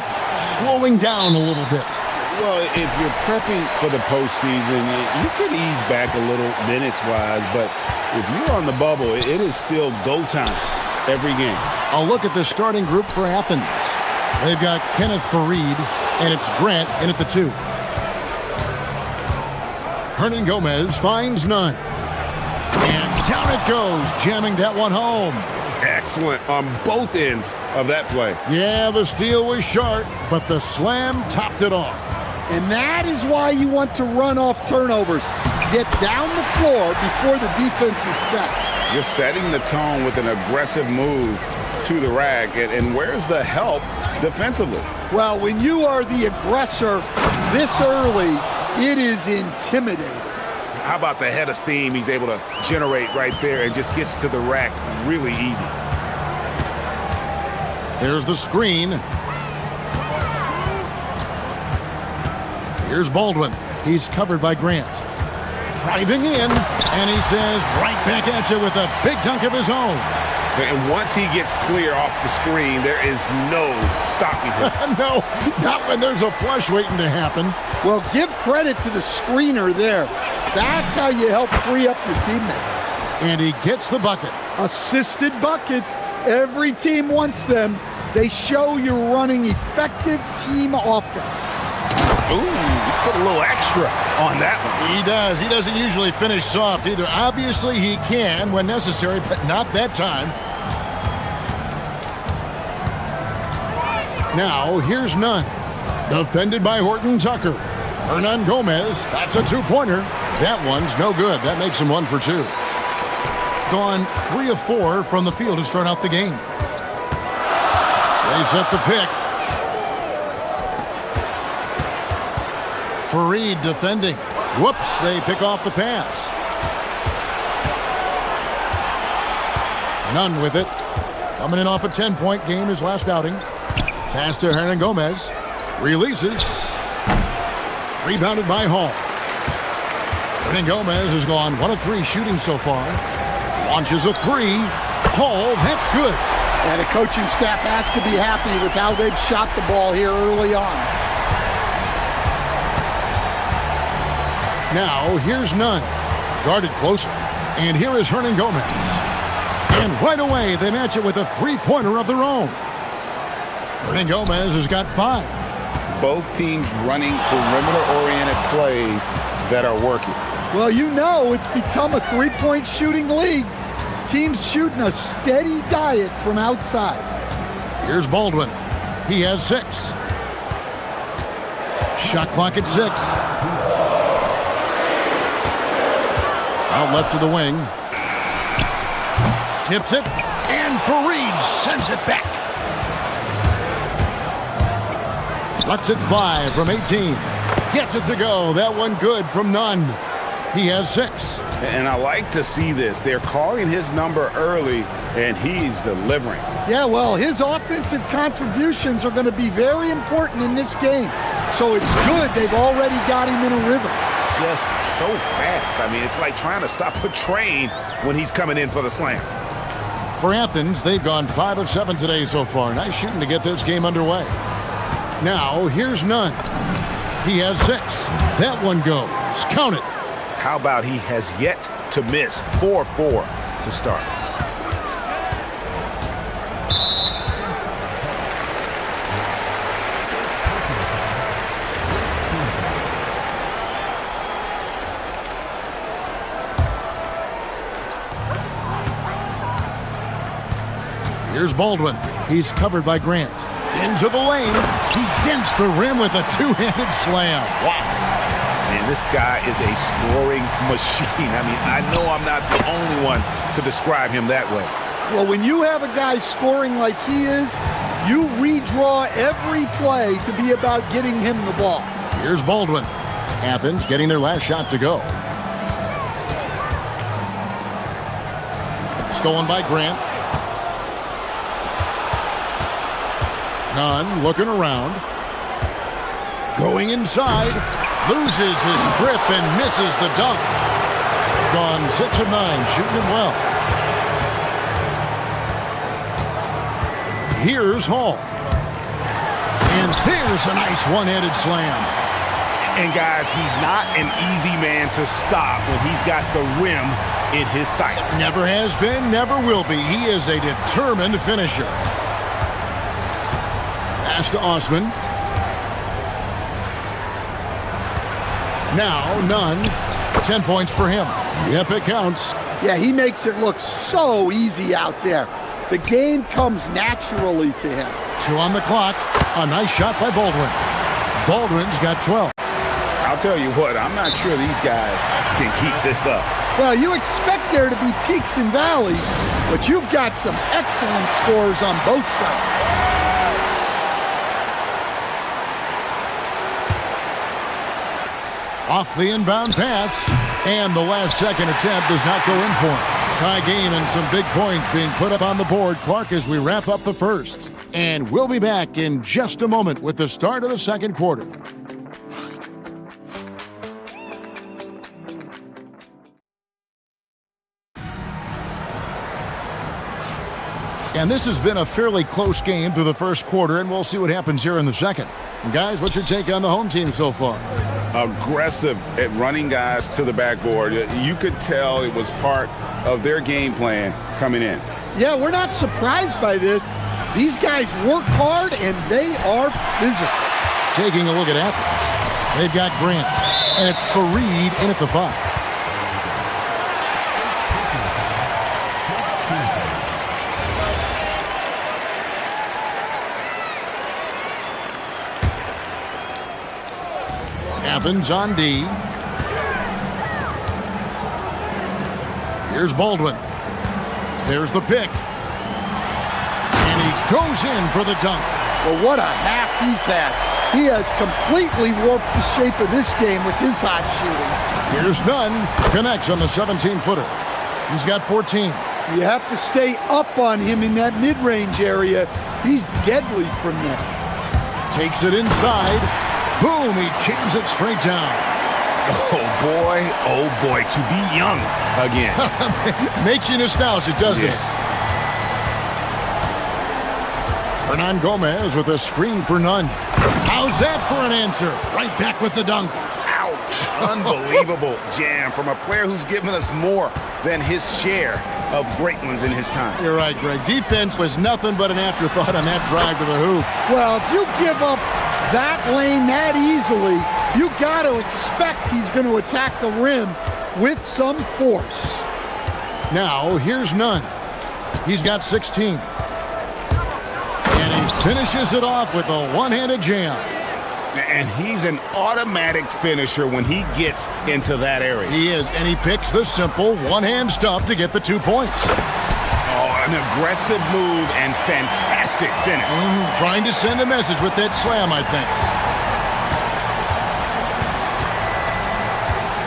slowing down a little bit? Well, if you're prepping for the postseason, you could ease back a little minutes-wise, but if you're on the bubble, it is still go time every game. I'll look at the starting group for Athens. They've got Kenneth Fareed, and it's Grant in at the 2. Hernan Gomez finds none. And down it goes, jamming that one home. Excellent on both ends of that play. Yeah, the steal was sharp, but the slam topped it off. And that is why you want to run off turnovers. Get down the floor before the defense is set. You're setting the tone with an aggressive move to the rack. And where's the help defensively? Well, when you are the aggressor this early, it is intimidating. How about the head of steam he's able to generate right there and just gets to the rack really easy? Here's the screen. Here's Baldwin. He's covered by Grant. Driving in, and he says right back at you with a big dunk of his own. And once he gets clear off the screen, there is no stopping him. No, not when there's a flush waiting to happen. Well, give credit to the screener there. That's how you help free up your teammates. And he gets the bucket. Assisted buckets. Every team wants them. They show you're running effective team offense. Ooh, he put a little extra on that one. He does. He doesn't usually finish soft either. Obviously, he can when necessary, but not that time. Now, here's none. Defended by Horton Tucker. Hernan Gomez, that's a 2-pointer. That one's no good. That makes him 1 for 2. Gone 3 of 4 from the field to start out the game. They set the pick. Fareed defending. Whoops, they pick off the pass. None with it. Coming in off a 10-point game, his last outing. Pass to Hernan Gomez. Releases. Rebounded by Hall. Hernan Gomez has gone 1 of 3 shooting so far. Launches a 3. Hall, that's good. And the coaching staff has to be happy with how they've shot the ball here early on. Now, here's none. Guarded closer. And here is Hernan Gomez. And right away, they match it with a 3-pointer of their own. Hernan Gomez has got 5. Both teams running perimeter-oriented plays that are working. Well, you know it's become a 3-point shooting league. Teams shooting a steady diet from outside. Here's Baldwin. He has 6. Shot clock at 6. Out left to the wing. Tips it. And Fareed sends it back. Lets it fly from 18. Gets it to go. That one good from none. He has 6. And I like to see this. They're calling his number early, and he's delivering. Yeah, well, his offensive contributions are going to be very important in this game. So it's good they've already got him in a rhythm. Just so fast. I mean, it's like trying to stop a train when he's coming in for the slam. For Athens, they've gone 5 of 7 today so far. Nice shooting to get this game underway. Now, here's none. He has 6. That one goes. Count it. How about he has yet to miss 4-4 to start? Here's Baldwin. He's covered by Grant. Into the lane. He dents the rim with a 2-handed slam. Wow. Man, this guy is a scoring machine. I mean, I know I'm not the only one to describe him that way. Well, when you have a guy scoring like he is, you redraw every play to be about getting him the ball. Here's Baldwin. Athens getting their last shot to go. Stolen by Grant. Nunn looking around. Going inside. Loses his grip and misses the dunk. Gone 6 of 9, shooting it well. Here's Hall. And there's a nice one-handed slam. And guys, he's not an easy man to stop when he's got the rim in his sights. Never has been, never will be. He is a determined finisher. Pass to Osman. Now, Nunn. 10 points for him. Yep, it counts. Yeah, he makes it look so easy out there. The game comes naturally to him. 2 on the clock. A nice shot by Baldwin. Baldwin's got 12. I'll tell you what, I'm not sure these guys can keep this up. Well, you expect there to be peaks and valleys, but you've got some excellent scores on both sides. Off the inbound pass, and the last second attempt does not go in for him. Tie game and some big points being put up on the board, Clark, as we wrap up the first. And we'll be back in just a moment with the start of the second quarter. And this has been a fairly close game through the first quarter, and we'll see what happens here in the second. And guys, what's your take on the home team so far? Aggressive at running guys to the backboard. You could tell it was part of their game plan coming in. Yeah, we're not surprised by this. These guys work hard, and they are physical. Taking a look at Athens, they've got Grant, and it's Fareed in at the 5. Athens on D. Here's Baldwin. There's the pick. And he goes in for the dunk. Well, what a half he's had. He has completely warped the shape of this game with his hot shooting. Here's Nunn. Connects on the 17-footer. He's got 14. You have to stay up on him in that mid-range area. He's deadly from there. Takes it inside. Boom, he jams it straight down. Oh boy, to be young again. Makes you nostalgic, doesn't it? Hernan Gomez with a screen for Nunn. How's that for an answer? Right back with the dunk. Ouch. Unbelievable jam from a player who's given us more than his share of great ones in his time. You're right, Greg. Defense was nothing but an afterthought on that drive to the hoop. Well, if you give up that lane that easily, you got to expect he's going to attack the rim with some force. Now, here's Nunn. He's got 16. And he finishes it off with a one-handed jam. And he's an automatic finisher when he gets into that area. He is, and he picks the simple one-hand stuff to get the 2 points. Oh, an aggressive move and fantastic finish. Trying to send a message with that slam, I think.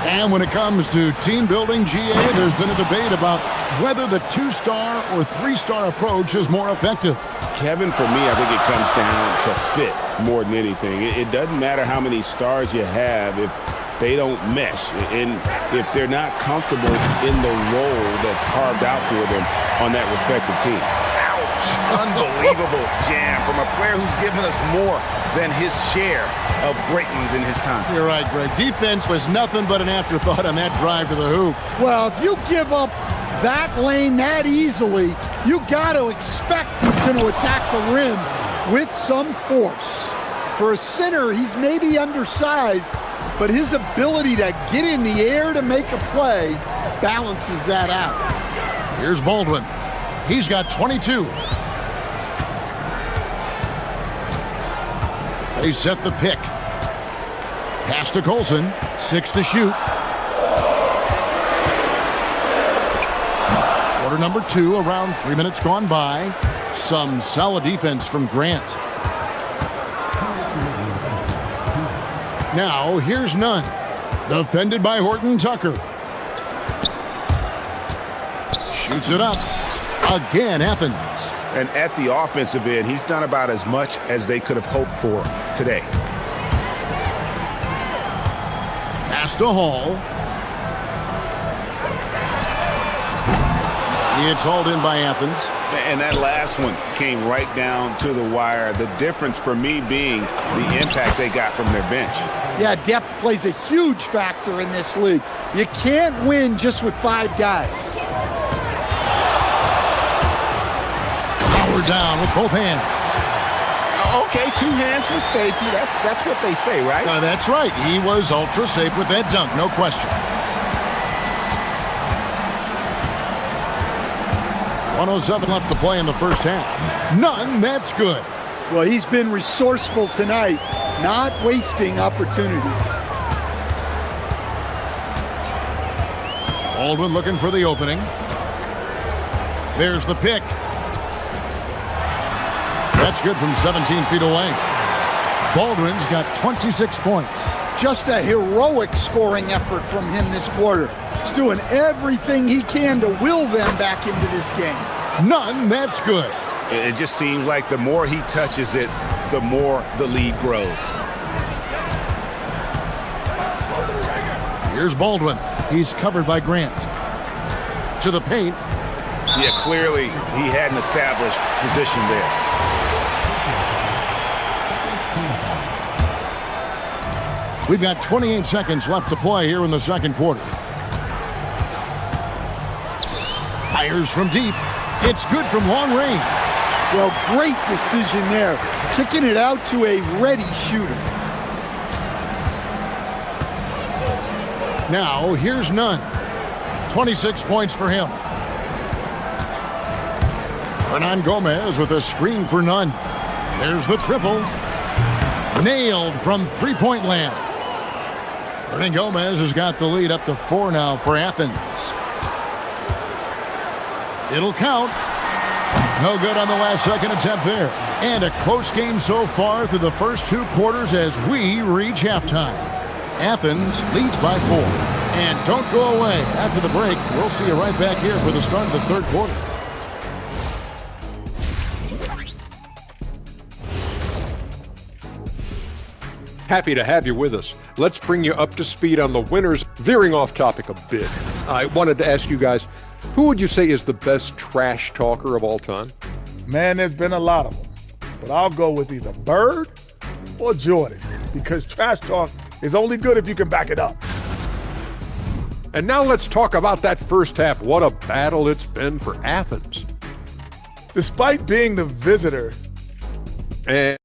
And when it comes to team building, GA, there's been a debate about whether the 2-star or 3-star approach is more effective. Kevin, for me, I think it comes down to fit more than anything. It doesn't matter how many stars you have if they don't mesh, and if they're not comfortable in the role that's carved out for them on that respective team. Ouch! Unbelievable jam from a player who's given us more than his share of great ones in his time. You're right, Greg. Defense was nothing but an afterthought on that drive to the hoop. Well, if you give up that lane that easily, you got to expect he's going to attack the rim with some force. For a center, he's maybe undersized, but his ability to get in the air to make a play balances that out. Here's Baldwin. He's got 22. They set the pick. Pass to Colson. 6 to shoot. Quarter number 2, around 3 minutes gone by. Some solid defense from Grant. Now, here's Nunn. Defended by Horton Tucker. Shoots it up. Again, Athens. And at the offensive end, he's done about as much as they could have hoped for today. Pass to Hall. It's hauled in by Athens. And that last one came right down to the wire. The difference for me being the impact they got from their bench. Yeah, depth plays a huge factor in this league. You can't win just with 5 guys. Power down with both hands. Okay, 2 hands for safety. That's what they say, right? That's right. He was ultra safe with that dunk, no question. 1:07 left to play in the first half. None, that's good. Well, he's been resourceful tonight, not wasting opportunities. Baldwin looking for the opening. There's the pick. That's good from 17 feet away. Baldwin's got 26 points. Just a heroic scoring effort from him this quarter. He's doing everything he can to will them back into this game. None, that's good. It just seems like the more he touches it, the more the lead grows. Here's Baldwin. He's covered by Grant. To the paint. Yeah, clearly he had an established position there. We've got 28 seconds left to play here in the second quarter. Fires from deep. It's good from long range. Well, great decision there. Kicking it out to a ready shooter. Now, here's Nunn. 26 points for him. Hernan Gomez with a screen for Nunn. There's the triple. Nailed from three-point land. Hernan Gomez has got the lead up to 4 now for Athens. It'll count. No good on the last second attempt there. And a close game so far through the first 2 quarters as we reach halftime. Athens leads by 4. And don't go away. After the break, we'll see you right back here for the start of the third quarter. Happy to have you with us. Let's bring you up to speed on the winners. Veering off topic a bit, I wanted to ask you guys, who would you say is the best trash talker of all time? Man, there's been a lot of them. But I'll go with either Bird or Jordan, because trash talk is only good if you can back it up. And now let's talk about that first half. What a battle it's been for Athens. Despite being the visitor, And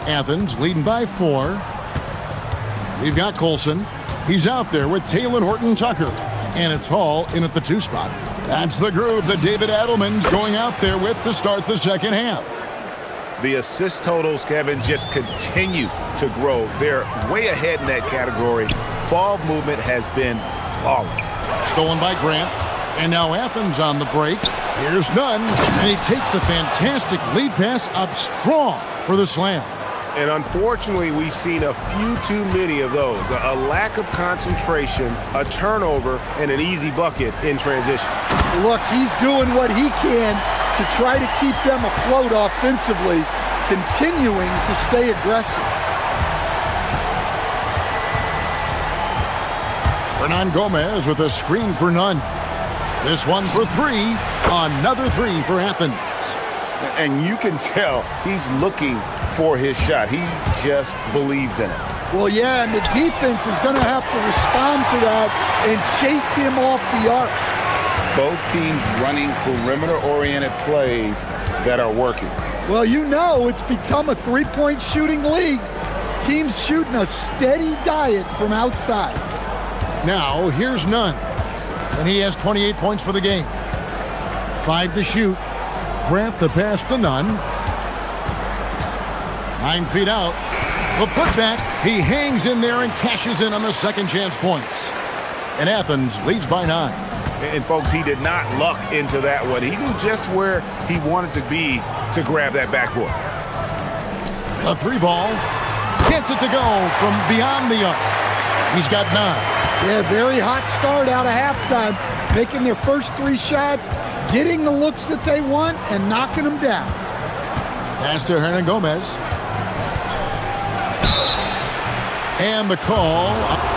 Athens leading by 4. We've got Colson. He's out there with Taylor Horton-Tucker. And it's Hall in at the 2 spot. That's the group that David Adelman's going out there with to start the second half. The assist totals, Kevin, just continue to grow. They're way ahead in that category. Ball movement has been flawless. Stolen by Grant. And now Athens on the break. Here's Nunn. And he takes the fantastic lead pass up strong for the slam. And unfortunately, we've seen a few too many of those. A lack of concentration, a turnover, and an easy bucket in transition. Look, he's doing what he can to try to keep them afloat offensively, continuing to stay aggressive. Hernan Gomez with a screen for Nunn. This one for 3. Another 3 for Athens. And you can tell he's looking for his shot. He just believes in it. Well, yeah, and the defense is going to have to respond to that and chase him off the arc. both teams running perimeter-oriented plays that are working. Well, you know it's become a three-point shooting league. Teams shooting a steady diet from outside. Now, here's Nunn. And he has 28 points for the game. 5 to shoot. Grant the pass to Nunn. 9 feet out. The putback. He hangs in there and cashes in on the second chance points. And Athens leads by 9. And folks, he did not luck into that one. He knew just where he wanted to be to grab that backboard. A 3-ball. Gets it to go from beyond the arc. He's got 9. Yeah, very hot start out of halftime. Making their first 3 shots, getting the looks that they want, and knocking them down. Pass to Hernan Gomez. And the call.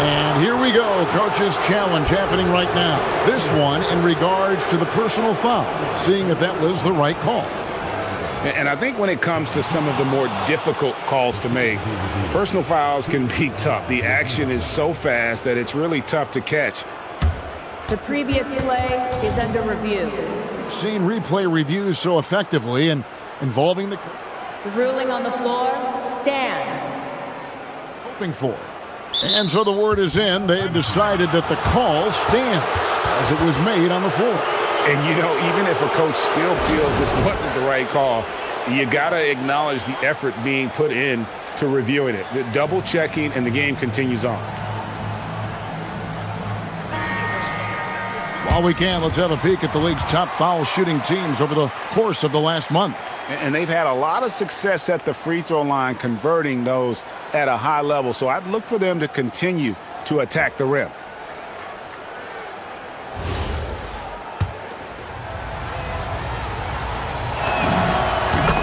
And here we go. Coach's challenge happening right now. This one in regards to the personal foul. Seeing if that was the right call. And I think when it comes to some of the more difficult calls to make, personal fouls can be tough. The action is so fast that it's really tough to catch. The previous play is under review. We've seen replay reviews so effectively and involving the ruling on the floor stands. Hoping for. And so the word is in. They've decided that the call stands as it was made on the floor. And, you know, even if a coach still feels this wasn't the right call, you got to acknowledge the effort being put in to reviewing it. The double checking, and the game continues on. While we can, let's have a peek at the league's top foul shooting teams over the course of the last month. And they've had a lot of success at the free throw line, converting those at a high level. So I'd look for them to continue to attack the rim.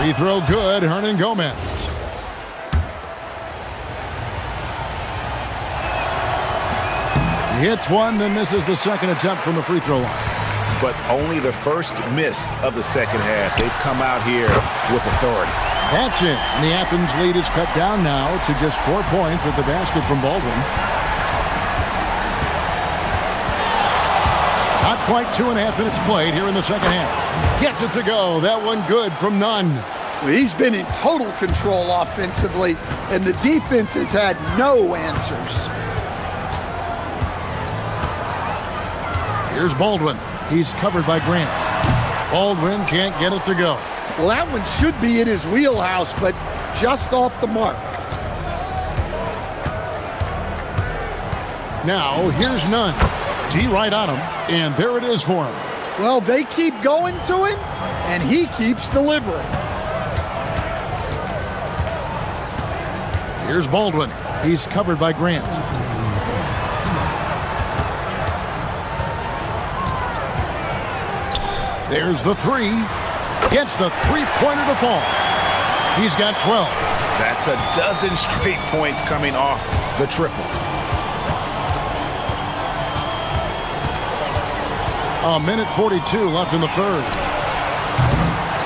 Free throw good, Hernan Gomez. He hits one, then misses the second attempt from the free throw line. But only the first miss of the second half. They've come out here with authority. That's it. And the Athens lead is cut down now to just 4 points with the basket from Baldwin. Not quite 2.5 minutes played here in the second half. Gets it to go. That one good from Nunn. He's been in total control offensively, and the defense has had no answers. Here's Baldwin. He's covered by Grant. Baldwin can't get it to go. Well, that one should be in his wheelhouse, but just off the mark. Now, here's Nunn. D right on him, and there it is for him. Well, they keep going to him, and he keeps delivering. Here's Baldwin. He's covered by Grant. There's the 3. Gets the 3-pointer to fall. He's got 12. That's a dozen straight points coming off the triple. A minute 42 left in the third.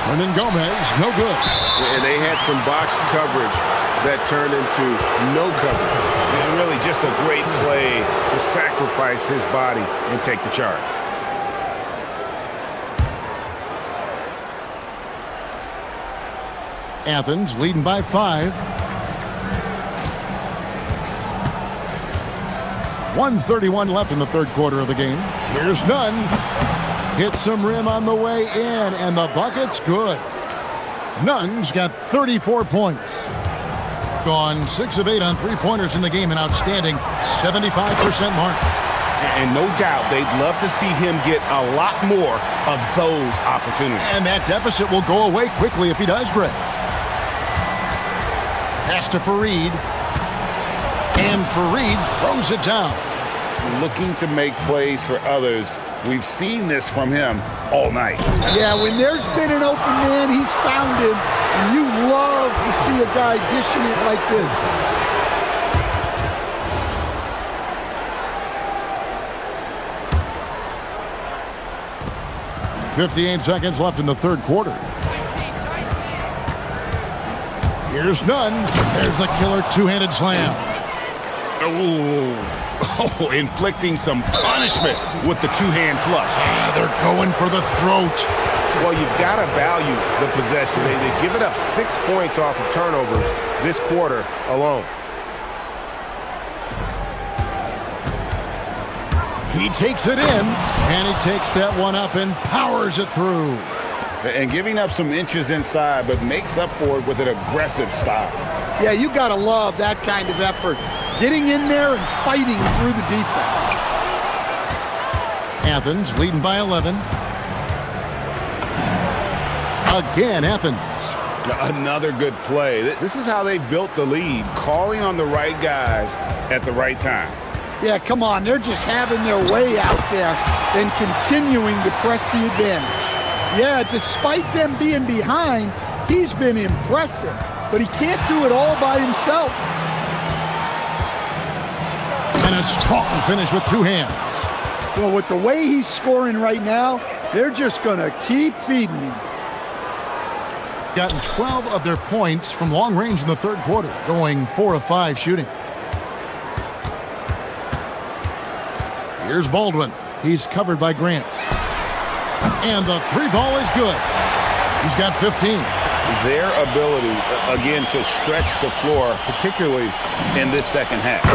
And then Gomez, no good. And they had some botched coverage that turned into no coverage. And really just a great play to sacrifice his body and take the charge. Athens leading by 5. 1:31 left in the third quarter of the game. Here's Nunn. Hits some rim on the way in, and the bucket's good. Nunn's got 34 points. Gone 6 of 8 on 3-pointers in the game, an outstanding 75% mark. And no doubt they'd love to see him get a lot more of those opportunities. And that deficit will go away quickly if he does, Brett. Pass to Fareed. And Fareed throws it down. Looking to make plays for others. We've seen this from him all night. Yeah, when there's been an open man, he's found him. And you love to see a guy dishing it like this. .58 seconds left in the third quarter. Here's Nunn. There's the killer two-handed slam. Ooh. Oh, inflicting some punishment with the two-hand flush. Yeah, they're going for the throat. Well, you've got to value the possession. They've given up 6 points off of turnovers this quarter alone. He takes it in, and he takes that one up and powers it through. And giving up some inches inside, but makes up for it with an aggressive stop. Yeah, you got to love that kind of effort. Getting in there and fighting through the defense. Athens leading by 11. Again, Athens. Another good play. This is how they built the lead, calling on the right guys at the right time. Yeah, come on. They're just having their way out there and continuing to press the advantage. Yeah, despite them being behind, he's been impressive, but he can't do it all by himself. And a strong finish with two hands. Well, with the way he's scoring right now, they're just going to keep feeding him. Gotten 12 of their points from long range in the third quarter, going 4 of 5 shooting. Here's Baldwin. He's covered by Grant. And the three ball is good. He's got 15. Their ability, again, to stretch the floor, particularly in this second half.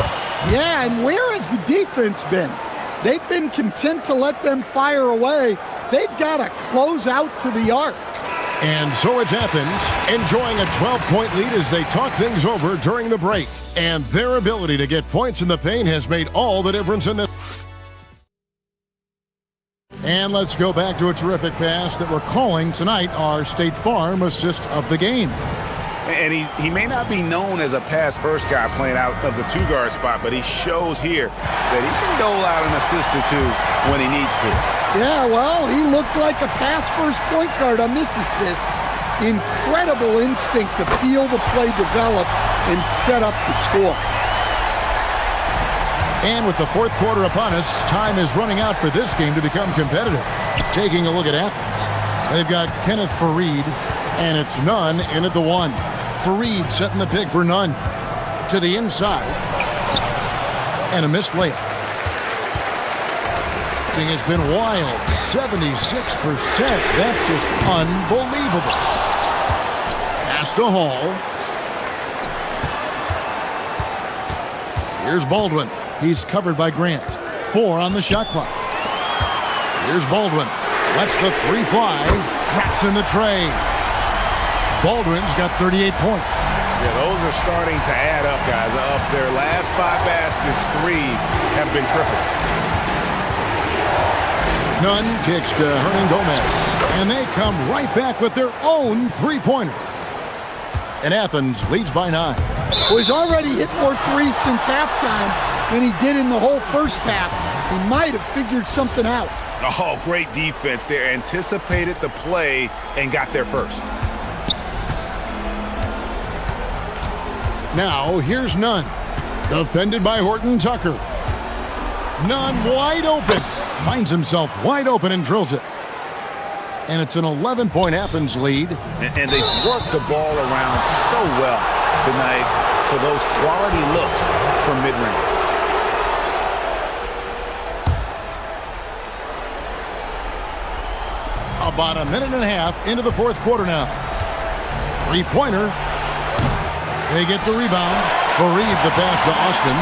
Yeah, and where has the defense been? They've been content to let them fire away. They've got to close out to the arc. And so it's Athens enjoying a 12-point lead as they talk things over during the break. And their ability to get points in the paint has made all the difference in this. And let's go back to a terrific pass that we're calling tonight our State Farm assist of the game. And he may not be known as a pass-first guy playing out of the two-guard spot, but he shows here that he can dole out an assist or two when he needs to. Yeah, well, he looked like a pass-first point guard on this assist. Incredible instinct to feel the play develop and set up the score. And with the fourth quarter upon us, time is running out for this game to become competitive. Taking a look at Athens, they've got Kenneth Fareed, and it's Nunn in at the one. Fareed setting the pick for Nunn. To the inside. And a missed layup. Thing has been wild. 76%. That's just unbelievable. Pass to Hall. Here's Baldwin. He's covered by Grant. 4 on the shot clock. Here's Baldwin. Lets the three fly. Drops in the tray. Baldwin's got 38 points. Yeah, those are starting to add up, guys. Of their last 5 baskets, 3 have been triple. Nunn kicks to Hernan Gomez. And they come right back with their own three-pointer. And Athens leads by 9. Well, he's already hit more threes since halftime than he did in the whole first half. He might have figured something out. Oh, great defense there. Anticipated the play and got there first. Now, here's Nunn. Defended by Horton Tucker. Nunn wide open. Finds himself wide open and drills it. And it's an 11-point Athens lead. And they've worked the ball around so well tonight for those quality looks from mid-range. About a minute and a half into the fourth quarter now. Three-pointer. They get the rebound. Fareed the pass to Osman.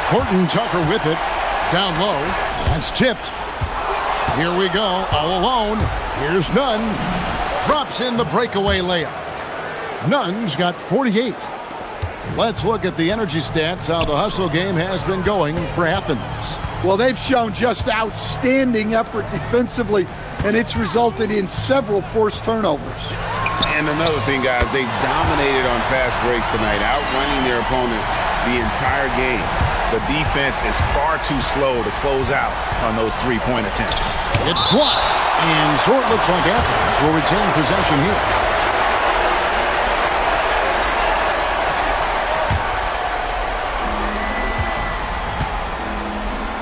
Horton Tucker with it. Down low. That's tipped. Here we go. All alone. Here's Nunn. Drops in the breakaway layup. Nunn's got 48. Let's look at the energy stats, how the hustle game has been going for Athens. Well, they've shown just outstanding effort defensively, and it's resulted in several forced turnovers. And another thing, guys, they dominated on fast breaks tonight, outrunning their opponent the entire game. The defense is far too slow to close out on those three-point attempts. It's blocked, and so it looks like Athens will retain possession here.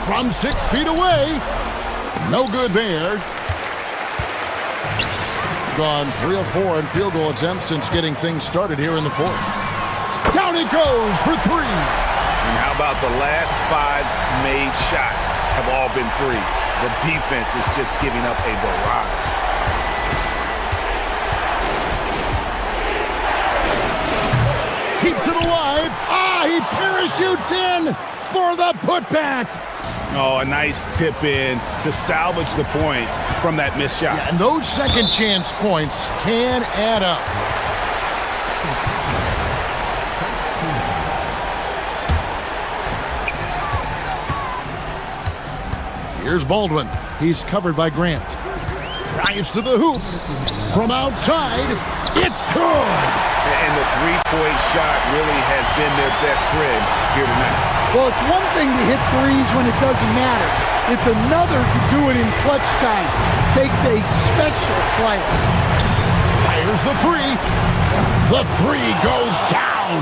From 6 feet away. No good there. Gone 3 of 4 in field goal attempts since getting things started here in the fourth. Down it goes for three. And how about the last 5 made shots have all been threes? The defense is just giving up a barrage. Keeps it alive. He parachutes in for the putback. Oh, a nice tip in to salvage the points from that missed shot. Yeah, and those second chance points can add up. Here's Baldwin. He's covered by Grant. Drives to the hoop. From outside, it's good. And the three-point shot really has been their best friend here tonight. Well, it's one thing to hit threes when it doesn't matter. It's another to do it in clutch time. Takes a special player. Fires the three. The three goes down.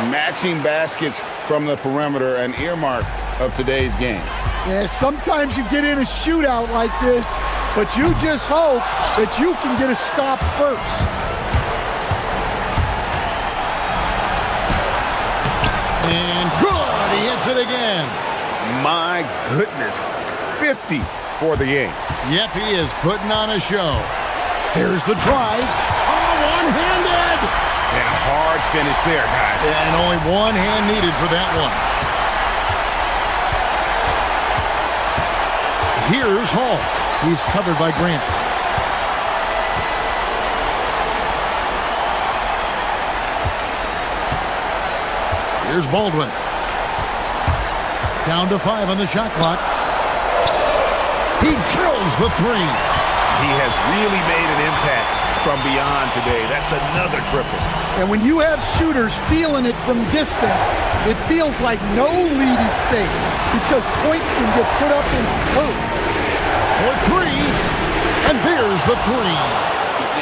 Matching baskets from the perimeter, an earmark of today's game. Yeah, sometimes you get in a shootout like this, but you just hope that you can get a stop first. And good, he hits it again. My goodness, 50 for the game. Yep, he is putting on a show. Here's the drive. One-handed. And a hard finish there, guys. And only one hand needed for that one. Here's Hall. He's covered by Grant. Here's Baldwin. Down to 5 on the shot clock. He drills the three. He has really made an impact from beyond today. That's another triple. And when you have shooters feeling it from distance, it feels like no lead is safe because points can get put up in a hurry. For three, and there's the three.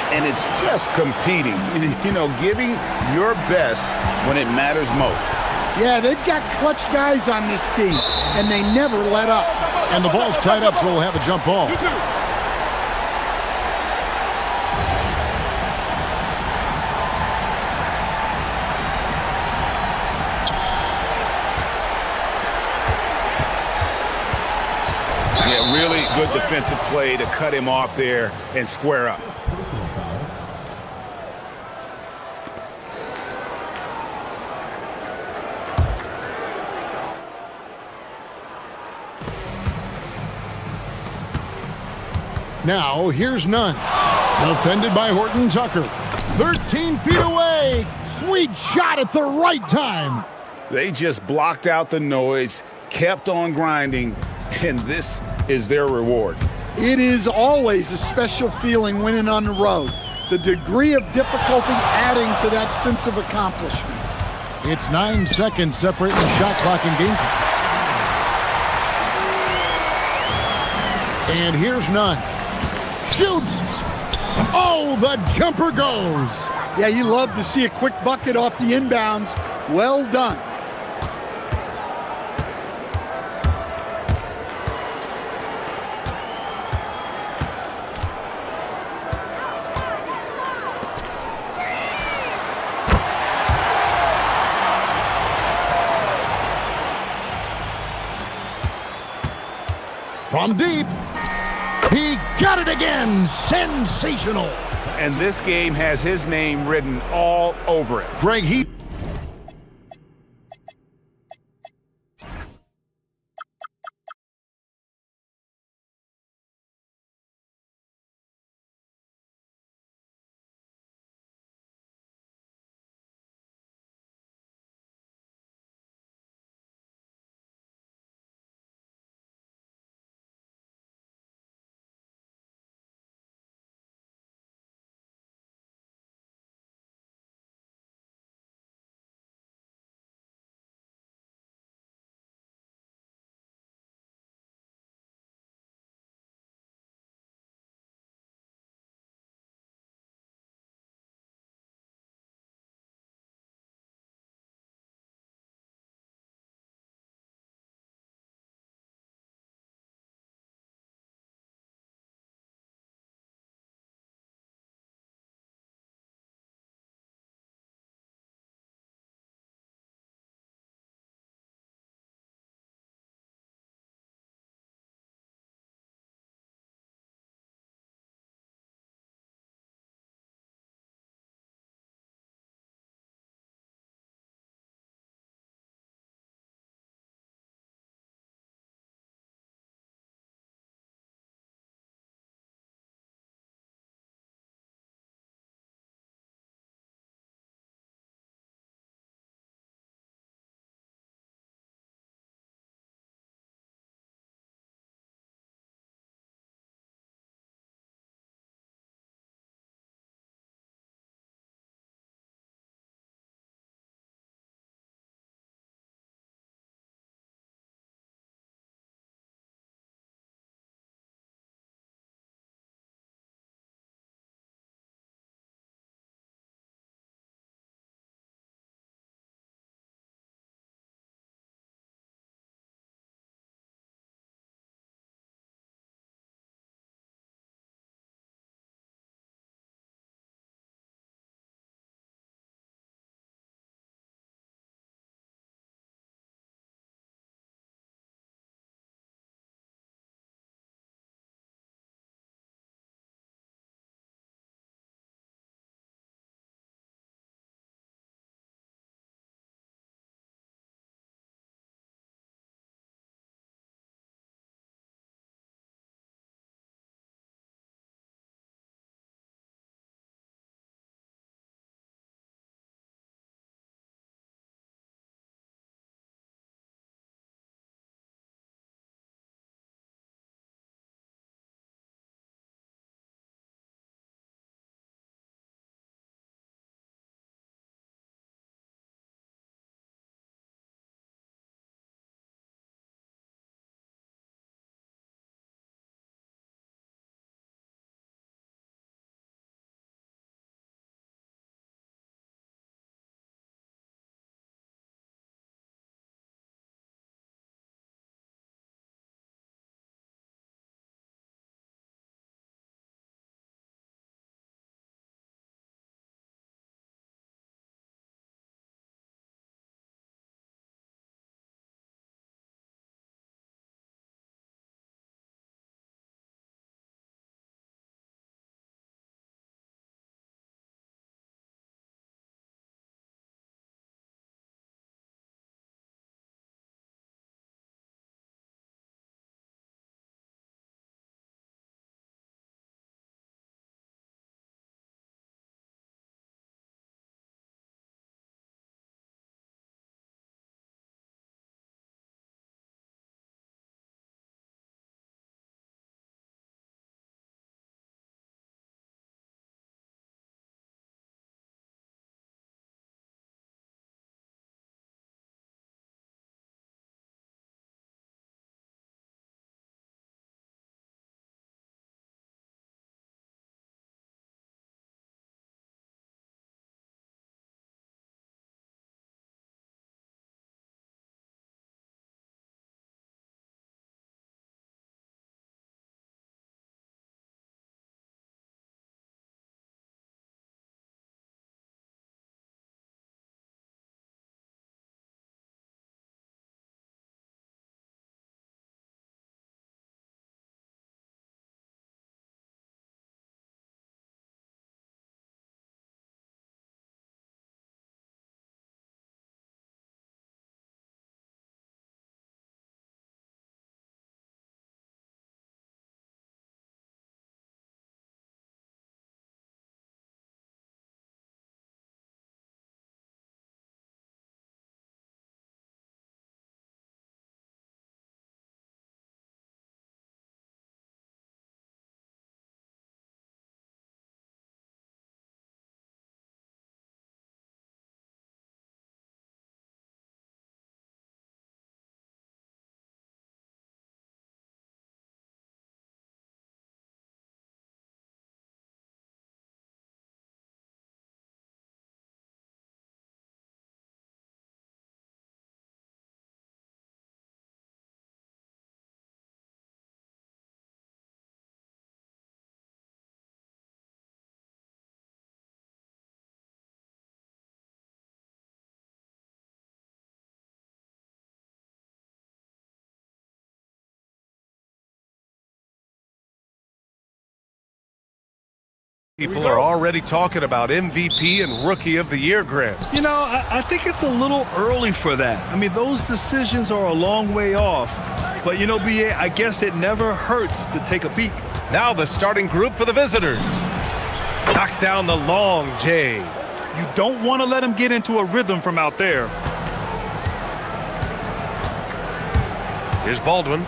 And it's just competing, you know, giving your best when it matters most. Yeah, they've got clutch guys on this team, and they never let up. And the ball's tied up, so we'll have a jump ball. Yeah, really good defensive play to cut him off there and square up. Now, here's Nunn. Defended by Horton Tucker. 13 feet away. Sweet shot at the right time. They just blocked out the noise, kept on grinding, and this is their reward. It is always a special feeling winning on the road. The degree of difficulty adding to that sense of accomplishment. It's 9 seconds separating the shot clock and game clock. And here's Nunn. Shoots. Oh, the jumper goes. Yeah, you love to see a quick bucket off the inbounds. Well done. From deep, he got it again. Sensational. And this game has his name written all over it. Greg, he People are already talking about MVP and Rookie of the Year, Grant. You know, I think it's a little early for that. I mean, those decisions are a long way off. But, you know, B.A., I guess it never hurts to take a peek. Now the starting group for the visitors. Knocks down the long J. You don't want to let him get into a rhythm from out there. Here's Baldwin.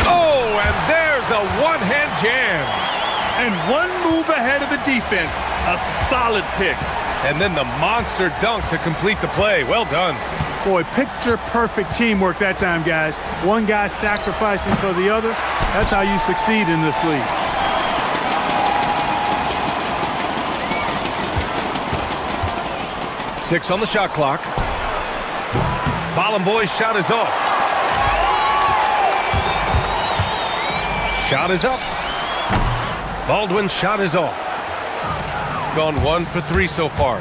Oh, and there's a one-hand jam. And one move ahead of the defense. A solid pick. And then the monster dunk to complete the play. Well done. Boy, picture-perfect teamwork that time, guys. One guy sacrificing for the other. That's how you succeed in this league. Six on the shot clock. Ballin boy's shot is off. Shot is up. Baldwin's shot is off. Gone 1 for 3 so far.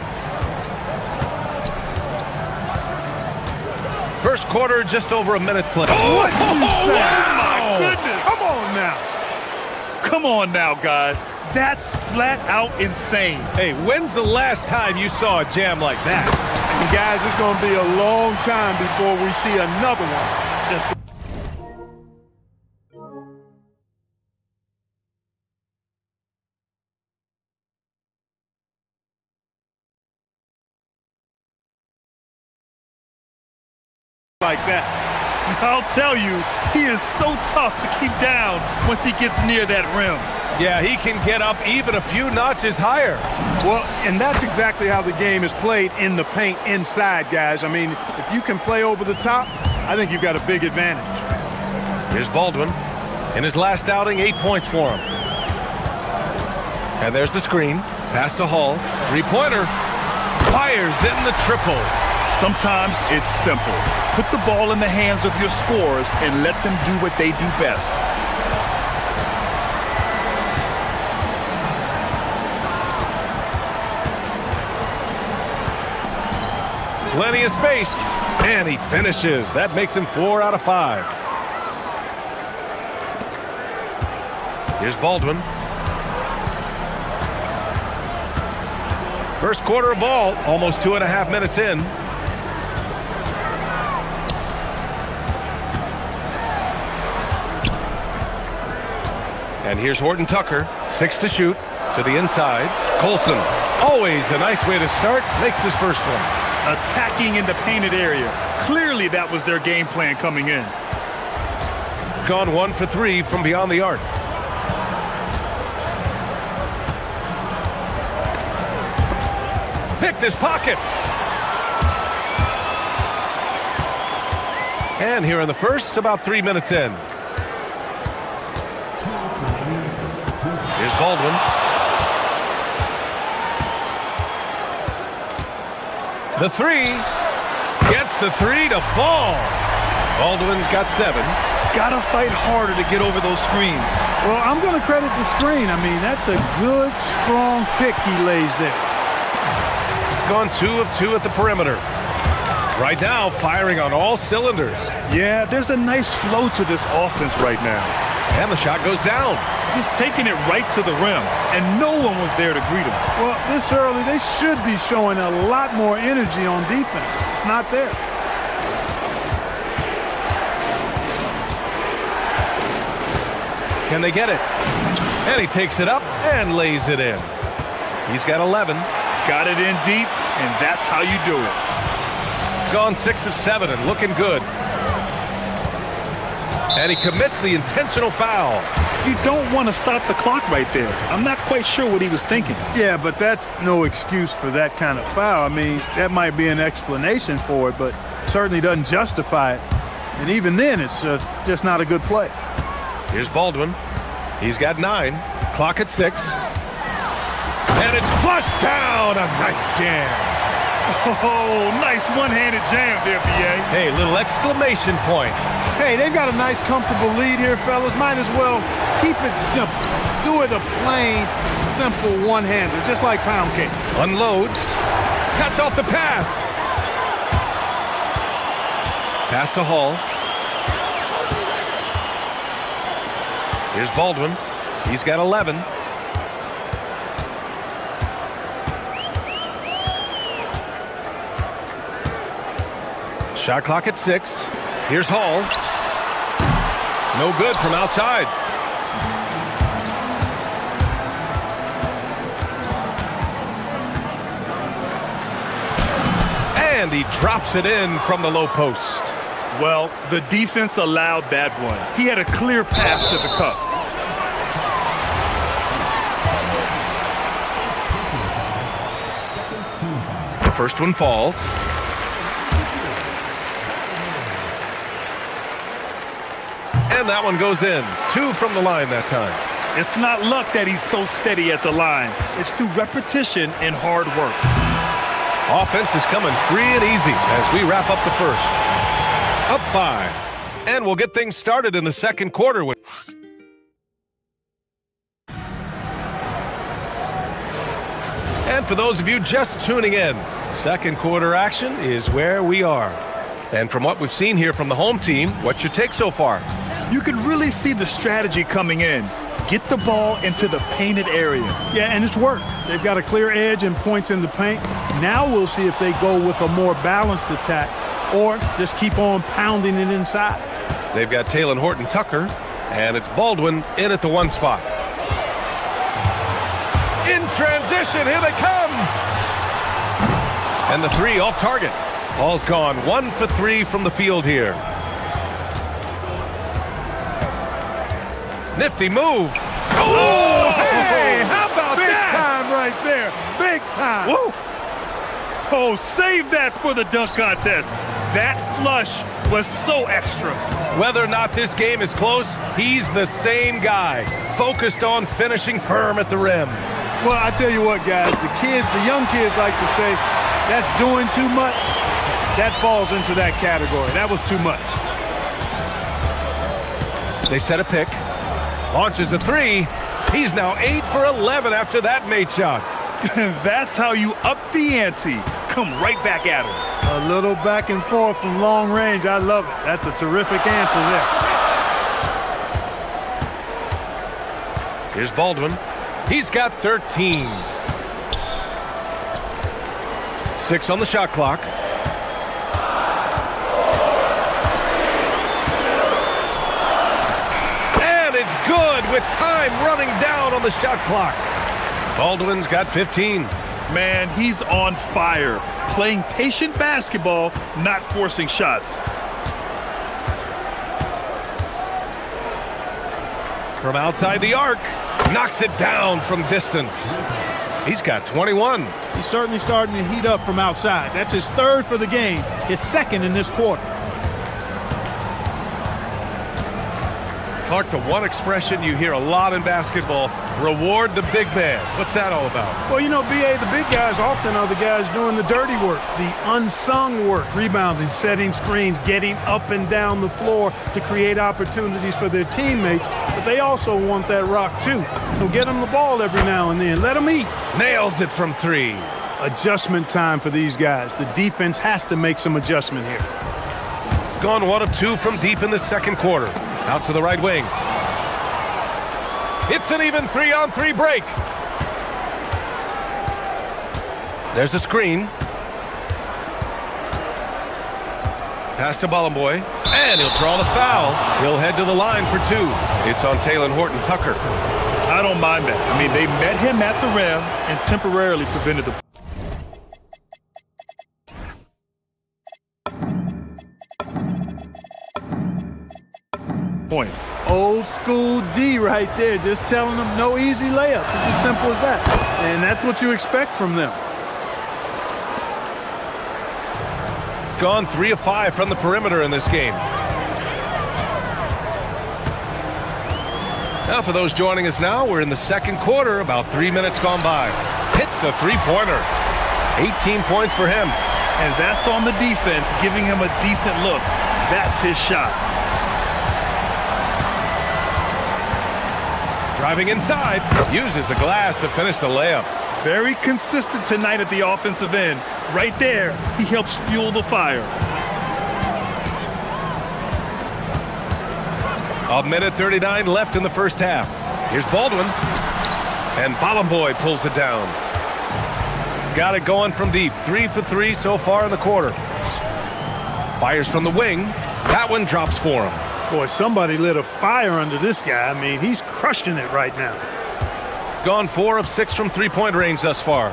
First quarter, just over a minute play. Oh, what did you say? Wow. My goodness. Come on now. Come on now, guys. That's flat out insane. Hey, when's the last time you saw a jam like that? And guys, it's going to be a long time before we see another one. Just like that. I'll tell you, he is so tough to keep down once he gets near that rim. Yeah, he can get up even a few notches higher. Well, and that's exactly how the game is played in the paint inside, guys. I mean, if you can play over the top, I think you've got a big advantage. Here's Baldwin. In his last outing, 8 points for him. And there's the screen. Pass to Hall. Three-pointer. Fires in the triple. Sometimes it's simple. Put the ball in the hands of your scorers and let them do what they do best. Plenty of space. And he finishes. That makes him 4 out of 5. Here's Baldwin. First quarter of ball, almost 2.5 minutes in. And here's Horton Tucker, 6 to shoot, to the inside. Colson, always a nice way to start, makes his first one. Attacking in the painted area. Clearly that was their game plan coming in. Gone 1 for 3 from beyond the arc. Picked his pocket. And here in the first, about 3 minutes in. Here's Baldwin. The three. Gets the three to fall. Baldwin's got 7. Gotta fight harder to get over those screens. Well, I'm going to credit the screen. I mean, that's a good, strong pick he lays there. Gone 2 of 2 at the perimeter. Right now, firing on all cylinders. Yeah, there's a nice flow to this offense right now. And the shot goes down. Just taking it right to the rim, and no one was there to greet him. Well, this early, they should be showing a lot more energy on defense. It's not there. Can they get it? And he takes it up and lays it in. He's got 11. Got it in deep, and that's how you do it. Gone 6 of 7 and looking good. And he commits the intentional foul. You don't want to stop the clock right there. I'm not quite sure what he was thinking. Yeah, but that's no excuse for that kind of foul. I mean, that might be an explanation for it, but certainly doesn't justify it. And even then, it's just not a good play. Here's Baldwin. He's got 9. Clock at 6. And it's flushed down. A nice jam. Oh, nice one-handed jam there, B.A. Hey, little exclamation point. Hey, they've got a nice, comfortable lead here, fellas. Might as well keep it simple. Do it a plain, simple one-hander, just like pound cake. Unloads. Cuts off the pass. Pass to Hall. Here's Baldwin. He's got 11. Shot clock at 6. Here's Hall. No good from outside. And he drops it in from the low post. Well, the defense allowed that one. He had a clear path to the cup. The first one falls. And that one goes in. 2 from the line that time. It's not luck that he's so steady at the line. It's through repetition and hard work. Offense is coming free and easy as we wrap up the first. Up 5. And we'll get things started in the second quarter with... And for those of you just tuning in, second quarter action is where we are. And from what we've seen here from the home team, what's your take so far? You can really see the strategy coming in. Get the ball into the painted area. Yeah, and it's worked. They've got a clear edge and points in the paint. Now we'll see if they go with a more balanced attack or just keep on pounding it inside. They've got Taylor Horton Tucker, and it's Baldwin in at the 1 spot. In transition, here they come! And the 3 off target. Ball's gone 1 for 3 from the field here. Nifty move. Oh, hey, how about Big that? time right there. Big time. Woo! Oh, save that for the dunk contest. That flush was so extra. Whether or not this game is close, he's the same guy, focused on finishing firm at the rim. Well, I tell you what, guys, the young kids like to say, that's doing too much. That falls into that category. That was too much. They set a pick. Launches a 3. He's now 8 for 11 after that made shot. That's how you up the ante. Come right back at him. A little back and forth from long range. I love it. That's a terrific answer there. Here's Baldwin. He's got 13. 6 on the shot clock. Good with time running down on the shot clock. Baldwin's got 15. Man, he's on fire. Playing patient basketball, not forcing shots. From outside the arc, knocks it down from distance. He's got 21. He's certainly starting to heat up from outside. That's his 3rd for the game, his 2nd in this quarter. Clark, the one expression you hear a lot in basketball, reward the big man. What's that all about? Well, you know, B.A., the big guys often are the guys doing the dirty work, the unsung work, rebounding, setting screens, getting up and down the floor to create opportunities for their teammates. But they also want that rock, too. So get them the ball every now and then. Let them eat. Nails it from 3. Adjustment time for these guys. The defense has to make some adjustment here. Gone 1 of 2 from deep in the second quarter. Out to the right wing. It's an even 3-on-3 break. There's a screen. Pass to Bollenboy. And he'll draw the foul. He'll head to the line for 2. It's on Taylor Horton Tucker. I don't mind that. I mean, they met him at the rim and temporarily prevented the... points. Old school D right there, just telling them no easy layups. It's as simple as that. And that's what you expect from them. Gone 3 of 5 from the perimeter in this game. Now for those joining us now, we're in the second quarter, about 3 minutes gone by. Hits a 3-pointer. 18 points for him. And that's on the defense, giving him a decent look. That's his shot. Driving inside, uses the glass to finish the layup. Very consistent tonight at the offensive end. Right there, he helps fuel the fire. A minute 39 left in the first half. Here's Baldwin. And Bolomboy pulls it down. Got it going from deep. 3 for 3 so far in the quarter. Fires from the wing. That one drops for him. Boy, somebody lit a fire under this guy. I mean, he's crushing it right now. Gone 4 of 6 from three-point range thus far.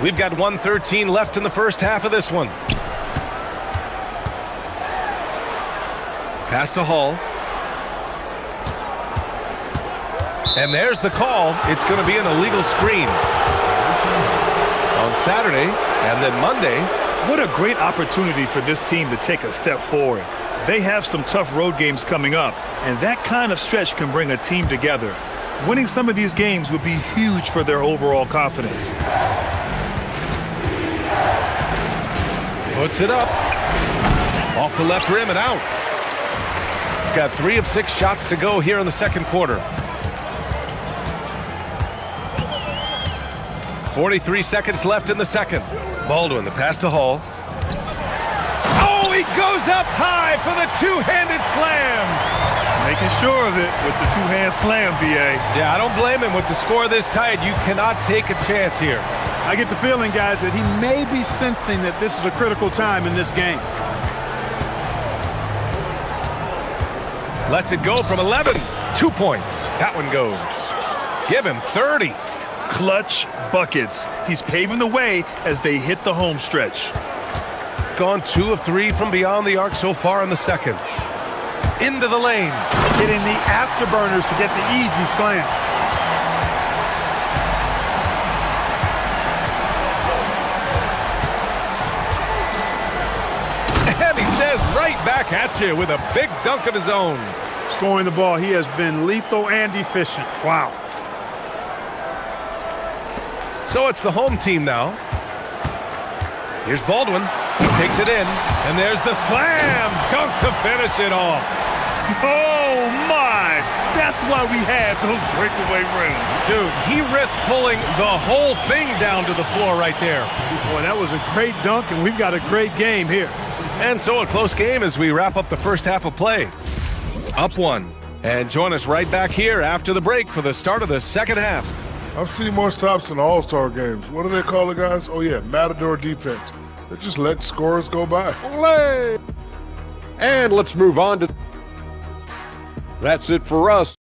We've got 1:13 left in the first half of this one. Pass to Hall. And there's the call. It's going to be an illegal screen. On Saturday and then Monday. What a great opportunity for this team to take a step forward. They have some tough road games coming up, and that kind of stretch can bring a team together. Winning some of these games would be huge for their overall confidence. Puts it up. Off the left rim and out. Got 3 of 6 shots to go here in the second quarter. 43 seconds left in the second. Baldwin, the pass to Hall. Oh, he goes up high for the two-handed slam. Making sure of it with the two-hand slam, B.A. Yeah, I don't blame him. With the score this tight, you cannot take a chance here. I get the feeling, guys, that he may be sensing that this is a critical time in this game. Lets it go from 11. 2 points. That one goes. Give him 30. Clutch buckets. He's paving the way as they hit the home stretch. Gone 2 of 3 from beyond the arc so far in the second. Into the lane. Hitting the afterburners to get the easy slam. And he says right back at you with a big dunk of his own. Scoring the ball, he has been lethal and efficient. Wow. So it's the home team now. Here's Baldwin. He takes it in, and there's the slam dunk to finish it off. Oh, my! That's why we have those breakaway rims. Dude, he risked pulling the whole thing down to the floor right there. Boy, that was a great dunk, and we've got a great game here. And so a close game as we wrap up the first half of play. Up 1. And join us right back here after the break for the start of the second half. I've seen more stops in All-Star games. What do they call it, guys? Oh, yeah, Matador defense. They just let scores go by. Olé! And let's move on to... That's it for us.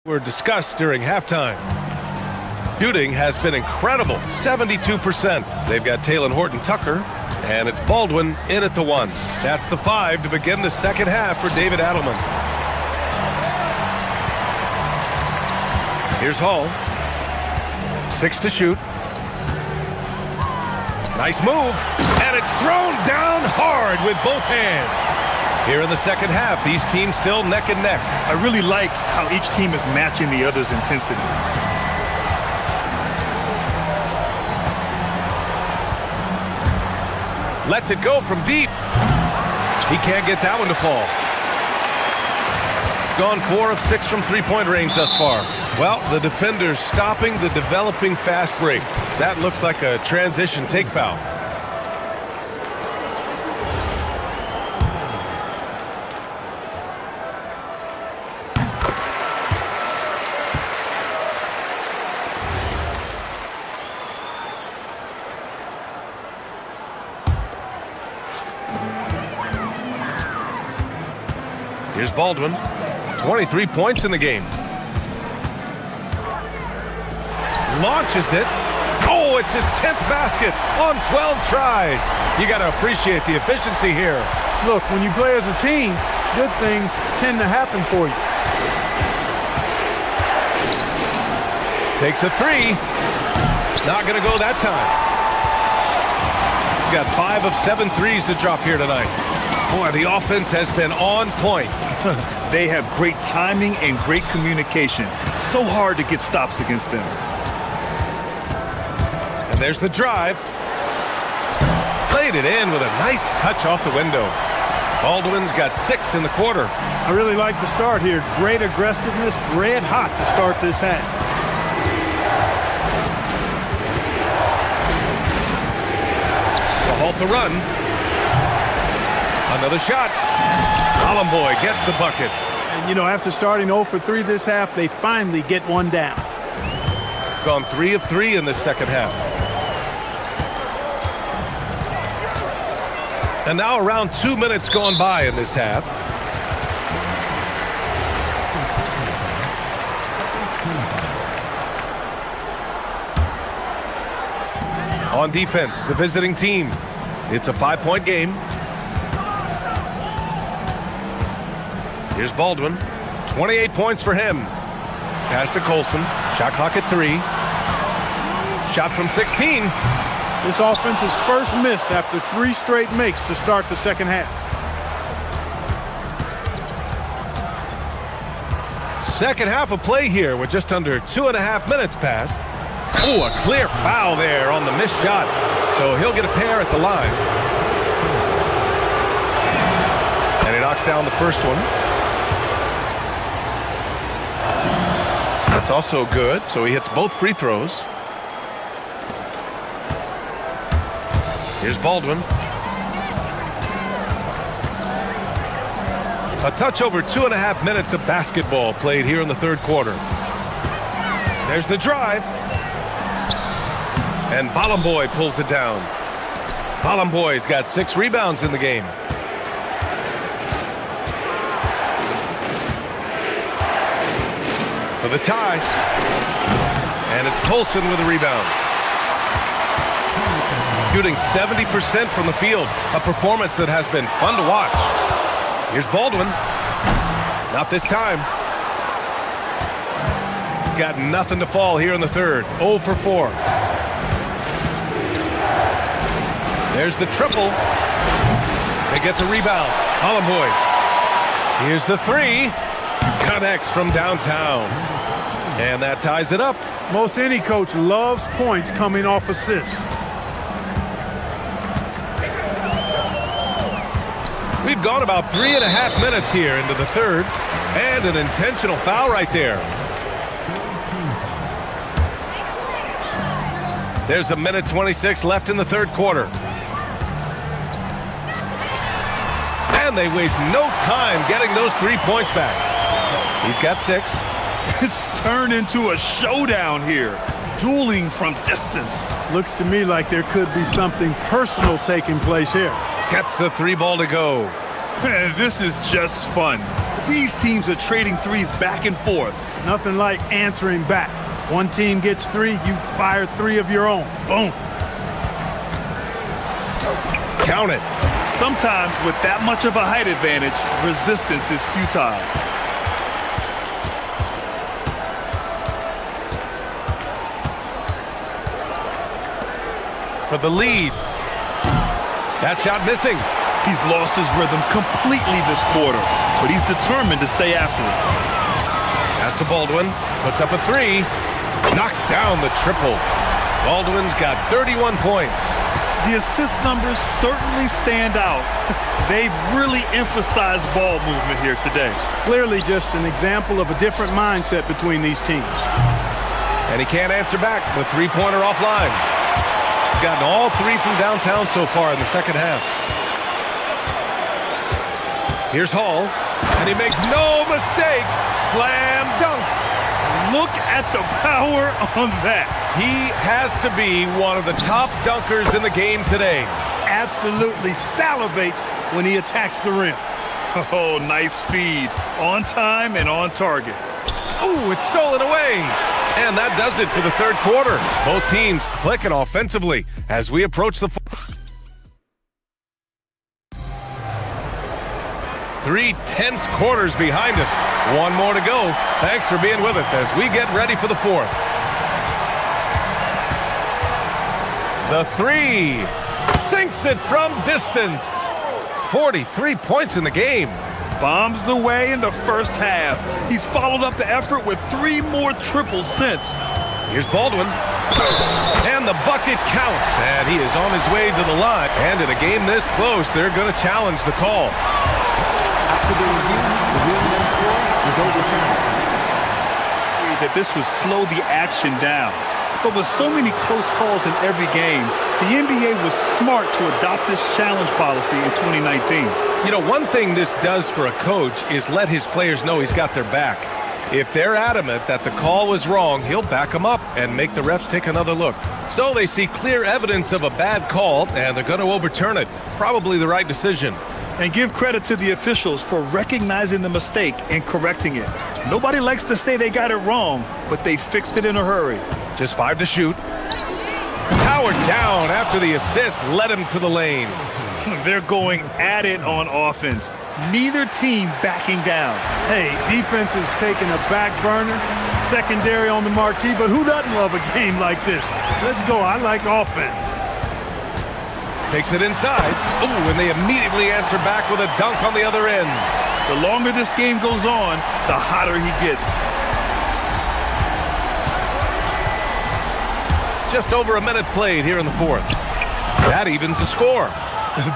Were discussed during halftime. Shooting has been incredible, 72%. They've got Taylor Horton-Tucker, and it's Baldwin in at the 1. That's the 5 to begin the second half for David Adelman. Here's Hall. 6 to shoot. Nice move, and it's thrown down hard with both hands. Here in the second half, these teams still neck and neck. I really like how each team is matching the other's intensity. Lets it go from deep. He can't get that one to fall. Gone 4 of 6 from three-point range thus far. Well, the defender's stopping the developing fast break. That looks like a transition take foul. Here's Baldwin. 23 points in the game. Launches it. Oh, it's his 10th basket on 12 tries. You got to appreciate the efficiency here. Look, when you play as a team, good things tend to happen for you. Takes a three. Not going to go that time. Got 5 of 7 threes to drop here tonight. Boy, the offense has been on point. They have great timing and great communication. So hard to get stops against them. And there's the drive. Played it in with a nice touch off the window. Baldwin's got 6 in the quarter. I really like the start here. Great aggressiveness, red hot to start this half. To halt the run. Another shot. Boy gets the bucket. And, you know, after starting 0 for 3 this half, they finally get one down. Gone 3 of 3 in the second half. And now around 2 minutes gone by in this half. On defense, the visiting team. It's a 5-point game. Here's Baldwin. 28 points for him. Pass to Colson. Shot clock at 3. Shot from 16. This offense's first miss after 3 straight makes to start the second half. Second half of play here with just under 2.5 minutes passed. Oh, a clear foul there on the missed shot. So he'll get a pair at the line. And he knocks down the first one. That's also good. So he hits both free throws. Here's Baldwin. A touch over 2.5 minutes of basketball played here in the third quarter. There's the drive. And Boy pulls it down. Boy's got 6 rebounds in the game. For the tie. And it's Colson with a rebound. Shooting 70% from the field. A performance that has been fun to watch. Here's Baldwin. Not this time. Got nothing to fall here in the third. 0 for 4. There's the triple. They get the rebound. Boy. Here's the 3. Connects from downtown. And that ties it up. Most any coach loves points coming off assists. We've gone about 3.5 minutes here into the third. And an intentional foul right there. There's a minute 26 left in the third quarter. And they waste no time getting those 3 points back. He's got 6. It's turned into a showdown here. Dueling from distance. Looks to me like there could be something personal taking place here. Gets the 3 ball to go. This is just fun. These teams are trading threes back and forth. Nothing like answering back. One team gets 3, you fire 3 of your own. Boom. Count it. Sometimes with that much of a height advantage, resistance is futile. For the lead. That shot missing. He's lost his rhythm completely this quarter, but he's determined to stay after it. Pass to Baldwin. Puts up a 3. Knocks down the triple. Baldwin's got 31 points. The assist numbers certainly stand out. They've really emphasized ball movement here today. Clearly just an example of a different mindset between these teams. And he can't answer back. The 3-pointer offline. He's gotten all 3 from downtown so far in the second half. Here's Hall, and he makes no mistake. Slam dunk. Look at the power on that. He has to be one of the top dunkers in the game today. Absolutely salivates when he attacks the rim. Oh, nice feed. On time and on target. Oh, it's stolen away. And that does it for the third quarter. Both teams clicking offensively as we approach the 3 tense quarters behind us. One more to go. Thanks for being with us as we get ready for the fourth. The three sinks it from distance. 43 points in the game. Bombs away in the first half. He's followed up the effort with 3 more triples since. Here's Baldwin. And the bucket counts. And he is on his way to the line. And in a game this close, they're going to challenge the call. After the review, the ruling on the floor was overturned. That this would slow the action down. But with so many close calls in every game, the NBA was smart to adopt this challenge policy in 2019. You know, one thing this does for a coach is let his players know he's got their back. If they're adamant that the call was wrong, he'll back them up and make the refs take another look. So they see clear evidence of a bad call, and they're going to overturn it. Probably the right decision. And give credit to the officials for recognizing the mistake and correcting it. Nobody likes to say they got it wrong, but they fixed it in a hurry. Just 5 to shoot. Powered down after the assist led him to the lane. They're going at it on offense. Neither team backing down. Hey, defense is taking a back burner, secondary on the marquee, but who doesn't love a game like this? Let's go. I like offense. Takes it inside. Ooh, and they immediately answer back with a dunk on the other end. The longer this game goes on, the hotter he gets. Just over a minute played here in the fourth. That evens the score.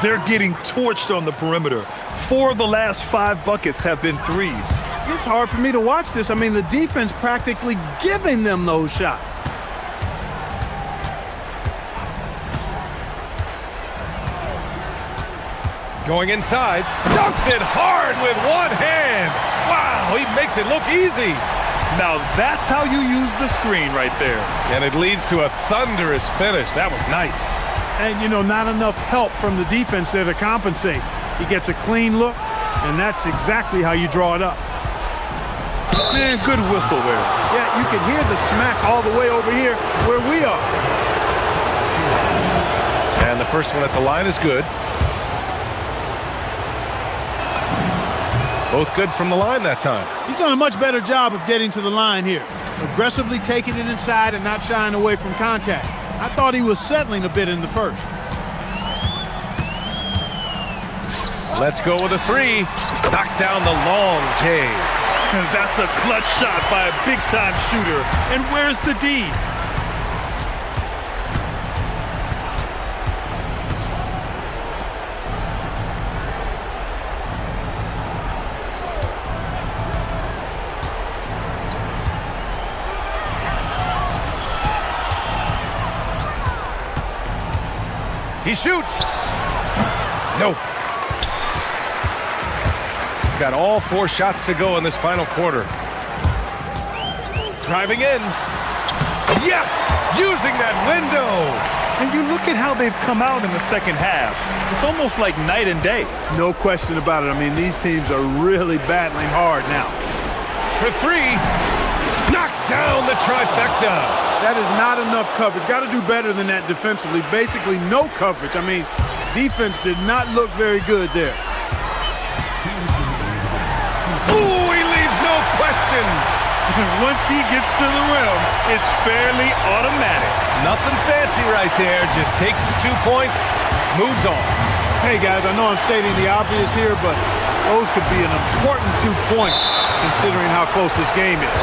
They're getting torched on the perimeter. 4 of the last 5 buckets have been threes. It's hard for me to watch this. I mean, the defense practically giving them those shots. Going inside, dunks it hard with one hand. Wow, he makes it look easy. Now that's how you use the screen right there. And it leads to a thunderous finish. That was nice. And, you know, not enough help from the defense there to compensate. He gets a clean look, and that's exactly how you draw it up. Man, good whistle there. Yeah, you can hear the smack all the way over here where we are. And the first one at the line is good. Both good from the line that time. He's done a much better job of getting to the line here. Aggressively taking it inside and not shying away from contact. I thought he was settling a bit in the first. Let's go with a 3. Knocks down the long J. That's a clutch shot by a big-time shooter. And where's the D? He shoots. Nope. Got all 4 shots to go in this final quarter. Driving in. Yes! Using that window. And you look at how they've come out in the second half. It's almost like night and day. No question about it. I mean, these teams are really battling hard now. For 3. Knocks down the trifecta. That is not enough coverage. Got to do better than that defensively. Basically no coverage. I mean, defense did not look very good there. Ooh, he leaves no question. Once he gets to the rim, it's fairly automatic. Nothing fancy right there. Just takes his 2 points, moves on. Hey, guys, I know I'm stating the obvious here, but those could be an important 2 points considering how close this game is.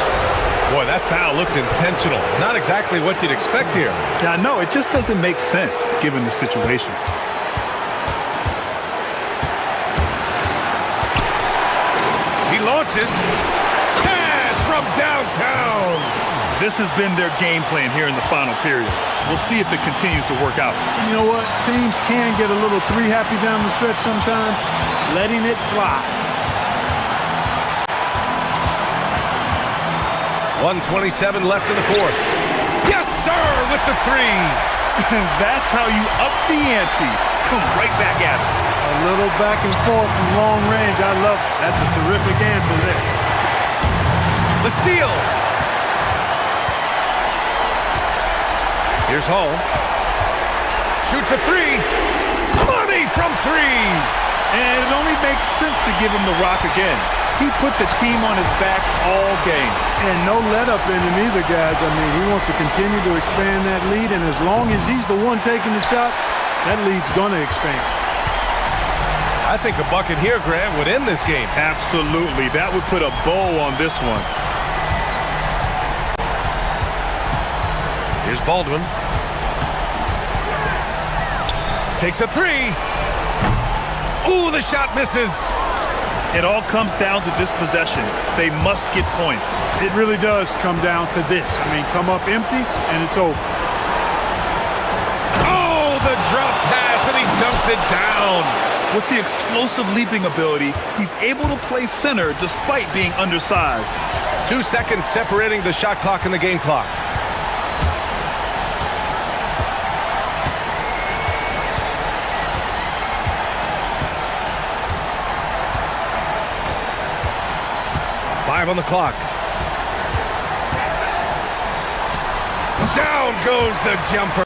Boy, that foul looked intentional. Not exactly what you'd expect here. Yeah, I know. It just doesn't make sense given the situation. He launches. Cash from downtown. This has been their game plan here in the final period. We'll see if it continues to work out. You know what? Teams can get a little 3-happy down the stretch sometimes. Letting it fly. 1:27 left in the fourth. Yes, sir, with the 3. That's how you up the ante. Come right back at it. A little back and forth from long range. I love it. That's a terrific answer there. The steal. Here's Hall. Shoots a three. Money from three. And it only makes sense to give him the rock again. He put the team on his back all game. And no let up in him either, guys. I mean, he wants to continue to expand that lead, and as long as he's the one taking the shots, that lead's going to expand. I think a bucket here, Grant, would end this game. Absolutely. That would put a bow on this one. Here's Baldwin. Takes a three. Ooh, the shot misses. It all comes down to this possession. They must get points. It really does come down to this. I mean, come up empty, and it's over. Oh, the drop pass, and he dunks it down. With the explosive leaping ability, he's able to play center despite being undersized. 2 seconds separating the shot clock and the game clock. On the clock. Down goes the jumper.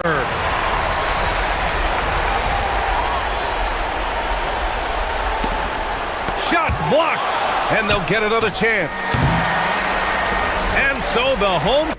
Shots blocked, and they'll get another chance. And so the home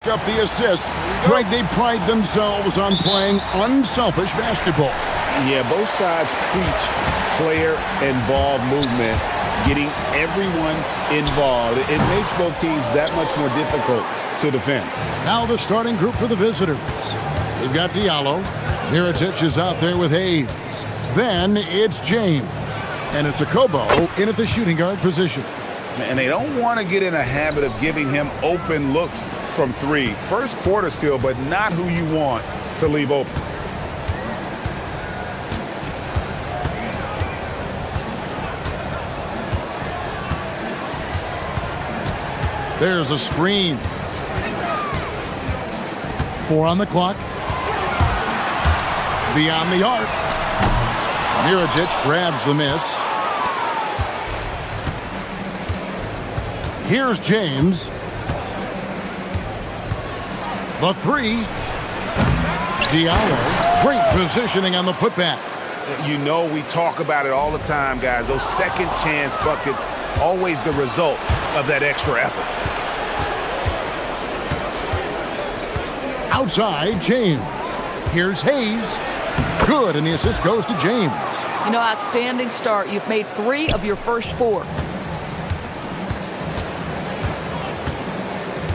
up the assists. Greg, they pride themselves on playing unselfish basketball. Yeah, both sides preach player and ball movement, getting everyone involved. It makes both teams that much more difficult to defend. Now the starting group for the visitors. They've got Diallo. Mirotic is out there with Hayes. Then it's James. And it's Akobo in at the shooting guard position. And they don't want to get in a habit of giving him open looks from three. First quarter still, but not who you want to leave open. There's a screen. 4 on the clock. Beyond the arc. Mirotic grabs the miss. Here's James. The three. Diallo. Great positioning on the putback. You know, we talk about it all the time, guys. Those second chance buckets, always the result of that extra effort. Outside, James. Here's Hayes. Good, and the assist goes to James. You know, outstanding start. You've made 3 of your first 4.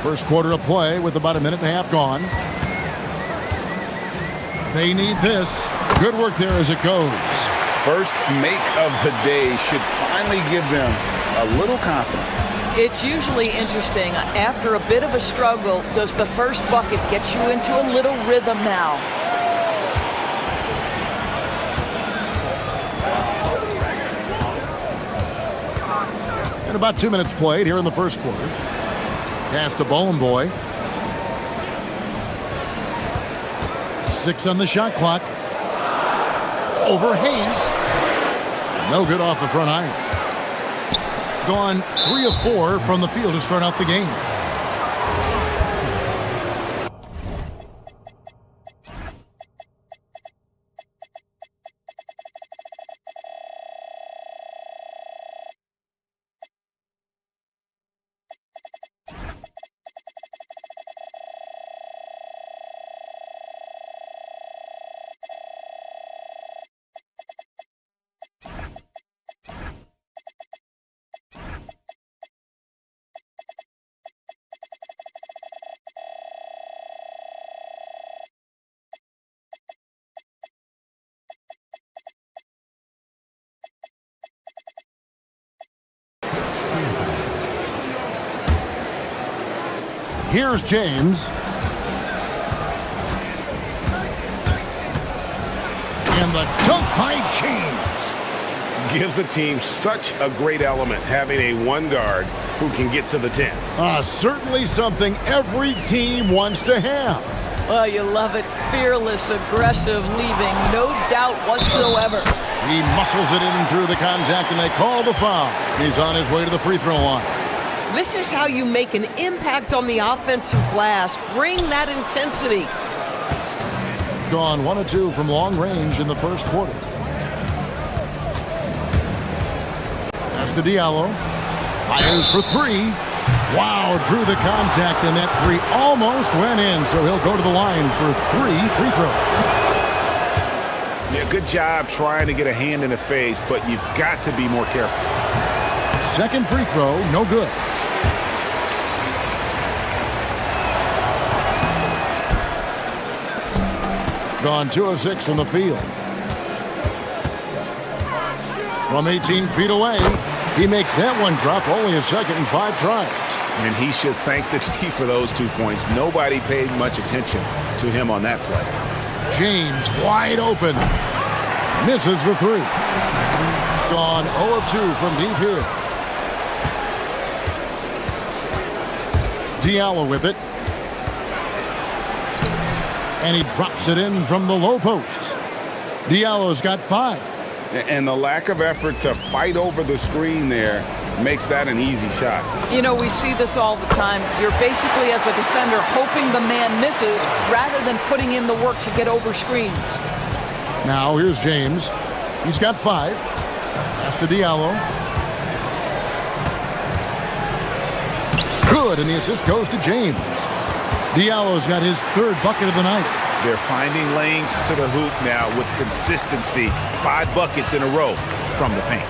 First quarter of play with about a minute and a half gone. They need this. Good work there as it goes. First make of the day should finally give them a little confidence. It's usually interesting. After a bit of a struggle, does the first bucket get you into a little rhythm now? And about 2 minutes played here in the first quarter. Pass to Bowling Boy. 6 on the shot clock. Over Hayes. No good off the front iron. Gone 3 of 4 from the field to start out the game. Here's James. And the dunk by James. Gives the team such a great element having a one guard who can get to the 10. Certainly something every team wants to have. Well, you love it. Fearless, aggressive, leaving no doubt whatsoever. He muscles it in through the contact, and they call the foul. He's on his way to the free throw line. This is how you make an impact on the offensive glass. Bring that intensity. Gone 1 of 2 from long range in the first quarter. Pass to Diallo. Fires for 3. Wow, drew the contact, and that 3 almost went in, so he'll go to the line for 3 free throws. Yeah, good job trying to get a hand in the face, but you've got to be more careful. Second free throw, no good. Gone 2 of 6 from the field. From 18 feet away, he makes that one drop, only a second and 5 tries. And he should thank the team for those 2 points. Nobody paid much attention to him on that play. James wide open. Misses the 3. Gone 0 of 2 from deep here. Diallo with it. And he drops it in from the low post. Diallo's got 5. And the lack of effort to fight over the screen there makes that an easy shot. You know, we see this all the time. You're basically, as a defender, hoping the man misses rather than putting in the work to get over screens. Now here's James. He's got 5. Pass to Diallo. Good, and the assist goes to James. Diallo's got his third bucket of the night. They're finding lanes to the hoop now with consistency. 5 buckets in a row from the paint.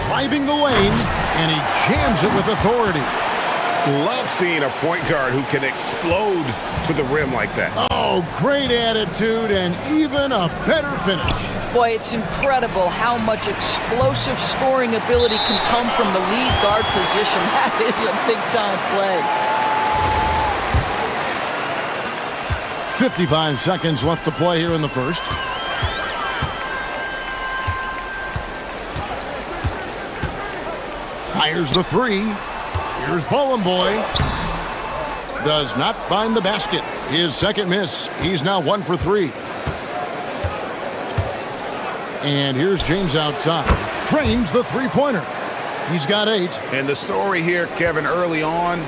Driving the lane, and he jams it with authority. Love seeing a point guard who can explode to the rim like that. Oh, great attitude and even a better finish. Boy, it's incredible how much explosive scoring ability can come from the lead guard position. That is a big-time play. 55 seconds left to play here in the first. Fires the three. Here's Bowling Boy. Does not find the basket. His second miss. He's now 1 for 3. And here's James outside. Trains the three-pointer. He's got 8. And the story here, Kevin, early on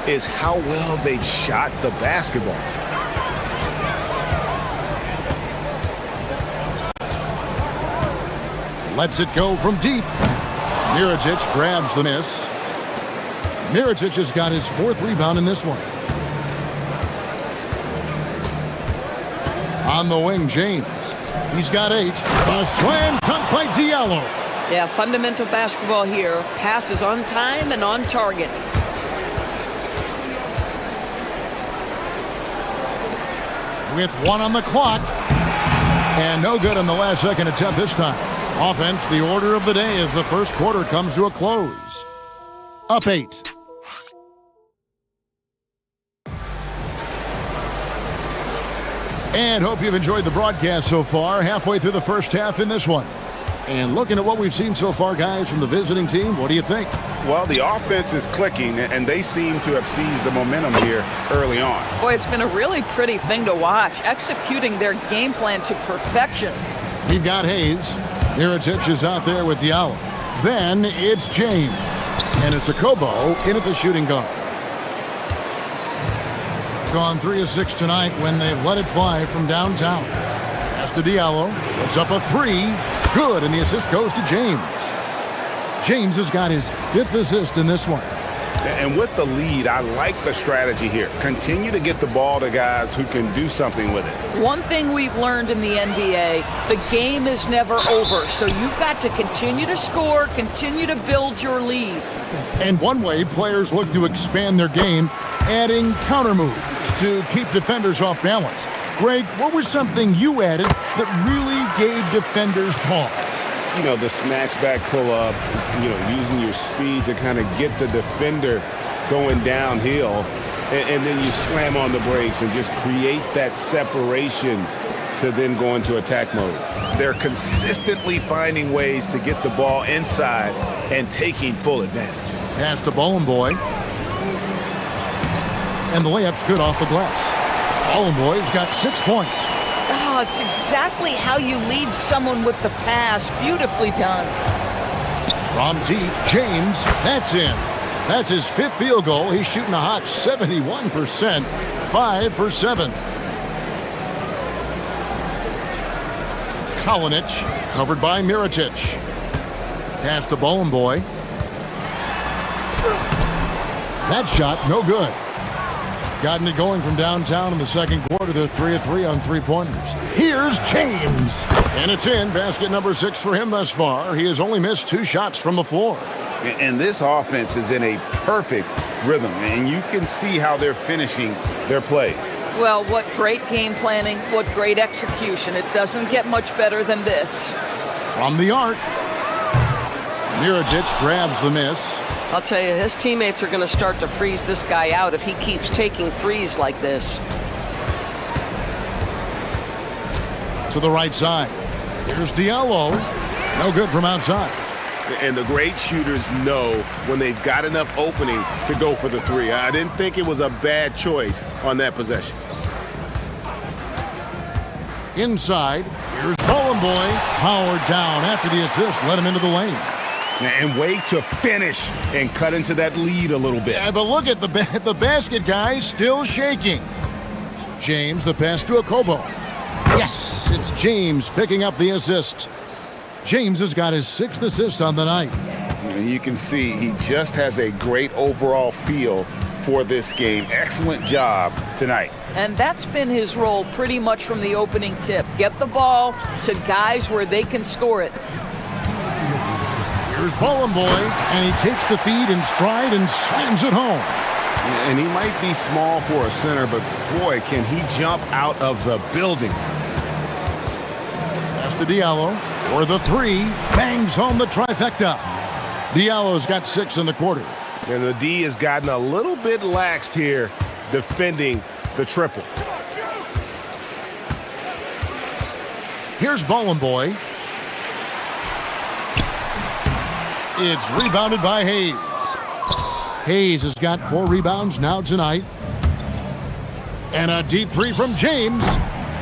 is how well they've shot the basketball. Lets it go from deep. Mirotic grabs the miss. Mirotic has got his 4th rebound in this one. On the wing, James. He's got 8. A slam dunk by Diallo. Yeah, fundamental basketball here. Passes on time and on target. With 1 on the clock. And no good on the last second attempt this time. Offense, the order of the day as the first quarter comes to a close. Up 8. And hope you've enjoyed the broadcast so far. Halfway through the first half in this one. And looking at what we've seen so far, guys, from the visiting team, what do you think? Well, the offense is clicking, and they seem to have seized the momentum here early on. Boy, it's been a really pretty thing to watch, executing their game plan to perfection. We've got Hayes. Mirotic is out there with Diallo. Then it's James. And it's Akobo in at the shooting guard. Gone 3 of 6 tonight when they've let it fly from downtown. Pass to Diallo. Puts up a 3. Good, and the assist goes to James. James has got his 5th assist in this one. And with the lead, I like the strategy here. Continue to get the ball to guys who can do something with it. One thing we've learned in the NBA, the game is never over. So you've got to continue to score, continue to build your lead. And one way players look to expand their game, adding counter moves to keep defenders off balance. Greg, what was something you added that really gave defenders pause? You know, the snatch back pull-up, you know, using your speed to kind of get the defender going downhill, and then you slam on the brakes and just create that separation to then go into attack mode. They're consistently finding ways to get the ball inside and taking full advantage. Pass to Bowling Boy. And the layup's good off the glass. Bowling Boy's got 6 points. Oh, it's exactly how you lead someone with the pass. Beautifully done. From deep, James, that's in. That's his 5th field goal. He's shooting a hot 71%, 5 for 7. Kalinic, covered by Mirotic. Pass to Bowling Boy. That shot, no good. Gotten it going from downtown in the second quarter. They're 3 of 3 on three-pointers. Here's James. And it's in. Basket number 6 for him thus far. He has only missed 2 shots from the floor. And this offense is in a perfect rhythm, and you can see how they're finishing their plays. Well, what great game planning, what great execution. It doesn't get much better than this. From the arc. Mirotic grabs the miss. I'll tell you, his teammates are going to start to freeze this guy out if he keeps taking threes like this. To the right side. Here's Diallo. No good from outside. And the great shooters know when they've got enough opening to go for the 3. I didn't think it was a bad choice on that possession. Inside. Here's Bowling Boy. Powered down after the assist. Let him into the lane. And wait to finish and cut into that lead a little bit. Yeah, but look at the basket, guys, still shaking. James, the pass to Akobo. Yes, it's James picking up the assist. James has got his 6th assist on the night. You can see he just has a great overall feel for this game. Excellent job tonight. And that's been his role pretty much from the opening tip. Get the ball to guys where they can score it. Here's Ballin' Boy, and he takes the feed in stride and slams it home. And he might be small for a center, but boy, can he jump out of the building. Pass to Diallo for the three. Bangs home the trifecta. Diallo's got 6 in the quarter. And the D has gotten a little bit laxed here defending the triple. Here's Ballin' Boy. It's rebounded by Hayes. Hayes has got 4 rebounds now tonight. And a deep three from James.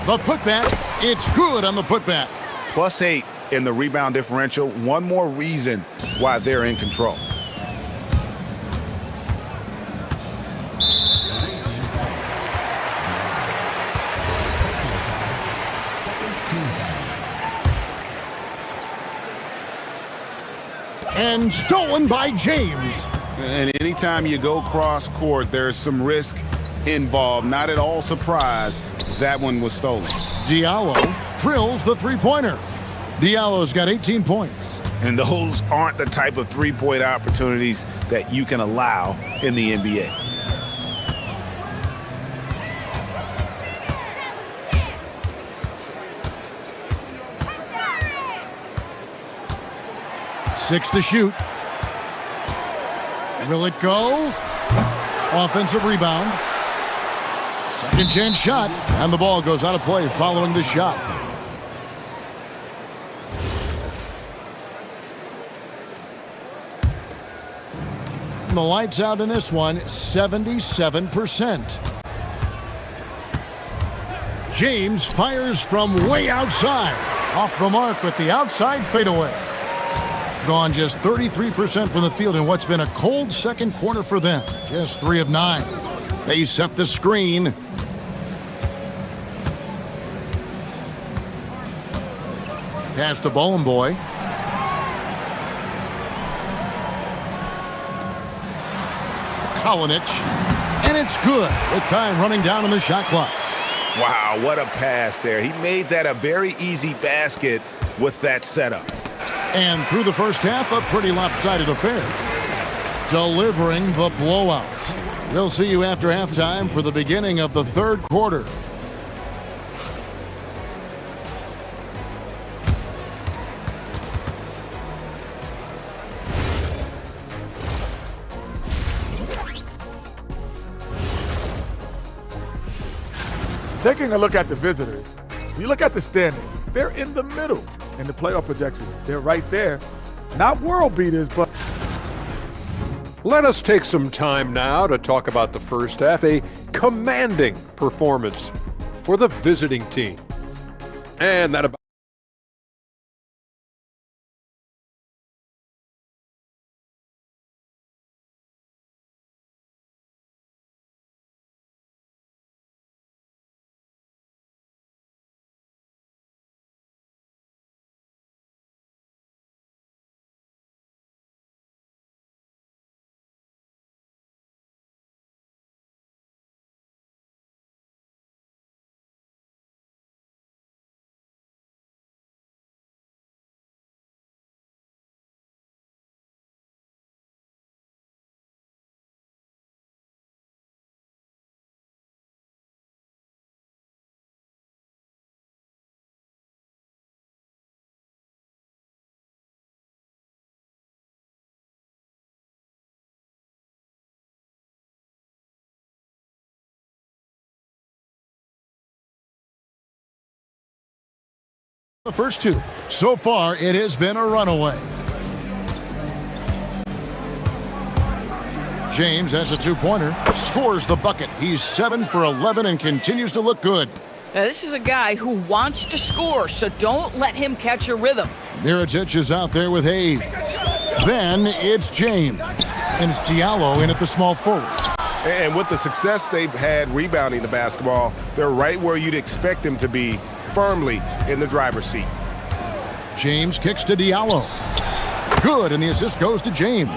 The putback, it's good on the putback. +8 in the rebound differential. One more reason why they're in control. And stolen by James. And anytime you go cross court, there's some risk involved. Not at all surprised that one was stolen. Diallo drills the three-pointer. Diallo's got 18 points. And those aren't the type of three-point opportunities that you can allow in the NBA. Six to shoot. Will it go? Offensive rebound. Second chance shot. And the ball goes out of play following the shot. And the lights out in this one, 77%. James fires from way outside. Off the mark with the outside fadeaway. Gone just 33% from the field in what's been a cold second quarter for them. Just 3 of 9. They set the screen. Pass to Ballin' Boy. Kolinic. And it's good. With time running down on the shot clock. Wow, what a pass there. He made that a very easy basket with that setup. And through the first half, a pretty lopsided affair. Delivering the blowout. We'll see you after halftime for the beginning of the third quarter. Taking a look at the visitors, you look at the standings, they're in the middle. In the playoff projections, they're right there. Not world beaters, but... Let us take some time now to talk about the first half, a commanding performance for the visiting team. And that about the first 2. So far, it has been a runaway. James has a 2-pointer, scores the bucket. He's 7 for 11 and continues to look good. Now, this is a guy who wants to score, so don't let him catch a rhythm. Mirotic is out there with Hayes. Then it's James. And it's Diallo in at the small forward. And with the success they've had rebounding the basketball, they're right where you'd expect them to be, firmly in the driver's seat. James kicks to Diallo. Good, and the assist goes to James.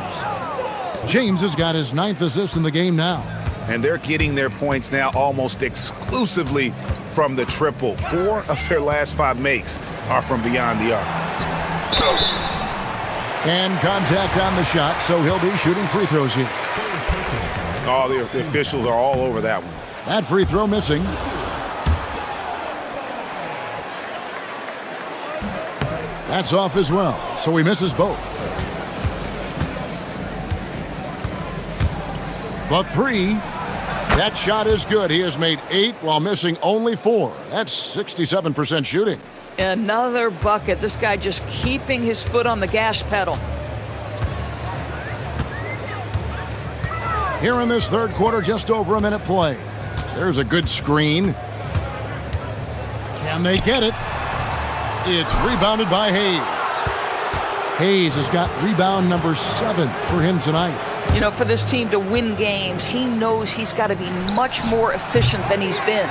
James has got his 9th assist in the game now. And they're getting their points now almost exclusively from the triple. 4 of their last 5 makes are from beyond the arc. And contact on the shot, so he'll be shooting free throws here. Oh, the officials are all over that one. That free throw missing. That's off as well, so he misses both. The 3. That shot is good. He has made 8 while missing only 4. That's 67% shooting. Another bucket. This guy just keeping his foot on the gas pedal. Here in this third quarter, just over a minute play. There's a good screen. Can they get it? It's rebounded by Hayes. Hayes has got rebound number 7 for him tonight. You know, for this team to win games, he knows he's got to be much more efficient than he's been.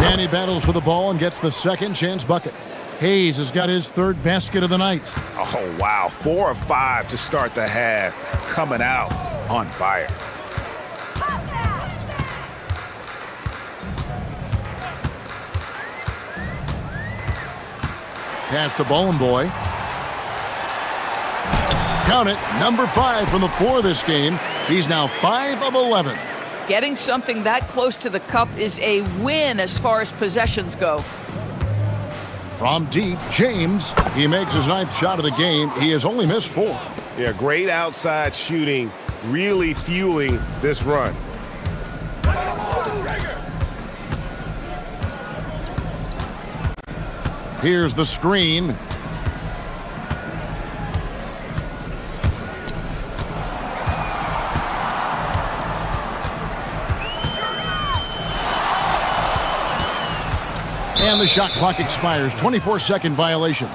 And he battles for the ball and gets the second chance bucket. Hayes has got his 3rd basket of the night. Oh, wow. 4 of 5 to start the half. Coming out on fire. Pass to Bowling Boy. Count it, number 5 from the floor this game. He's now 5 of 11. Getting something that close to the cup is a win as far as possessions go. From deep, James. He makes his 9th shot of the game. He has only missed 4. Yeah, great outside shooting, really fueling this run. Here's the screen. And the shot clock expires. 24-second violation.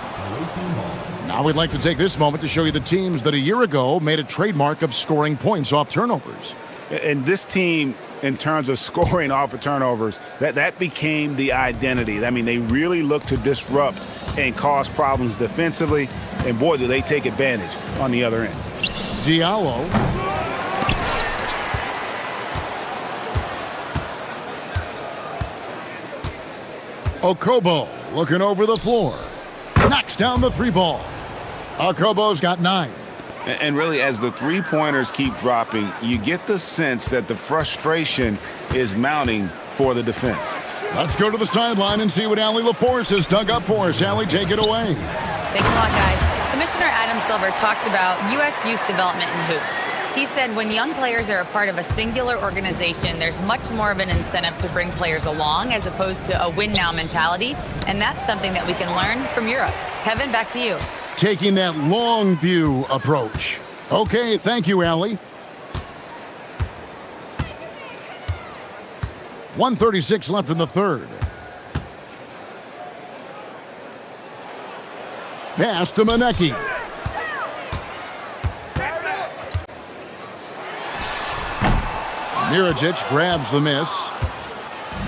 Now we'd like to take this moment to show you the teams that a year ago made a trademark of scoring points off turnovers. And this team, in terms of scoring off of turnovers, that became the identity. I mean, they really look to disrupt and cause problems defensively. And boy, do they take advantage on the other end. Diallo. Okobo looking over the floor. Knocks down the 3 ball. Okobo's got 9. And really, as the 3-pointers keep dropping, you get the sense that the frustration is mounting for the defense. Let's go to the sideline and see what Allie LaForce has dug up for us. Allie, take it away. Thanks a lot, guys. Commissioner Adam Silver talked about U.S. youth development in hoops. He said when young players are a part of a singular organization, there's much more of an incentive to bring players along as opposed to a win-now mentality, and that's something that we can learn from Europe. Kevin, back to you. Taking that long view approach. Okay, thank you, Allie. 1:36 left in the third. Pass to Manecki. Mirajic grabs the miss.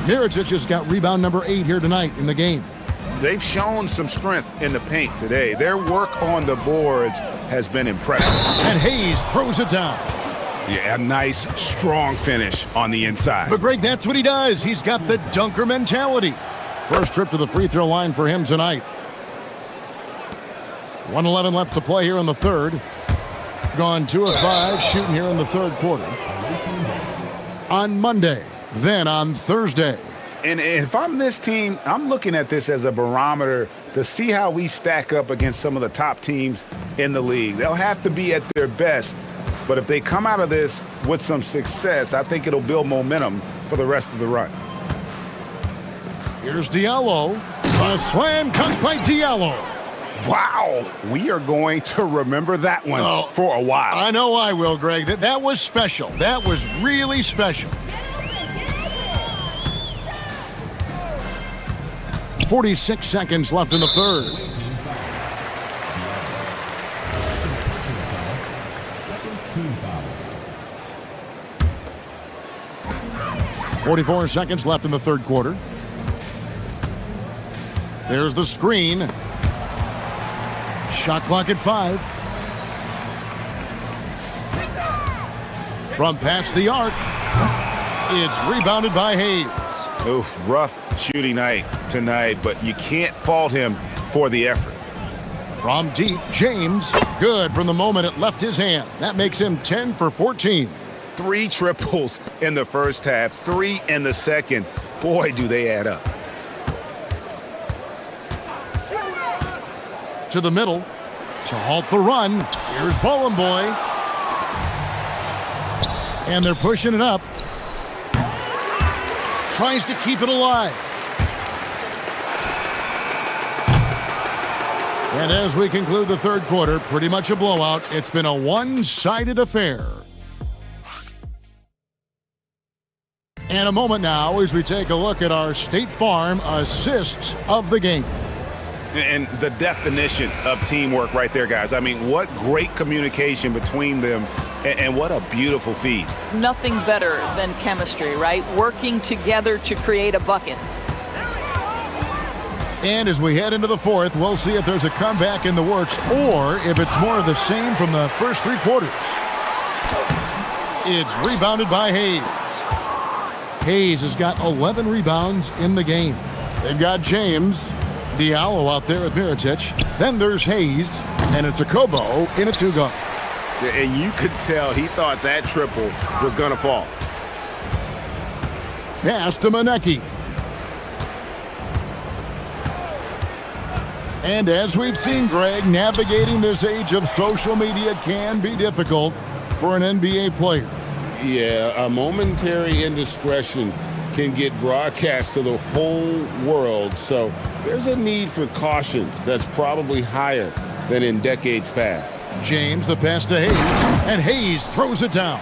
Mirajic has got rebound number 8 here tonight in the game. They've shown some strength in the paint today. Their work on the boards has been impressive. And Hayes throws it down. Yeah, a nice, strong finish on the inside. But Greg, that's what he does. He's got the dunker mentality. First trip to the free throw line for him tonight. 1:11 left to play here in the third. Gone 2 of 5, shooting here in the third quarter. On Monday, then on Thursday. And if I'm this team, I'm looking at this as a barometer to see how we stack up against some of the top teams in the league. They'll have to be at their best, but if they come out of this with some success, I think it'll build momentum for the rest of the run. Here's Diallo. A slam dunk by Diallo. Wow, we are going to remember that one for a while. I know I will, Greg. That was special. That was really special. 46 seconds left in the third. .44 seconds left in the third quarter. There's the screen. Shot clock at 5. From past the arc, it's rebounded by Hayes. Oof, rough shooting night tonight, but you can't fault him for the effort. From deep, James, good from the moment it left his hand. That makes him 10 for 14. 3 triples in the first half, 3 in the second. Boy, do they add up. To the middle, to halt the run. Here's Bowling Boy. And they're pushing it up. Tries to keep it alive. And as we conclude the third quarter, pretty much a blowout. It's been a one-sided affair. And a moment now as we take a look at our State Farm assists of the game. And the definition of teamwork right there, guys. I mean, what great communication between them, and what a beautiful feed. Nothing better than chemistry, right? Working together to create a bucket. And as we head into the fourth, we'll see if there's a comeback in the works or if it's more of the same from the first 3 quarters. It's rebounded by Hayes. Hayes has got 11 rebounds in the game. They've got James, Diallo out there with Mirotic. Then there's Hayes, and it's a Kobo in a 2-guard. And you could tell he thought that triple was going to fall. Pass to Manecki. And as we've seen, Greg, navigating this age of social media can be difficult for an NBA player. Yeah, a momentary indiscretion can get broadcast to the whole world. So there's a need for caution that's probably higher than in decades past. James, the pass to Hayes, and Hayes throws it down.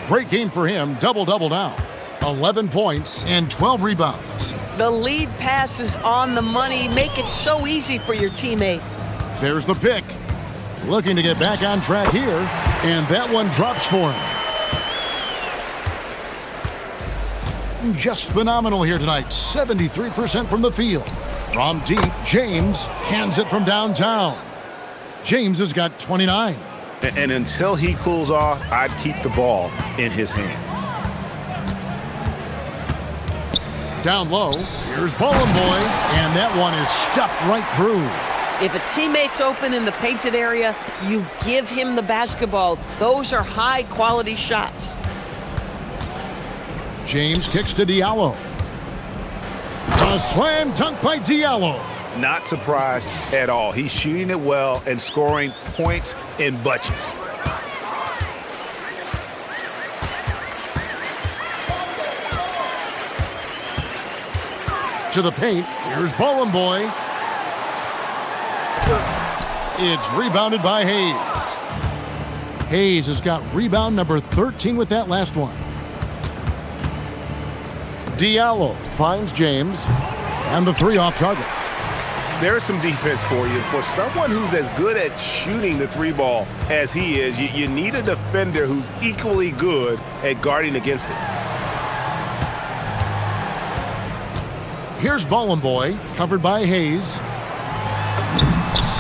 Great game for him, double-double now. 11 points and 12 rebounds. The lead pass is on the money. Make it so easy for your teammate. There's the pick. Looking to get back on track here, and that one drops for him. Just phenomenal here tonight. 73% from the field. From deep, James cans it from downtown. James has got 29. And until he cools off, I'd keep the ball in his hands. Down low, here's Bowling Boy, and that one is stuffed right through. If a teammate's open in the painted area, you give him the basketball. Those are high-quality shots. James kicks to Diallo. A slam dunk by Diallo. Not surprised at all. He's shooting it well and scoring points in bunches. To the paint, here's Bowling Boy. It's rebounded by Hayes. Hayes has got rebound number 13 with that last one. Diallo finds James, and the 3 off target. There's some defense for you. For someone who's as good at shooting the 3-ball as he is, you need a defender who's equally good at guarding against it. Here's Bowling Boy, covered by Hayes.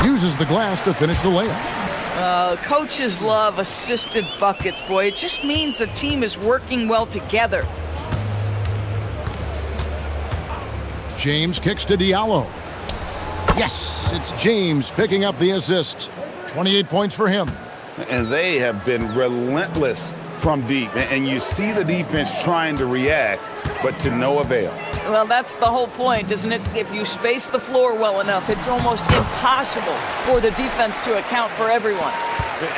Uses the glass to finish the layup. Coaches love assisted buckets, boy. It just means the team is working well together. James kicks to Diallo. Yes, it's James picking up the assist. 28 points for him. And they have been relentless from deep. And you see the defense trying to react, but to no avail. Well, that's the whole point, isn't it? If you space the floor well enough, it's almost impossible for the defense to account for everyone.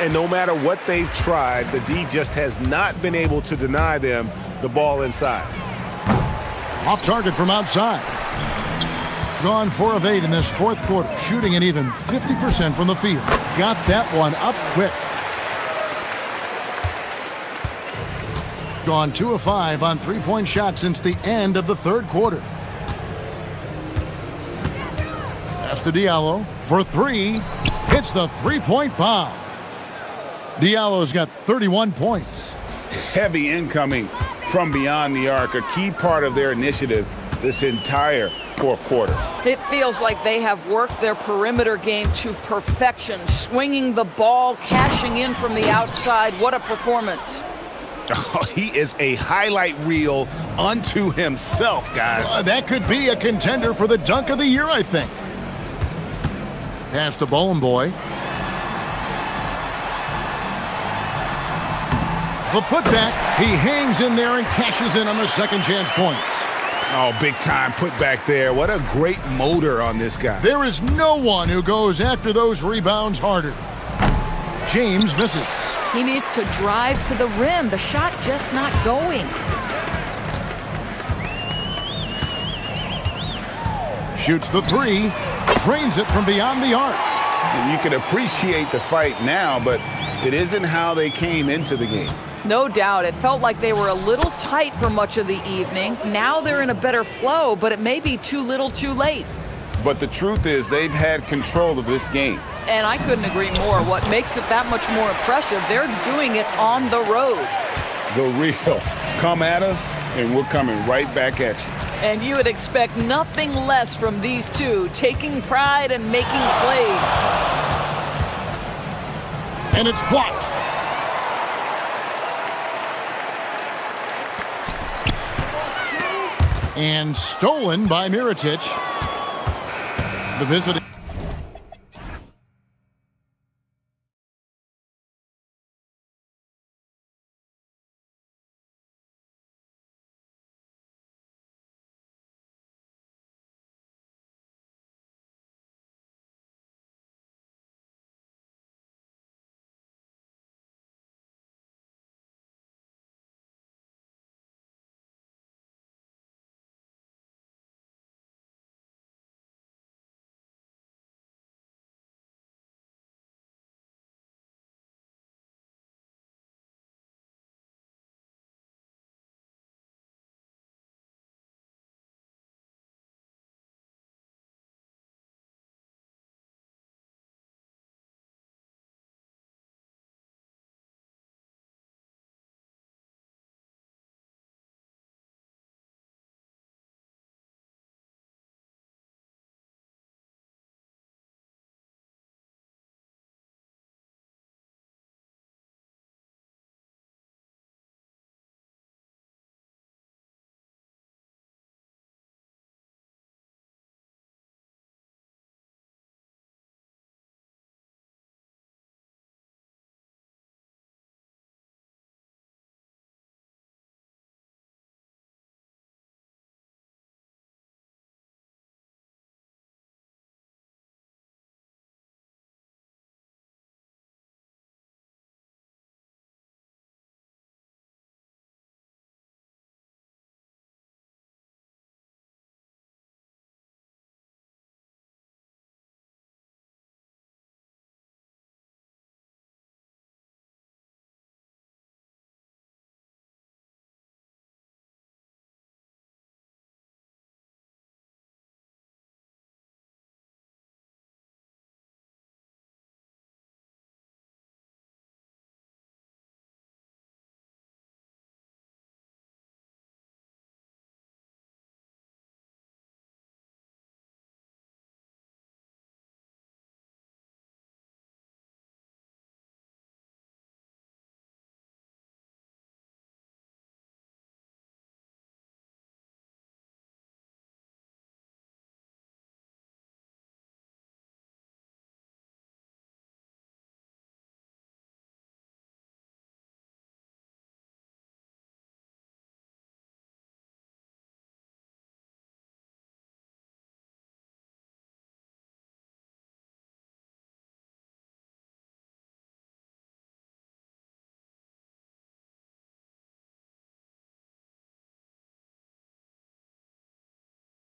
And no matter what they've tried, the D just has not been able to deny them the ball inside. Off target from outside. Gone 4 of 8 in this fourth quarter, shooting an even 50% from the field. Got that one up quick. Gone 2 of 5 on 3-point shots since the end of the third quarter. Pass to Diallo for 3. Hits the 3-point bomb. Diallo's got 31 points. Heavy incoming from beyond the arc, a key part of their initiative this entire fourth quarter. It feels like they have worked their perimeter game to perfection, swinging the ball, cashing in from the outside. What a performance. Oh, he is a highlight reel unto himself, guys. That could be a contender for the dunk of the year, I think. Pass to Bowling Boy. The putback, he hangs in there and cashes in on the second chance points. Oh, big time putback there. What a great motor on this guy. There is no one who goes after those rebounds harder. James misses. He needs to drive to the rim. The shot just not going. Shoots the three, drains it from beyond the arc. And you can appreciate the fight now, but it isn't how they came into the game. No doubt. It felt like they were a little tight for much of the evening. Now they're in a better flow, but it may be too little too late. But the truth is they've had control of this game. And I couldn't agree more. What makes it that much more impressive, they're doing it on the road. The real. Come at us, and we're coming right back at you. And you would expect nothing less from these two, taking pride and making plays. And it's blocked. And stolen by Mirotic. The visiting.